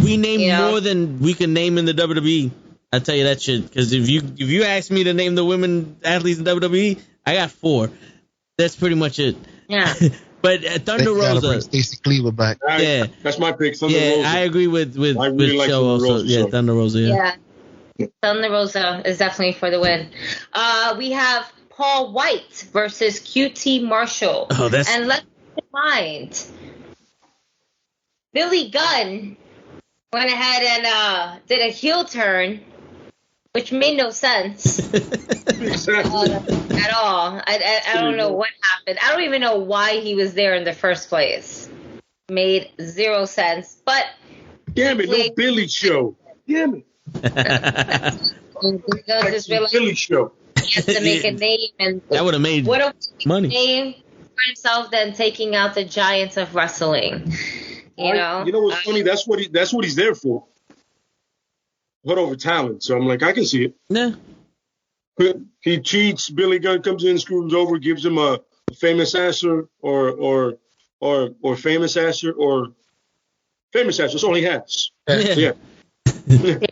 Speaker 2: We name more than we can name in the WWE. I tell you that shit, because if you ask me to name the women athletes in WWE, I got 4. That's pretty much it.
Speaker 5: Yeah.
Speaker 2: But Thunder Rosa.
Speaker 4: Bring Stacey Cleaver back.
Speaker 2: Yeah,
Speaker 1: that's my pick. Thunder Rosa.
Speaker 2: I agree with
Speaker 1: really like
Speaker 2: Joe also.
Speaker 1: Rosa,
Speaker 2: yeah, Thunder Rosa.
Speaker 5: Yeah. Thunder Rosa is definitely for the win. We have Paul White versus QT Marshall.
Speaker 2: Oh,
Speaker 5: and let's keep in mind, Billy Gunn went ahead and did a heel turn, which made no sense at all. I don't know what happened. I don't even know why he was there in the first place. Made 0 sense. But
Speaker 1: damn it, no Billy show. Damn it. Billy show.
Speaker 5: He has to make a name, and
Speaker 2: that would have made money.
Speaker 5: Name for himself than taking out the giants of wrestling. You know
Speaker 1: what's funny? That's what he's there for. Put over talent. So I'm like, I can see it.
Speaker 2: Yeah.
Speaker 1: He cheats. Billy Gunn comes in, screws over, gives him a famous answer or famous answer or famous answer. That's all he has. Yeah.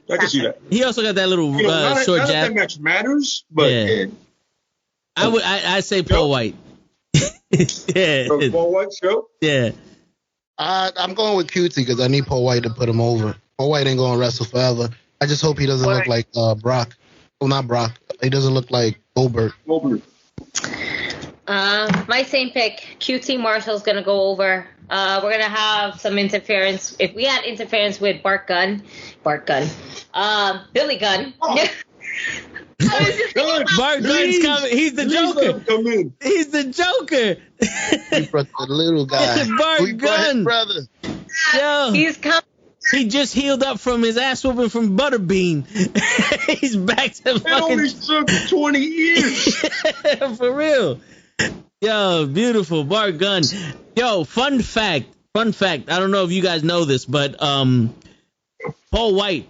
Speaker 1: I can see that.
Speaker 2: He also got that little short jab.
Speaker 1: That match matters, but
Speaker 2: I say Paul White. Yeah.
Speaker 1: Paul White show.
Speaker 2: Yeah.
Speaker 4: I'm going with QT because I need Paul White to put him over. Paul White ain't going to wrestle forever. I just hope he doesn't look like Brock. Well, not Brock. He doesn't look like Goldberg.
Speaker 5: My same pick. QT Marshall's going to go over. We're going to have some interference. If we had interference with Billy Gunn.
Speaker 1: Oh.
Speaker 2: Bart Gunn's coming. He's the Joker.
Speaker 1: Come in.
Speaker 2: He's the Joker.
Speaker 4: We brought the little guy.
Speaker 2: Bart
Speaker 4: We brought his
Speaker 2: Gunn.
Speaker 4: brother.
Speaker 2: Yo,
Speaker 5: He's coming.
Speaker 2: he just healed up from his ass whooping from Butterbean. He's back to
Speaker 1: It only
Speaker 2: fucking
Speaker 1: took 20 years.
Speaker 2: for real. Yo, beautiful Bart Gunn. Yo, fun fact. I don't know if you guys know this, but Paul White,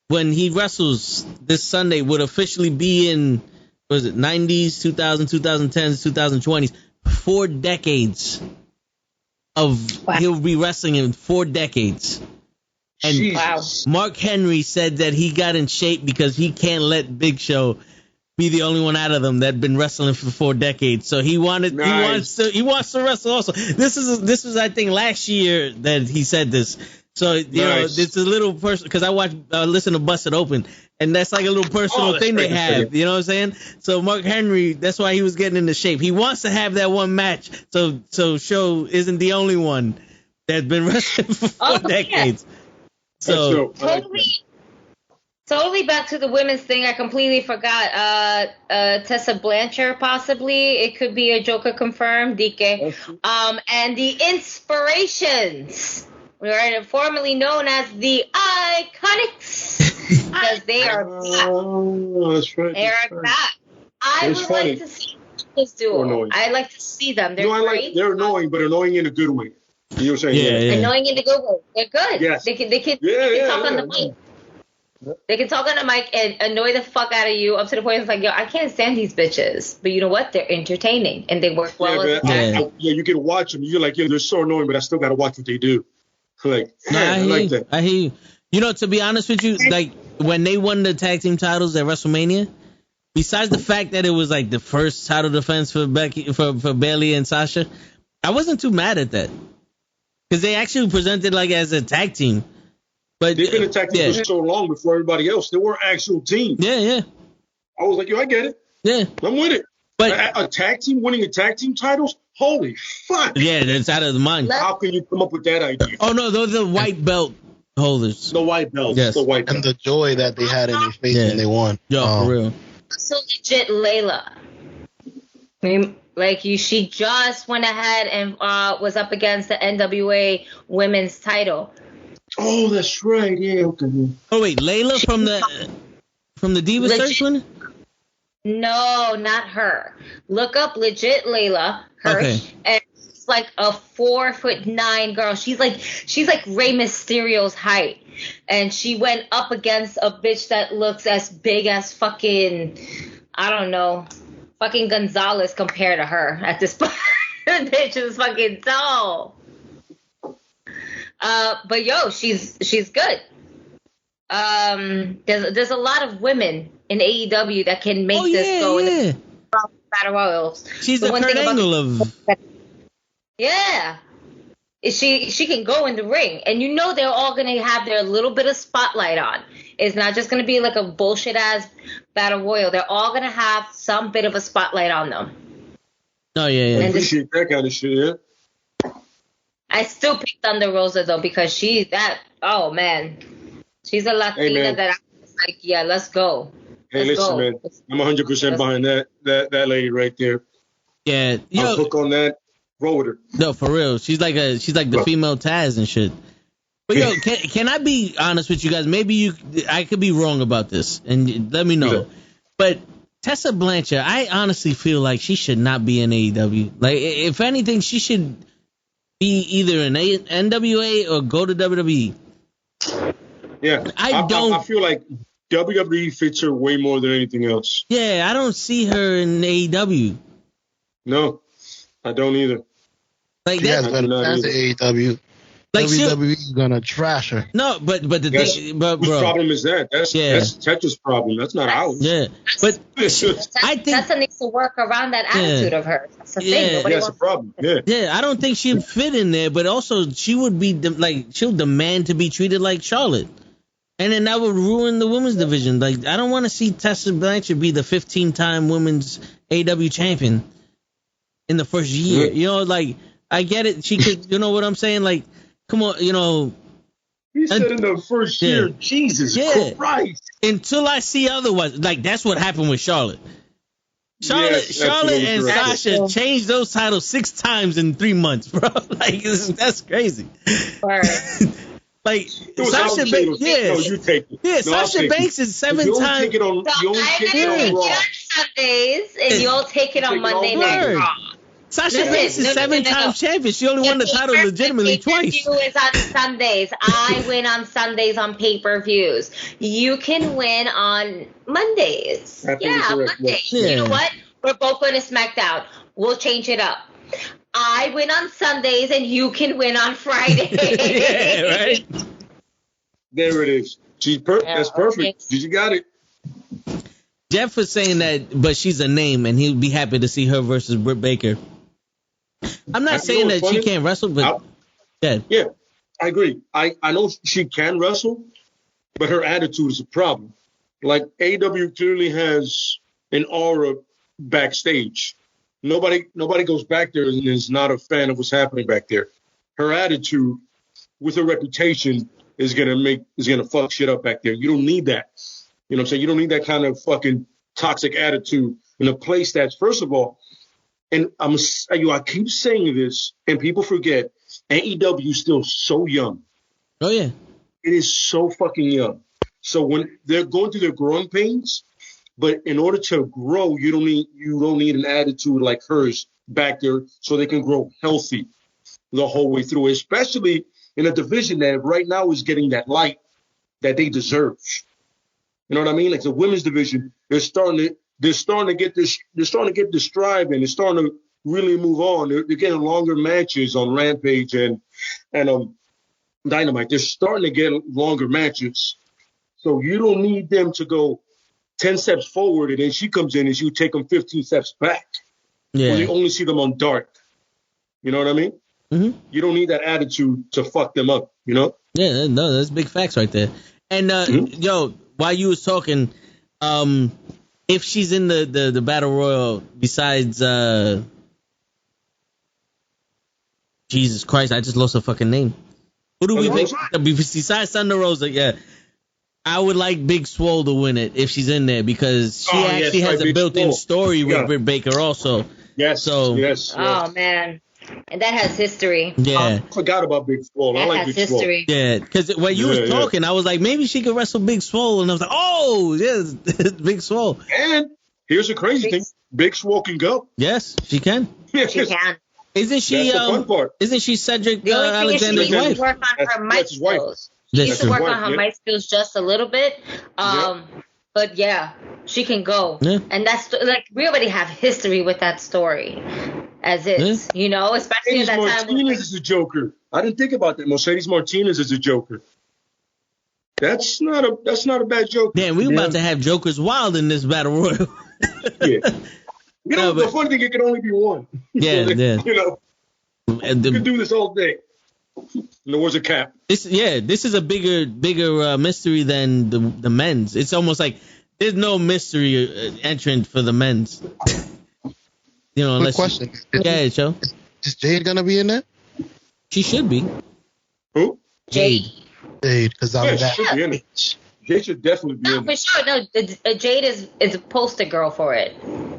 Speaker 2: when he wrestles this Sunday, would officially be in, what was it, 90s, 2000, 2010s, 2020s, 4 decades of,
Speaker 5: Wow.
Speaker 2: he'll be wrestling in 4 decades. And
Speaker 1: Jesus.
Speaker 2: Mark Henry said that he got in shape because he can't let Big Show be the only one out of them that been wrestling for 4 decades. So he wants to wrestle also. This was I think last year that he said this. So you know, it's a little personal because I listen to Busted Open, and that's like a little personal thing they have. You know what I'm saying? So Mark Henry, that's why he was getting into shape. He wants to have that one match. So Show isn't the only one that's been wrestling for 4 decades. So
Speaker 5: Totally back to the women's thing. I completely forgot. Tessa Blanchard, possibly. It could be a Joker confirmed. DK. And the Inspirations. Right, formerly known as the Iconics. Because they are back.
Speaker 1: Oh, that's right.
Speaker 5: They are back. I would like to see this duo. I like to see them. They're great.
Speaker 1: They're annoying, but annoying in a good way. You know what I'm saying?
Speaker 2: Yeah.
Speaker 5: Annoying in a good way. They're good.
Speaker 1: Yes.
Speaker 5: They can talk on the mic. They can talk on the mic and annoy the fuck out of you up to the point it's like, yo, I can't stand these bitches. But you know what? They're entertaining and they work well as a tag.
Speaker 1: You can watch them. You're like, they're so annoying, but I still got to watch what they do. Like, I like that.
Speaker 2: I hear you. You know, to be honest with you, like when they won the tag team titles at WrestleMania, besides the fact that it was like the first title defense for Bayley and Sasha, I wasn't too mad at that because they actually presented like as a tag team. But
Speaker 1: they've been a tag team for so long before everybody else. They were actual team.
Speaker 2: Yeah.
Speaker 1: I was like, yo, I get it.
Speaker 2: Yeah,
Speaker 1: I'm with it.
Speaker 2: But
Speaker 1: a tag team winning a tag team titles? Holy fuck.
Speaker 2: Yeah, that's out of the mind.
Speaker 1: How can you come up with that idea?
Speaker 2: Oh, no, those are the white belt holders.
Speaker 1: The white belts.
Speaker 2: Yes.
Speaker 1: The white belts.
Speaker 4: And the joy that they had in their face when they won.
Speaker 2: Yo, for real.
Speaker 5: So legit, Layla. Like she just went ahead and was up against the NWA Women's title.
Speaker 1: Oh, that's right. Yeah, okay.
Speaker 2: Oh, wait, Layla from the Diva Search one?
Speaker 5: No, not her. Look up legit Layla Hirsch,
Speaker 2: Okay.
Speaker 5: and she's like a 4'9" girl. She's like Rey Mysterio's height, and she went up against a bitch that looks as big as fucking, I don't know, fucking Gonzalez compared to her at this point. The bitch is fucking tall. But yo, she's good. There's a lot of women in AEW that can make this go in the battle royals.
Speaker 2: She's the Kurt Angle of.
Speaker 5: Yeah, she can go in the ring, and you know they're all gonna have their little bit of spotlight on. It's not just gonna be like a bullshit ass battle royal. They're all gonna have some bit of a spotlight on them.
Speaker 2: Oh yeah.
Speaker 1: I appreciate that kind of shit. Yeah.
Speaker 5: I still pick Thunder Rosa though because she's a Latina that I'm just like, yeah, let's go.
Speaker 1: Hey, listen, man, I'm 100% behind that lady right there.
Speaker 2: Yeah,
Speaker 1: I'll hook on that. Roll with her.
Speaker 2: No, for real. She's like the female Taz and shit. But yo, can I be honest with you guys? Maybe I could be wrong about this, and let me know. But Tessa Blanchard, I honestly feel like she should not be in AEW. Like, if anything, she should be either in NWA or go to WWE.
Speaker 1: Yeah, I feel like WWE fits her way more than anything else.
Speaker 2: Yeah, I don't see her in AEW.
Speaker 1: No, I don't either.
Speaker 2: Like
Speaker 4: she has better chance at AEW. Like WWE is gonna trash her.
Speaker 2: No, but the thing, but bro,
Speaker 1: whose problem is that? That's Tetra's problem. That's not ours.
Speaker 2: Yeah, but I think
Speaker 5: Tessa needs to work around that attitude of hers. That's the thing.
Speaker 1: That's a problem.
Speaker 2: Yeah, I don't think she'd fit in there, but also she would be she'll demand to be treated like Charlotte. And then that would ruin the women's division. Like, I don't want to see Tessa Blanchard be the 15-time women's AEW champion in the first year. You know, like, I get it. She could, you know what I'm saying? Like, come on, you know.
Speaker 1: He said in the first year, Jesus Christ.
Speaker 2: Until I see otherwise. Like, that's what happened with Charlotte. Charlotte and correct. Sasha changed those titles 6 times in 3 months, bro. Like, that's crazy. Like, Sasha Banks,
Speaker 1: no, you take it.
Speaker 2: Yeah, no, Sasha Banks is 7 times.
Speaker 5: I'm going to take it on Sundays, and you'll take it on Monday Night Raw.
Speaker 2: Sasha Banks is 7-time champion. She only won the title legitimately twice.
Speaker 5: Pay-per-view is on Sundays. I win on Sundays on pay-per-views. You can win on Mondays. Mondays. Yeah. You know what? We're both going to SmackDown. We'll change it up. I win on Sundays, and you can win on Friday.
Speaker 2: Yeah, right?
Speaker 1: There it is. That's perfect. You got it.
Speaker 2: Jeff was saying that, but she's a name, and he'd be happy to see her versus Britt Baker. I'm not saying that she can't wrestle, but
Speaker 1: yeah, I agree. I know she can wrestle, but her attitude is a problem. Like, AEW clearly has an aura backstage. Nobody goes back there and is not a fan of what's happening back there. Her attitude with her reputation is gonna fuck shit up back there. You don't need that. You know what I'm saying? You don't need that kind of fucking toxic attitude in a place that's, first of all, and I keep saying this, and people forget, AEW is still so young.
Speaker 2: Oh, yeah.
Speaker 1: It is so fucking young. So when they're going through their growing pains, but in order to grow, you don't need an attitude like hers back there so they can grow healthy the whole way through, especially in a division that right now is getting that light that they deserve. You know what I mean? Like the women's division, they're starting to get this stride, and they're starting to really move on. They're getting longer matches on Rampage and Dynamite. They're starting to get longer matches. So you don't need them to go 10 steps forward, and then she comes in and you take them 15 steps back. Yeah. Or you only see them on dark. You know what I mean?
Speaker 2: Mm-hmm.
Speaker 1: You don't need that attitude to fuck them up, you know?
Speaker 2: Yeah, no, that's big facts right there. And, yo, while you was talking, if she's in the Battle Royal besides, Jesus Christ, I just lost her fucking name. Who do we pick? Besides Thunder Rosa, yeah. I would like Big Swole to win it if she's in there because she actually has a built-in story with Britt Baker also.
Speaker 1: Yes.
Speaker 2: So,
Speaker 1: yes.
Speaker 5: Oh, man. And that has history.
Speaker 2: Yeah.
Speaker 1: I forgot about Big Swole. I like Big history.
Speaker 2: Swole. Yeah, because when you was talking, I was like, maybe she could wrestle Big Swole. And I was like, oh, yes, Big Swole.
Speaker 1: And here's the crazy thing. Big Swole can go.
Speaker 2: Yes, she can.
Speaker 5: She can.
Speaker 2: Isn't she?
Speaker 1: That's the fun part.
Speaker 2: Isn't she Cedric
Speaker 5: Alexander's
Speaker 2: wife?
Speaker 5: She needs to work on her mic skills. She needs to work on her mic skills just a little bit. But yeah, she can go.
Speaker 2: Yeah.
Speaker 5: And that's like, we already have history with that story as is, you know, especially at that time.
Speaker 1: Martinez is a joker. I didn't think about that. Mercedes Martinez is a joker. That's not a bad joke.
Speaker 2: Damn, we about to have Jokers wild in this battle royal.
Speaker 1: Yeah. You know, the funny thing, it can only be one.
Speaker 2: Yeah,
Speaker 1: so
Speaker 2: yeah.
Speaker 1: You know, you can do this all day. In the words of Cap.
Speaker 2: This is a bigger mystery than the men's. It's almost like there's no mystery entrant for the men's. You know, unless
Speaker 4: question.
Speaker 2: Joe.
Speaker 4: Is Jade gonna be in there?
Speaker 2: She should be.
Speaker 1: Who?
Speaker 5: Jade,
Speaker 4: because I'm
Speaker 1: that. Should be in it. Jade should definitely be in it.
Speaker 5: For sure. No, Jade is a poster girl for it.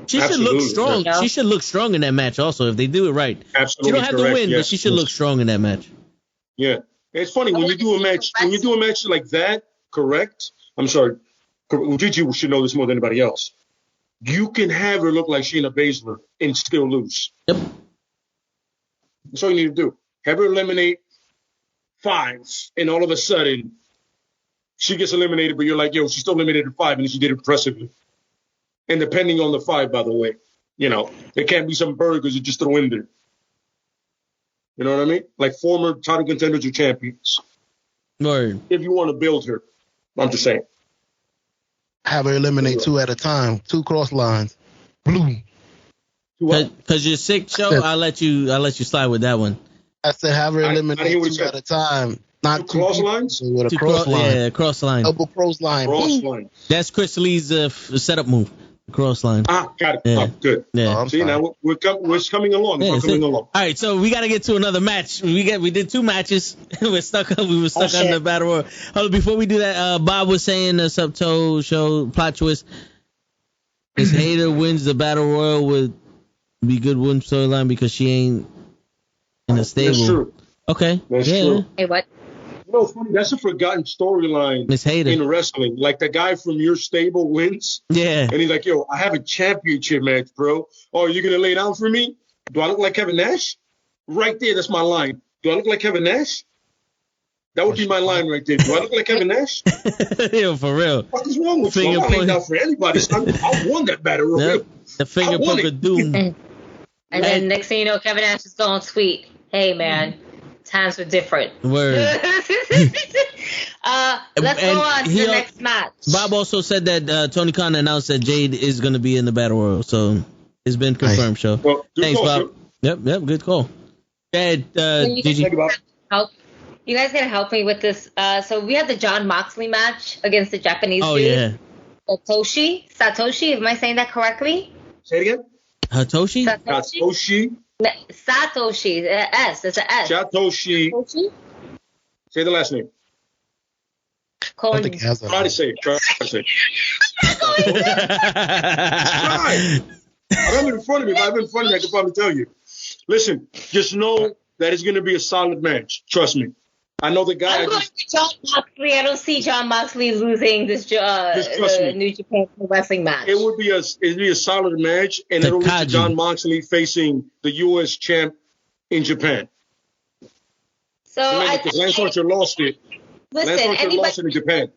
Speaker 2: She should look strong. Yeah. She should look strong in that match also if they do it right.
Speaker 1: Absolutely.
Speaker 2: She don't have to win, but she should look strong in that match.
Speaker 1: Yeah. It's funny when you do a match like that, correct? I'm sorry. Gigi should know this more than anybody else. You can have her look like Shayna Baszler and still lose.
Speaker 2: Yep.
Speaker 1: That's all you need to do. Have her eliminate 5, and all of a sudden she gets eliminated, but you're like, yo, she still eliminated 5, and she did it impressively. And depending on the 5, by the way, you know, there can't be some burgers you just throw in there. You know what I mean? Like former title contenders or champions.
Speaker 2: Right.
Speaker 1: If you want to build her, I'm just saying.
Speaker 4: Have her eliminate 2 at a time, 2 cross lines. Blue.
Speaker 2: Because you're sick, Joe. I'll let you slide with that one.
Speaker 4: I said have her eliminate 2 at a time. Not 2
Speaker 1: cross lines?
Speaker 4: With a cross line.
Speaker 2: Yeah, cross line.
Speaker 4: Double cross line.
Speaker 1: Cross line.
Speaker 2: That's Chris Lee's setup move. Cross line.
Speaker 1: Got it.
Speaker 2: Yeah.
Speaker 1: Oh, good.
Speaker 2: Yeah.
Speaker 1: See, now we're coming along.
Speaker 2: Yeah,
Speaker 1: We're coming along.
Speaker 2: All right, so we got to get to another match. We did 2 matches. We were stuck on the Battle Royal. Hold on, before we do that, Bob was saying the Subtotal show plot twist. Miss Hater wins the Battle Royal would be good win storyline because she ain't in a stable.
Speaker 1: That's true.
Speaker 2: Okay.
Speaker 1: That's true.
Speaker 5: Hey, what?
Speaker 1: You know, it's funny. That's a forgotten storyline
Speaker 2: Miss Hater
Speaker 1: in wrestling. Like the guy from your stable wins.
Speaker 2: Yeah.
Speaker 1: And he's like, yo, I have a championship match, bro. Oh, you're going to lay down for me? Do I look like Kevin Nash? Right there, that's my line. Do I look like Kevin Nash? That would be my line right there. Do I look like Kevin Nash?
Speaker 2: Yo, for real.
Speaker 1: What is wrong with you? I'm not laying down for anybody. I won that battle.
Speaker 2: Yep. The finger poke of doom.
Speaker 5: And then next thing you know, Kevin Nash is going tweet, hey, man, times were different.
Speaker 2: Word.
Speaker 5: Let's go on to the next match.
Speaker 2: Bob also said that Tony Khan announced that Jade is going to be in the Battle Royal, so it's been confirmed. Show.
Speaker 1: Well,
Speaker 2: thanks,
Speaker 1: call,
Speaker 2: Bob. Yep, good call. Gigi.
Speaker 5: You guys gotta help me with this. So we have the Jon Moxley match against the Japanese dude.
Speaker 2: Yeah.
Speaker 5: Satoshi. Am I saying that correctly?
Speaker 1: Say it again.
Speaker 2: Satoshi.
Speaker 1: Satoshi.
Speaker 5: S. It's an S.
Speaker 1: Satoshi. Say the last name.
Speaker 5: Try
Speaker 1: to say it. Try to say it. Try. I have it in front of me. If I have it in front of me, I can probably tell you. Listen, just know that it's going to be a solid match. Trust me. I know the guy.
Speaker 5: I'm going to Jon Moxley. I don't see Jon Moxley losing this New Japan Pro Wrestling match.
Speaker 1: It'd be a solid match, and it'll lead to Jon Moxley facing the U.S. champ in Japan.
Speaker 5: So
Speaker 1: Lance Archer lost it.
Speaker 5: Listen,
Speaker 1: Lance Archer lost it in Japan.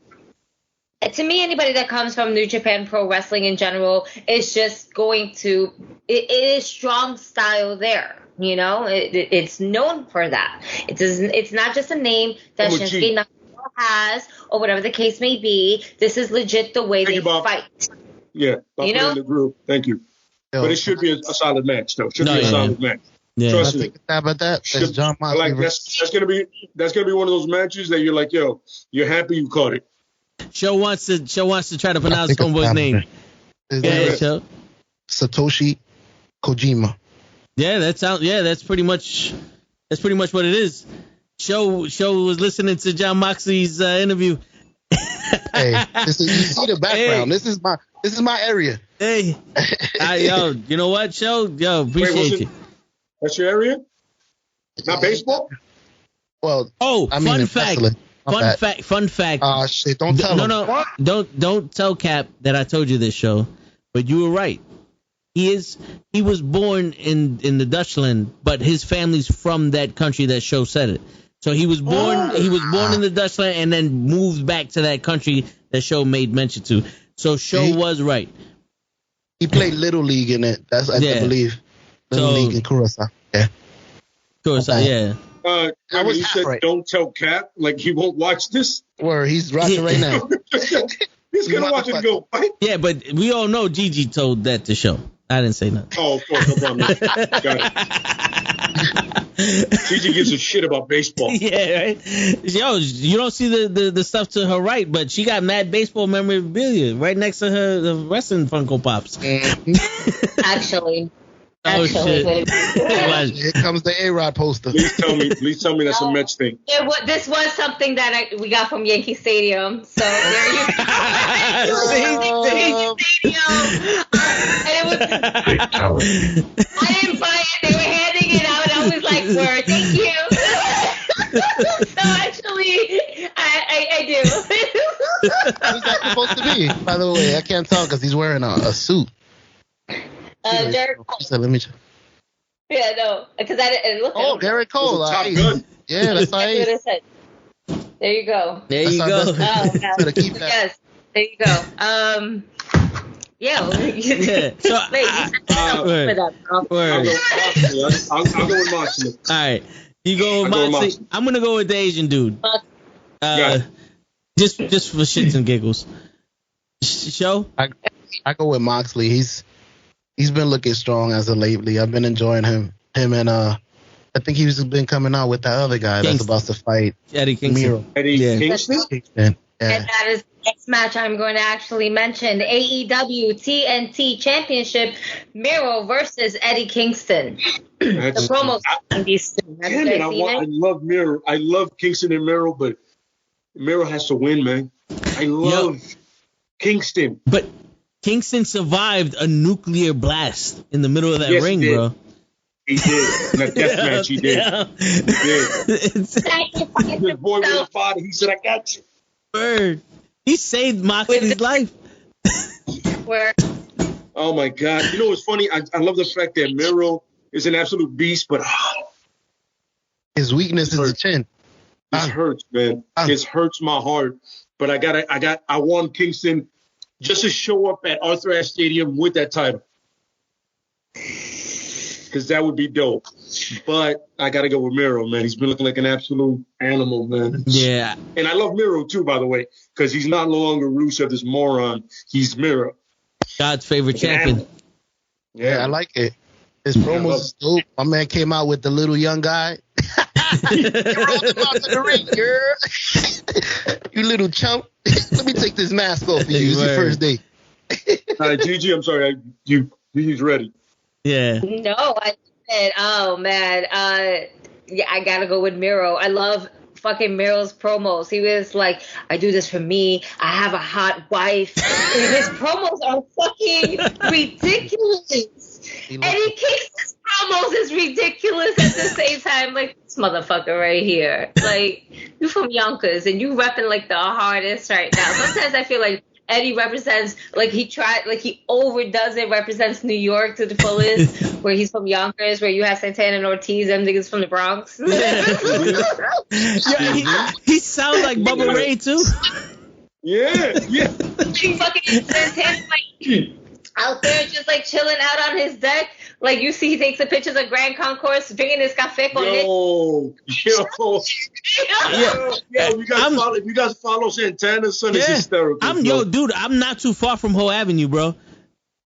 Speaker 5: To me, anybody that comes from New Japan Pro Wrestling in general is just going to. It is strong style there. You know, it's known for that. It's not just a name that Shinsuke Nakamura has or whatever the case may be. This is legit the way they fight.
Speaker 1: Yeah, you know, in the group. Thank you. But it should be a solid match, though. Should be a solid match.
Speaker 2: Yeah.
Speaker 1: Trust me.
Speaker 4: About that, that's Jon Moxley.
Speaker 1: Like that's gonna be one of those matches that you're like, yo, you're happy you caught it.
Speaker 2: Show wants to try to pronounce homeboy's name. Yeah, Show.
Speaker 4: Satoshi Kojima.
Speaker 2: Yeah, that's pretty much what it is. Show was listening to Jon Moxley's interview.
Speaker 4: Hey, you see the background. Hey. This is my area.
Speaker 2: Hey, yo, you know what, Show? Yo, appreciate you.
Speaker 1: That's your area? Not baseball?
Speaker 4: Well,
Speaker 2: fun fact.
Speaker 4: Shit, don't tell him.
Speaker 2: No, don't tell Cap that I told you this, Show. But you were right. He was born in the Dutchland, but his family's from that country that Show said it. So he was born in the Dutchland and then moved back to that country that Show made mention to. So Show was right.
Speaker 4: He played Little League in it. That's I believe. Little League in Curacao. Yeah.
Speaker 2: Curacao, yeah.
Speaker 1: You said right. Don't tell Cap, like he won't watch this.
Speaker 4: Where he's watching right now.
Speaker 1: He's gonna watch it go. Right?
Speaker 2: Yeah, but we all know Gigi told that to Show. I didn't say nothing.
Speaker 1: Oh, of course, no problem. Got it. Gigi gives a shit about baseball.
Speaker 2: Yeah, right? Yo, you don't see the stuff to her right, but she got mad baseball memorabilia right next to her the wrestling Funko Pops.
Speaker 5: Actually.
Speaker 2: Shit.
Speaker 4: Here comes the A-Rod poster.
Speaker 1: Please tell me that's a Mets thing.
Speaker 5: This was something that we got from Yankee Stadium. So there you go. Yankee Stadium. I didn't buy it. They were handing it out. I was like, word, thank you. So actually, I do.
Speaker 4: Who's that supposed to be? By the way, I can't tell because he's wearing a suit.
Speaker 5: Derek Cole.
Speaker 4: Let me check.
Speaker 5: Yeah, no, because I didn't look.
Speaker 4: Oh, Derek Cole.
Speaker 1: Top gun.
Speaker 4: Yeah, that's how he is.
Speaker 5: There you go.
Speaker 2: There you go.
Speaker 4: Better keep that.
Speaker 5: Yes, there you go. Yeah.
Speaker 2: So,
Speaker 1: I'll go with Moxley.
Speaker 2: All right, you go with Moxley. I'm gonna go with the Asian dude. Just for shits and giggles. Show.
Speaker 4: I go with Moxley. He's been looking strong as of lately. I've been enjoying him and I think he's been coming out with that other guy that's about to fight
Speaker 2: Eddie Kingston.
Speaker 4: Miro.
Speaker 1: Kingston?
Speaker 5: And that is the next match I'm going to actually mention. The AEW TNT Championship, Miro versus Eddie Kingston. The promos.
Speaker 1: Damn it, I love Miro. I love Kingston and Miro, but Miro has to win, man. I love Kingston.
Speaker 2: But Kingston survived a nuclear blast in the middle of that ring, bro.
Speaker 1: He did. In that death match, he did. Yeah. He did. His boy with the father, he said, I got you.
Speaker 2: Bird. He saved Moxley's life.
Speaker 5: Where?
Speaker 1: Oh, my God. You know what's funny? I love the fact that Miro is an absolute beast, but
Speaker 4: his weakness is the chin.
Speaker 1: It hurts, man. It hurts my heart. But I want Kingston just to show up at Arthur Ashe Stadium with that title. Because that would be dope. But I got to go with Miro, man. He's been looking like an absolute animal, man.
Speaker 2: Yeah.
Speaker 1: And I love Miro, too, by the way, because he's not no longer Rusev, this moron. He's Miro.
Speaker 2: God's favorite champion.
Speaker 4: Yeah, I like it. His promos is dope. My man came out with the little young guy. You rolled him out to the ring, girl. You little chump. Let me take this mask off of you. It's your first day.
Speaker 1: All right, Gigi, I'm sorry. Gigi's ready.
Speaker 2: Yeah.
Speaker 5: No, I said, oh, man. Yeah, I got to go with Miro. I love fucking Miro's promos. He was like, I do this for me. I have a hot wife. His promos are fucking ridiculous. Eddie Kingston's promos is ridiculous at the same time. Like, this motherfucker right here. Like, you from Yonkers and you repping like the hardest right now. Sometimes I feel like Eddie represents, like he overdoes it, represents New York to the fullest, where he's from Yonkers, where you have Santana and Ortiz, them niggas from the Bronx.
Speaker 2: Yeah, he sounds like Bubba Ray, too.
Speaker 1: Yeah.
Speaker 5: He fucking Santana, like, out there just, like, chilling out on his deck. Like, you see he takes the pictures of Grand Concourse, drinking his café con leche.
Speaker 1: Yeah, you guys follow Santana's son, is hysterical.
Speaker 2: Dude, I'm not too far from Ho Avenue, bro.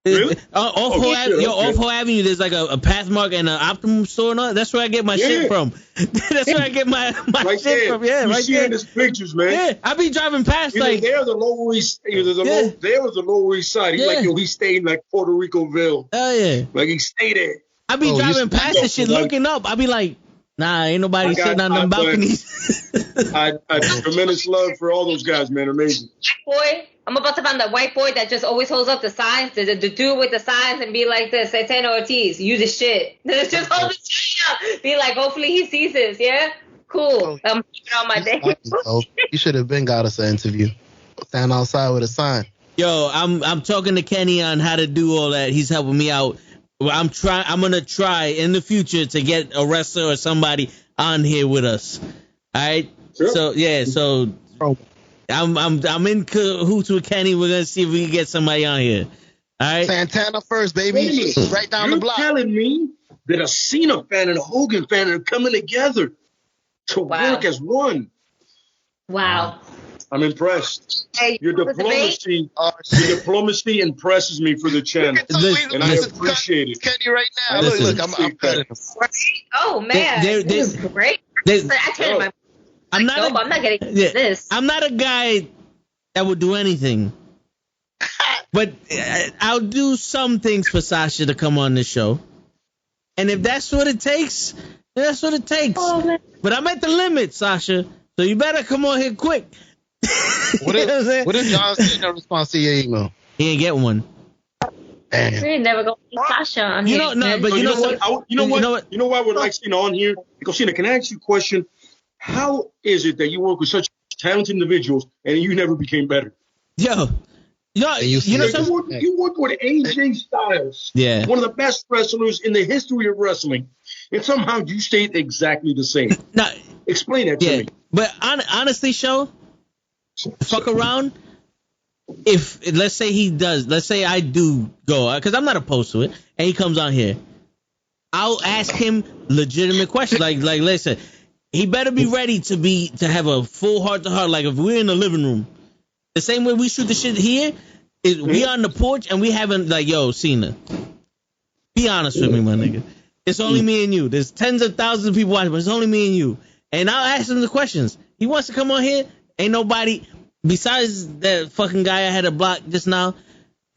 Speaker 1: Really?
Speaker 2: Off Ho Avenue, there's like a Pathmark and an Optimum store and all. That's where I get my shit from. That's where I get my shit from. Yeah,
Speaker 1: you
Speaker 2: right
Speaker 1: see
Speaker 2: there.
Speaker 1: in his pictures, man.
Speaker 2: Yeah, I be driving past
Speaker 1: there the Lower East. There was the Lower East Side. He's like, he stayed in like Puerto Ricoville.
Speaker 2: Oh yeah.
Speaker 1: Like he stayed there.
Speaker 2: I be driving past this shit, looking up. I be like, nah, ain't nobody sitting on them balconies.
Speaker 1: I tremendous love for all those guys, man. Amazing.
Speaker 5: Boy, I'm about to find that white boy that just always holds up the signs, the dude with the signs, and be like this, Santana Ortiz, you the shit. Just hold the shit up. Be like, hopefully he sees this, yeah? Cool. I'm keeping on my day.
Speaker 4: You should have been got us an interview. Stand outside with a sign.
Speaker 2: Yo, I'm talking to Kenny on how to do all that. He's helping me out. I'm gonna try in the future to get a wrestler or somebody on here with us. All right. Sure. So I'm in cahoots with Kenny. We're gonna see if we can get somebody on here. All right.
Speaker 4: Santana first, baby. Right down the block.
Speaker 1: You're telling me that a Cena fan and a Hogan fan are coming together to work as one?
Speaker 5: Wow.
Speaker 1: I'm impressed. Hey, your diplomacy impresses me for the channel, and I appreciate it.
Speaker 4: Kenny, right now, look, I'm cutting him.
Speaker 5: Oh man, this is great. I'm not getting this.
Speaker 2: I'm not a guy that would do anything, but I'll do some things for Sasha to come on this show, and if that's what it takes, then that's what it takes. Oh, but I'm at the limit, Sasha, so you better come on here quick.
Speaker 4: What if John Cena responds to your email?
Speaker 2: He ain't get one.
Speaker 4: Damn.
Speaker 5: We never go see Sasha on here.
Speaker 1: You know why I would like Cena on here? Because Cena, can I ask you a question? How is it that you work with such talented individuals and you never became better?
Speaker 2: You work
Speaker 1: with AJ Styles, one of the best wrestlers in the history of wrestling, and somehow you stayed exactly the same.
Speaker 2: Now,
Speaker 1: explain that to me.
Speaker 2: But honestly, fuck around. If let's say I do go, because I'm not opposed to it, and he comes on here, I'll ask him legitimate questions. Like listen, he better be ready to have a full heart to heart. Like if we're in the living room, the same way we shoot the shit here, is we on the porch and we haven't like, yo, Cena, be honest with me, my nigga. It's only me and you. There's tens of thousands of people watching, but it's only me and you. And I'll ask him the questions. He wants to come on here. Ain't nobody. besides that fucking guy I had to block just now,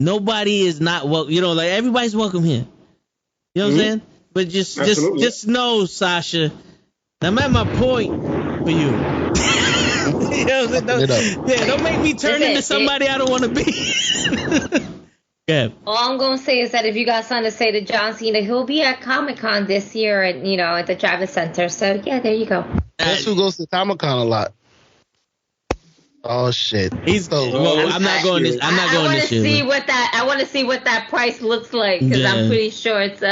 Speaker 2: nobody is not welcome. You know, like everybody's welcome here. You know what I'm saying? But just know, Sasha, I'm at my point for you. You know what I'm saying? Don't make me turn into somebody I don't want to be. Yeah.
Speaker 5: All I'm gonna say is that if you got something to say to John Cena, he'll be at Comic-Con this year, at at the Javits Center. So yeah, there you go.
Speaker 4: That's who goes to Comic-Con a lot. Oh shit.
Speaker 2: I'm not going this. I'm not going this year.
Speaker 5: I want to see what that price looks like, because I'm pretty sure it's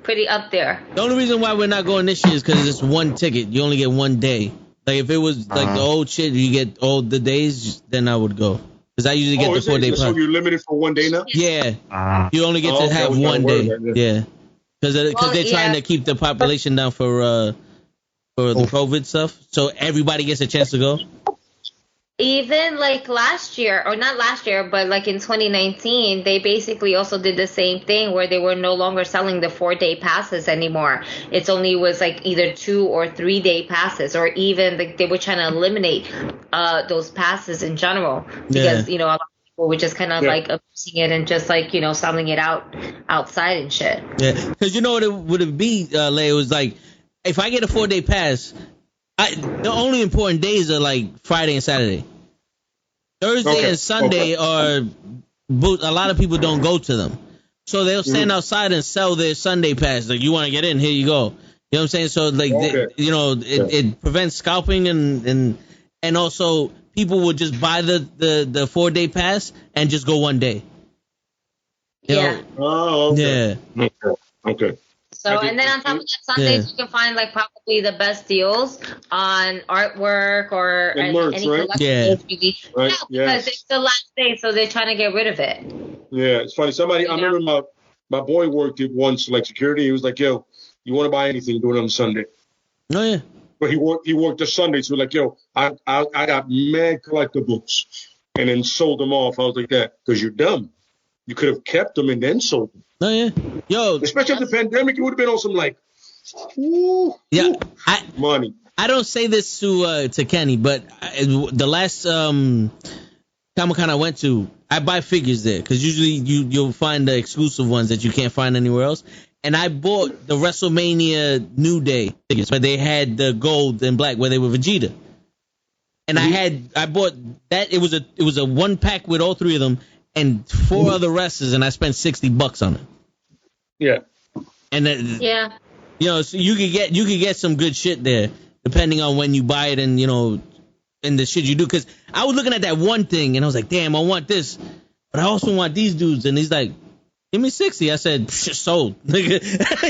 Speaker 5: pretty up there.
Speaker 2: The only reason why we're not going this year is because it's one ticket. You only get one day. Like if it was like the old shit, you get all the days, then I would go. Because I usually get the 4 day pass.
Speaker 1: So you're limited for 1 day now?
Speaker 2: Yeah. You only get to have 1 day. Yeah. Because they're trying to keep the population down for the COVID stuff. So everybody gets a chance to go.
Speaker 5: Even like last year, or not last year, but like in 2019, they basically also did the same thing where they were no longer selling the 4 day passes anymore. It's only was like either 2 or 3 day passes, or even they were trying to eliminate those passes in general, because a lot of people were just kind of like abusing it and just like selling it outside and shit.
Speaker 2: Yeah, because you know what it would be, Leia, it was like if I get a 4 day pass, the only important days are like Friday and Saturday. Thursday and Sunday are a lot of people don't go to them, so they'll stand outside and sell their Sunday pass. Like, you want to get in, here you go. You know what I'm saying? So like it prevents scalping, and also people would just buy the 4 day pass and just go 1 day. You know?
Speaker 1: Oh, okay.
Speaker 2: Yeah.
Speaker 1: Okay.
Speaker 5: So, and then on top of that, Sundays you can find like probably the best deals on artwork or
Speaker 1: merch,
Speaker 5: any
Speaker 1: right?
Speaker 5: collectibles.
Speaker 1: Right.
Speaker 5: Because it's the last day, so they're trying to get rid of it.
Speaker 1: Yeah, it's funny. I remember my boy worked it once, like security. He was like, "Yo, you want to buy anything, do it on Sunday."
Speaker 2: Oh yeah.
Speaker 1: But he worked the Sunday, so like, "Yo, I got mad collectibles," and then sold them off. I was like, "That because you're dumb. You could have kept them and then sold them."
Speaker 2: Oh yeah, yo.
Speaker 1: Especially after the pandemic, it would have been on some like, money.
Speaker 2: I don't say this to Kenny, but the last Comic-Con I went to, I buy figures there because usually you'll find the exclusive ones that you can't find anywhere else. And I bought the WrestleMania New Day figures, where they had the gold and black, where they were Vegeta. And I bought that. It was a 1 pack with all 3 of them and 4 other wrestlers, and I spent $60 on it.
Speaker 1: Yeah.
Speaker 2: And so you could get some good shit there, depending on when you buy it and and the shit you do. Because I was looking at that one thing and I was like, damn, I want this, but I also want these dudes. And he's like, give me 60. I said, sold. Nigga,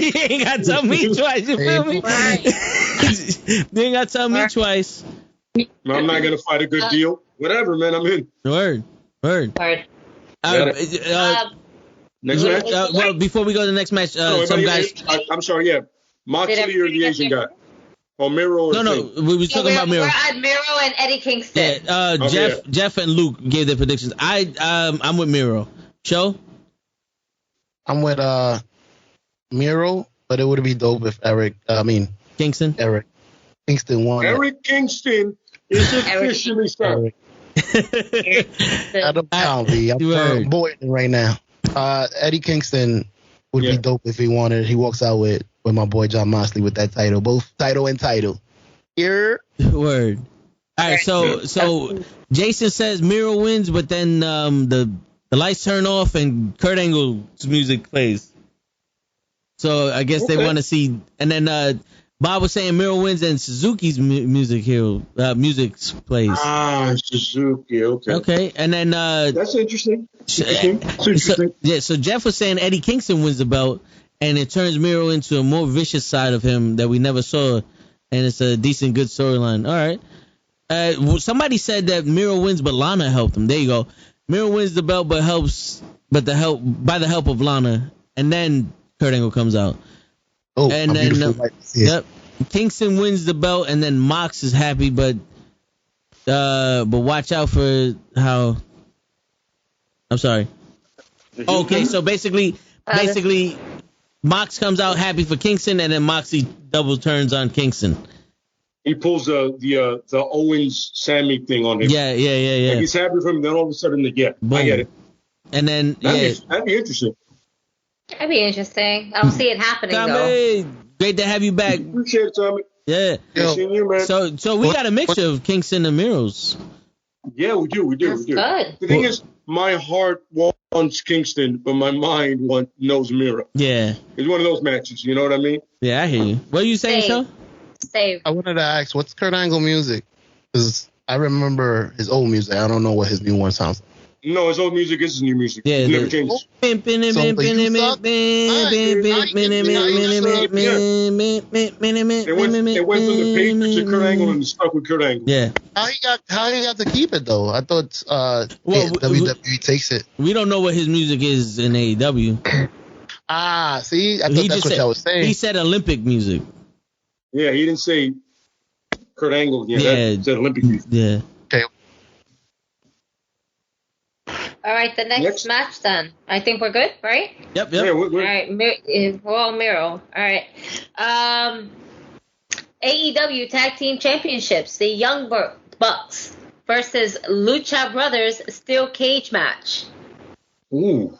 Speaker 2: you ain't got to tell me twice. You feel me? You ain't got to tell me twice.
Speaker 1: I'm not gonna fight a good deal. Whatever, man. I'm in.
Speaker 2: Word.
Speaker 1: Next match?
Speaker 2: Well, before we go to the next match, some guys.
Speaker 1: I'm sorry, yeah. Moxley or the Asian guy? Or Miro?
Speaker 2: No, we were talking about Miro.
Speaker 5: We're at Miro and Eddie Kingston.
Speaker 2: Yeah, Jeff and Luke gave their predictions. I'm with Miro. Show?
Speaker 4: I'm with Miro, but it would be dope if
Speaker 2: Kingston?
Speaker 4: Eric Kingston won.
Speaker 1: Eric Kingston is officially started.
Speaker 4: I don't count, B. I'm bored right now. Eddie Kingston would be dope if he wanted. He walks out with my boy John Moxley with that title, both title and title. Here,
Speaker 2: word. All right, so Jason says Miro wins, but then the lights turn off and Kurt Angle's music plays. So I guess they want to see. And then Bob was saying Miro wins and Suzuki's music plays.
Speaker 1: Suzuki.
Speaker 2: Okay, and then
Speaker 1: that's interesting.
Speaker 2: So Jeff was saying Eddie Kingston wins the belt, and it turns Miro into a more vicious side of him that we never saw, and it's a decent, good storyline. All right. Somebody said that Miro wins, but Lana helped him. There you go. Miro wins the belt, by the help of Lana, and then Kurt Angle comes out.
Speaker 4: Oh,
Speaker 2: and then Kingston wins the belt, and then Mox is happy, but watch out for how. I'm sorry. Okay, so basically, Mox comes out happy for Kingston, and then Moxie double turns on Kingston.
Speaker 1: he pulls the Owens Sammy thing on him.
Speaker 2: Yeah.
Speaker 1: Like he's happy for him. Then all of a sudden, I get it.
Speaker 2: And then
Speaker 1: that'd be interesting.
Speaker 5: That'd be interesting. I don't see it happening
Speaker 2: Tommy,
Speaker 5: though.
Speaker 2: great to have you back.
Speaker 1: Appreciate it, Tommy.
Speaker 2: Yeah.
Speaker 1: Seeing you, man.
Speaker 2: So we got a mixture of Kingston and Miros.
Speaker 1: Yeah, we do.
Speaker 5: That's good.
Speaker 1: The thing is, my heart wants Kingston, but my mind knows Miro.
Speaker 2: Yeah.
Speaker 1: It's one of those matches. You know what I mean?
Speaker 2: Yeah, I hear you. What are you saying, Sean?
Speaker 5: Save.
Speaker 4: I wanted to ask, what's Kurt Angle music? Because I remember his old music. I don't know what his new one sounds like.
Speaker 1: No, his old music is his new music.
Speaker 2: Yeah,
Speaker 1: it never changes.
Speaker 2: They went from
Speaker 1: the Patriots to Kurt Angle and stuck with Kurt Angle.
Speaker 2: Yeah.
Speaker 4: How he got to keep it though? I thought WWE takes it.
Speaker 2: We don't know what his music is in AEW.
Speaker 4: See, I thought that's what I was saying.
Speaker 2: He said Olympic music.
Speaker 1: Yeah, he didn't say Kurt Angle. He said Olympic music.
Speaker 2: Yeah.
Speaker 4: Okay.
Speaker 5: All right, the next match then. I think we're good, right?
Speaker 2: Yep.
Speaker 1: Yeah,
Speaker 5: All right, we're all Miro. All right. AEW Tag Team Championships, the Young Bucks versus Lucha Brothers Steel Cage match.
Speaker 1: Ooh.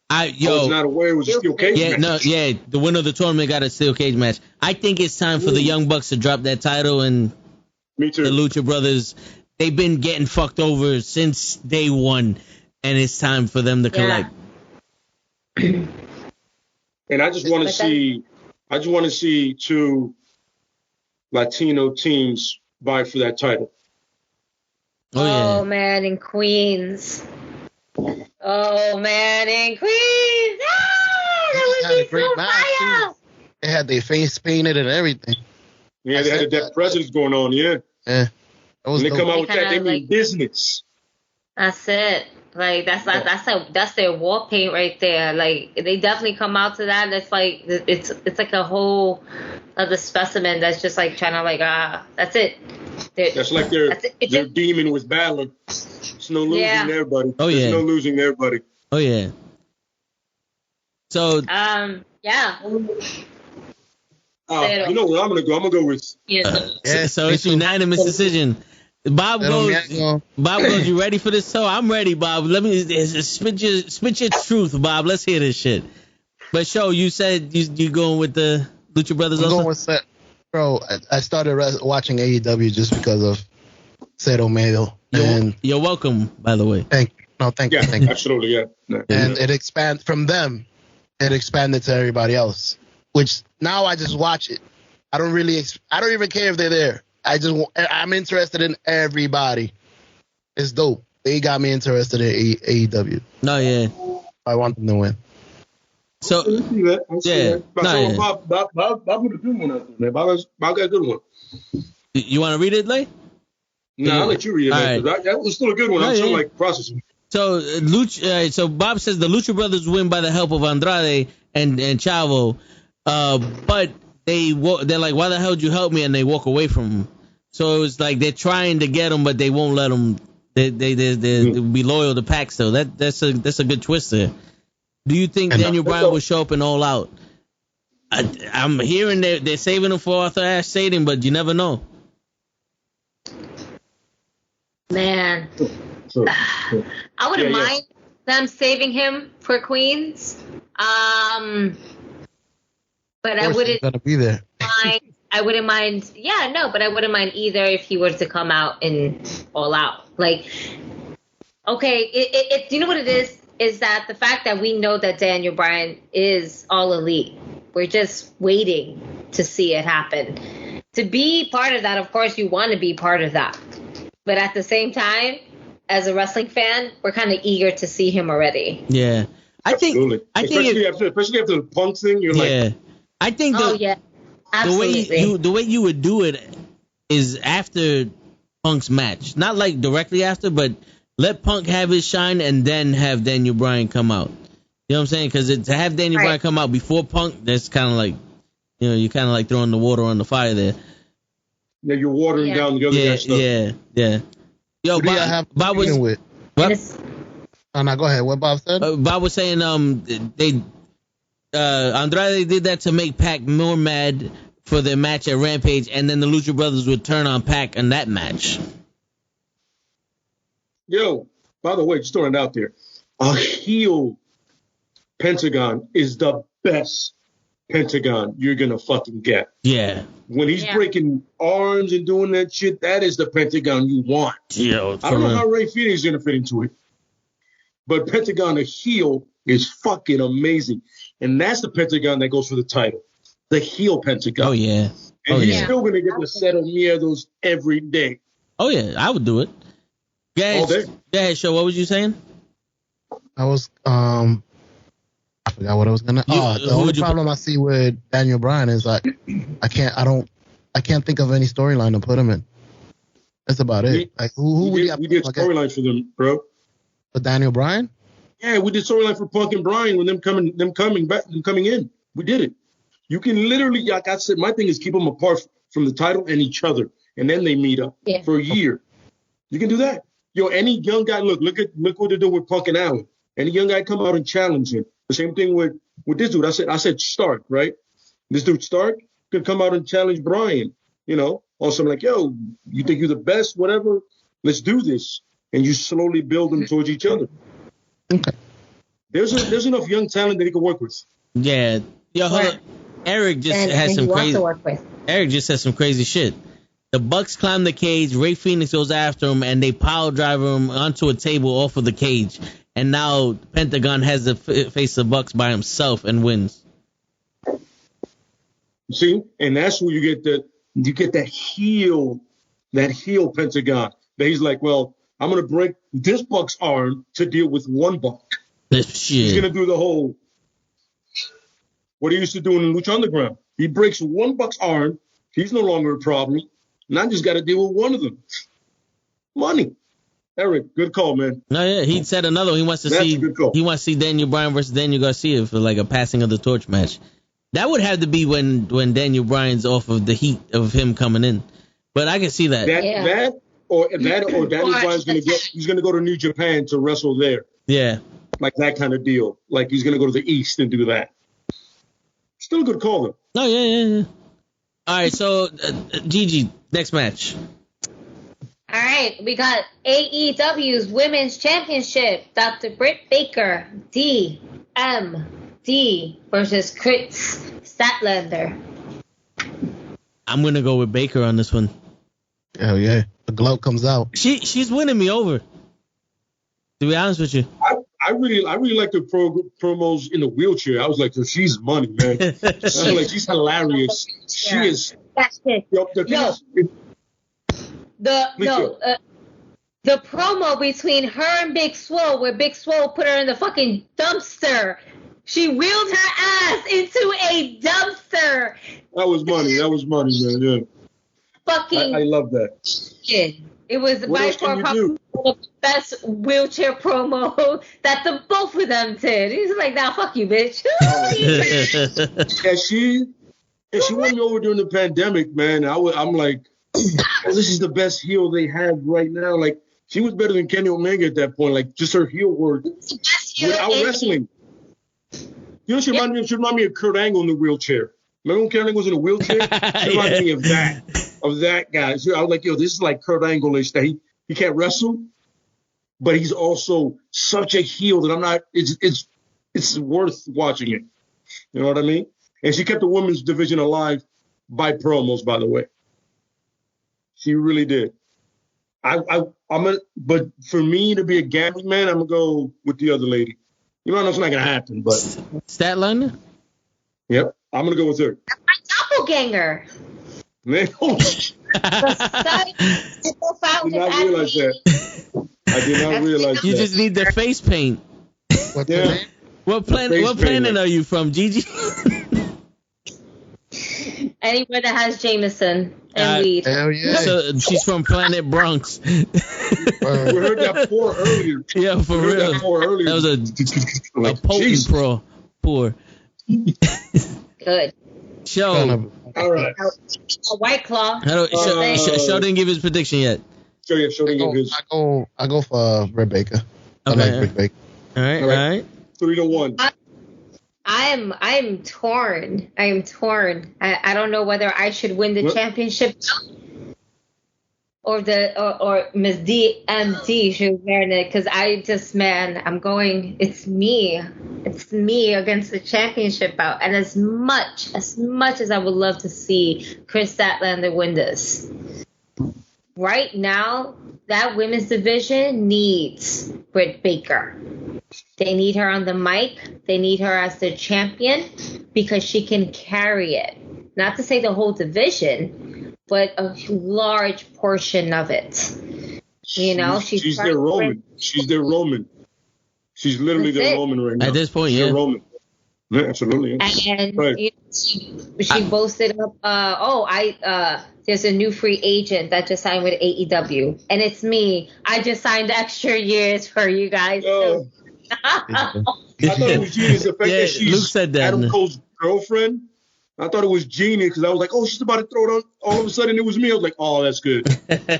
Speaker 1: I was not aware it was a steel cage match.
Speaker 2: The winner of the tournament got a steel cage match. I think it's time for the Young Bucks to drop that title, and
Speaker 1: me too.
Speaker 2: The Lucha Brothers, they've been getting fucked over since day one, and it's time for them to collect.
Speaker 1: And I just want to see two Latino teams vie for that title.
Speaker 5: Oh man, in Queens. Oh man, in Queens! That would be so fire!
Speaker 4: They had their face painted and everything.
Speaker 1: Yeah, they had the Deaf Presidents going on. Yeah.
Speaker 4: Yeah.
Speaker 1: When they come out with that, they mean business.
Speaker 5: That's it. Like that's their war paint right there. Like they definitely come out to that. It's like it's like a whole other specimen that's just like trying to that's it.
Speaker 1: That's like their demon was battling. There's no losing there, buddy.
Speaker 2: Oh yeah.
Speaker 1: There's no losing there, buddy.
Speaker 2: Oh yeah. So
Speaker 5: yeah.
Speaker 1: You know what I'm gonna go? I'm gonna go with
Speaker 2: so it's unanimous decision. Bob goes, you ready for this? So I'm ready, Bob. Let me spit your truth, Bob. Let's hear this shit. But Show, you said you going with the Lucha Brothers also?
Speaker 4: I'm going with Seth. Bro, I started watching AEW just because of Seth O'Malley.
Speaker 2: You're welcome, by the way.
Speaker 4: Thank you. Thank you.
Speaker 1: Absolutely, yeah.
Speaker 4: And it expanded from them. It expanded to everybody else, which now I just watch it. I don't even care if they're there. I'm interested in everybody. It's dope. They got me interested in AEW.
Speaker 2: No, yeah.
Speaker 4: I want them to win.
Speaker 2: So,
Speaker 1: I see that. Bob would have good one out there, man. Bob got a good one.
Speaker 2: You want to read it, Lay?
Speaker 1: No, I'll let you read it.
Speaker 2: Right.
Speaker 1: That was still a good one. I'm still processing.
Speaker 2: So, so Bob says the Lucha Brothers win by the help of Andrade and Chavo, but they're like, why the hell did you help me? And they walk away from him. So it's like they're trying to get him, but they won't let him. They be loyal to Pac still. That's a good twist there. Do you think Daniel Bryan will show up in All Out? I'm hearing they're saving him for Arthur Ashe Satan, but you never know.
Speaker 5: Man, I wouldn't mind them saving him for Queens. But I wouldn't.
Speaker 4: Gonna be there.
Speaker 5: I wouldn't mind. Yeah, no, but I wouldn't mind either if he were to come out in All Out. Like, okay, it you know what it is? Is that the fact that we know that Daniel Bryan is All Elite. We're just waiting to see it happen. To be part of that, of course, you want to be part of that. But at the same time, as a wrestling fan, we're kind of eager to see him already.
Speaker 2: Yeah.
Speaker 1: Especially after the Punk thing, you're like...
Speaker 2: I think
Speaker 5: absolutely.
Speaker 2: The way you would do it is after Punk's match. Not like directly after, but let Punk have his shine and then have Daniel Bryan come out. You know what I'm saying? Because to have Daniel Bryan come out before Punk, that's kind of like, you're kind of like throwing the water on the fire there.
Speaker 1: Yeah, you're watering down the other guy's stuff.
Speaker 2: Yeah. Yo, Bob was...
Speaker 4: With?
Speaker 2: What?
Speaker 4: Oh, no, go ahead. What Bob said?
Speaker 2: Bob was saying Andrade did that to make Pac more mad for their match at Rampage, and then the Lucha Brothers would turn on Pac in that match.
Speaker 1: Yo, by the way, just throwing it out there, a heel Pentagon is the best Pentagon you're gonna fucking get.
Speaker 2: Yeah.
Speaker 1: When he's breaking arms and doing that shit, that is the Pentagon you want.
Speaker 2: Yo,
Speaker 1: I don't know how Ray Phoenix is gonna fit into it, but Pentagon, a heel, is fucking amazing, and that's the Pentagon that goes for the title, the heel Pentagon.
Speaker 2: Oh yeah.
Speaker 1: And he's still gonna get the set of miedos every day.
Speaker 2: Oh yeah, I would do it. Go ahead, Show. What was you saying?
Speaker 4: I was I forgot what I was gonna. The only problem I see with Daniel Bryan is I can't think of any storyline to put him in. That's about it. Like who
Speaker 1: we did storylines for them, bro.
Speaker 4: For Daniel Bryan?
Speaker 1: Yeah, we did storyline for Punk and Bryan when them coming in. We did it. You can literally, like I said, my thing is keep them apart from the title and each other, and then they meet up for a year. You can do that. Yo, any young guy, look what they're doing with Punk and Allen. Any young guy come out and challenge him. The same thing with this dude. I said Stark, right? This dude Stark could come out and challenge Bryan, on something like, yo, you think you're the best, whatever, let's do this. And you slowly build them towards each other.
Speaker 4: Okay.
Speaker 1: There's enough young talent that he can work with.
Speaker 2: Yeah. Yo, hold on. Eric just has some crazy. Eric just said some crazy shit. The Bucks climb the cage. Ray Phoenix goes after him, and they pile drive him onto a table off of the cage. And now Pentagon has to face the Bucks by himself and wins.
Speaker 1: See, and that's where you get that heel Pentagon. That he's like, well, I'm gonna break this Buck's arm to deal with one Buck. He's gonna do the whole what he used to do in Lucha Underground. He breaks one Buck's arm. He's no longer a problem. And I just got to deal with one of them. Money. Eric, good call, man.
Speaker 2: No, yeah, he said another one. He wants to see Daniel Bryan versus Daniel Garcia for like a passing of the torch match. That would have to be when Daniel Bryan's off of the heat of him coming in. But I can see that. Or
Speaker 1: Daniel Bryan's gonna go to New Japan to wrestle there.
Speaker 2: Yeah.
Speaker 1: Like that kind of deal. Like he's gonna go to the East and do that. Still a good call though.
Speaker 2: Oh yeah. All right, so Gigi, next match.
Speaker 5: All right, we got AEW's Women's Championship. Dr. Britt Baker, DMD versus Chris Statlander.
Speaker 2: I'm gonna go with Baker on this one.
Speaker 4: Hell yeah, the glove comes out.
Speaker 2: She's winning me over. To be honest with you,
Speaker 1: I really like the promos in the wheelchair. I was like, she's money, man. I was like, she's hilarious. She is.
Speaker 5: That's it. The promo between her and Big Swole, where Big Swole put her in the fucking dumpster. She wheeled her ass into a dumpster.
Speaker 1: That was money, man. Yeah.
Speaker 5: Fucking.
Speaker 1: I love that.
Speaker 5: It was by far probably the best wheelchair promo that the both of them did. He's like, nah, fuck you, bitch.
Speaker 1: And she won me over during the pandemic, man. I'm like, this is the best heel they have right now. Like, she was better than Kenny Omega at that point. Like, just her heel work without wrestling. She reminded me of Kurt Angle in the wheelchair. Remember when Kurt Angle was in a wheelchair? She reminded me of that guy. So I was like, yo, this is like Kurt Angle-ish, that he can't wrestle, but he's also such a heel that it's worth watching it. You know what I mean? And she kept the women's division alive by promos, by the way. She really did. But for me to be a gambling man, I'm gonna go with the other lady. You know, it's not gonna happen, but
Speaker 2: Statlander.
Speaker 1: Yep, I'm gonna go with her.
Speaker 5: My doppelganger.
Speaker 1: Man, I did not realize that. I did not realize
Speaker 2: you
Speaker 1: that.
Speaker 2: just need the face paint. What planet are you from, Gigi?
Speaker 5: Anywhere that has Jameson and weed.
Speaker 4: Hell yeah.
Speaker 2: So she's from Planet Bronx.
Speaker 1: We heard that pour earlier.
Speaker 2: Yeah, for real. That was a potent pour.
Speaker 5: Good.
Speaker 2: Show.
Speaker 1: All right.
Speaker 5: A White Claw.
Speaker 2: Show didn't give his prediction yet.
Speaker 1: Show didn't give his.
Speaker 4: I go for Rebecca.
Speaker 2: Okay.
Speaker 4: I like Rebecca.
Speaker 2: All right.
Speaker 1: 3-1.
Speaker 5: I'm torn. I am torn. I don't know whether I should win the championship or Ms. DMT should win it, because I'm going. It's me against the championship bout. And as much as I would love to see Chris Statlander win this, right now that women's division needs Britt Baker. They need her on the mic. They need her as their champion because she can carry it. Not to say the whole division, but a large portion of it. You know, she's
Speaker 1: their Roman. She's their Roman. She's literally their Roman right now.
Speaker 2: At this point, yeah.
Speaker 1: Roman. Yeah, absolutely. Yeah.
Speaker 5: And
Speaker 1: right.
Speaker 5: You know, she boasted up, there's a new free agent that just signed with AEW. And it's me. I just signed extra years for you guys.
Speaker 1: I thought it was genius. The fact that she's
Speaker 2: Luke said that.
Speaker 1: Adam Cole's girlfriend. I thought it was genius because I was like, oh, she's about to throw it on. All of a sudden, it was me. I was like, oh, that's good.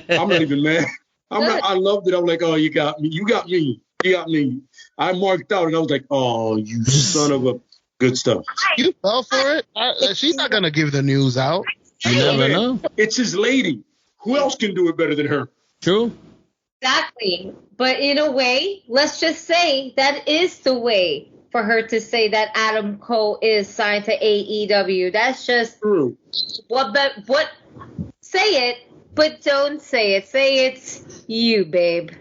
Speaker 1: I'm not even mad. I loved it. I'm like, oh, you got me. You got me. You got me. I marked out, and I was like, oh, you son of a good stuff.
Speaker 4: You fell for it? She's not going to give the news out.
Speaker 2: You never know.
Speaker 1: It's his lady. Who else can do it better than her?
Speaker 2: True.
Speaker 5: Exactly. But in a way, let's just say that is the way for her to say that Adam Cole is signed to AEW. That's just
Speaker 1: true.
Speaker 5: What say it, but don't say it. Say it's you, babe.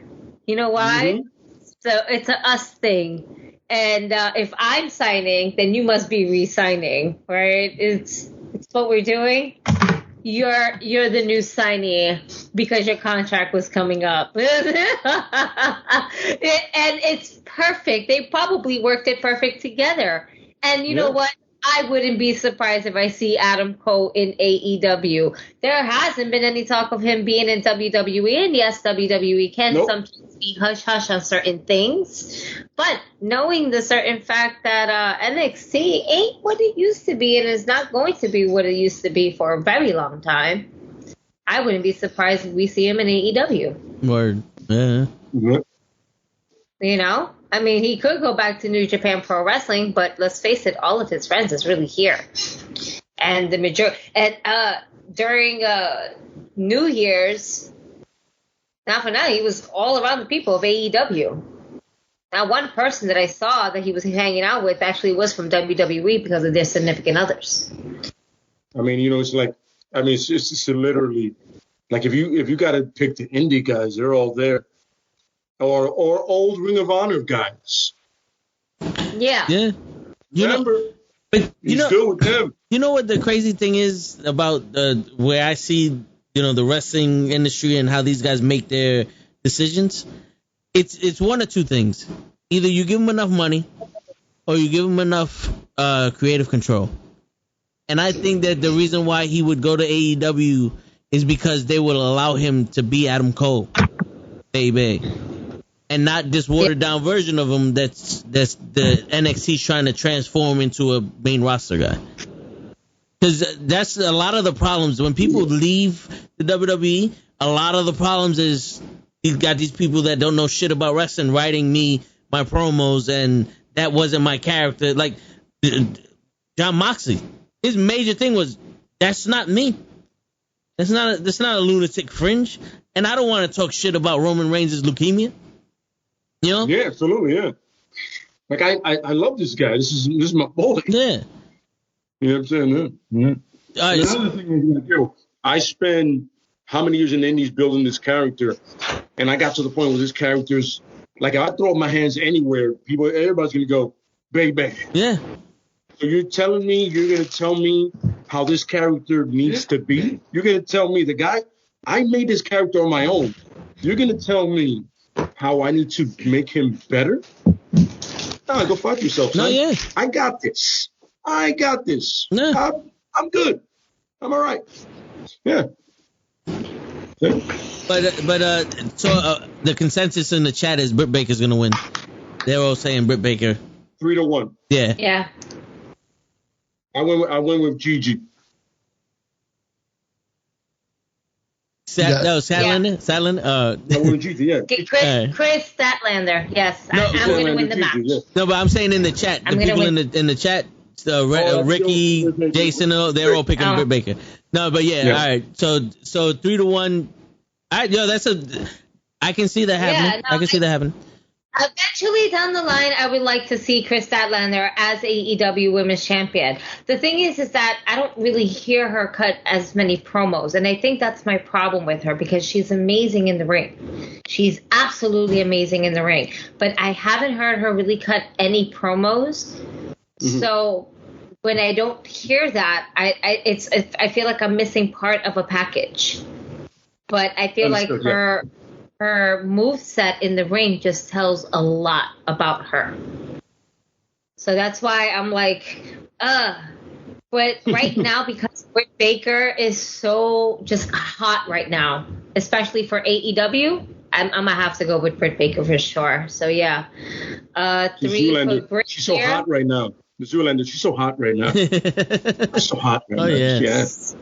Speaker 5: You know why? Mm-hmm. So it's a us thing. And if I'm signing, then you must be re-signing, right? It's what we're doing. You're the new signee because your contract was coming up. And it's perfect. They probably worked it perfect together. And you know what? I wouldn't be surprised if I see Adam Cole in AEW. There hasn't been any talk of him being in WWE. And yes, WWE can sometimes be hush-hush on certain things. But knowing the certain fact that NXT ain't what it used to be and is not going to be what it used to be for a very long time, I wouldn't be surprised if we see him in AEW.
Speaker 2: Word. Yeah.
Speaker 5: You know? I mean, he could go back to New Japan Pro Wrestling, but let's face it, all of his friends is really here. And the majority, during New Year's, not for now, he was all around the people of AEW. Now, one person that I saw that he was hanging out with actually was from WWE because of their significant others.
Speaker 1: I mean, you know, it's like, I mean, it's just literally, like if you got to pick the indie guys, they're all there. Or old Ring of Honor guys.
Speaker 5: Yeah.
Speaker 2: Yeah.
Speaker 1: Remember, he's good with them.
Speaker 2: You know what the crazy thing is about where I see, the wrestling industry and how these guys make their decisions? It's one of two things. Either you give them enough money or you give them enough creative control. And I think that the reason why he would go to AEW is because they will allow him to be Adam Cole. Baby. And not this watered down version of him that's the NXT's trying to transform into a main roster guy. Because that's a lot of the problems. When people leave the WWE, a lot of the problems is he's got these people that don't know shit about wrestling writing me my promos, and that wasn't my character. Like John Moxley, his major thing was, that's not me. That's not a lunatic fringe. And I don't want to talk shit about Roman Reigns' leukemia. You know?
Speaker 1: Yeah, absolutely, yeah. Like I love this guy. This is my boy.
Speaker 2: Yeah.
Speaker 1: You know what I'm saying? Yeah. Another thing is, I spend how many years in the Indies building this character, and I got to the point where this character's like, if I throw my hands anywhere, everybody's gonna go, baby.
Speaker 2: Yeah.
Speaker 1: So you're telling me you're gonna tell me how this character needs to be? You're gonna tell me the guy I made this character on my own. You're gonna tell me how I need to make him better? No, go fuck yourself, son.
Speaker 2: No, yeah.
Speaker 1: I got this.
Speaker 2: Yeah.
Speaker 1: I'm good. I'm all right. Yeah.
Speaker 2: But the consensus in the chat is Britt Baker's gonna win. They're all saying Britt Baker.
Speaker 1: 3-1.
Speaker 2: Yeah.
Speaker 5: Yeah.
Speaker 1: I went with Gigi.
Speaker 2: Statlander.
Speaker 5: Chris Statlander. Yes, I'm going to win the match.
Speaker 2: No, but I'm saying in the chat, the people in the chat, Ricky, Jason, they're all picking Britt Baker. No, but all right. So 3-1. I can see that happening. I can see that happening.
Speaker 5: Eventually down the line, I would like to see Chris Statlander as AEW Women's Champion. The thing is that I don't really hear her cut as many promos, and I think that's my problem with her because she's amazing in the ring. She's absolutely amazing in the ring, but I haven't heard her really cut any promos. Mm-hmm. So when I don't hear that, I feel like I'm missing part of a package. But I feel like her moveset in the ring just tells a lot about her. So that's why I'm like, But right now, because Britt Baker is so just hot right now, especially for AEW, I'm going to have to go with Britt Baker for sure. So, yeah. 3 for Britt.
Speaker 1: She's so hot right now. The Zoolander, she's so hot right now. She's so hot right now.
Speaker 2: Yes.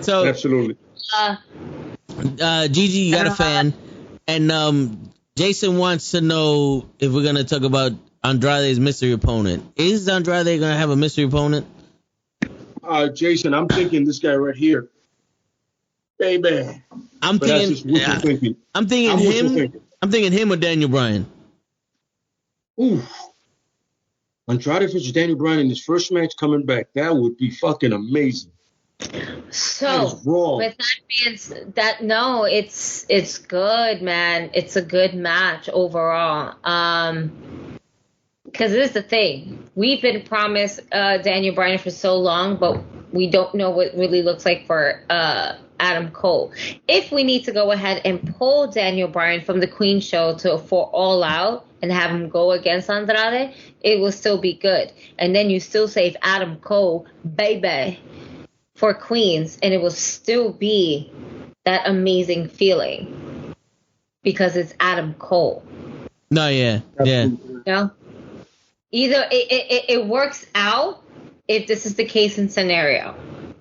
Speaker 2: So
Speaker 1: absolutely.
Speaker 2: Gigi, you got a fan, and Jason wants to know if we're gonna talk about Andrade's mystery opponent. Is Andrade gonna have a mystery opponent?
Speaker 1: Jason, I'm thinking this guy right here, baby.
Speaker 2: I'm thinking him or Daniel Bryan.
Speaker 1: Ooh. Andrade versus Daniel Bryan in his first match coming back. That would be fucking amazing.
Speaker 5: So with that being said, it's good, man. It's a good match overall. Because this is the thing. We've been promised Daniel Bryan for so long, but we don't know what it really looks like for Adam Cole. If we need to go ahead and pull Daniel Bryan from the Queen show for All Out and have him go against Andrade, it will still be good. And then you still save Adam Cole, baby, for Queens, and it will still be that amazing feeling because it's Adam Cole.
Speaker 2: No, yeah.
Speaker 5: You know? Either it works out if this is the case and scenario,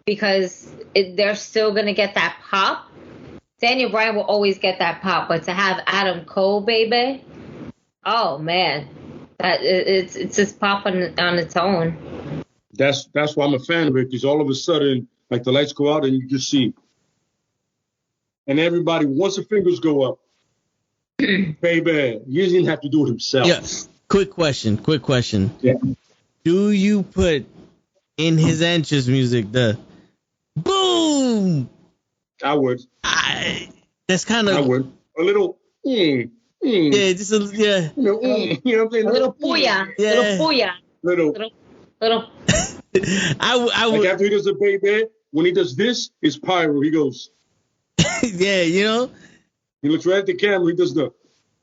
Speaker 5: because they're still going to get that pop. Daniel Bryan will always get that pop, but to have Adam Cole, baby, oh man, it's just pop on its own.
Speaker 1: That's why I'm a fan of it, because all of a sudden, like, the lights go out and you just see, and everybody, once the fingers go up, baby, you didn't have to do it himself.
Speaker 2: Yes. Quick question.
Speaker 1: Yeah.
Speaker 2: Do you put in his entrance music the boom?
Speaker 1: I would.
Speaker 2: That's kind of.
Speaker 1: I would. A little.
Speaker 2: Yeah, just a yeah.
Speaker 1: You know what I'm saying?
Speaker 5: A little booyah.
Speaker 2: Yeah.
Speaker 5: Little booyah.
Speaker 1: Little.
Speaker 2: I would.
Speaker 1: Like after he does the baby, when he does this, it's pyro. He goes.
Speaker 2: Yeah, you know.
Speaker 1: He looks right at the camera. He does the.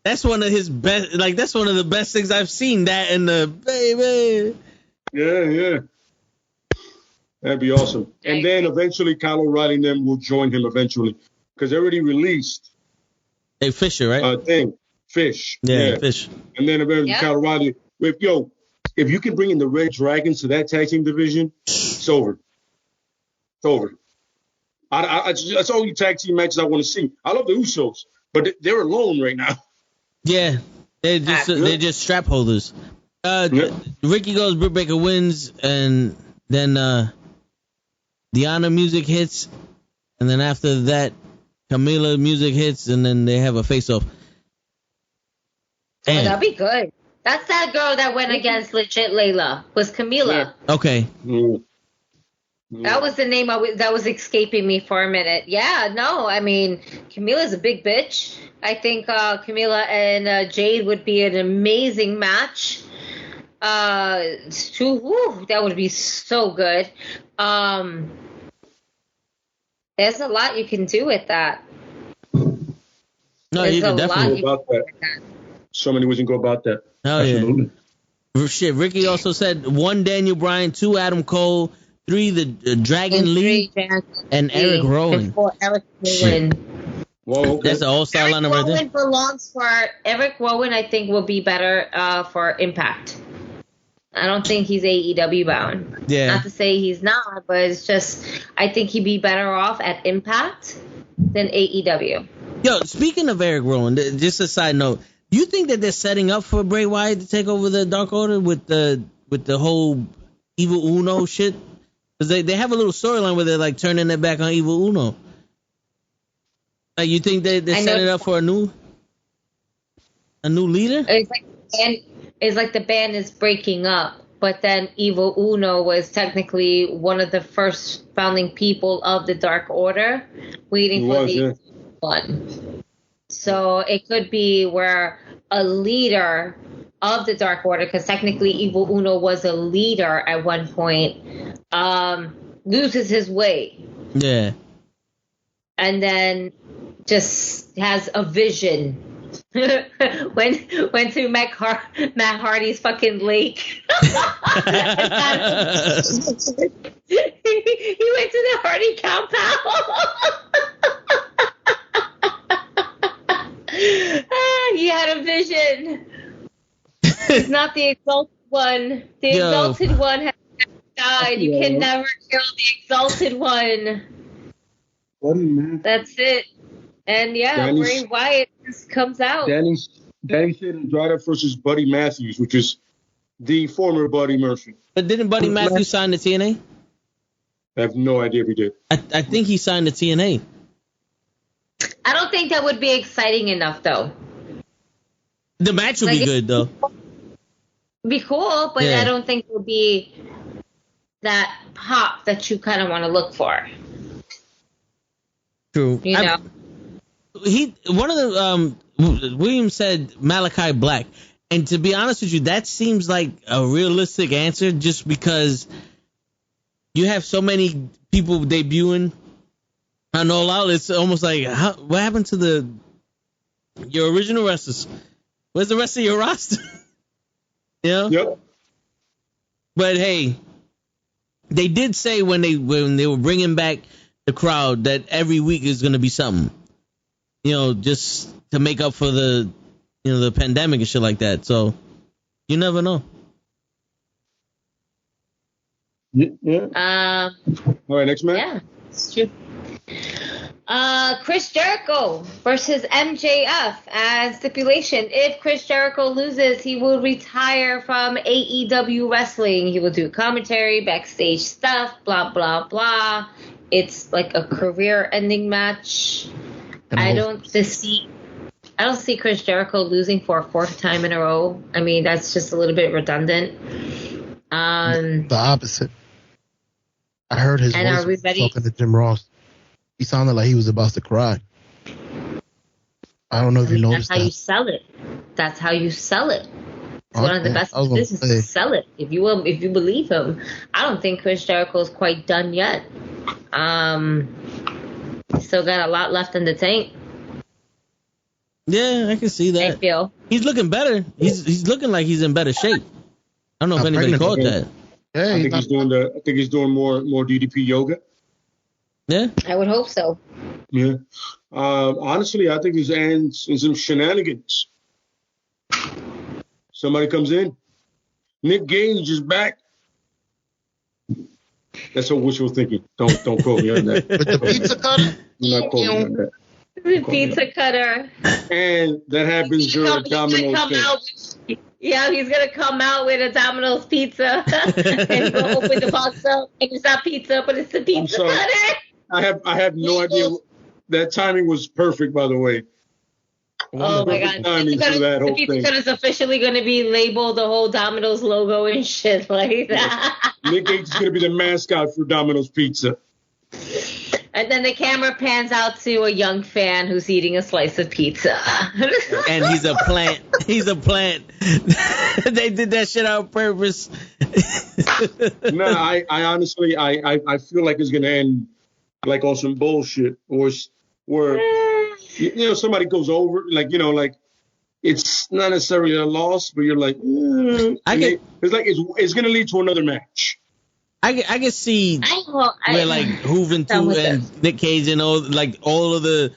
Speaker 2: That's one of his best. Like, that's one of the best things I've seen. That and the baby.
Speaker 1: Yeah. That'd be awesome. And then eventually Kyle O'Reilly and them will join him eventually, because they already released.
Speaker 2: Hey, Fisher, right?
Speaker 1: Fish.
Speaker 2: Yeah, Fish.
Speaker 1: And then eventually Kyle O'Reilly. If you can bring in the Red Dragons to that tag team division, it's over. It's over. That's all the tag team matches I want to see. I love the Usos, but they're alone right now.
Speaker 2: Yeah, they're just strap holders. Ricky goes, Britt Baker wins, and then the Honor music hits, and then after that, Camila music hits, and then they have a face-off.
Speaker 5: Oh, that'd be good. That's that girl that went against Legit Layla, was Camila.
Speaker 2: Yeah. Okay.
Speaker 5: That was the name that was escaping me for a minute. Yeah, no, I mean, Camila's a big bitch. I think Camila and Jade would be an amazing match. That would be so good. There's a lot you can do with that.
Speaker 2: No, you can definitely
Speaker 1: go about that. So many ways you can go about that.
Speaker 2: Oh, yeah. Shit, Ricky also said 1, Daniel Bryan, 2, Adam Cole, 3, the Dragon Lee, and Eric Rowan.
Speaker 5: Eric Rowan.
Speaker 1: Whoa, okay.
Speaker 2: That's an all-star lineup right there.
Speaker 5: Eric Rowan, I think, will be better for Impact. I don't think he's AEW bound.
Speaker 2: Yeah.
Speaker 5: Not to say he's not, but it's just I think he'd be better off at Impact than AEW.
Speaker 2: Yo, speaking of Eric Rowan, just a side note, do you think that they're setting up for Bray Wyatt to take over the Dark Order with the whole Evil Uno shit? Because they have a little storyline where they're like turning it back on Evil Uno. Like, you think they're setting it up for a new leader?
Speaker 5: It's like the band is breaking up, but then Evil Uno was technically one of the first founding people of the Dark Order, waiting for the one. So it could be where a leader of the Dark Order, because technically Evil Uno was a leader at one point, loses his way.
Speaker 2: Yeah.
Speaker 5: And then just has a vision. went to Matt Hardy's fucking lake. He went to the Hardy compound. He had a vision. He's not the exalted one. The exalted one has died. You can never kill the exalted one. That's it. And Bray Wyatt just comes out.
Speaker 1: Danny said Andrade versus Buddy Matthews, which is the former Buddy Murphy.
Speaker 2: But didn't Buddy Matthews sign the TNA?
Speaker 1: I have no idea if he did.
Speaker 2: I think he signed the TNA.
Speaker 5: I don't think that would be exciting enough, though.
Speaker 2: The match would be good, though.
Speaker 5: Be cool, but I don't think it would be that pop that you kind of want to look for.
Speaker 2: True.
Speaker 5: You know?
Speaker 2: One of the William said Malachi Black, and to be honest with you, that seems like a realistic answer, just because you have so many people debuting on All Out. It's almost like, what happened to your original wrestlers? Where's the rest of your roster? You know?
Speaker 1: Yep.
Speaker 2: But hey, they did say when they were bringing back the crowd that every week is going to be something. You know, just to make up for the pandemic and shit like that. So you never know.
Speaker 1: Yeah. All right, next match.
Speaker 5: Yeah, it's true. Chris Jericho versus MJF as stipulation. If Chris Jericho loses, he will retire from AEW Wrestling. He will do commentary, backstage stuff, blah, blah, blah. It's like a career-ending match. I don't see Chris Jericho losing for a fourth time in a row. I mean, that's just a little bit redundant.
Speaker 4: The opposite. I heard his voice talking to Jim Ross. He sounded like he was about to cry. I don't know if you noticed that.
Speaker 5: That's how you sell it. That's how you sell it. It's one of the best business to sell it. If you believe him. I don't think Chris Jericho is quite done yet. Still got a lot left in the tank.
Speaker 2: Yeah, I can see that.
Speaker 5: I feel
Speaker 2: he's looking better. He's looking like he's in better shape. I don't know if anybody caught that.
Speaker 4: Yeah,
Speaker 1: I think he's doing more DDP yoga.
Speaker 2: Yeah,
Speaker 5: I would hope so.
Speaker 1: Yeah. Honestly, I think he's in some shenanigans. Somebody comes in. Nick Gage is back. That's what wishful thinking. Don't quote me on that.
Speaker 4: With the pizza cutter?
Speaker 1: I'm not quoting on that.
Speaker 5: The pizza cutter.
Speaker 1: And that happens during Domino's.
Speaker 5: Yeah, he's gonna come out with a Domino's pizza, and he's gonna open the box up, and it's not pizza, but it's the pizza cutter.
Speaker 1: I have no idea. That timing was perfect, by the way.
Speaker 5: Oh my God! The pizza cutter is officially gonna be labeled the whole Domino's logo and shit like that.
Speaker 1: Nick Gage is gonna be the mascot for Domino's Pizza.
Speaker 5: And then the camera pans out to a young fan who's eating a slice of pizza.
Speaker 2: And he's a plant. He's a plant. They did that shit on purpose.
Speaker 1: No, I honestly, I feel like it's going to end like on some bullshit or where, somebody goes over, like, like it's not necessarily a loss, but you're like, it's going to lead to another match.
Speaker 2: I can see where like Juventud and Nick Cage and all of the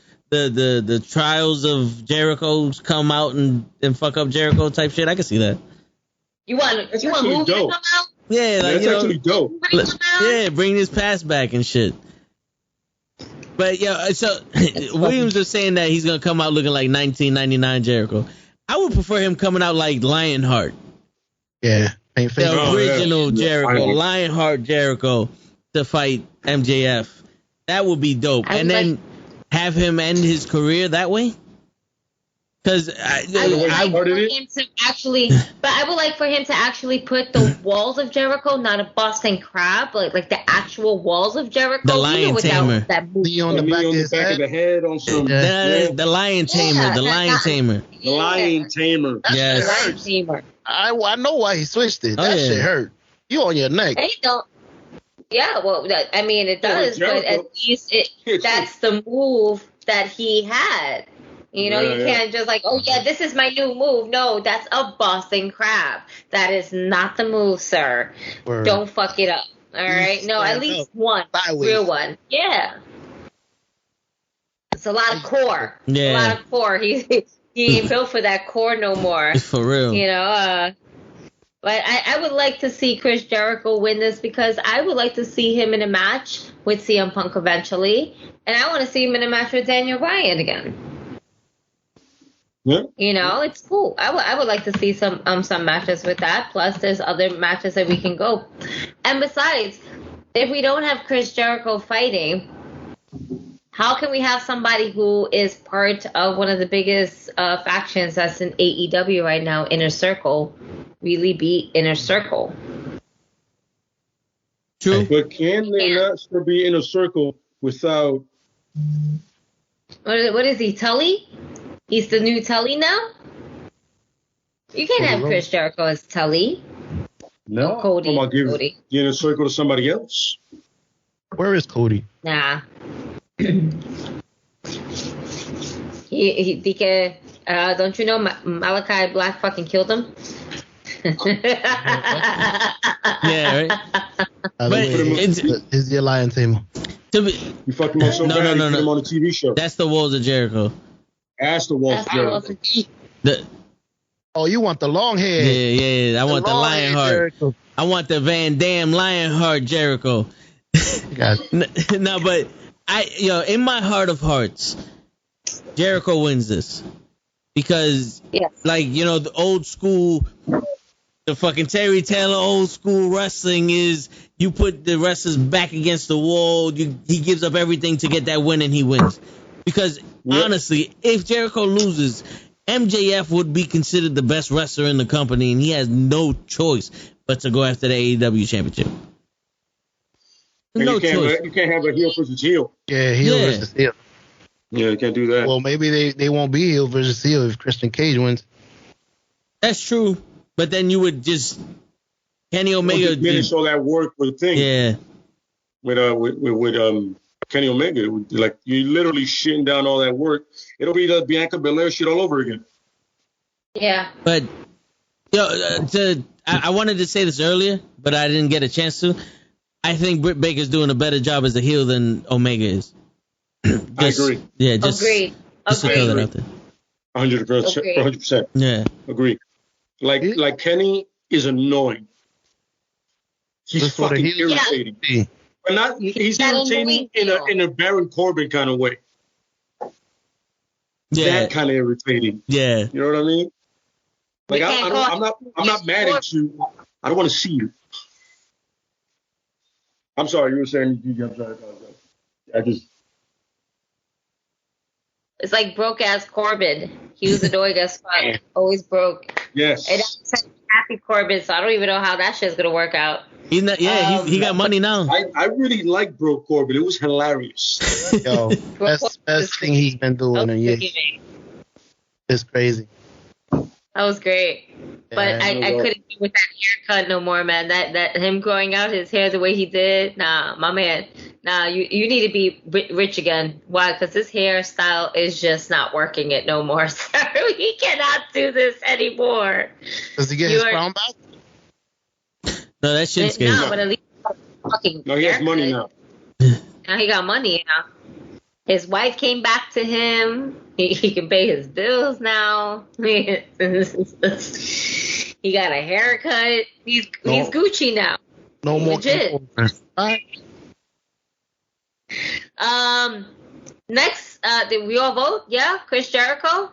Speaker 2: trials of Jericho come out and fuck up Jericho type shit. I can see that.
Speaker 5: You want Movie to come out?
Speaker 2: Yeah, like,
Speaker 1: that's actually dope.
Speaker 2: Yeah, bring this past back and shit. But so Williams was saying that he's gonna come out looking like 1999 Jericho. I would prefer him coming out like Lionheart.
Speaker 4: Yeah.
Speaker 2: The original Jericho, Lionheart Jericho, to fight MJF. That would be dope. And then have him end his career that way. Because I would like for him to actually put the walls of Jericho, not a Boston Crab, but like the actual walls of Jericho. The Lion Tamer.
Speaker 4: Knee on the back of the head on some.
Speaker 2: The Lion Tamer. The Lion Tamer.
Speaker 1: The Lion Tamer.
Speaker 2: Yes.
Speaker 5: Lion Tamer.
Speaker 4: I know why he switched it. That shit hurt. You on your neck.
Speaker 5: They don't. Yeah, well, I mean, it does, but at least that's the move that he had. You know, you can't just like, oh, yeah, this is my new move. No, that's a Boston Crab. That is not the move, sir. Word. Don't fuck it up. All right? No, at least one. Real one. Yeah. It's a lot of core. Yeah. A lot of core. He ain't built for that core no more.
Speaker 2: For real.
Speaker 5: You know, but I would like to see Chris Jericho win this because I would like to see him in a match with CM Punk eventually. And I want to see him in a match with Daniel Bryan again.
Speaker 1: Yeah.
Speaker 5: You know, it's cool. I would like to see some matches with that. Plus, there's other matches that we can go. And besides, if we don't have Chris Jericho fighting, how can we have somebody who is part of one of the biggest factions that's in AEW right now, Inner Circle, really beat Inner Circle?
Speaker 2: True.
Speaker 1: But can they not still be Inner Circle without...
Speaker 5: What is he, Tully? He's the new Tully now? You can't have Chris Jericho as Tully.
Speaker 1: No.
Speaker 5: Cody.
Speaker 1: I'll give the Inner Circle to somebody else.
Speaker 4: Where is Cody?
Speaker 5: Nah. he can, don't you know Malachi Black fucking killed him?
Speaker 2: Yeah, right?
Speaker 4: But it's the Lion Tamer.
Speaker 1: You fucked him up so bad, you put him on a TV show.
Speaker 2: That's the Walls of Jericho.
Speaker 1: That's the Walls of Jericho.
Speaker 4: You want the long hair?
Speaker 2: Yeah. I want the Lionheart. I want the Van Dam Lionheart Jericho. No, but in my heart of hearts, Jericho wins this because, the old school, the fucking Terry Taylor old school wrestling is you put the wrestlers back against the wall. He gives up everything to get that win, and he wins. Because honestly, if Jericho loses, MJF would be considered the best wrestler in the company, and he has no choice but to go after the AEW championship.
Speaker 1: No choice. You can't have a heel versus heel.
Speaker 4: Yeah, heel versus heel.
Speaker 1: Yeah, you can't do that.
Speaker 4: Well, maybe they won't be heel versus heel if Christian Cage wins.
Speaker 2: That's true, but then you would just Kenny Omega
Speaker 1: finish all that work with the thing.
Speaker 2: Yeah,
Speaker 1: with Kenny Omega, like you literally shitting down all that work. It'll be the Bianca Belair shit all over again.
Speaker 5: Yeah.
Speaker 2: But I wanted to say this earlier, but I didn't get a chance to. I think Britt Baker's doing a better job as a heel than Omega is.
Speaker 1: I agree.
Speaker 2: Yeah,
Speaker 5: agreed.
Speaker 2: To throw that out there.
Speaker 1: 100%.
Speaker 2: Yeah.
Speaker 1: Agree. Like Kenny is annoying. He's fucking irritating. Yeah. But he's irritating in a Baron Corbin kind of way.
Speaker 2: Yeah.
Speaker 1: That kind of irritating.
Speaker 2: Yeah.
Speaker 1: You know what I mean? Like I'm not mad at you. I don't want to see you. I'm sorry, you were saying. I'm sorry.
Speaker 5: It's like broke ass Corbin. He was annoying as fuck. Always broke.
Speaker 1: Yes.
Speaker 5: And I'm happy Corbin, so I don't even know how that shit's gonna work out.
Speaker 2: He's not. Yeah, he got money now.
Speaker 1: I really like Broke Corbin. It was hilarious.
Speaker 4: Yo, best thing he's been doing in years. It's crazy.
Speaker 5: That was great. But I couldn't do with that haircut no more, man. That him growing out his hair the way he did. Nah, my man. Nah, you need to be rich again. Why? Because this hairstyle is just not working it no more, sir. He cannot do this anymore.
Speaker 4: Does he get his crown back?
Speaker 2: No, that shit's scary.
Speaker 5: No, but at least fucking.
Speaker 1: No, he has money now.
Speaker 5: Now he got money now. His wife came back to him. He can pay his bills now. You He got a haircut. He's Gucci now.
Speaker 4: No more.
Speaker 5: Legit. Next, did we all vote? Yeah, Chris Jericho.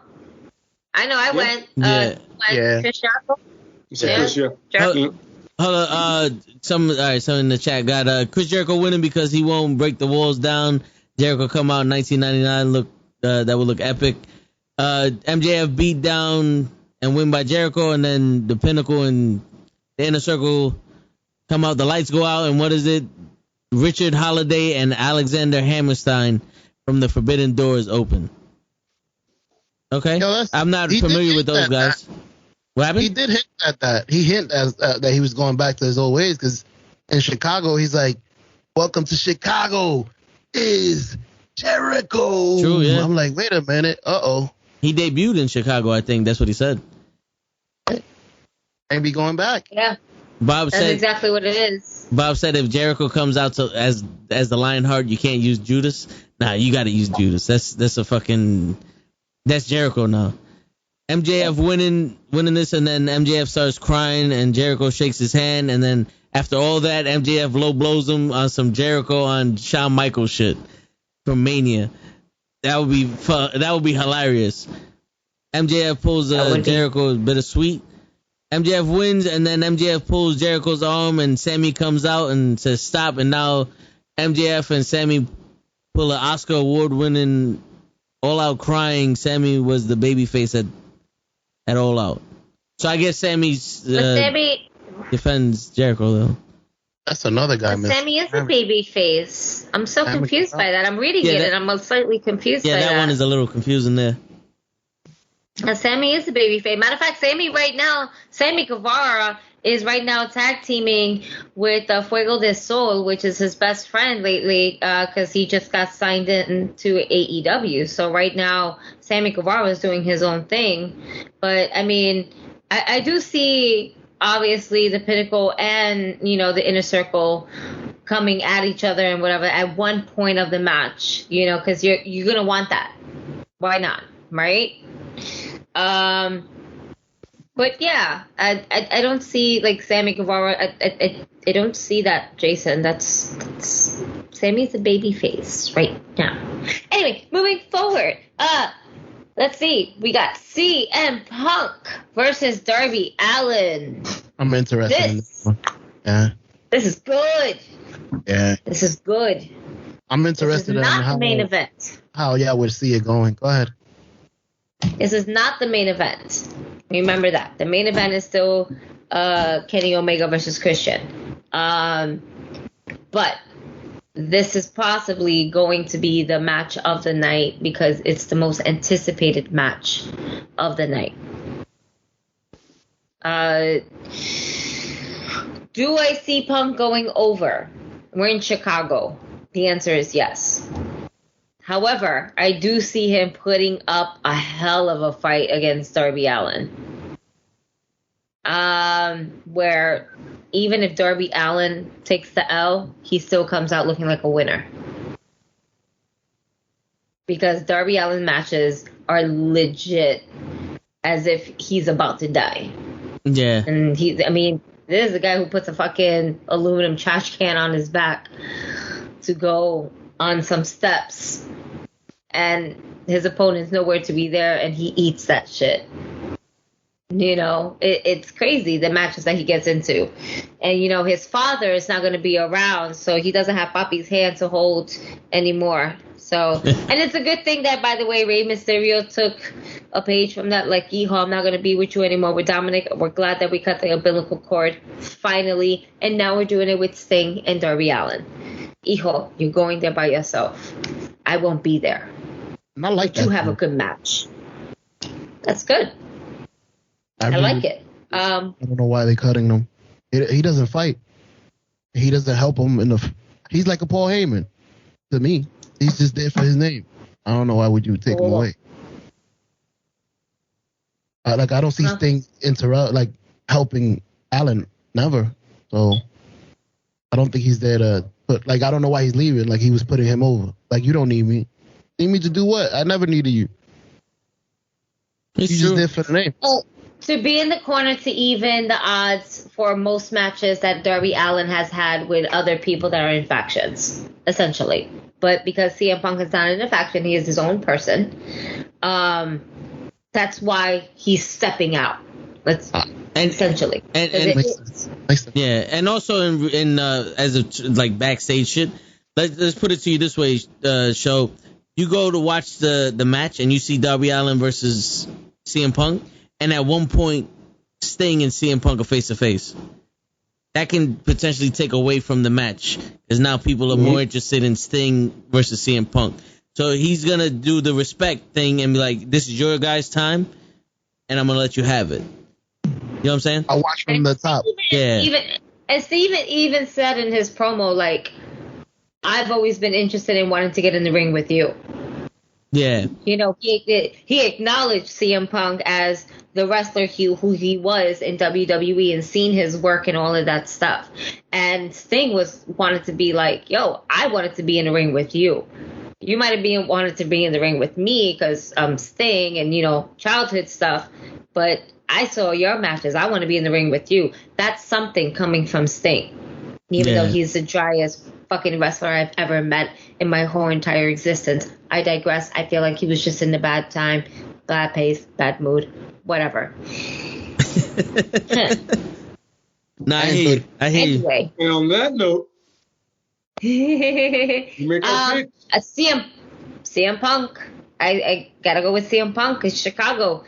Speaker 5: I know I went. Chris Jericho.
Speaker 1: You said Chris, yeah.
Speaker 5: Jericho.
Speaker 2: Hold on, some in the chat got Chris Jericho winning because he won't break the walls down. Jericho come out in 1999, that would look epic. MJF beat down and win by Jericho, and then the Pinnacle and the Inner Circle come out. The lights go out, and what is it? Richard Holiday and Alexander Hammerstein from the Forbidden Doors open. Okay, I'm not familiar with those guys. What happened?
Speaker 4: He did hint at that. He hinted that he was going back to his old ways because in Chicago, he's like, "Welcome to Chicago is Jericho."
Speaker 2: True, yeah.
Speaker 4: I'm like, wait a minute. Uh-oh.
Speaker 2: He debuted in Chicago, I think. That's what he said.
Speaker 4: Maybe going back.
Speaker 5: Yeah.
Speaker 2: Bob
Speaker 5: That's
Speaker 2: said
Speaker 5: exactly what it is.
Speaker 2: Bob said if Jericho comes out as the Lionheart, you can't use Judas. Nah, you got to use Judas. That's Jericho now. MJF winning this, and then MJF starts crying, and Jericho shakes his hand, and then after all that, MJF low blows him on some Jericho on Shawn Michaels shit from Mania. That would be hilarious. MJF pulls Jericho bittersweet. MJF wins, and then MJF pulls Jericho's arm, and Sammy comes out and says stop, and now MJF and Sammy pull an Oscar award-winning All Out crying. Sammy was the babyface at All Out. So I guess Sammy's
Speaker 5: Sammy
Speaker 2: defends Jericho though.
Speaker 4: That's another guy.
Speaker 5: Sammy is a baby face. I'm so confused by that. I'm reading it and I'm slightly confused by that.
Speaker 2: Yeah, that one is a little confusing there.
Speaker 5: Sammy is a baby face. Matter of fact, Sammy Guevara is right now tag teaming with Fuego del Sol, which is his best friend lately, because he just got signed into AEW. So right now, Sammy Guevara is doing his own thing. But I mean, I do see obviously the Pinnacle and the Inner Circle coming at each other and whatever at one point of the match, because you're gonna want that. Why not, right? But yeah, I don't see like Sammy Guevara. I don't see that, Jason. That's Sammy's a baby face right now. Anyway, moving forward. Let's see. We got CM Punk versus Darby Allin.
Speaker 4: I'm interested in this one. Yeah.
Speaker 5: This is good.
Speaker 4: Yeah.
Speaker 5: This is good.
Speaker 4: I'm interested in
Speaker 5: not the main event.
Speaker 4: How y'all would see it going. Go ahead.
Speaker 5: This is not the main event. Remember that. The main event is still Kenny Omega versus Christian. But this is possibly going to be the match of the night because it's the most anticipated match of the night. Do I see Punk going over? We're in Chicago. The answer is yes. However, I do see him putting up a hell of a fight against Darby Allin. Where even if Darby Allin takes the L, he still comes out looking like a winner. Because Darby Allin matches are legit as if he's about to die.
Speaker 2: Yeah.
Speaker 5: And this is a guy who puts a fucking aluminum trash can on his back to go on some steps. And his opponent's nowhere to be there, and he eats that shit. It's crazy, the matches that he gets into. And, his father is not going to be around, so he doesn't have Papi's hand to hold anymore. So, and it's a good thing that, by the way, Rey Mysterio took a page from that, like, Hijo, I'm not going to be with you anymore with Dominic. We're glad that we cut the umbilical cord, finally. And now we're doing it with Sting and Darby Allin. Hijo, you're going there by yourself. I won't be there.
Speaker 4: I like that.
Speaker 5: You have a good match. That's good. I like it.
Speaker 4: I don't know why they're cutting him. He doesn't fight. He doesn't help him he's like a Paul Heyman to me. He's just there for his name. I don't know why would you take him away. I don't see things helping Allen. Never. So I don't think he's there to put. I don't know why he's leaving. He was putting him over. You don't need me. Need me to do what? I never needed you.
Speaker 2: It's
Speaker 4: you
Speaker 2: true.
Speaker 4: just there for the name.
Speaker 5: Oh, to be in the corner to even the odds for most matches that Darby Allin has had with other people that are in factions, essentially. But because CM Punk is not in a faction, he is his own person. That's why he's stepping out. Essentially.
Speaker 2: And
Speaker 4: makes sense.
Speaker 2: yeah, and also in as a like backstage shit. Let's put it to you this way, Show. You go to watch the match and you see Darby Allin versus CM Punk, and at one point Sting and CM Punk are face to face. That can potentially take away from the match, because now people are more interested in Sting versus CM Punk. So he's gonna do the respect thing and be like, "This is your guys' time, and I'm gonna let you have it." You know what I'm saying?
Speaker 4: I'll watch from the top.
Speaker 5: Steven even said in his promo, like, I've always been interested in wanting to get in the ring with you.
Speaker 2: Yeah.
Speaker 5: You know, he acknowledged CM Punk as the wrestler who he was in WWE and seen his work and all of that stuff. And Sting wanted to be like, yo, I wanted to be in the ring with you. You might have wanted to be in the ring with me because I'm Sting and, you know, childhood stuff. But I saw your matches. I want to be in the ring with you. That's something coming from Sting. Even though he's the driest fucking wrestler I've ever met in my whole entire existence. I digress. I feel like he was just in the bad time, bad pace, bad mood, whatever.
Speaker 2: No, I hear you.
Speaker 5: Anyway.
Speaker 1: And on that note, you make our pick.
Speaker 5: CM Punk. I gotta go with CM Punk. It's Chicago.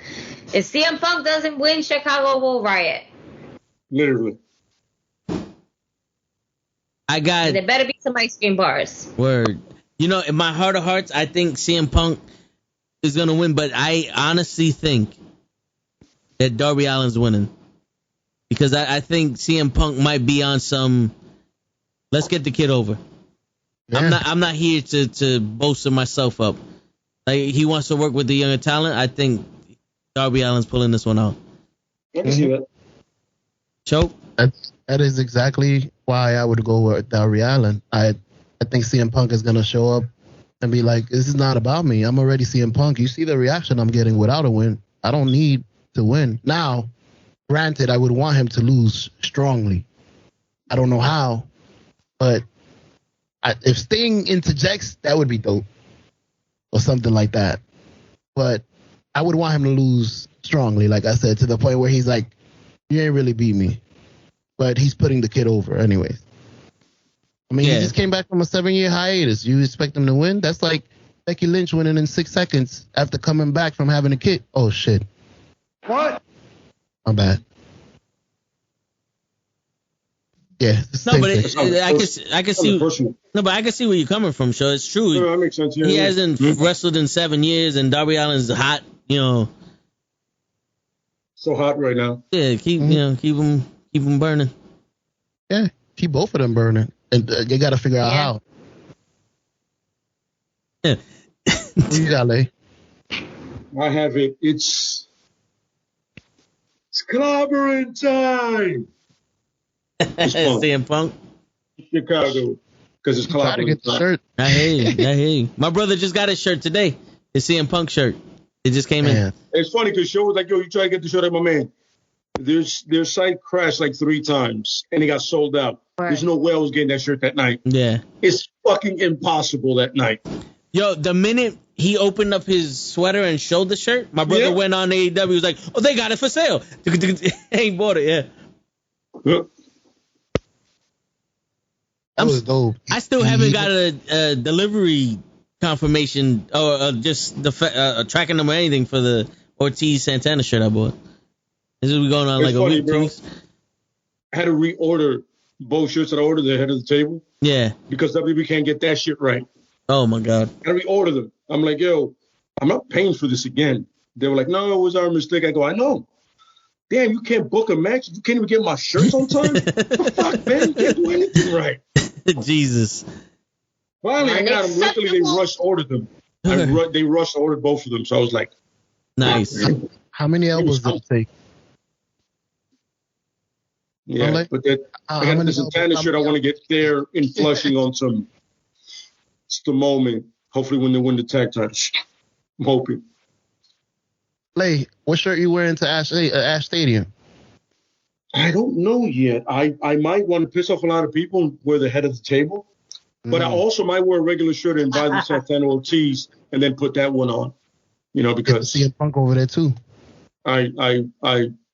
Speaker 5: If CM Punk doesn't win, Chicago will riot.
Speaker 1: Literally.
Speaker 5: There better be some ice cream bars.
Speaker 2: Word. You know, in my heart of hearts, I think CM Punk is going to win, but I honestly think that Darby Allin's winning. Because I think CM Punk might be on some, let's get the kid over. Yeah. I'm not here to bolster myself up. Like, he wants to work with the younger talent. I think Darby Allin's pulling this one out.
Speaker 1: I can see that.
Speaker 2: Choke?
Speaker 4: That is exactly why I would go with Darby Allin. I think CM Punk is going to show up and be like, this is not about me. I'm already CM Punk. You see the reaction I'm getting without a win. I don't need to win. Now, granted, I would want him to lose strongly. I don't know how, but if Sting interjects, that would be dope. Or something like that. But I would want him to lose strongly, like I said, to the point where he's like, you ain't really beat me. But he's putting the kid over anyways. I mean, he just came back from a 7-year hiatus. You expect him to win? That's like Becky Lynch winning in 6 seconds after coming back from having a kid. Oh, shit.
Speaker 3: What?
Speaker 4: I'm bad. Yeah.
Speaker 2: No, but I can see. No, but I can see where you're coming from, Sure. It's true.
Speaker 1: Yeah, that makes sense. Yeah,
Speaker 2: he hasn't wrestled in 7 years, and Darby Allin's hot, you know.
Speaker 1: So hot right now.
Speaker 2: Yeah, keep him burning.
Speaker 4: Yeah, keep both of them burning, and you got to figure out how.
Speaker 2: Yeah.
Speaker 4: What you got, Lay?
Speaker 1: I have it. It's clobbering time.
Speaker 2: CM Punk.
Speaker 1: Chicago, because it's
Speaker 4: Try to get the shirt.
Speaker 2: I hear you. My brother just got his shirt today. His CM Punk shirt. It just came in.
Speaker 1: It's funny because Show was like, yo, you try to get the shirt at my man. Their site crashed like 3 times and it got sold out. Right. There's no way I was getting that shirt that night.
Speaker 2: Yeah.
Speaker 1: It's fucking impossible that night.
Speaker 2: Yo, the minute he opened up his sweater and showed the shirt, my brother went on AEW. He was like, oh, they got it for sale. Ain't bought it,
Speaker 1: yeah.
Speaker 4: That was dope.
Speaker 2: I still haven't got a delivery confirmation or just the tracking number or anything for the Ortiz Santana shirt I bought. This is going on like
Speaker 1: funny,
Speaker 2: a week, 2 weeks.
Speaker 1: I had to reorder both shirts that I ordered at the head of the table.
Speaker 2: Yeah.
Speaker 1: Because WWE can't get that shit right.
Speaker 2: Oh, my God.
Speaker 1: I had to reorder them. I'm like, yo, I'm not paying for this again. They were like, no, it was our mistake. I go, I know. Damn, you can't book a match? You can't even get my shirts on time? What the fuck, man? You can't do anything right.
Speaker 2: Jesus.
Speaker 1: Finally, I got them. Luckily, they ordered them. They ordered both of them. So I was like,
Speaker 2: nice.
Speaker 4: How many elbows did it take?
Speaker 1: Yeah, but I got the Santana shirt. I want to get there in Flushing on some. It's the moment. Hopefully, when they win the tag titles, I'm hoping.
Speaker 4: Lay, what shirt you wearing to Ash Stadium?
Speaker 1: I don't know yet. I might want to piss off a lot of people and wear the head of the table. But I also might wear a regular shirt and buy the Santana tees and then put that one on. You know, because
Speaker 4: CM Punk over there too.
Speaker 1: I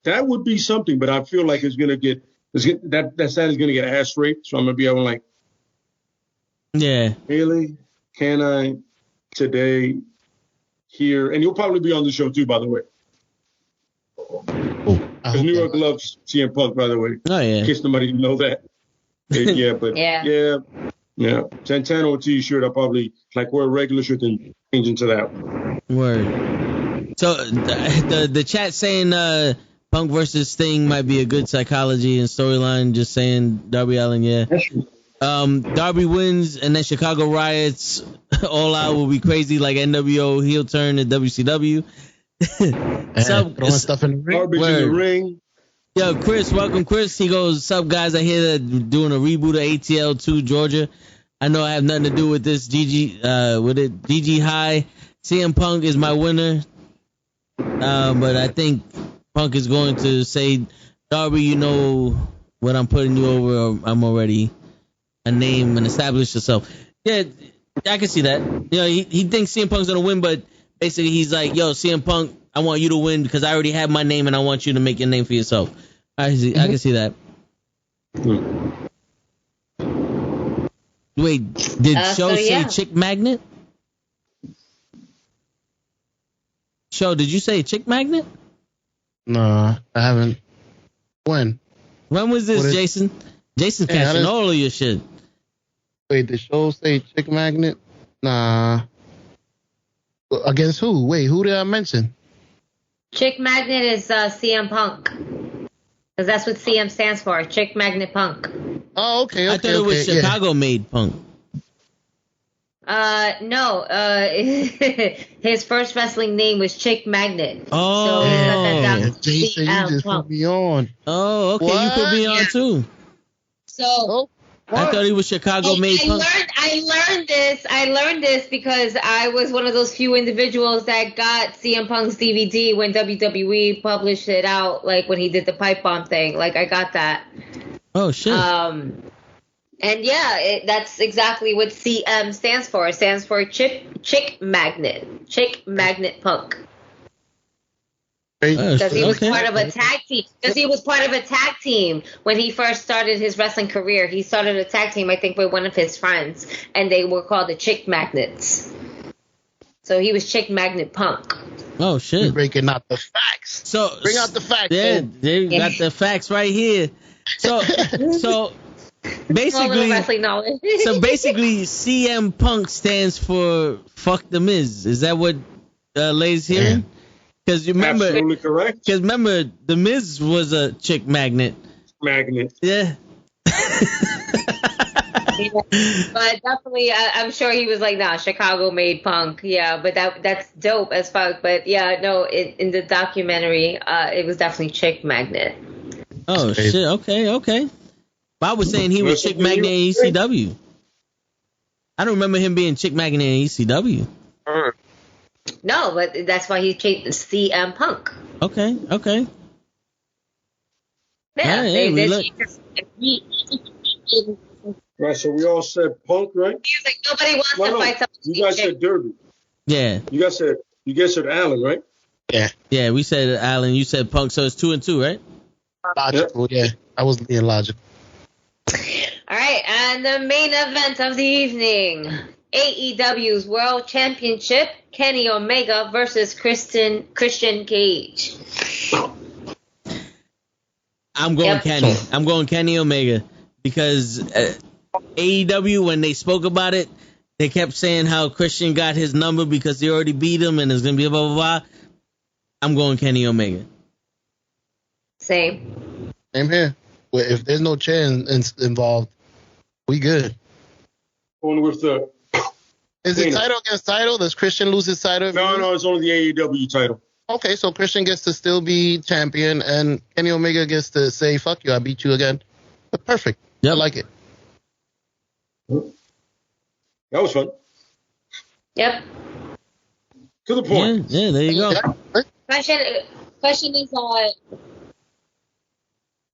Speaker 1: that would be something, but I feel like that side is gonna get ass raped. So I'm gonna be able like,
Speaker 2: yeah,
Speaker 1: really? Can I today here? And you'll probably be on the show too, by the way. Because New York loves CM Punk, by the way.
Speaker 2: Oh, yeah.
Speaker 1: In case nobody didn't know that. Yeah. Santana t-shirt, I'll probably like wear a regular shirt and change into that one.
Speaker 2: Word. So the chat saying Punk versus Sting might be a good psychology and storyline. Just saying Darby Allin, yeah. Darby wins and then Chicago riots. All Out will be crazy like NWO heel turn at WCW.
Speaker 4: Throwing stuff in the ring.
Speaker 1: Darby's in the ring.
Speaker 2: Yo, Chris, welcome, Chris. He goes, "Sup, guys? I hear that doing a reboot of ATL 2 Georgia. I know I have nothing to do with this. GG High. CM Punk is my winner. But I think Punk is going to say, Darby, you know what I'm putting you over. I'm already a name and establish yourself." Yeah, I can see that. You know, he thinks CM Punk's going to win, but basically he's like, yo, CM Punk, I want you to win because I already have my name and I want you to make your name for yourself. I can see that. Wait, did Show say chick magnet? Show, did you say chick magnet?
Speaker 4: No, I haven't. When
Speaker 2: was this, Jason? Jason's catching all of your shit.
Speaker 4: Wait, did Show say chick magnet? Nah. Against who? Wait, who did I mention?
Speaker 5: Chick magnet is CM Punk. Because that's what CM stands for, Chick Magnet Punk.
Speaker 4: Oh, okay.
Speaker 2: I thought it was Chicago made Punk.
Speaker 5: No. His first wrestling name was Chick Magnet.
Speaker 2: Oh.
Speaker 4: So Jason, you just put me on.
Speaker 2: Oh, okay. What? You put me on too.
Speaker 5: So.
Speaker 2: I thought he was Chicago made Punk.
Speaker 5: I learned this because I was one of those few individuals that got CM Punk's DVD when WWE published it out, like when he did the pipe bomb thing. Like I got that.
Speaker 2: Oh shit.
Speaker 5: And yeah, that's exactly what CM stands for. It stands for Chick Magnet. Chick Magnet Punk. Because he was part of a tag team. Because he was part of a tag team when he first started his wrestling career. He started a tag team, I think, with one of his friends, and they were called the Chick Magnets. So he was Chick Magnet Punk.
Speaker 2: Oh shit!
Speaker 4: You're breaking out the facts. So bring out the facts.
Speaker 2: Yeah, they got the facts right here. So basically,
Speaker 5: wrestling knowledge.
Speaker 2: So basically, CM Punk stands for "fuck the Miz." Is that what Lay's hearing? Because you remember,
Speaker 1: absolutely correct.
Speaker 2: Because remember, the Miz was a chick magnet. Yeah.
Speaker 5: But definitely, I'm sure he was like, nah, Chicago made Punk. Yeah, but that's dope as fuck. But yeah, no, in the documentary, it was definitely Chick Magnet.
Speaker 2: Oh, shit. Okay. But I was saying he was Chick Magnet in ECW. I don't remember him being Chick Magnet in ECW.
Speaker 5: No, but that's why he changed CM Punk.
Speaker 2: Okay.
Speaker 5: Yeah,
Speaker 1: right, so we all said Punk, right?
Speaker 5: He was like, nobody wants to fight somebody.
Speaker 1: You guys said Derby.
Speaker 2: Yeah.
Speaker 1: You guys said Allen, right?
Speaker 4: Yeah,
Speaker 2: we said Allen. You said Punk, so it's 2-2, right?
Speaker 4: Logical, yeah. I was being logical.
Speaker 5: All right, and the main event of the evening. AEW's World Championship, Kenny Omega versus Christian Cage.
Speaker 2: I'm going Kenny. I'm going Kenny Omega because AEW, when they spoke about it, they kept saying how Christian got his number because he already beat him and it's going to be a blah, blah, blah. I'm going Kenny Omega.
Speaker 5: Same
Speaker 4: here. Well, if there's no chair involved, we good.
Speaker 1: Going with the...
Speaker 4: Is it title against title? Does Christian lose his title?
Speaker 1: No, it's only the AEW title.
Speaker 4: Okay, so Christian gets to still be champion, and Kenny Omega gets to say, fuck you, I beat you again. But perfect.
Speaker 2: Yep.
Speaker 4: I like it.
Speaker 1: That was fun.
Speaker 5: Yep.
Speaker 1: To the point.
Speaker 2: Yeah, there you go.
Speaker 5: Question is,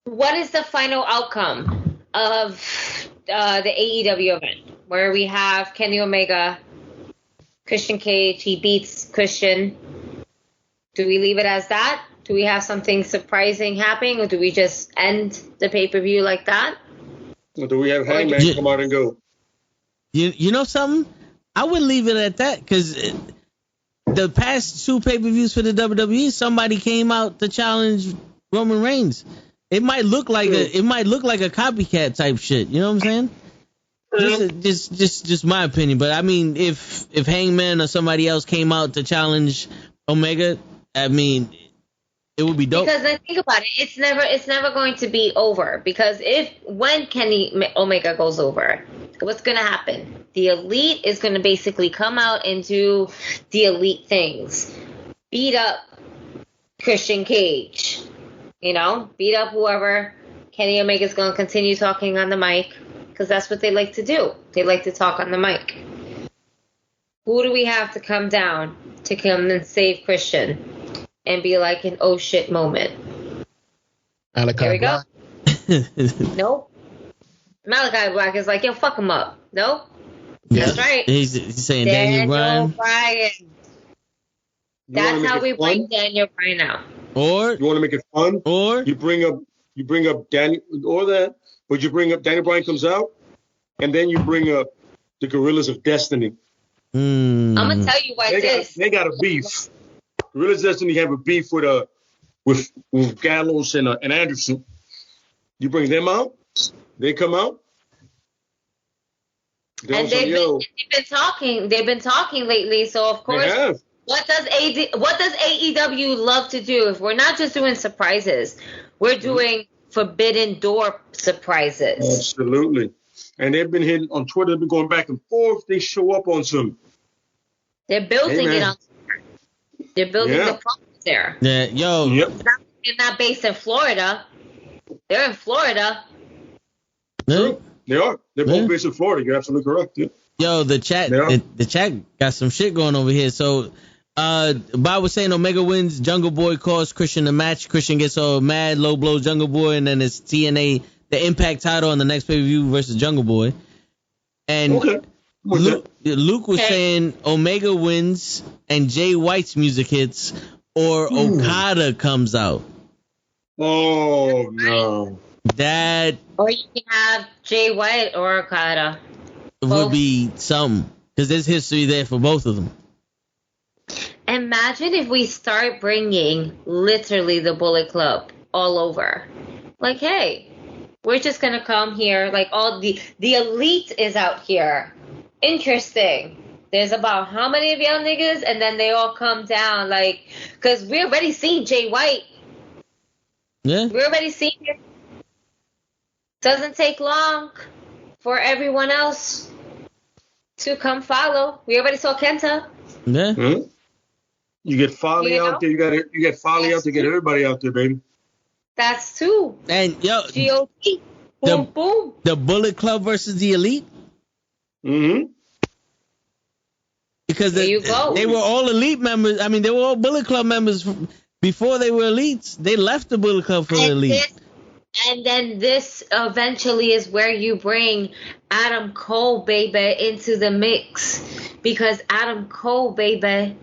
Speaker 5: what is the final outcome of the AEW event where we have Kenny Omega, Christian Cage, he beats Christian? Do we leave it as that? Do we have something surprising happening, or do we just end the pay-per-view like that?
Speaker 1: Or do we have Hangman come out and go?
Speaker 2: You know something? I would leave it at that, because the past 2 pay-per-views for the WWE, somebody came out to challenge Roman Reigns. It might look like a copycat type shit. You know what I'm saying? Just my opinion. But I mean, if Hangman or somebody else came out to challenge Omega, I mean, it would be dope.
Speaker 5: Because then think about it, it's never going to be over. Because when Kenny Omega goes over, what's going to happen? The Elite is going to basically come out and do the Elite things. Beat up Christian Cage. Beat up whoever. Kenny Omega's going to continue talking on the mic, because that's what they like to do. They like to talk on the mic. Who do we have to come down to come and save Christian and be like an oh shit moment?
Speaker 4: Malachi
Speaker 5: Here we go.
Speaker 4: Black.
Speaker 5: Nope. Malachi Black is like, yo, fuck him up. Nope.
Speaker 2: Yeah.
Speaker 5: That's right.
Speaker 2: He's saying Daniel Bryan.
Speaker 5: That's how we bring Daniel Bryan out.
Speaker 2: Or
Speaker 1: you want to make it fun? Or you bring up Daniel, or that, but you bring up Daniel Bryan comes out, and then you bring up the Gorillas of Destiny.
Speaker 5: I'm gonna tell you why
Speaker 1: they got a beef. Gorillas of Destiny have a beef with Gallows and Anderson. You bring them out, they come out.
Speaker 5: And they've been talking lately, so of course. What does AEW love to do? If we're not just doing surprises, we're doing forbidden door surprises.
Speaker 1: Absolutely. And they've been hitting on Twitter, they've been going back and forth. They show up on some.
Speaker 5: They're building it on. They're building the product there.
Speaker 2: Yeah, yo.
Speaker 1: Yep.
Speaker 5: They're not based in Florida. They're in Florida.
Speaker 1: True. They are. They're both based in Florida. You're absolutely correct. Yeah.
Speaker 2: Yo, the chat got some shit going over here. So, Bob was saying Omega wins, Jungle Boy calls Christian the match. Christian gets all mad, low blows Jungle Boy, and then it's TNA, the Impact title on the next pay-per-view versus Jungle Boy. And Luke was saying Omega wins and Jay White's music hits, or Okada comes out.
Speaker 1: Oh, no.
Speaker 2: That...
Speaker 5: Or you can have Jay White or Okada.
Speaker 2: Would be something, because there's history there for both of them.
Speaker 5: Imagine if we start bringing literally the Bullet Club all over. Like, hey, we're just going to come here. Like, all the Elite is out here. Interesting. There's about how many of y'all niggas? And then they all come down. Like, because we already seen Jay White.
Speaker 2: Yeah.
Speaker 5: We already seen him. Doesn't take long for everyone else to come follow. We already saw Kenta.
Speaker 2: Yeah.
Speaker 1: Mm-hmm. You get Foley out there. You get Foley out to get everybody out there, baby.
Speaker 5: That's two.
Speaker 2: And yo,
Speaker 5: GOP. Boom, boom.
Speaker 2: The Bullet Club versus the Elite.
Speaker 1: Mm-hmm.
Speaker 2: Because they were all Elite members. I mean, they were all Bullet Club members before they were Elites. They left the Bullet Club for the Elite.
Speaker 5: And then this eventually is where you bring Adam Cole, baby, into the mix. Because Adam Cole, baby,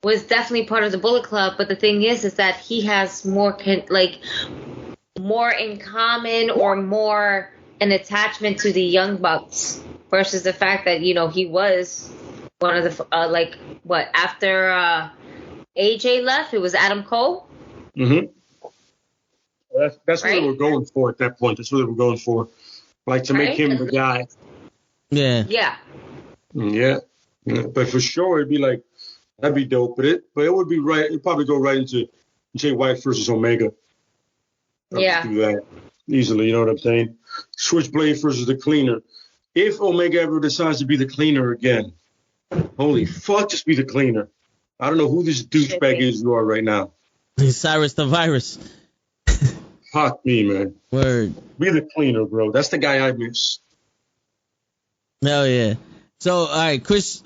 Speaker 5: was definitely part of the Bullet Club. But the thing is that he has more in common or more an attachment to the Young Bucks versus the fact that, he was one of the, after AJ left, it was Adam Cole.
Speaker 1: Mm-hmm. That's what they were going for at that point. That's what they were going for. Like, to make him the guy.
Speaker 2: Yeah.
Speaker 5: Yeah.
Speaker 1: Yeah. But for sure, it'd be like, that'd be dope. But it would be right. It'd probably go right into Jay White versus Omega.
Speaker 5: Yeah.
Speaker 1: Do that easily. You know what I'm saying? Switchblade versus the Cleaner. If Omega ever decides to be the Cleaner again, holy fuck, just be the Cleaner. I don't know who this douchebag is you are right now.
Speaker 2: Cyrus the Virus.
Speaker 1: Fuck me, man.
Speaker 2: Word.
Speaker 1: Be the Cleaner, bro. That's the guy I miss.
Speaker 2: Hell yeah. So, all right, Chris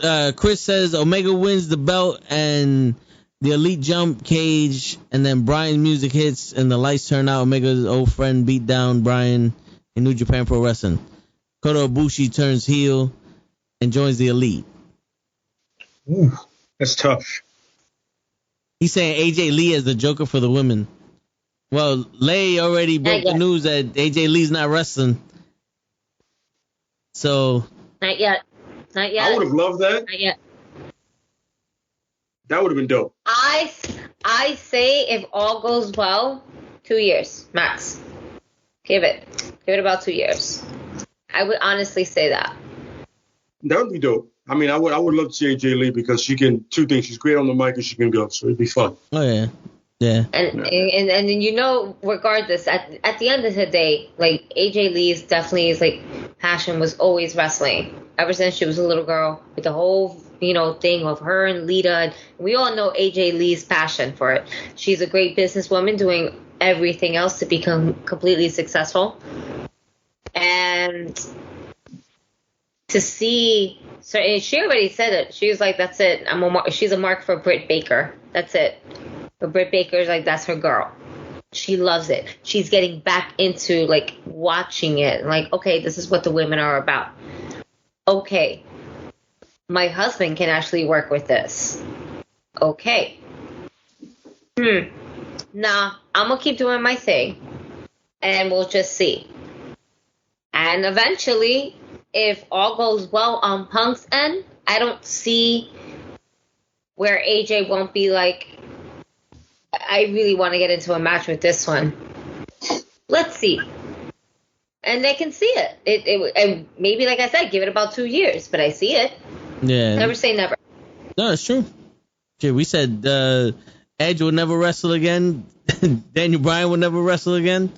Speaker 2: says Omega wins the belt and The Elite jump Cage, and then Bryan's music hits, and the lights turn out. Omega's old friend beat down Bryan in New Japan Pro Wrestling. Kota Ibushi turns heel and joins the Elite.
Speaker 1: Ooh, that's tough.
Speaker 2: He's saying AJ Lee as the Joker for the women. Well, Lay already broke the news that AJ Lee's not wrestling. So.
Speaker 5: Not yet.
Speaker 1: I would have loved that.
Speaker 5: Not yet.
Speaker 1: That would have been dope.
Speaker 5: I say if all goes well, 2 years max. Give it about 2 years. I would honestly say that.
Speaker 1: That would be dope. I mean, I would love to see AJ Lee because she can two things. She's great on the mic and she can go, so it'd be fun.
Speaker 2: Oh yeah. Yeah.
Speaker 5: And you know, regardless, at the end of the day, like AJ Lee's definitely is like passion was always wrestling. Ever since she was a little girl, with the whole thing of her and Lita, and we all know AJ Lee's passion for it. She's a great businesswoman doing everything else to become completely successful. And to see, so and she already said it. She was like, "That's it. She's a mark for Britt Baker. That's it." But Britt Baker's like, that's her girl. She loves it. She's getting back into like watching it. Like, okay, this is what the women are about. Okay, my husband can actually work with this. Okay. Nah, I'm gonna keep doing my thing, and we'll just see. And eventually, if all goes well on Punk's end, I don't see where AJ won't be like, I really want to get into a match with this one. Let's see. And they can see it. And maybe, like I said, give it about 2 years, but I see it.
Speaker 2: Yeah.
Speaker 5: Never say never.
Speaker 2: No, it's true. Shit, we said Edge will never wrestle again. Daniel Bryan will never wrestle again.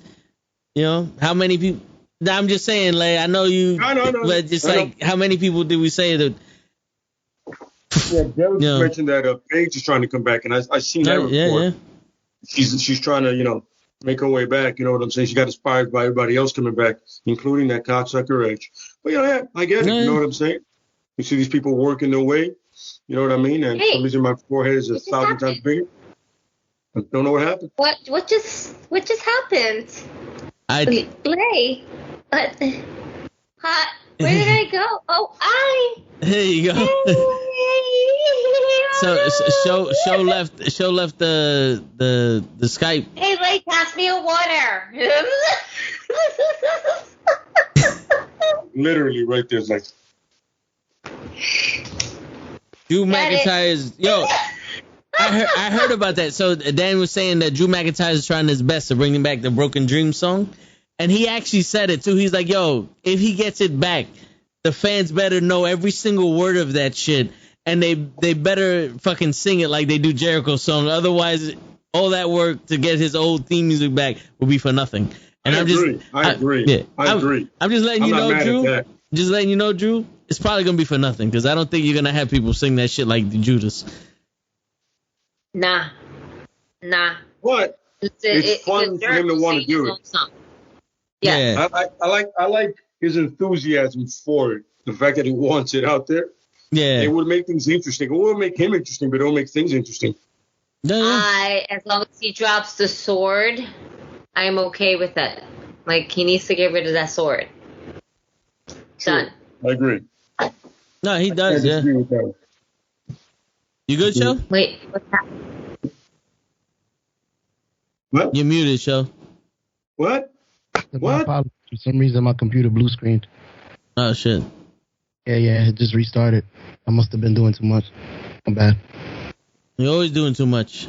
Speaker 2: How many people? I'm just saying, like, I know you. No. But just like, how many people did we say that?
Speaker 1: Yeah, Derek mentioned that Paige is trying to come back, and I seen that report.
Speaker 2: Yeah.
Speaker 1: She's trying to, make her way back. You know what I'm saying? She got inspired by everybody else coming back, including that cocksucker Edge. But yeah, I get it. You know what I'm saying? You see these people working their way. You know what I mean? And for some reason my forehead is 1,000 times bigger. I don't know what happened.
Speaker 5: What just happened? Lay. Hot. Where did I go? Oh,
Speaker 2: There you go. So show left the Skype.
Speaker 5: Hey, Lay, pass me a water.
Speaker 1: Literally right there. It's like
Speaker 2: Drew McIntyre's I heard about that. So Dan was saying that Drew McIntyre is trying his best to bring back the Broken Dream song. And he actually said it too. He's like, yo, if he gets it back, the fans better know every single word of that shit. And they better fucking sing it like they do Jericho's song. Otherwise, all that work to get his old theme music back will be for nothing. And I agree.
Speaker 1: I agree.
Speaker 2: I'm just letting you know, Drew. Just letting you know, Drew. It's probably going to be for nothing because I don't think you're going to have people sing that shit like the Judas.
Speaker 5: Nah.
Speaker 1: What? It's fun for him to want to do it.
Speaker 5: Yeah.
Speaker 1: I like his enthusiasm for it. The fact that he wants it out there.
Speaker 2: Yeah.
Speaker 1: It would make things interesting. It won't make him interesting, but it'll make things interesting.
Speaker 2: Yeah.
Speaker 5: As long as he drops the sword, I'm okay with it. Like, he needs to get rid of that sword. Done.
Speaker 1: I agree.
Speaker 2: No, he does, yeah. You good, Sho?
Speaker 5: Wait, what's happening?
Speaker 1: What?
Speaker 2: You're muted, Sho.
Speaker 1: What? What?
Speaker 4: For some reason, my computer blue screened.
Speaker 2: Oh, shit.
Speaker 4: Yeah, it just restarted. I must have been doing too much. I'm bad.
Speaker 2: You're always doing too much.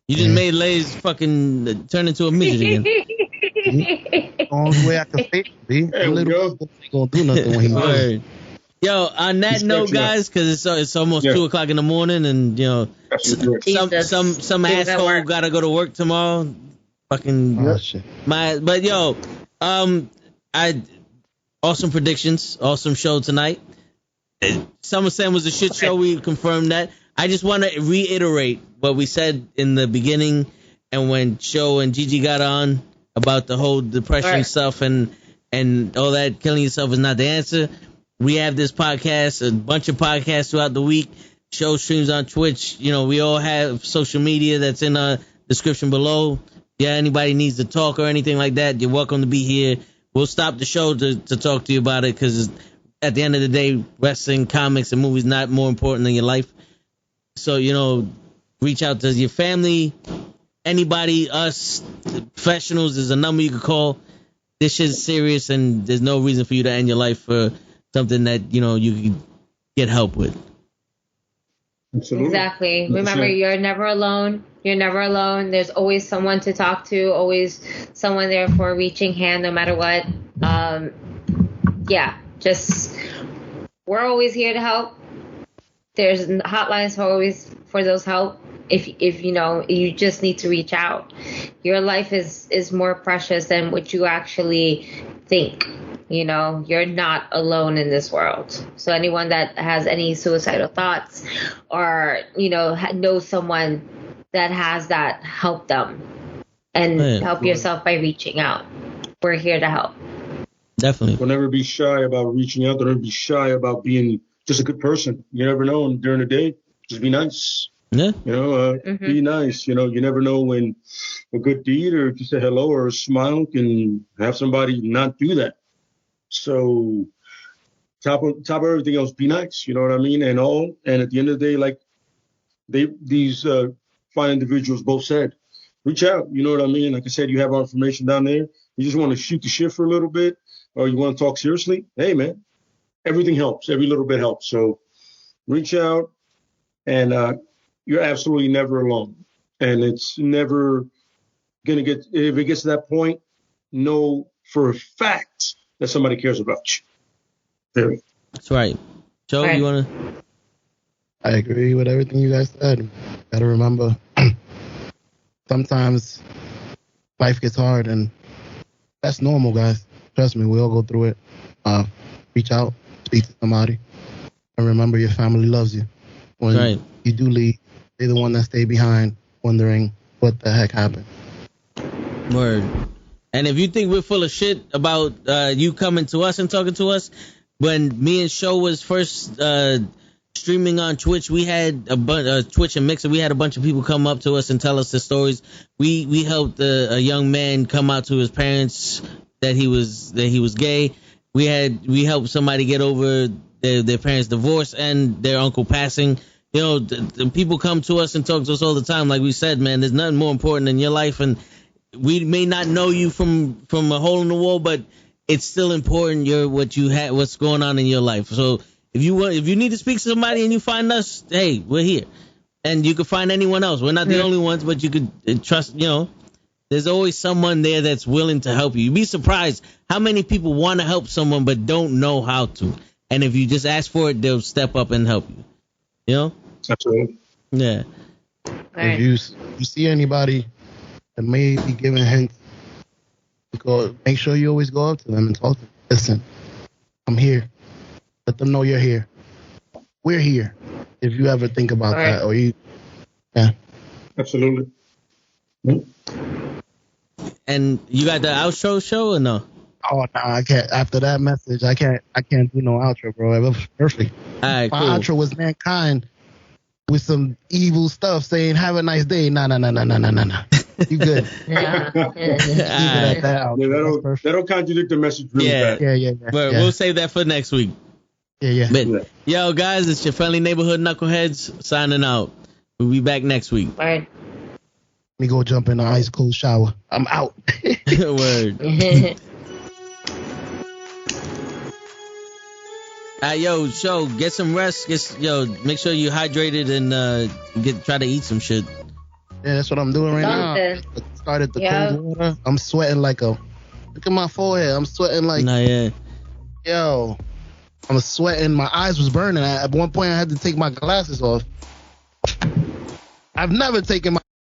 Speaker 2: You just made Lay's fucking turn into a midget again.
Speaker 4: The only way I can fake it, B.
Speaker 1: There we go.
Speaker 4: He gonna do nothing when he moves.
Speaker 2: Yo, on that note, guys, because it's almost 2 o'clock in the morning, and some asshole gotta go to work tomorrow. Fucking
Speaker 4: shit.
Speaker 2: But yo, awesome predictions, awesome show tonight. SummerSlam was a shit show. We confirmed that. I just want to reiterate what we said in the beginning, and when Sho and Gigi got on about the whole depression stuff and all that, killing yourself is not the answer. We have this podcast, a bunch of podcasts throughout the week. show streams on Twitch. You know, we all have social media that's in the description below. Yeah, anybody needs to talk or anything like that, you're welcome to be here. We'll stop the show to talk to you about it, because at the end of the day, wrestling, comics, and movies not more important than your life. So, you know, reach out to your family, anybody, us, professionals. There's a number you can call. This shit's serious, and there's no reason for you to end your life for something that, you know, you can get help with.
Speaker 1: Absolutely.
Speaker 5: Exactly. Remember, you're never alone. You're never alone. There's always someone to talk to, always someone there for a reaching hand, no matter what. Yeah, just, we're always here to help. There's hotlines for those help. If you know, you just need to reach out. Your life is more precious than what you actually think. You know, you're not alone in this world. So anyone that has any suicidal thoughts, or, you know, knows someone that has that, help them, and help yourself by reaching out. We're here to help.
Speaker 2: Definitely.
Speaker 1: Don't ever be shy about reaching out. Don't ever be shy about being just a good person. You never know. And during the day, just be nice.
Speaker 2: Yeah.
Speaker 1: You know, be nice. You know, you never know when a good deed or just a hello or a smile can have somebody not do that. So top of everything else, be nice. You know what I mean? And at the end of the day, like these fine individuals both said, reach out. You know what I mean? Like I said, you have our information down there. You just want to shoot the shit for a little bit, or you want to talk seriously. Hey, man, everything helps. Every little bit helps. So reach out, and you're absolutely never alone. And it's never going to get, if it gets to that point, know for a fact that somebody cares about you. There.
Speaker 2: That's right. Joe, you want to?
Speaker 4: I agree with everything you guys said. Gotta remember, sometimes life gets hard, and that's normal, guys. Trust me, we all go through it. Reach out, speak to somebody, and remember your family loves you. When you do leave, they're the one that stay behind wondering what the heck happened.
Speaker 2: Word. And if you think we're full of shit about you coming to us and talking to us, when me and Show was first streaming on Twitch, we had Twitch and Mixer. We had a bunch of people come up to us and tell us their stories. We helped a young man come out to his parents that he was gay. We helped somebody get over their parents' divorce and their uncle passing. You know, the people come to us and talk to us all the time. Like we said, man, there's nothing more important than your life, and we may not know you from a hole in the wall, but it's still important. What's going on in your life. So if you need to speak to somebody and you find us, hey, we're here, and you can find anyone else. We're not the only ones, but you could trust. You know, there's always someone there that's willing to help you. You'd be surprised how many people want to help someone but don't know how to. And if you just ask for it, they'll step up and help you. You know?
Speaker 1: Absolutely.
Speaker 2: Yeah.
Speaker 4: If you see anybody that may be giving hints, make sure you always go up to them and talk to them. Listen, I'm here. Let them know you're here. We're here. If you ever think about that, or yeah.
Speaker 1: Absolutely.
Speaker 4: And
Speaker 2: you got the outro show or no?
Speaker 4: Oh no, I can't. After that message, I can't do no outro, bro. It was perfect.
Speaker 2: All right,
Speaker 4: my
Speaker 2: cool.
Speaker 4: outro was Mankind with some evil stuff saying "Have a nice day." Nah. You good?
Speaker 5: Yeah.
Speaker 1: That'll contradict the message really bad.
Speaker 4: Yeah.
Speaker 2: But we'll save that for next week.
Speaker 4: Yeah.
Speaker 2: But, yo, guys, it's your friendly neighborhood knuckleheads signing out. We'll be back next week.
Speaker 5: All right.
Speaker 4: Let me go jump in the ice cold shower. I'm out.
Speaker 2: Word. Yo, Show, get some rest. Make sure you hydrated and try to eat some shit.
Speaker 4: Yeah, that's what I'm doing right now. I started the cold water. I'm sweating look at my forehead. I'm sweating yo, I'm sweating. My eyes was burning. At one point, I had to take my glasses off. I've never taken my